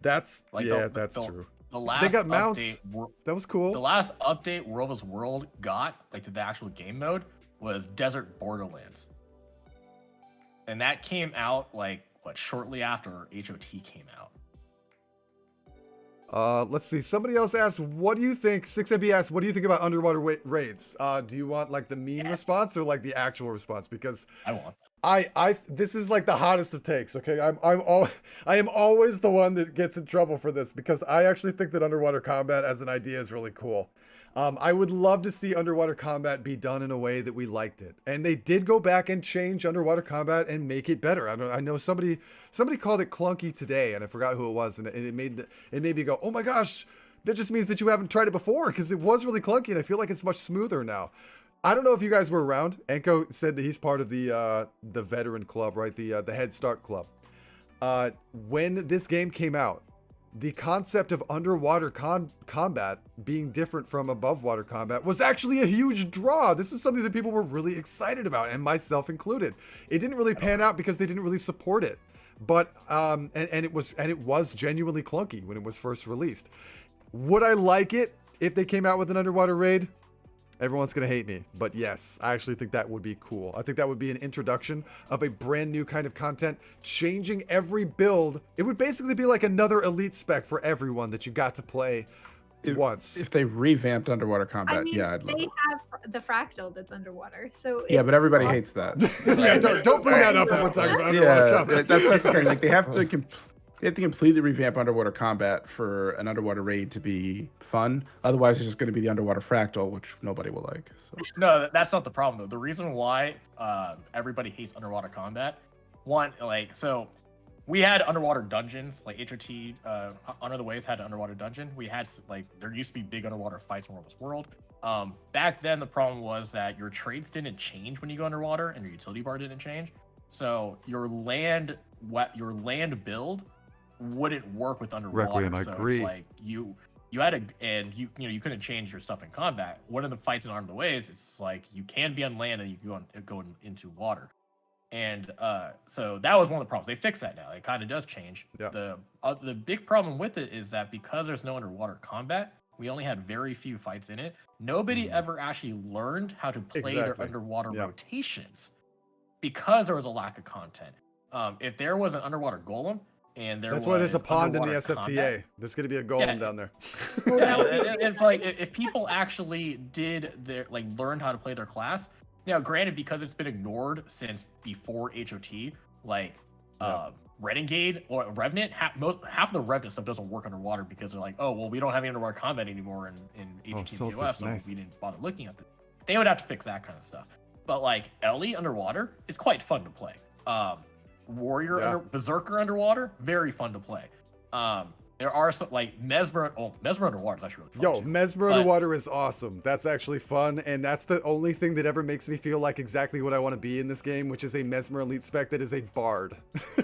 That's Like that's true. The last They got mounts. update, That was cool. the last update Worldless World got, like to the actual game mode, was Desert Borderlands, and that came out like shortly after HOT came out. Let's see. Somebody else asked, what do you think? 6MB asked, what do you think about underwater raids? Do you want like the meme response or like the actual response? Because I want. this is like the hottest of takes. Okay, I am always the one that gets in trouble for this because I actually think that underwater combat as an idea is really cool. I would love to see underwater combat be done in a way that we liked it, and they did go back and change underwater combat and make it better. I know somebody called it clunky today, and I forgot who it was, and it made me go, oh my gosh, that just means that you haven't tried it before because it was really clunky, and I feel like it's much smoother now. I don't know if you guys were around. Enko said that he's part of the veteran club, right? The Head Start club. When this game came out, the concept of underwater combat being different from above water combat was actually a huge draw. This was something that people were really excited about, and myself included. It didn't really pan out because they didn't really support it, but it was genuinely clunky when it was first released. Would I like it if they came out with an underwater raid? Everyone's going to hate me, but yes, I actually think that would be cool. I think that would be an introduction of a brand new kind of content, changing every build. It would basically be like another elite spec for everyone that you got to play once. If they revamped underwater combat, I mean, yeah, I'd love they it. have the fractal that's underwater, so Yeah, but everybody hates that. Yeah, don't bring that up when we're talking about underwater combat. That's the thing. Like they have to completely revamp underwater combat for an underwater raid to be fun. Otherwise, it's just going to be the underwater fractal, which nobody will like. So. No, that's not the problem though. The reason why everybody hates underwater combat, one, like, so we had underwater dungeons, like HOT, Honor of the Waves had an underwater dungeon. We had, like, there used to be big underwater fights in World World. Back then, the problem was that your trades didn't change when you go underwater, and your utility bar didn't change. So your land build wouldn't work with underwater. Requiem, I so agree. It's like you had a, and you couldn't change your stuff in combat. One of the fights in Honor of the Waves, it's like you can be on land and you go into water. And so that was one of the problems. They fixed that now. It kind of does change. Yeah. The big problem with it is that because there's no underwater combat, we only had very few fights in it. Nobody ever actually learned how to play their underwater rotations because there was a lack of content. If there was an underwater golem and that's why there's a pond in the SFTA. There's going to be a golem down there. And it's like if people actually learned how to play their class. Now, granted, because it's been ignored since before HOT, like Renegade or Revenant, half of the Revenant stuff doesn't work underwater because they're like, oh, well, we don't have any underwater combat anymore in HOT and POS, so we didn't bother looking at it. They would have to fix that kind of stuff. But like Ellie underwater is quite fun to play. Berserker underwater, very fun to play. There are some like Mesmer underwater is actually really fun. Mesmer underwater is awesome. That's actually fun, and that's the only thing that ever makes me feel like exactly what I want to be in this game, which is a Mesmer elite spec that is a bard.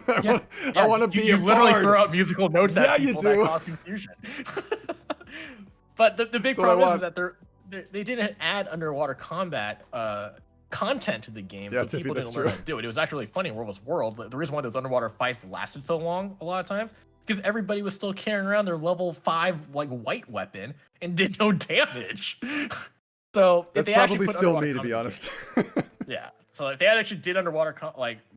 I want to be a bard. You literally throw out musical notes at people that cause confusion. But the big problem is that they didn't add underwater combat content to the game, so people didn't learn how to do it. It was actually really funny in World World. The reason why those underwater fights lasted so long a lot of times because everybody was still carrying around their level 5 like white weapon and did no damage. So that's probably still me, to be honest. Yeah. So if they actually did underwater,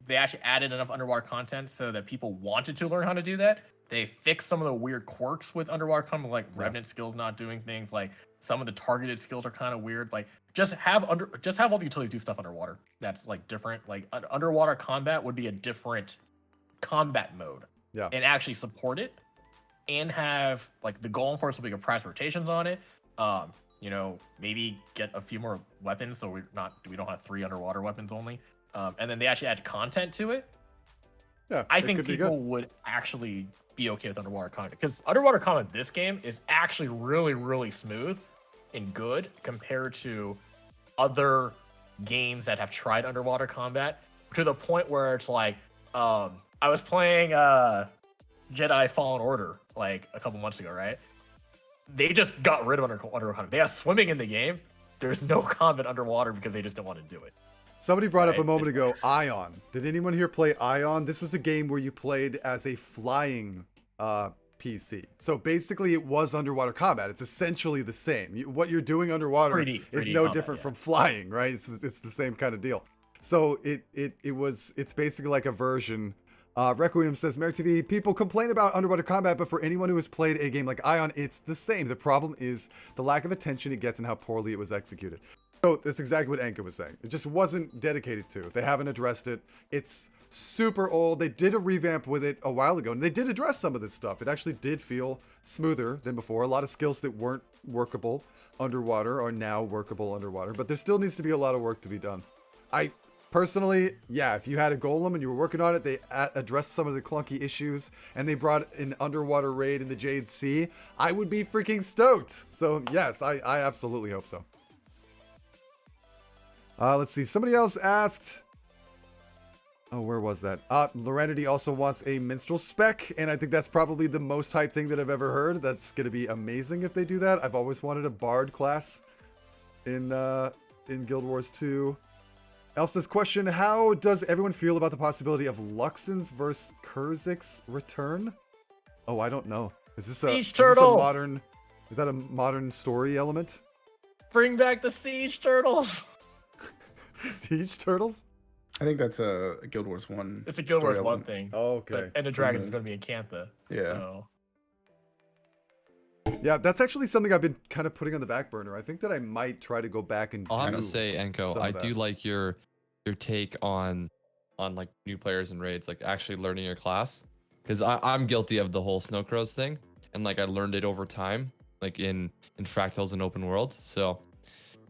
they actually added enough underwater content so that people wanted to learn how to do that. They fixed some of the weird quirks with underwater combat, like Revenant skills not doing things. Like some of the targeted skills are kind of weird. Like just have all the utilities do stuff underwater. That's like different. Like underwater combat would be a different combat mode. Yeah. And actually support it, and have like the Golem Force will be a prize rotations on it. Maybe get a few more weapons so we don't have 3 underwater weapons only. And then they actually add content to it. Yeah, I think people would actually be okay with underwater combat because underwater combat in this game is actually really, really smooth and good compared to other games that have tried underwater combat to the point where it's like, I was playing Jedi Fallen Order like a couple months ago, right? They just got rid of underwater combat. They have swimming in the game. There's no combat underwater because they just don't want to do it. Somebody brought up a moment ago Ion. Did anyone here play Ion? This was a game where you played as a flying PC. So basically it was underwater combat. It's essentially the same. What you're doing underwater 3D is no combat, different from flying, right? It's the same kind of deal. So it's basically like a version Requiem says, Merrick TV, people complain about underwater combat, but for anyone who has played a game like Ion, it's the same. The problem is the lack of attention it gets and how poorly it was executed. So that's exactly what Enka was saying. It just wasn't dedicated to. They haven't addressed it. It's super old. They did a revamp with it a while ago, and they did address some of this stuff. It actually did feel smoother than before. A lot of skills that weren't workable underwater are now workable underwater, but there still needs to be a lot of work to be done. I personally, yeah, if you had a golem and you were working on it, they addressed some of the clunky issues, and they brought an underwater raid in the Jade Sea, I would be freaking stoked. So yes, I absolutely hope so. Let's see. Somebody else asked, oh, where was that? Lorenity also wants a minstrel spec, and I think that's probably the most hype thing that I've ever heard. That's gonna be amazing if they do that. I've always wanted a bard class in Guild Wars 2. Elsa's question, how does everyone feel about the possibility of Luxon's versus Kurzik's return? Oh, I don't know. Is this a modern, is that a modern story element? Bring back the siege turtles. Siege turtles? I think that's a Guild Wars 1. It's a Guild Wars story 1 element. thing. Oh, okay. But End of Dragons is going to be in Cantha. Yeah. So. Yeah, that's actually something I've been kind of putting on the back burner. I think that I might try to go back and I'll have do to say, Enko, some I of that. do like your take on like new players and raids, like actually learning your class, because I'm guilty of the whole Snow Crows thing, and like I learned it over time, like in Fractals and Open World. So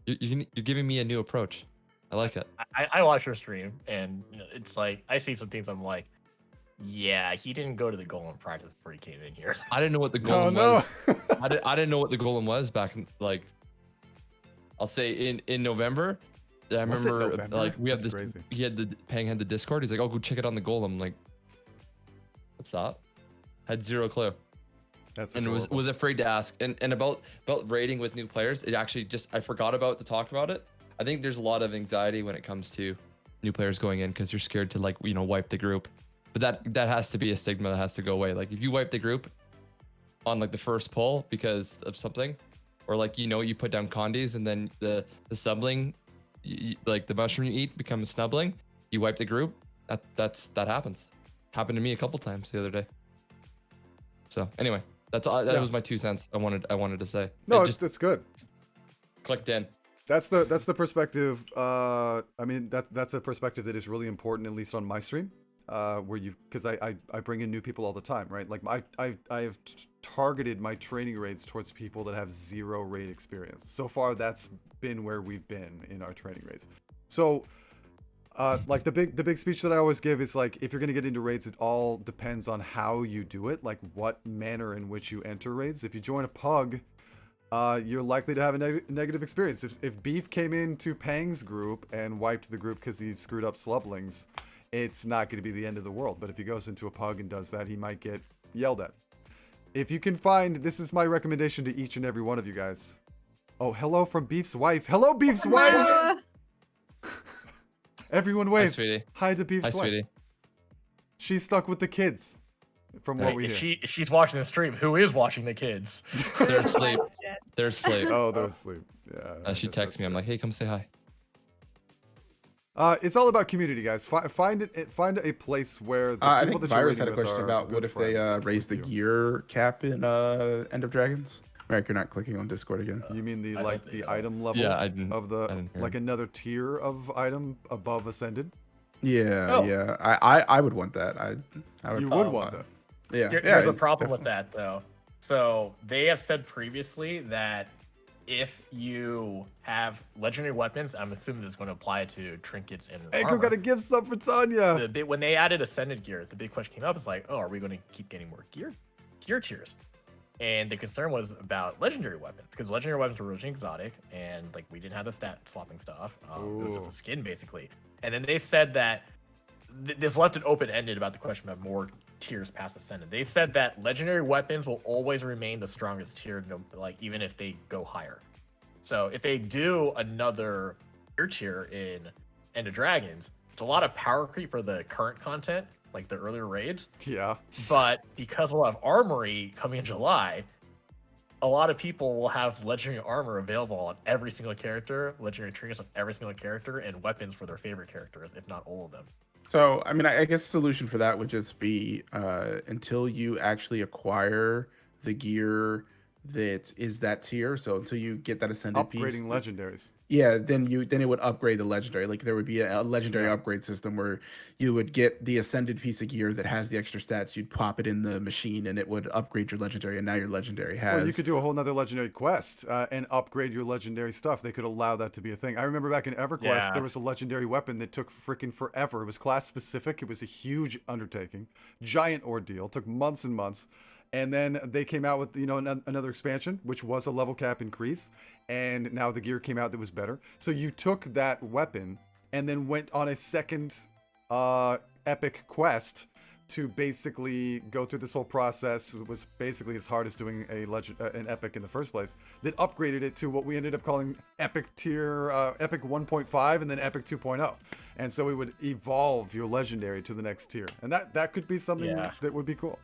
you're giving me a new approach. I like it. I watch your stream, and you know, it's like I see some things. I'm like, yeah, he didn't go to the golem practice before he came in here. I didn't know what the No, golem no. was. I didn't know what the golem was back in, like, I'll say in November. I Was it remember November? like we have That's this. crazy. Pang had the Discord. He's like, oh, go check it on the golem. I'm like, what's that? Had zero clue. That's And adorable. was afraid to ask. And about raiding with new players, it actually just, I forgot about to talk about it. I think there's a lot of anxiety when it comes to new players going in because you're scared to, like, you know, wipe the group. But that has to be a stigma that has to go away. Like, if you wipe the group on like the first pull because of something, or like, you know, you put down condies and then the subbling, like the mushroom you eat becomes snubbling, you wipe the group. That happens. Happened to me a couple times the other day. So anyway, that was my 2 cents. I wanted to say. No, It just it's good. clicked in. That's the perspective. I mean, that's a perspective that is really important, at least on my stream, where because I bring in new people all the time, right? Like I've targeted my training raids towards people that have 0 raid experience. So far, that's been where we've been in our training raids. So, like the big speech that I always give is like, if you're gonna get into raids, it all depends on how you do it, like what manner in which you enter raids. If you join a pug, you're likely to have a negative experience. If Beef came into Pang's group and wiped the group because he screwed up Slublings, it's not going to be the end of the world. But if he goes into a pug and does that, he might get yelled at. If you can find, this is my recommendation to each and every one of you guys. Oh, hello from Beef's wife. Hello, Beef's wife! Uh, Everyone wave. Hi, sweetie. Hi to Beef's Hi, wife. sweetie. She's stuck with the kids, from what we hear. If she's watching the stream, who is watching the kids? They're asleep. They're asleep. Oh, they're asleep. Yeah. She texts me. I'm like, hey, come say hi. It's all about community, guys. Find a place where the I people think that you're Virus had raiding a with question are about good what if they friends raise the with you. gear cap in End of Dragons? Merrick, you're not clicking on Discord again. You mean the I like don't the think- item level Yeah, I didn't of the hear like him. another tier of item above Ascended? Yeah, Oh. yeah. I would want that. I would. You would want that. Yeah. Here's yeah, the problem definitely. with that, though. So they have said previously that if you have legendary weapons, I'm assuming this is going to apply to trinkets and Echo armor. got a gift sub for Tanya. When they added ascended gear, the big question came up is like, oh, are we going to keep getting more gear tiers? And the concern was about legendary weapons, because legendary weapons were originally exotic, and like we didn't have the stat swapping stuff. It was just Ooh. a skin basically. And then they said that this left it open ended about the question of more tiers past ascended. They said that legendary weapons will always remain the strongest tier, like even if they go higher. So if they do another tier in End of Dragons, it's a lot of power creep for the current content, like the earlier raids. Yeah. But because we'll have Armory coming in July, a lot of people will have legendary armor available on every single character, legendary trinkets on every single character, and weapons for their favorite characters, if not all of them. So, I mean, I guess the solution for that would just be until you actually acquire the gear that is that tier. So until you get that ascended piece, Upgrading legendaries. yeah, then it would upgrade the legendary. Like there would be a legendary Yeah. upgrade system where you would get the ascended piece of gear that has the extra stats. You'd pop it in the machine, and it would upgrade your legendary. And now your legendary has. Or you could do a whole nother legendary quest and upgrade your legendary stuff. They could allow that to be a thing. I remember back in EverQuest, Yeah. there was a legendary weapon that took freaking forever. It was class specific. It was a huge undertaking, giant ordeal. Took months and months. And then they came out with, another expansion, which was a level cap increase. And now the gear came out that was better. So you took that weapon and then went on a second epic quest to basically go through this whole process. It was basically as hard as doing an epic in the first place. That upgraded it to what we ended up calling epic tier, epic 1.5 and then epic 2.0. And so it would evolve your legendary to the next tier. And that could be something that would be cool.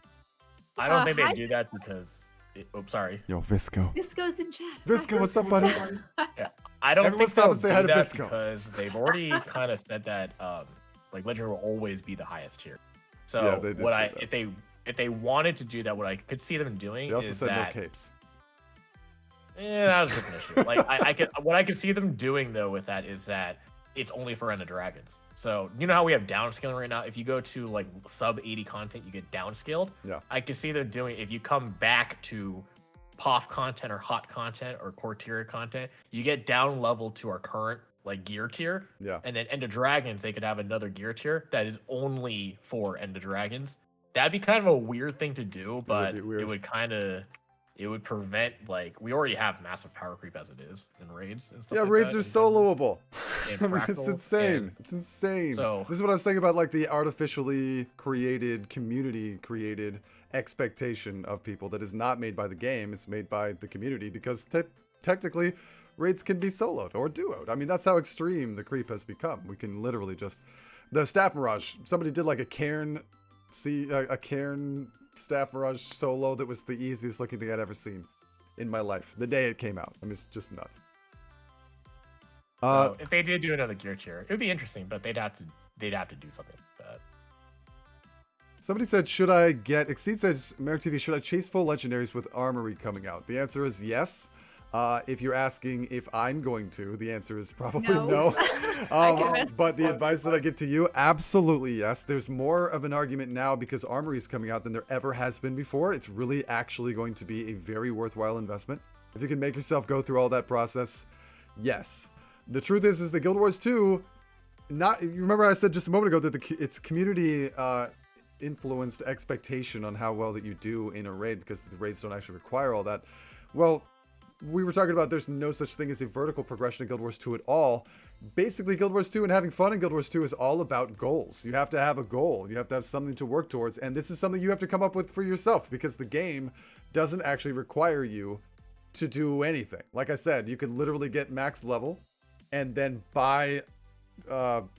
I don't think hi- they do that because. Oops, sorry. Yo, Visco. This goes in chat. Visco, what's up, buddy? I don't Everyone think stop they'll and say hi do to that Visco. because they've already kind of said that like legendary will always be the highest tier. So Yeah, they did what say I that. if they wanted to do that, what I could see them doing They also is said that no capes. that was a different issue. Like what I could see them doing though with that is that it's only for End of Dragons. So you know how we have downscaling right now? If you go to like sub 80 content, you get downscaled. Yeah. I could see them doing if you come back to POF content or hot content or core tier content, you get down level to our current like gear tier. Yeah. And then End of Dragons, they could have another gear tier that is only for End of Dragons. That'd be kind of a weird thing to do, but be weird. it would prevent like we already have massive power creep as it is in raids and stuff. Yeah, like raids that are in general. soloable. And I mean, it's Fractal, insane. and- It's insane. So- this is what I was saying about like the artificially created, community created expectation of people that is not made by the game. It's made by the community because technically raids can be soloed or duoed. I mean, that's how extreme the creep has become. We can literally just the staff mirage. Somebody did like a Cairn staff mirage solo that was the easiest looking thing I'd ever seen in my life. The day it came out, I mean, it's just nuts. So if they did do another gear tier, it would be interesting, but they'd have to do something like that. Somebody said, should I get... Exceed says, Merrick TV, should I chase full legendaries with Armory coming out? The answer is yes. If you're asking if I'm going to, the answer is probably no. But the advice that I give to you, absolutely yes. There's more of an argument now because Armory is coming out than there ever has been before. It's really actually going to be a very worthwhile investment. If you can make yourself go through all that process, yes. The truth is that Guild Wars 2, you remember I said just a moment ago that it's community influenced expectation on how well that you do in a raid because the raids don't actually require all that. Well, we were talking about there's no such thing as a vertical progression in Guild Wars 2 at all. Basically, Guild Wars 2 and having fun in Guild Wars 2 is all about goals. You have to have a goal. You have to have something to work towards. And this is something you have to come up with for yourself because the game doesn't actually require you to do anything. Like I said, you can literally get max level and then buy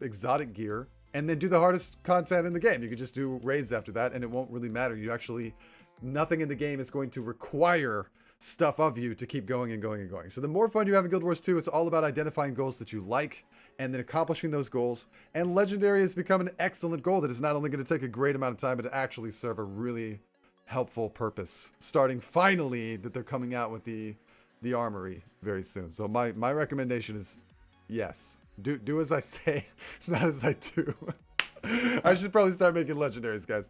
exotic gear and then do the hardest content in the game. You can just do raids after that and it won't really matter. Nothing in the game is going to require stuff of you to keep going and going and going. So the more fun you have in Guild Wars 2, it's all about identifying goals that you like and then accomplishing those goals. And Legendary has become an excellent goal that is not only going to take a great amount of time, but to actually serve a really helpful purpose. Starting finally that they're coming out with the Armory very soon. So my recommendation is yes. Do as I say, not as I do. I should probably start making legendaries, guys.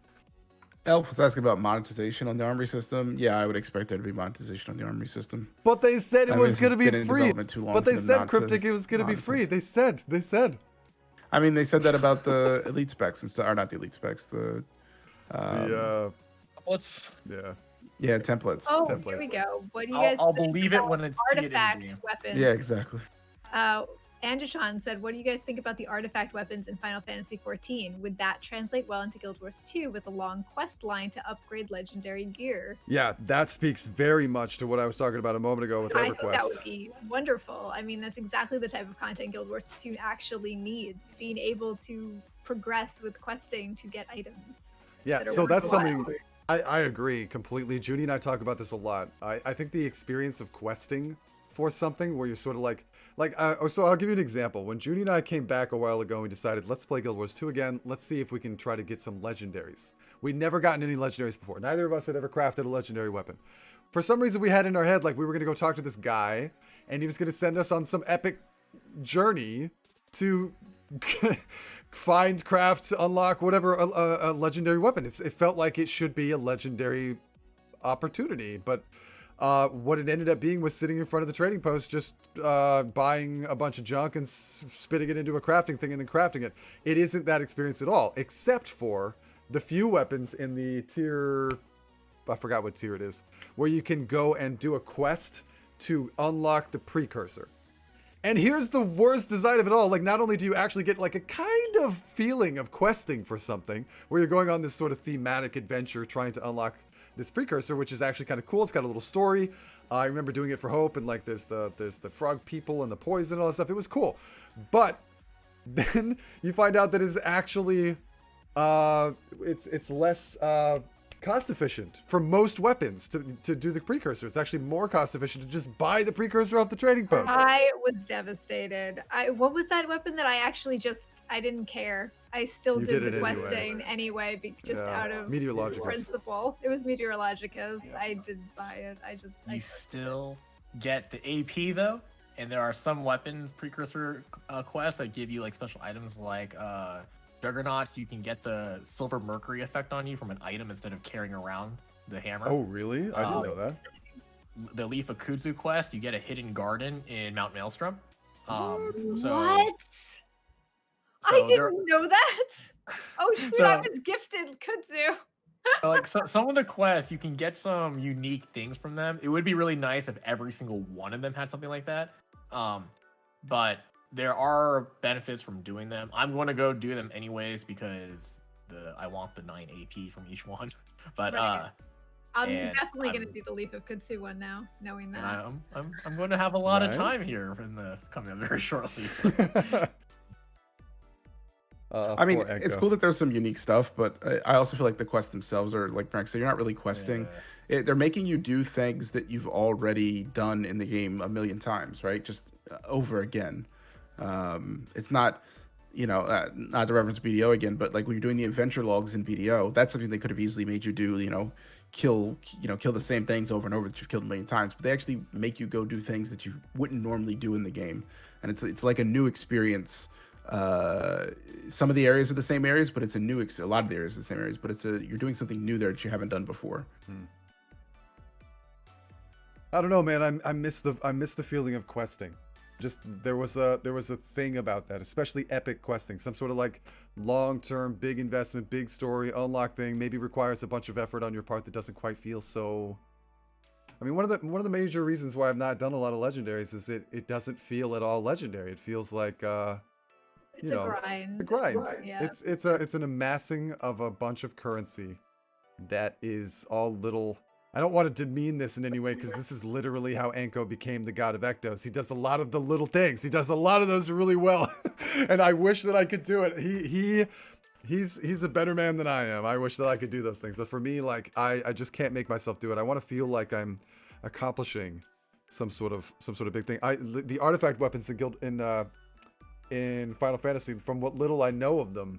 Elf was asking about monetization on the Armory system. Yeah, I would expect there to be monetization on the Armory system. But they said it was going to be free. But they said not Cryptic it was going to be free. They said. I mean, they said that about the elite specs and stuff, or not the elite specs, the What's templates. Oh, templates. here we go. What do you guys I'll think believe it about when it's see it in artifact game. weapons? Yeah, exactly. Andishan said, what do you guys think about the artifact weapons in Final Fantasy XIV? Would that translate well into Guild Wars 2 with a long quest line to upgrade legendary gear? Yeah, that speaks very much to what I was talking about a moment ago with I think that EverQuest. would be wonderful. I mean, that's exactly the type of content Guild Wars 2 actually needs. Being able to progress with questing to get items. Yeah, that are so that's worthwhile. something I agree completely. Judy and I talk about this a lot. I think the experience of questing for something where you're sort of like Like, so I'll give you an example. When Junie and I came back a while ago, we decided, let's play Guild Wars 2 again. Let's see if we can try to get some legendaries. We'd never gotten any legendaries before. Neither of us had ever crafted a legendary weapon. For some reason, we had in our head, like, we were going to go talk to this guy, and he was going to send us on some epic journey to find, craft, unlock, whatever, a legendary weapon. It felt like it should be a legendary opportunity, but what it ended up being was sitting in front of the trading post, just buying a bunch of junk and spitting it into a crafting thing and then crafting it. It isn't that experience at all, except for the few weapons in the tier, I forgot what tier it is, where you can go and do a quest to unlock the precursor. And here's the worst design of it all. Like, not only do you actually get like a kind of feeling of questing for something, where you're going on this sort of thematic adventure trying to unlock this precursor, which is actually kind of cool. It's got a little story. I remember doing it for Hope, and like there's the frog people and the poison and all that stuff. It was cool. But then you find out that it's actually it's less cost efficient for most weapons to do the precursor. It's actually more cost efficient to just buy the precursor off the trading post. I was devastated. What was that weapon that I didn't care. I still You did did the it questing anyway, just Yeah. out of Meteorologicus. principle. It was Meteorologicus. I did buy it. You still get the AP though, and there are some weapon precursor quests that give you like special items like Juggernauts. You can get the Silver Mercury effect on you from an item instead of carrying around the hammer. Oh, really? I didn't know that. The Leaf of Kudzu quest, you get a hidden garden in Mount Maelstrom. So, what? I didn't know that. Oh shoot! I was gifted kudzu. Like some of the quests, you can get some unique things from them. It would be really nice if every single one of them had something like that. But there are benefits from doing them. I'm going to go do them anyways because I want the 9 AP from each one. But Right. I'm and definitely gonna do the Leaf of Kudzu one now, knowing that. and I'm going to have a lot of Right. time here in the coming up very shortly. I mean, poor it's Echo. cool that there's some unique stuff, but I also feel like the quests themselves are like Frank said, you're not really questing. They're making you do things that you've already done in the game a million times, right? Just over again. It's not, not to reference BDO again, but like when you're doing the adventure logs in BDO, that's something they could have easily made you do, kill the same things over and over that you've killed a million times. But they actually make you go do things that you wouldn't normally do in the game, and it's like a new experience. Some of the areas are the same areas, but it's a lot of the areas are the same areas, but you're doing something new there that you haven't done before. I don't know, man. I miss the feeling of questing. Just there was a thing about that, especially epic questing, some sort of like long-term, big investment, big story, unlock thing. Maybe requires a bunch of effort on your part that doesn't quite feel so. I mean, one of the major reasons why I've not done a lot of legendaries is it doesn't feel at all legendary. It feels like It's a grind. a grind. Yeah. It's an amassing of a bunch of currency that is all little. I don't want to demean this in any way because this is literally how Anko became the god of Ektos. He does a lot of the little things. He does a lot of those really well, and I wish that I could do it. He's a better man than I am. I wish that I could do those things, but for me, like I just can't make myself do it. I want to feel like I'm accomplishing some sort of big thing. The artifact weapons in Final Fantasy, from what little I know of them,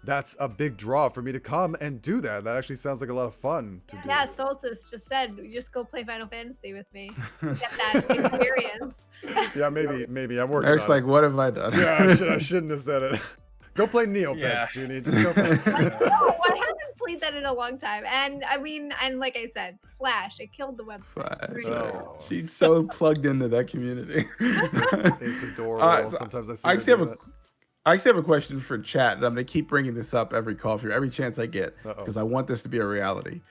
that's a big draw for me to come and do that. That actually sounds like a lot of fun to do. Yeah, Solstice just said, just go play Final Fantasy with me. Get that experience. Yeah, maybe I'm working Eric's on like, it. what have I done? Yeah, I shouldn't have said it. Go play Neopets, Junie. Just go play. No, I haven't played that in a long time. And I mean, and like I said, Flash, it killed the website. Flash. Pretty Oh. sure. She's so plugged into that community. It's adorable. So Sometimes I see I her actually doing have I actually have a question for chat, and I'm going to keep bringing this up every chance I get, because I want this to be a reality.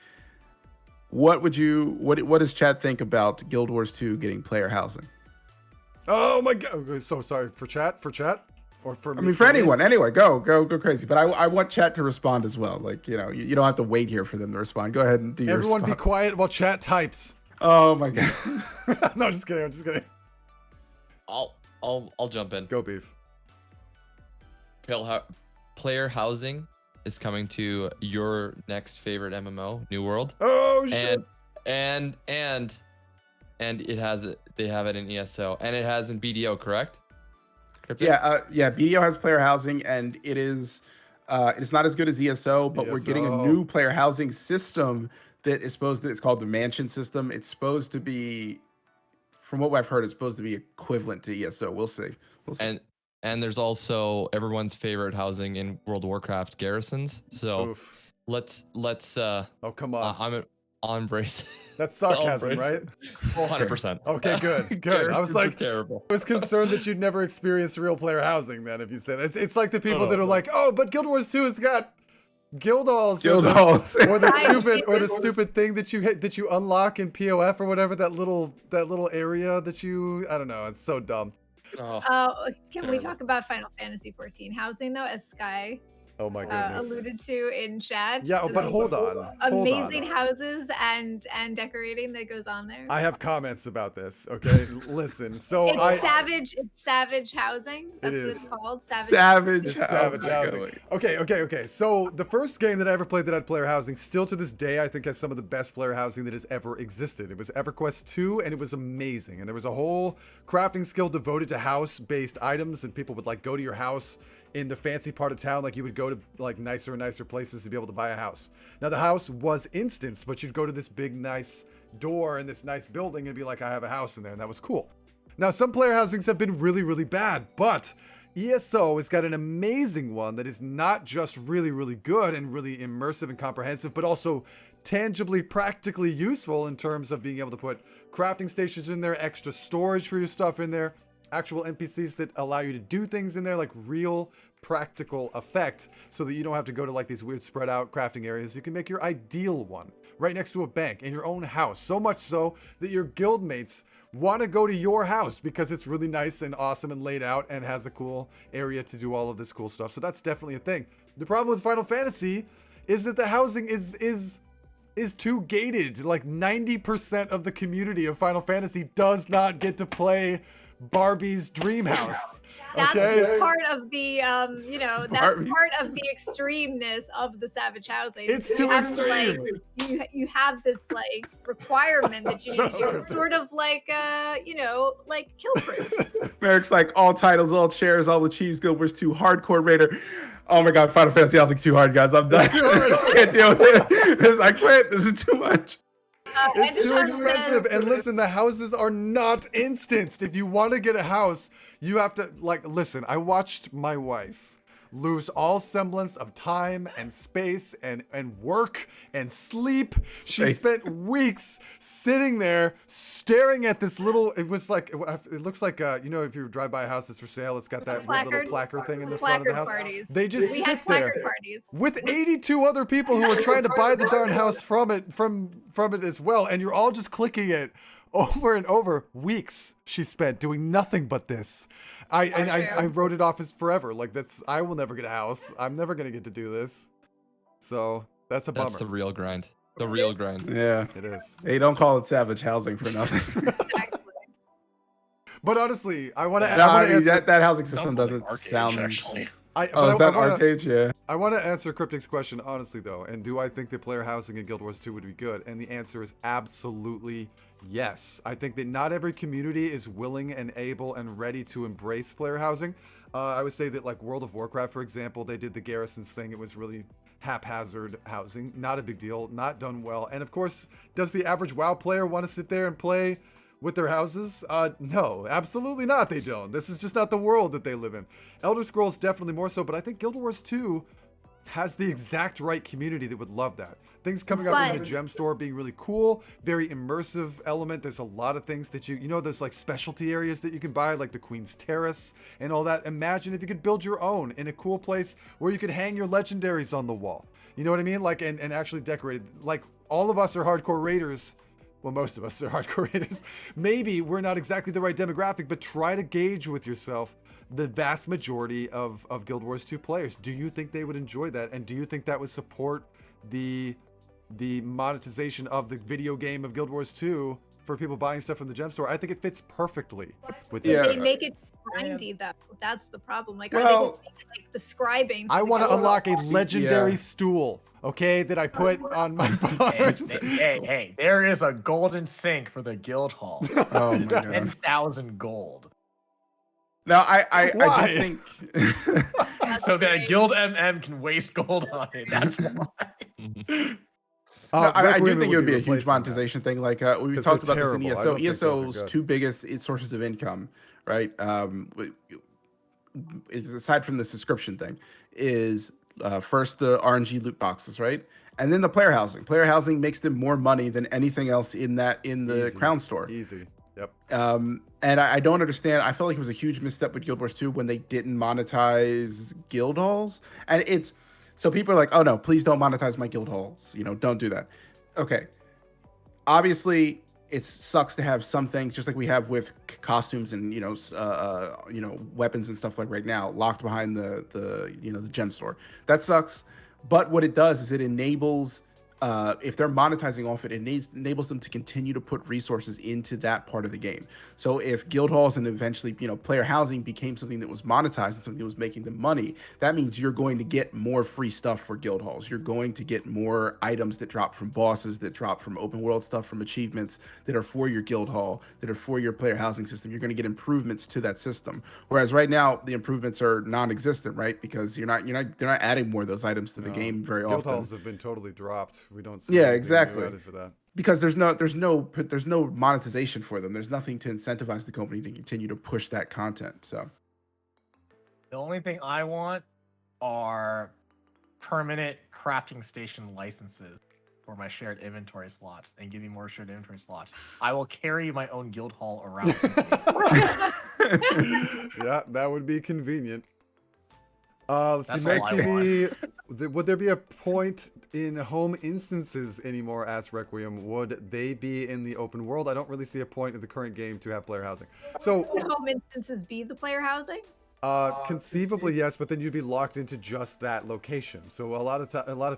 What does chat think about Guild Wars 2 getting player housing? Oh my god! Okay, so sorry for chat, or for I mean, for anyone, anyway, go crazy. But I want chat to respond as well. Like, you don't have to wait here for them to respond. Go ahead and do your Everyone response. be quiet while chat types. Oh my god. No, I'm just kidding. I'll jump in. Go beef. Player housing is coming to your next favorite MMO, New World. Oh shit! And and they have it in ESO, and it has in BDO, correct? Cryptic? Yeah, BDO has player housing, and it's not as good as ESO, but we're getting a ESO. new player housing system that is it's called the Mansion system. It's supposed to be, from what I've heard, it's supposed to be equivalent to ESO. We'll see. And there's also everyone's favorite housing in World of Warcraft, garrisons. So Oof. let's Oh, come on. I'll embrace. That's sarcasm, embrace right? 100%. Okay, good. I was Garrisons like, are terrible. I was concerned that you'd never experienced real player housing then if you said it. It's like the people No, that are no. like, oh, but Guild Wars 2 has got guild halls. Guild halls. Or the stupid thing that you unlock in POF or whatever, that little area that you, I don't know, it's so dumb. Oh, Can we talk about Final Fantasy 14 housing though, as Sky Oh my goodness. alluded to in chat? Yeah, but hold on. Amazing houses and decorating that goes on there. I have comments about this. Okay, listen. So It's savage housing. That's what it's called. Savage housing. Okay. So the first game that I ever played that had player housing, still to this day, I think has some of the best player housing that has ever existed. It was EverQuest 2, and it was amazing. And there was a whole crafting skill devoted to house-based items, and people would like go to your house in the fancy part of town, like you would go to like nicer and nicer places to be able to buy a house. Now the house was instanced, but you'd go to this big nice door in this nice building and be like, I have a house in there, and that was cool. Now some player housings have been really, really bad, but ESO has got an amazing one that is not just really, really good and really immersive and comprehensive, but also tangibly, practically useful in terms of being able to put crafting stations in there, extra storage for your stuff in there, actual NPCs that allow you to do things in there, like real practical effect, so that you don't have to go to like these weird spread out crafting areas. You can make your ideal one right next to a bank in your own house, so much so that your guild mates want to go to your house because it's really nice and awesome and laid out and has a cool area to do all of this cool stuff. So that's definitely a thing. The problem with Final Fantasy is that the housing is too gated. Like 90% of the community of Final Fantasy does not get to play Barbie's dream house. Okay? That's part of the that's part of the extremeness of the savage housing. It's You too have to, extreme. you have this like requirement that you need to do, sort of like like kill proof. Merrick's like, all titles, all chairs, all achieves, Guild Wars 2, hardcore raider. Oh my god, Final Fantasy housing too hard, guys. I'm done. I can't deal with it. I quit. This is too much. It's too expensive. And listen, the houses are not instanced. If you want to get a house, you have to, like, listen, I watched my wife lose all semblance of time and space and work and sleep. She spent weeks sitting there staring at this little, it looks like, if you drive by a house that's for sale, it's got that weird little placard thing in the front of the house. Parties. They just we sit had placard there parties with 82 other people who are trying to buy the darn house from it as well, and you're all just clicking it over and over. Weeks she spent doing nothing but this. I wrote it off as forever. Like, I will never get a house. I'm never gonna get to do this. So that's a bummer. That's the real grind. The real grind. Yeah, it is. Hey, don't call it savage housing for nothing. But honestly, I want to answer that housing system doesn't sound. Actually. Arcade? Yeah. I want to answer Cryptic's question honestly though, and do I think that player housing in Guild Wars 2 would be good? And the answer is absolutely yes. I think that not every community is willing and able and ready to embrace player housing. I would say that like World of Warcraft, for example, they did the garrisons thing. It was really haphazard housing, not a big deal, not done well. And of course, does the average WoW player want to sit there and play with their houses? No, absolutely not. They don't. This is just not the world that they live in. Elder Scrolls definitely more so, but I think Guild Wars 2 has the exact right community that would love that. Things coming up in the gem store being really cool, very immersive element. There's a lot of things that there's like specialty areas that you can buy, like the Queen's Terrace and all that. Imagine if you could build your own in a cool place where you could hang your legendaries on the wall. You know what I mean? Like, and actually decorate it. Like, all of us are hardcore raiders. Well, most of us are hardcore raiders. Maybe we're not exactly the right demographic, but try to gauge with yourself the vast majority of Guild Wars 2 players. Do you think they would enjoy that? And do you think that would support the monetization of the video game of Guild Wars 2 for people buying stuff from the gem store? I think it fits perfectly with this. They make it grindy though. That's the problem. Like, are Well- they going to make it, like the scribing? I want to go unlock a legendary Yeah. stool, okay, that I put on my bar. Hey, there is a golden sink for the guild hall. Oh my god. 10,000 gold. No, I Why? do think. That's So that great. guild MM can waste gold on it. That's why. No, I do Requiem think it would be a huge replacing that. monetization thing. Like we 'Cause talked they're about this in terrible. I ESO. don't think those are ESO's good. two biggest sources of income, right? Aside from the subscription thing, is first the RNG loot boxes, right? And then the player housing. Player housing makes them more money than anything else in the Easy. Crown store. Easy. Yep. And I don't understand. I feel like it was a huge misstep with Guild Wars 2 when they didn't monetize guild halls. And it's so people are like, oh no, please don't monetize my guild halls. You know, don't do that. Okay. Obviously, it sucks to have some things just like we have with costumes and weapons and stuff like right now locked behind the gem store. That sucks. But what it does is it enables. If they're monetizing off it, it enables them to continue to put resources into that part of the game. So if guild halls and eventually, player housing became something that was monetized and something that was making them money, that means you're going to get more free stuff for guild halls. You're going to get more items that drop from bosses, that drop from open world stuff, from achievements that are for your guild hall, that are for your player housing system. You're going to get improvements to that system. Whereas right now the improvements are non-existent, right? Because they're not adding more of those items to the game very Guild often. halls have been totally dropped. We don't see Yeah, anything new exactly. added for that. Because there's no monetization for them. There's nothing to incentivize the company to continue to push that content. So The only thing I want are permanent crafting station licenses for my shared inventory slots and give me more shared inventory slots. I will carry my own guild hall around. Yeah, that would be convenient. Let's see, That's Meg all I TV, would there be a point in home instances anymore, asks Requiem? Would they be in the open world? I don't really see a point in the current game to have player housing. So, Would home instances be the player housing? conceivably, yes, but then you'd be locked into just that location. So a lot of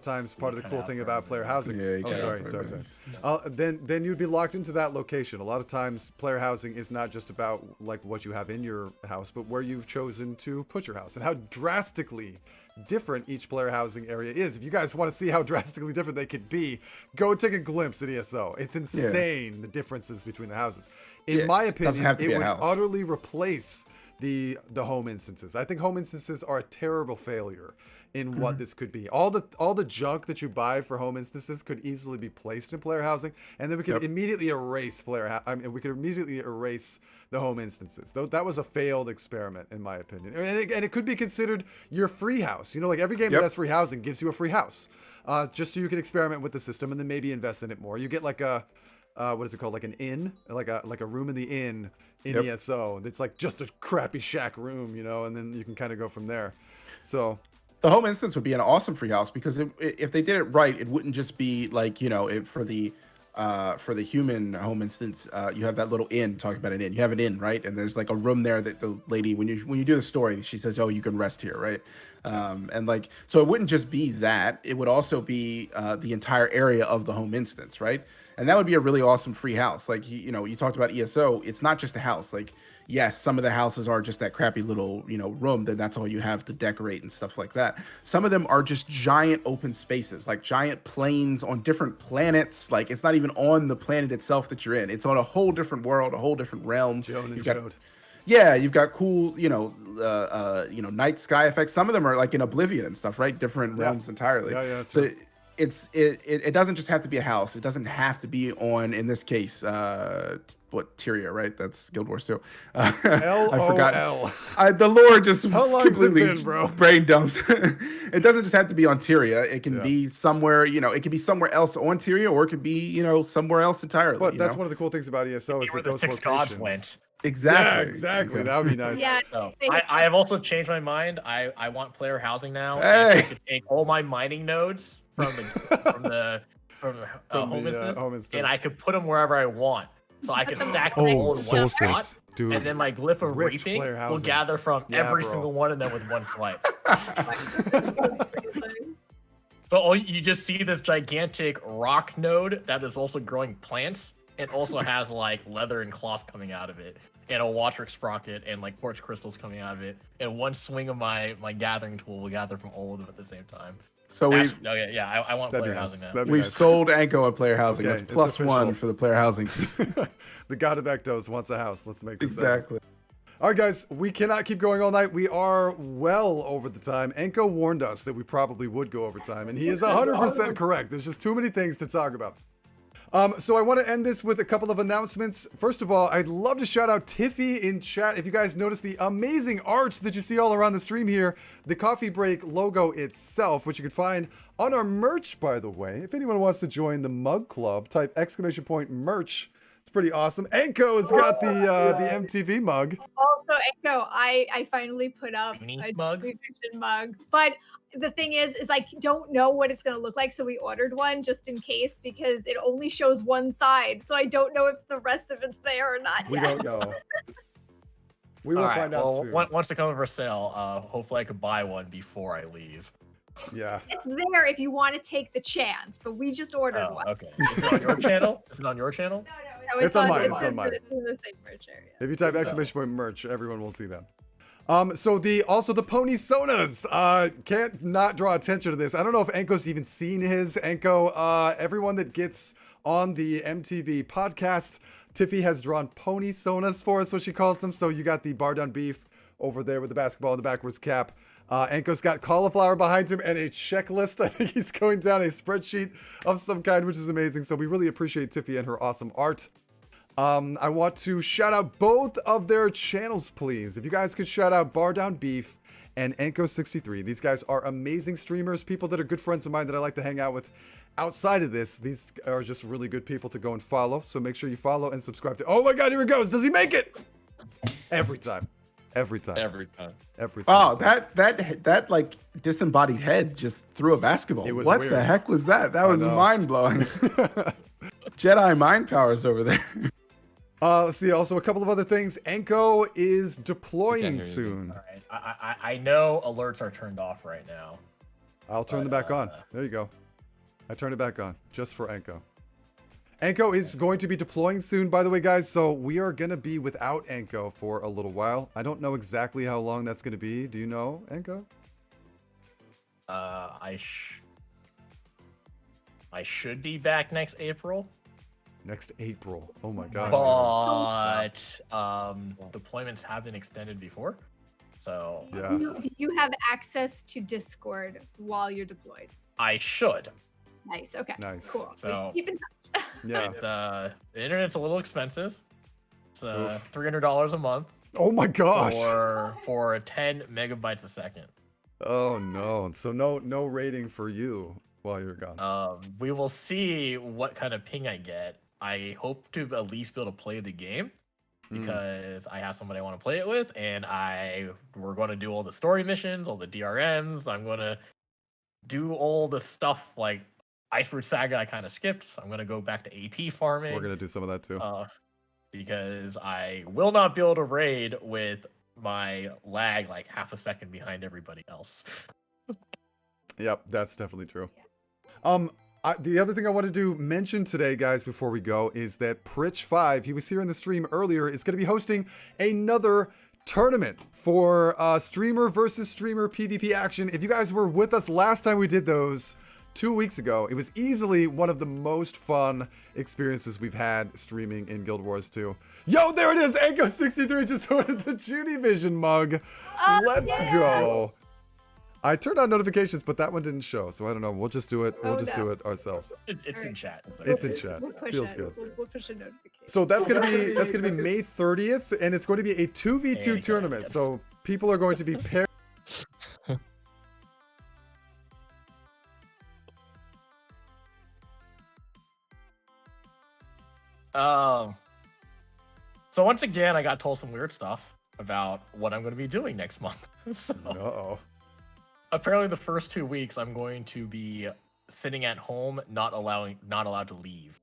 times, part of the cut cool out thing for about player housing. Yeah, you Oh, cut out sorry, for sorry, everything. sorry. Then you'd be locked into that location. A lot of times, player housing is not just about like what you have in your house, but where you've chosen to put your house and how drastically different each player housing area is. If you guys want to see how drastically different they could be, go take a glimpse at ESO. It's insane the differences between the houses. In my doesn't opinion, have to it be a would house. utterly replace the home instances. I think home instances are a terrible failure in what this could be. All the junk that you buy for home instances could easily be placed in player housing, and then we could immediately erase we could immediately erase the home instances. Though that was a failed experiment, in my opinion. And it could be considered your free house. Like every game that has free housing gives you a free house, just so you can experiment with the system and then maybe invest in it more. You get like a what is it called? Like an inn, like a room in the inn in ESO. It's like just a crappy shack room, and then you can kind of go from there. So the home instance would be an awesome free house because if they did it right, it wouldn't just be like for the human home instance, you have that little inn. Talking about an inn, you have an inn, right? And there's like a room there that the lady, when you do the story, she says, "Oh, you can rest here," right? And like, so it wouldn't just be that; it would also be the entire area of the home instance, right? And that would be a really awesome free house. Like, you talked about ESO. It's not just a house. Like, yes, some of the houses are just that crappy little, room. Then that's all you have to decorate and stuff like that. Some of them are just giant open spaces, like giant plains on different planets. Like, it's not even on the planet itself that you're in. It's on a whole different world, a whole different realm. Yeah, you've got cool, night sky effects. Some of them are like in Oblivion and stuff, right? Different realms entirely. Yeah. So it doesn't just have to be a house. It doesn't have to be on, in this case, Tyria, right? That's Guild Wars 2. I forgot. The lore just completely brain dumped. It doesn't just have to be on Tyria. It can be somewhere, it could be somewhere else on Tyria, or it could be, somewhere else entirely. But that's one of the cool things about ESO is Where that the those six gods locations went. Exactly. Yeah, exactly. That would be nice. Yeah. So I have also changed my mind. I want player housing now. Hey. And I could take all my mining nodes from the home instance, and I could put them wherever I want. So I could stack them all in one spot, dude. and then my glyph of Rich reaping player will housing. gather from Yeah, every bro. single one of them with one swipe. So you just see this gigantic rock node that is also growing plants and also has like leather and cloth coming out of it. and a Water Sprocket and like quartz crystals coming out of it, and one swing of my gathering tool will gather from all of them at the same time. So I want That'd be player nice. housing now. That'd be we've nice. sold Anko a player housing. Okay, That's it's plus one official. for the player housing team. The god of Ectos wants a house. Let's make this happen. Exactly. All right, guys, we cannot keep going all night. We are well over the time. Enko warned us that we probably would go over time, and he is 100% correct. There's just too many things to talk about. So I want to end this with a couple of announcements. First of all, I'd love to shout out Tiffy in chat. If you guys notice the amazing art that you see all around the stream here, the Coffee Break logo itself, which you can find on our merch, by the way. If anyone wants to join the Mug Club, type !merch. It's pretty awesome. Enko has got the MTV mug. Also, Echo, I finally put up Mini a mugs? fiction mug, but the thing is I don't know what it's gonna look like, so we ordered one just in case because it only shows one side, so I don't know if the rest of it's there or not We yet. don't know. We will All right, find out well, soon. once it comes for sale, hopefully I could buy one before I leave. Yeah. It's there if you want to take the chance, but we just ordered Oh, one. okay. Is it on your channel? Is it on your channel? No, It's on mine, it's on mine. It's in the same merch area. If you type !merch, everyone will see that. So also the Pony Sonas. Can't not draw attention to this. I don't know if Enko's even seen his. Enko, everyone that gets on the MTV podcast, Tiffy has drawn Pony Sonas for us, what she calls them. So you got the bar down beef over there with the basketball and the backwards cap. Enko's got cauliflower behind him and a checklist. I think he's going down a spreadsheet of some kind, which is amazing. So we really appreciate Tiffy and her awesome art. I want to shout out both of their channels, please. If you guys could shout out Bar Down Beef and Enko63. These guys are amazing streamers, people that are good friends of mine that I like to hang out with outside of this. These are just really good people to go and follow. So make sure you follow and subscribe to. Oh my God, here he goes. Does he make it? Every time. Every time. Every time. Every Oh, time. that like disembodied head just threw a basketball. It was what weird. the heck was that? That was know. mind blowing. Jedi mind powers over there. Let's see. Also, a couple of other things. Enko is We can't deploying hear you. soon. All right. I know alerts are turned off right now. I'll turn them But, back on. There you go. I turned it back on just for Enko. Enko is going to be deploying soon, by the way, guys. So we are going to be without Enko for a little while. I don't know exactly how long that's going to be. Do you know, Enko? I should be back next April, Next April. Oh my gosh. but deployments have been extended before. So Yeah. Do you have access to Discord while you're deployed? I should. Nice. Okay. Nice. Cool. So- Keep in touch. Yeah. It's the internet's a little expensive. It's Oof. $300 a month Oh my gosh. for 10 megabytes a second. Oh no. So no rating for you while you're gone. We will see what kind of ping I get. I hope to at least be able to play the game because I have somebody I want to play it with, and we're going to do all the story missions, all the DRMs. I'm going to do all the stuff like Iceberg Saga I kind of skipped. I'm going to go back to AP farming. We're gonna do some of that too. Because I will not be able to raid with my lag like half a second behind everybody else. Yep, that's definitely true. The other thing I wanted to mention today, guys, before we go, is that Pritch5, he was here in the stream earlier, is going to be hosting another tournament for streamer versus streamer PvP action. If you guys were with us last time we did those 2 weeks ago, it was easily one of the most fun experiences we've had streaming in Guild Wars 2. Yo, there it is! Anko63 just ordered the Judy Vision mug. Let's go. I turned on notifications, but that one didn't show, so I don't know. We'll just do it. We'll just do it ourselves. It's in Alright. chat. It's in chat. We'll push Feels it. good. We'll push a notification. So that's gonna be May 30th, and it's going to be a 2v2 Yeah, tournament. yeah. So people are going to be paired. So once again, I got told some weird stuff about what I'm going to be doing next month. So Uh-oh. apparently, the first 2 weeks I'm going to be sitting at home, not allowed to leave.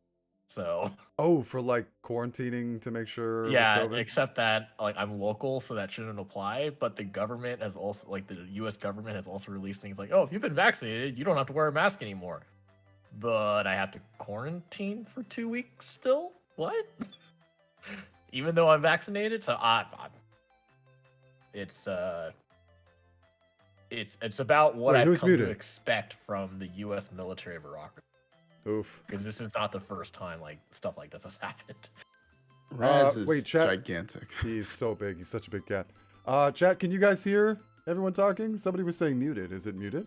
So Oh, for like quarantining to make sure. with yeah, COVID? except that like I'm local, so that shouldn't apply. But the government has also, like the U.S. government has also released things like, oh, if you've been vaccinated, you don't have to wear a mask anymore. But I have to quarantine for 2 weeks still. What? even though I'm vaccinated. So it's about what Wait, I've who's come muted? to expect from the U.S. military bureaucracy. Oof. Because this is not the first time like stuff like this has happened. Raz is wait, chat. gigantic. He's so big. He's such a big cat. Chat, can you guys hear everyone talking? Somebody was saying muted. Is it muted?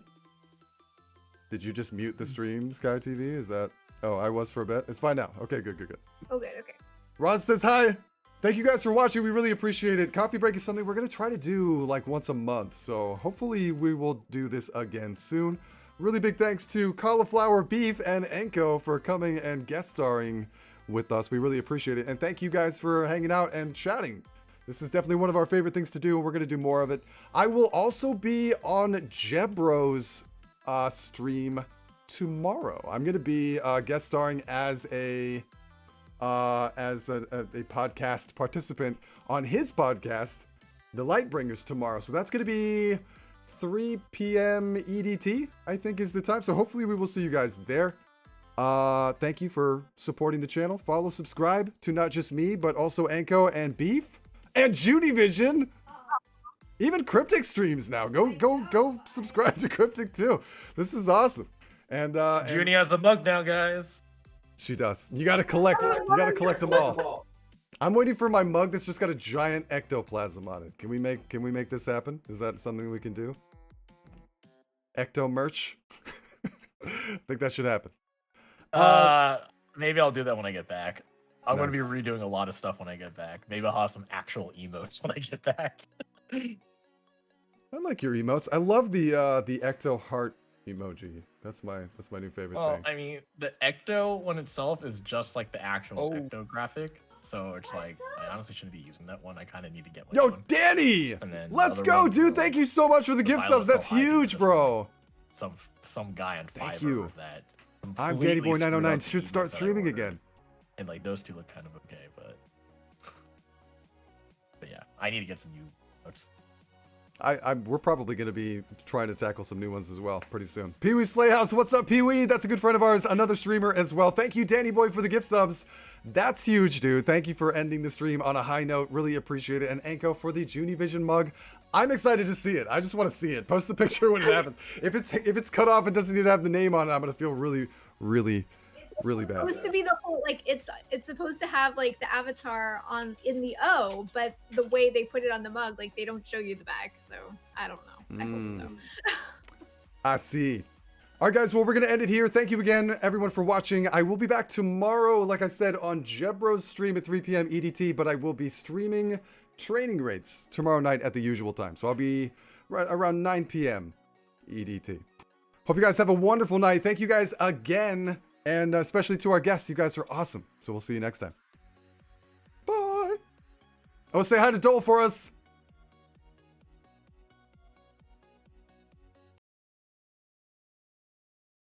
Did you just mute the stream, Sky TV? Is that... Oh, I was for a bit. It's fine now. Okay, good. Oh, good. Okay. Roz says hi. Thank you guys for watching. We really appreciate it. Coffee break is something we're going to try to do like once a month. So hopefully we will do this again soon. Really big thanks to Cauliflower Beef and Enko for coming and guest starring with us. We really appreciate it. And thank you guys for hanging out and chatting. This is definitely one of our favorite things to do, and we're going to do more of it. I will also be on Jebro's stream tomorrow. I'm going to be guest starring as a podcast participant on his podcast, The Lightbringers, tomorrow. So that's going to be 3 p.m. EDT, I think is the time. So hopefully we will see you guys there. Thank you for supporting the channel. Follow, subscribe to not just me, but also Anko and Beef and Junivision. Even Cryptic streams now. Go subscribe to Cryptic too. This is awesome. And Junie has a mug now, guys. she does. You gotta collect. You gotta collect them all. I'm waiting for my mug that's just got a giant ectoplasm on it. Can we make this happen? Is that something we can do? Ecto merch. I think that should happen. Maybe I'll do that when I get back. I'm going to be Nice. redoing a lot of stuff when I get back. Maybe I'll have some actual emotes when I get back. I like your emotes. I love the ecto heart emoji. That's my new favorite Well, thing. I mean, the Ecto one itself is just like the actual Oh. Ecto graphic. So it's like, I honestly shouldn't be using that one. I kind of need to get my Yo, own. Danny! And then the Let's other go, one dude. for, Thank you so much for the gift Violet subs. That's Soul, I think huge, just bro. Some guy on Thank Fiverr you. that I'm completely Danny Boy screwed 909. up the Should start emotes that I streaming ordered. again. And like those two look kind of okay, but yeah, I need to get some new notes. We're probably going to be trying to tackle some new ones as well pretty soon. Pee-wee Slayhouse, what's up, Pee-wee? That's a good friend of ours, another streamer as well. Thank you, Danny Boy, for the gift subs. That's huge, dude. Thank you for ending the stream on a high note. Really appreciate it. And Anko for the Junivision mug. I'm excited to see it. I just want to see it. Post the picture when it happens. If it's cut off and doesn't even have the name on it, I'm going to feel really bad. Supposed to be the whole like it's supposed to have like the avatar in the O, but the way they put it on the mug, like they don't show you the back. So I don't know. I hope so. I see. All right, guys. Well, we're going to end it here. Thank you again, everyone, for watching. I will be back tomorrow, like I said, on Jebro's stream at 3 p.m. EDT, but I will be streaming training rates tomorrow night at the usual time. So I'll be right around 9 p.m. EDT. Hope you guys have a wonderful night. Thank you guys again. And especially to our guests. You guys are awesome. So we'll see you next time. Bye. Oh, say hi to Dole for us.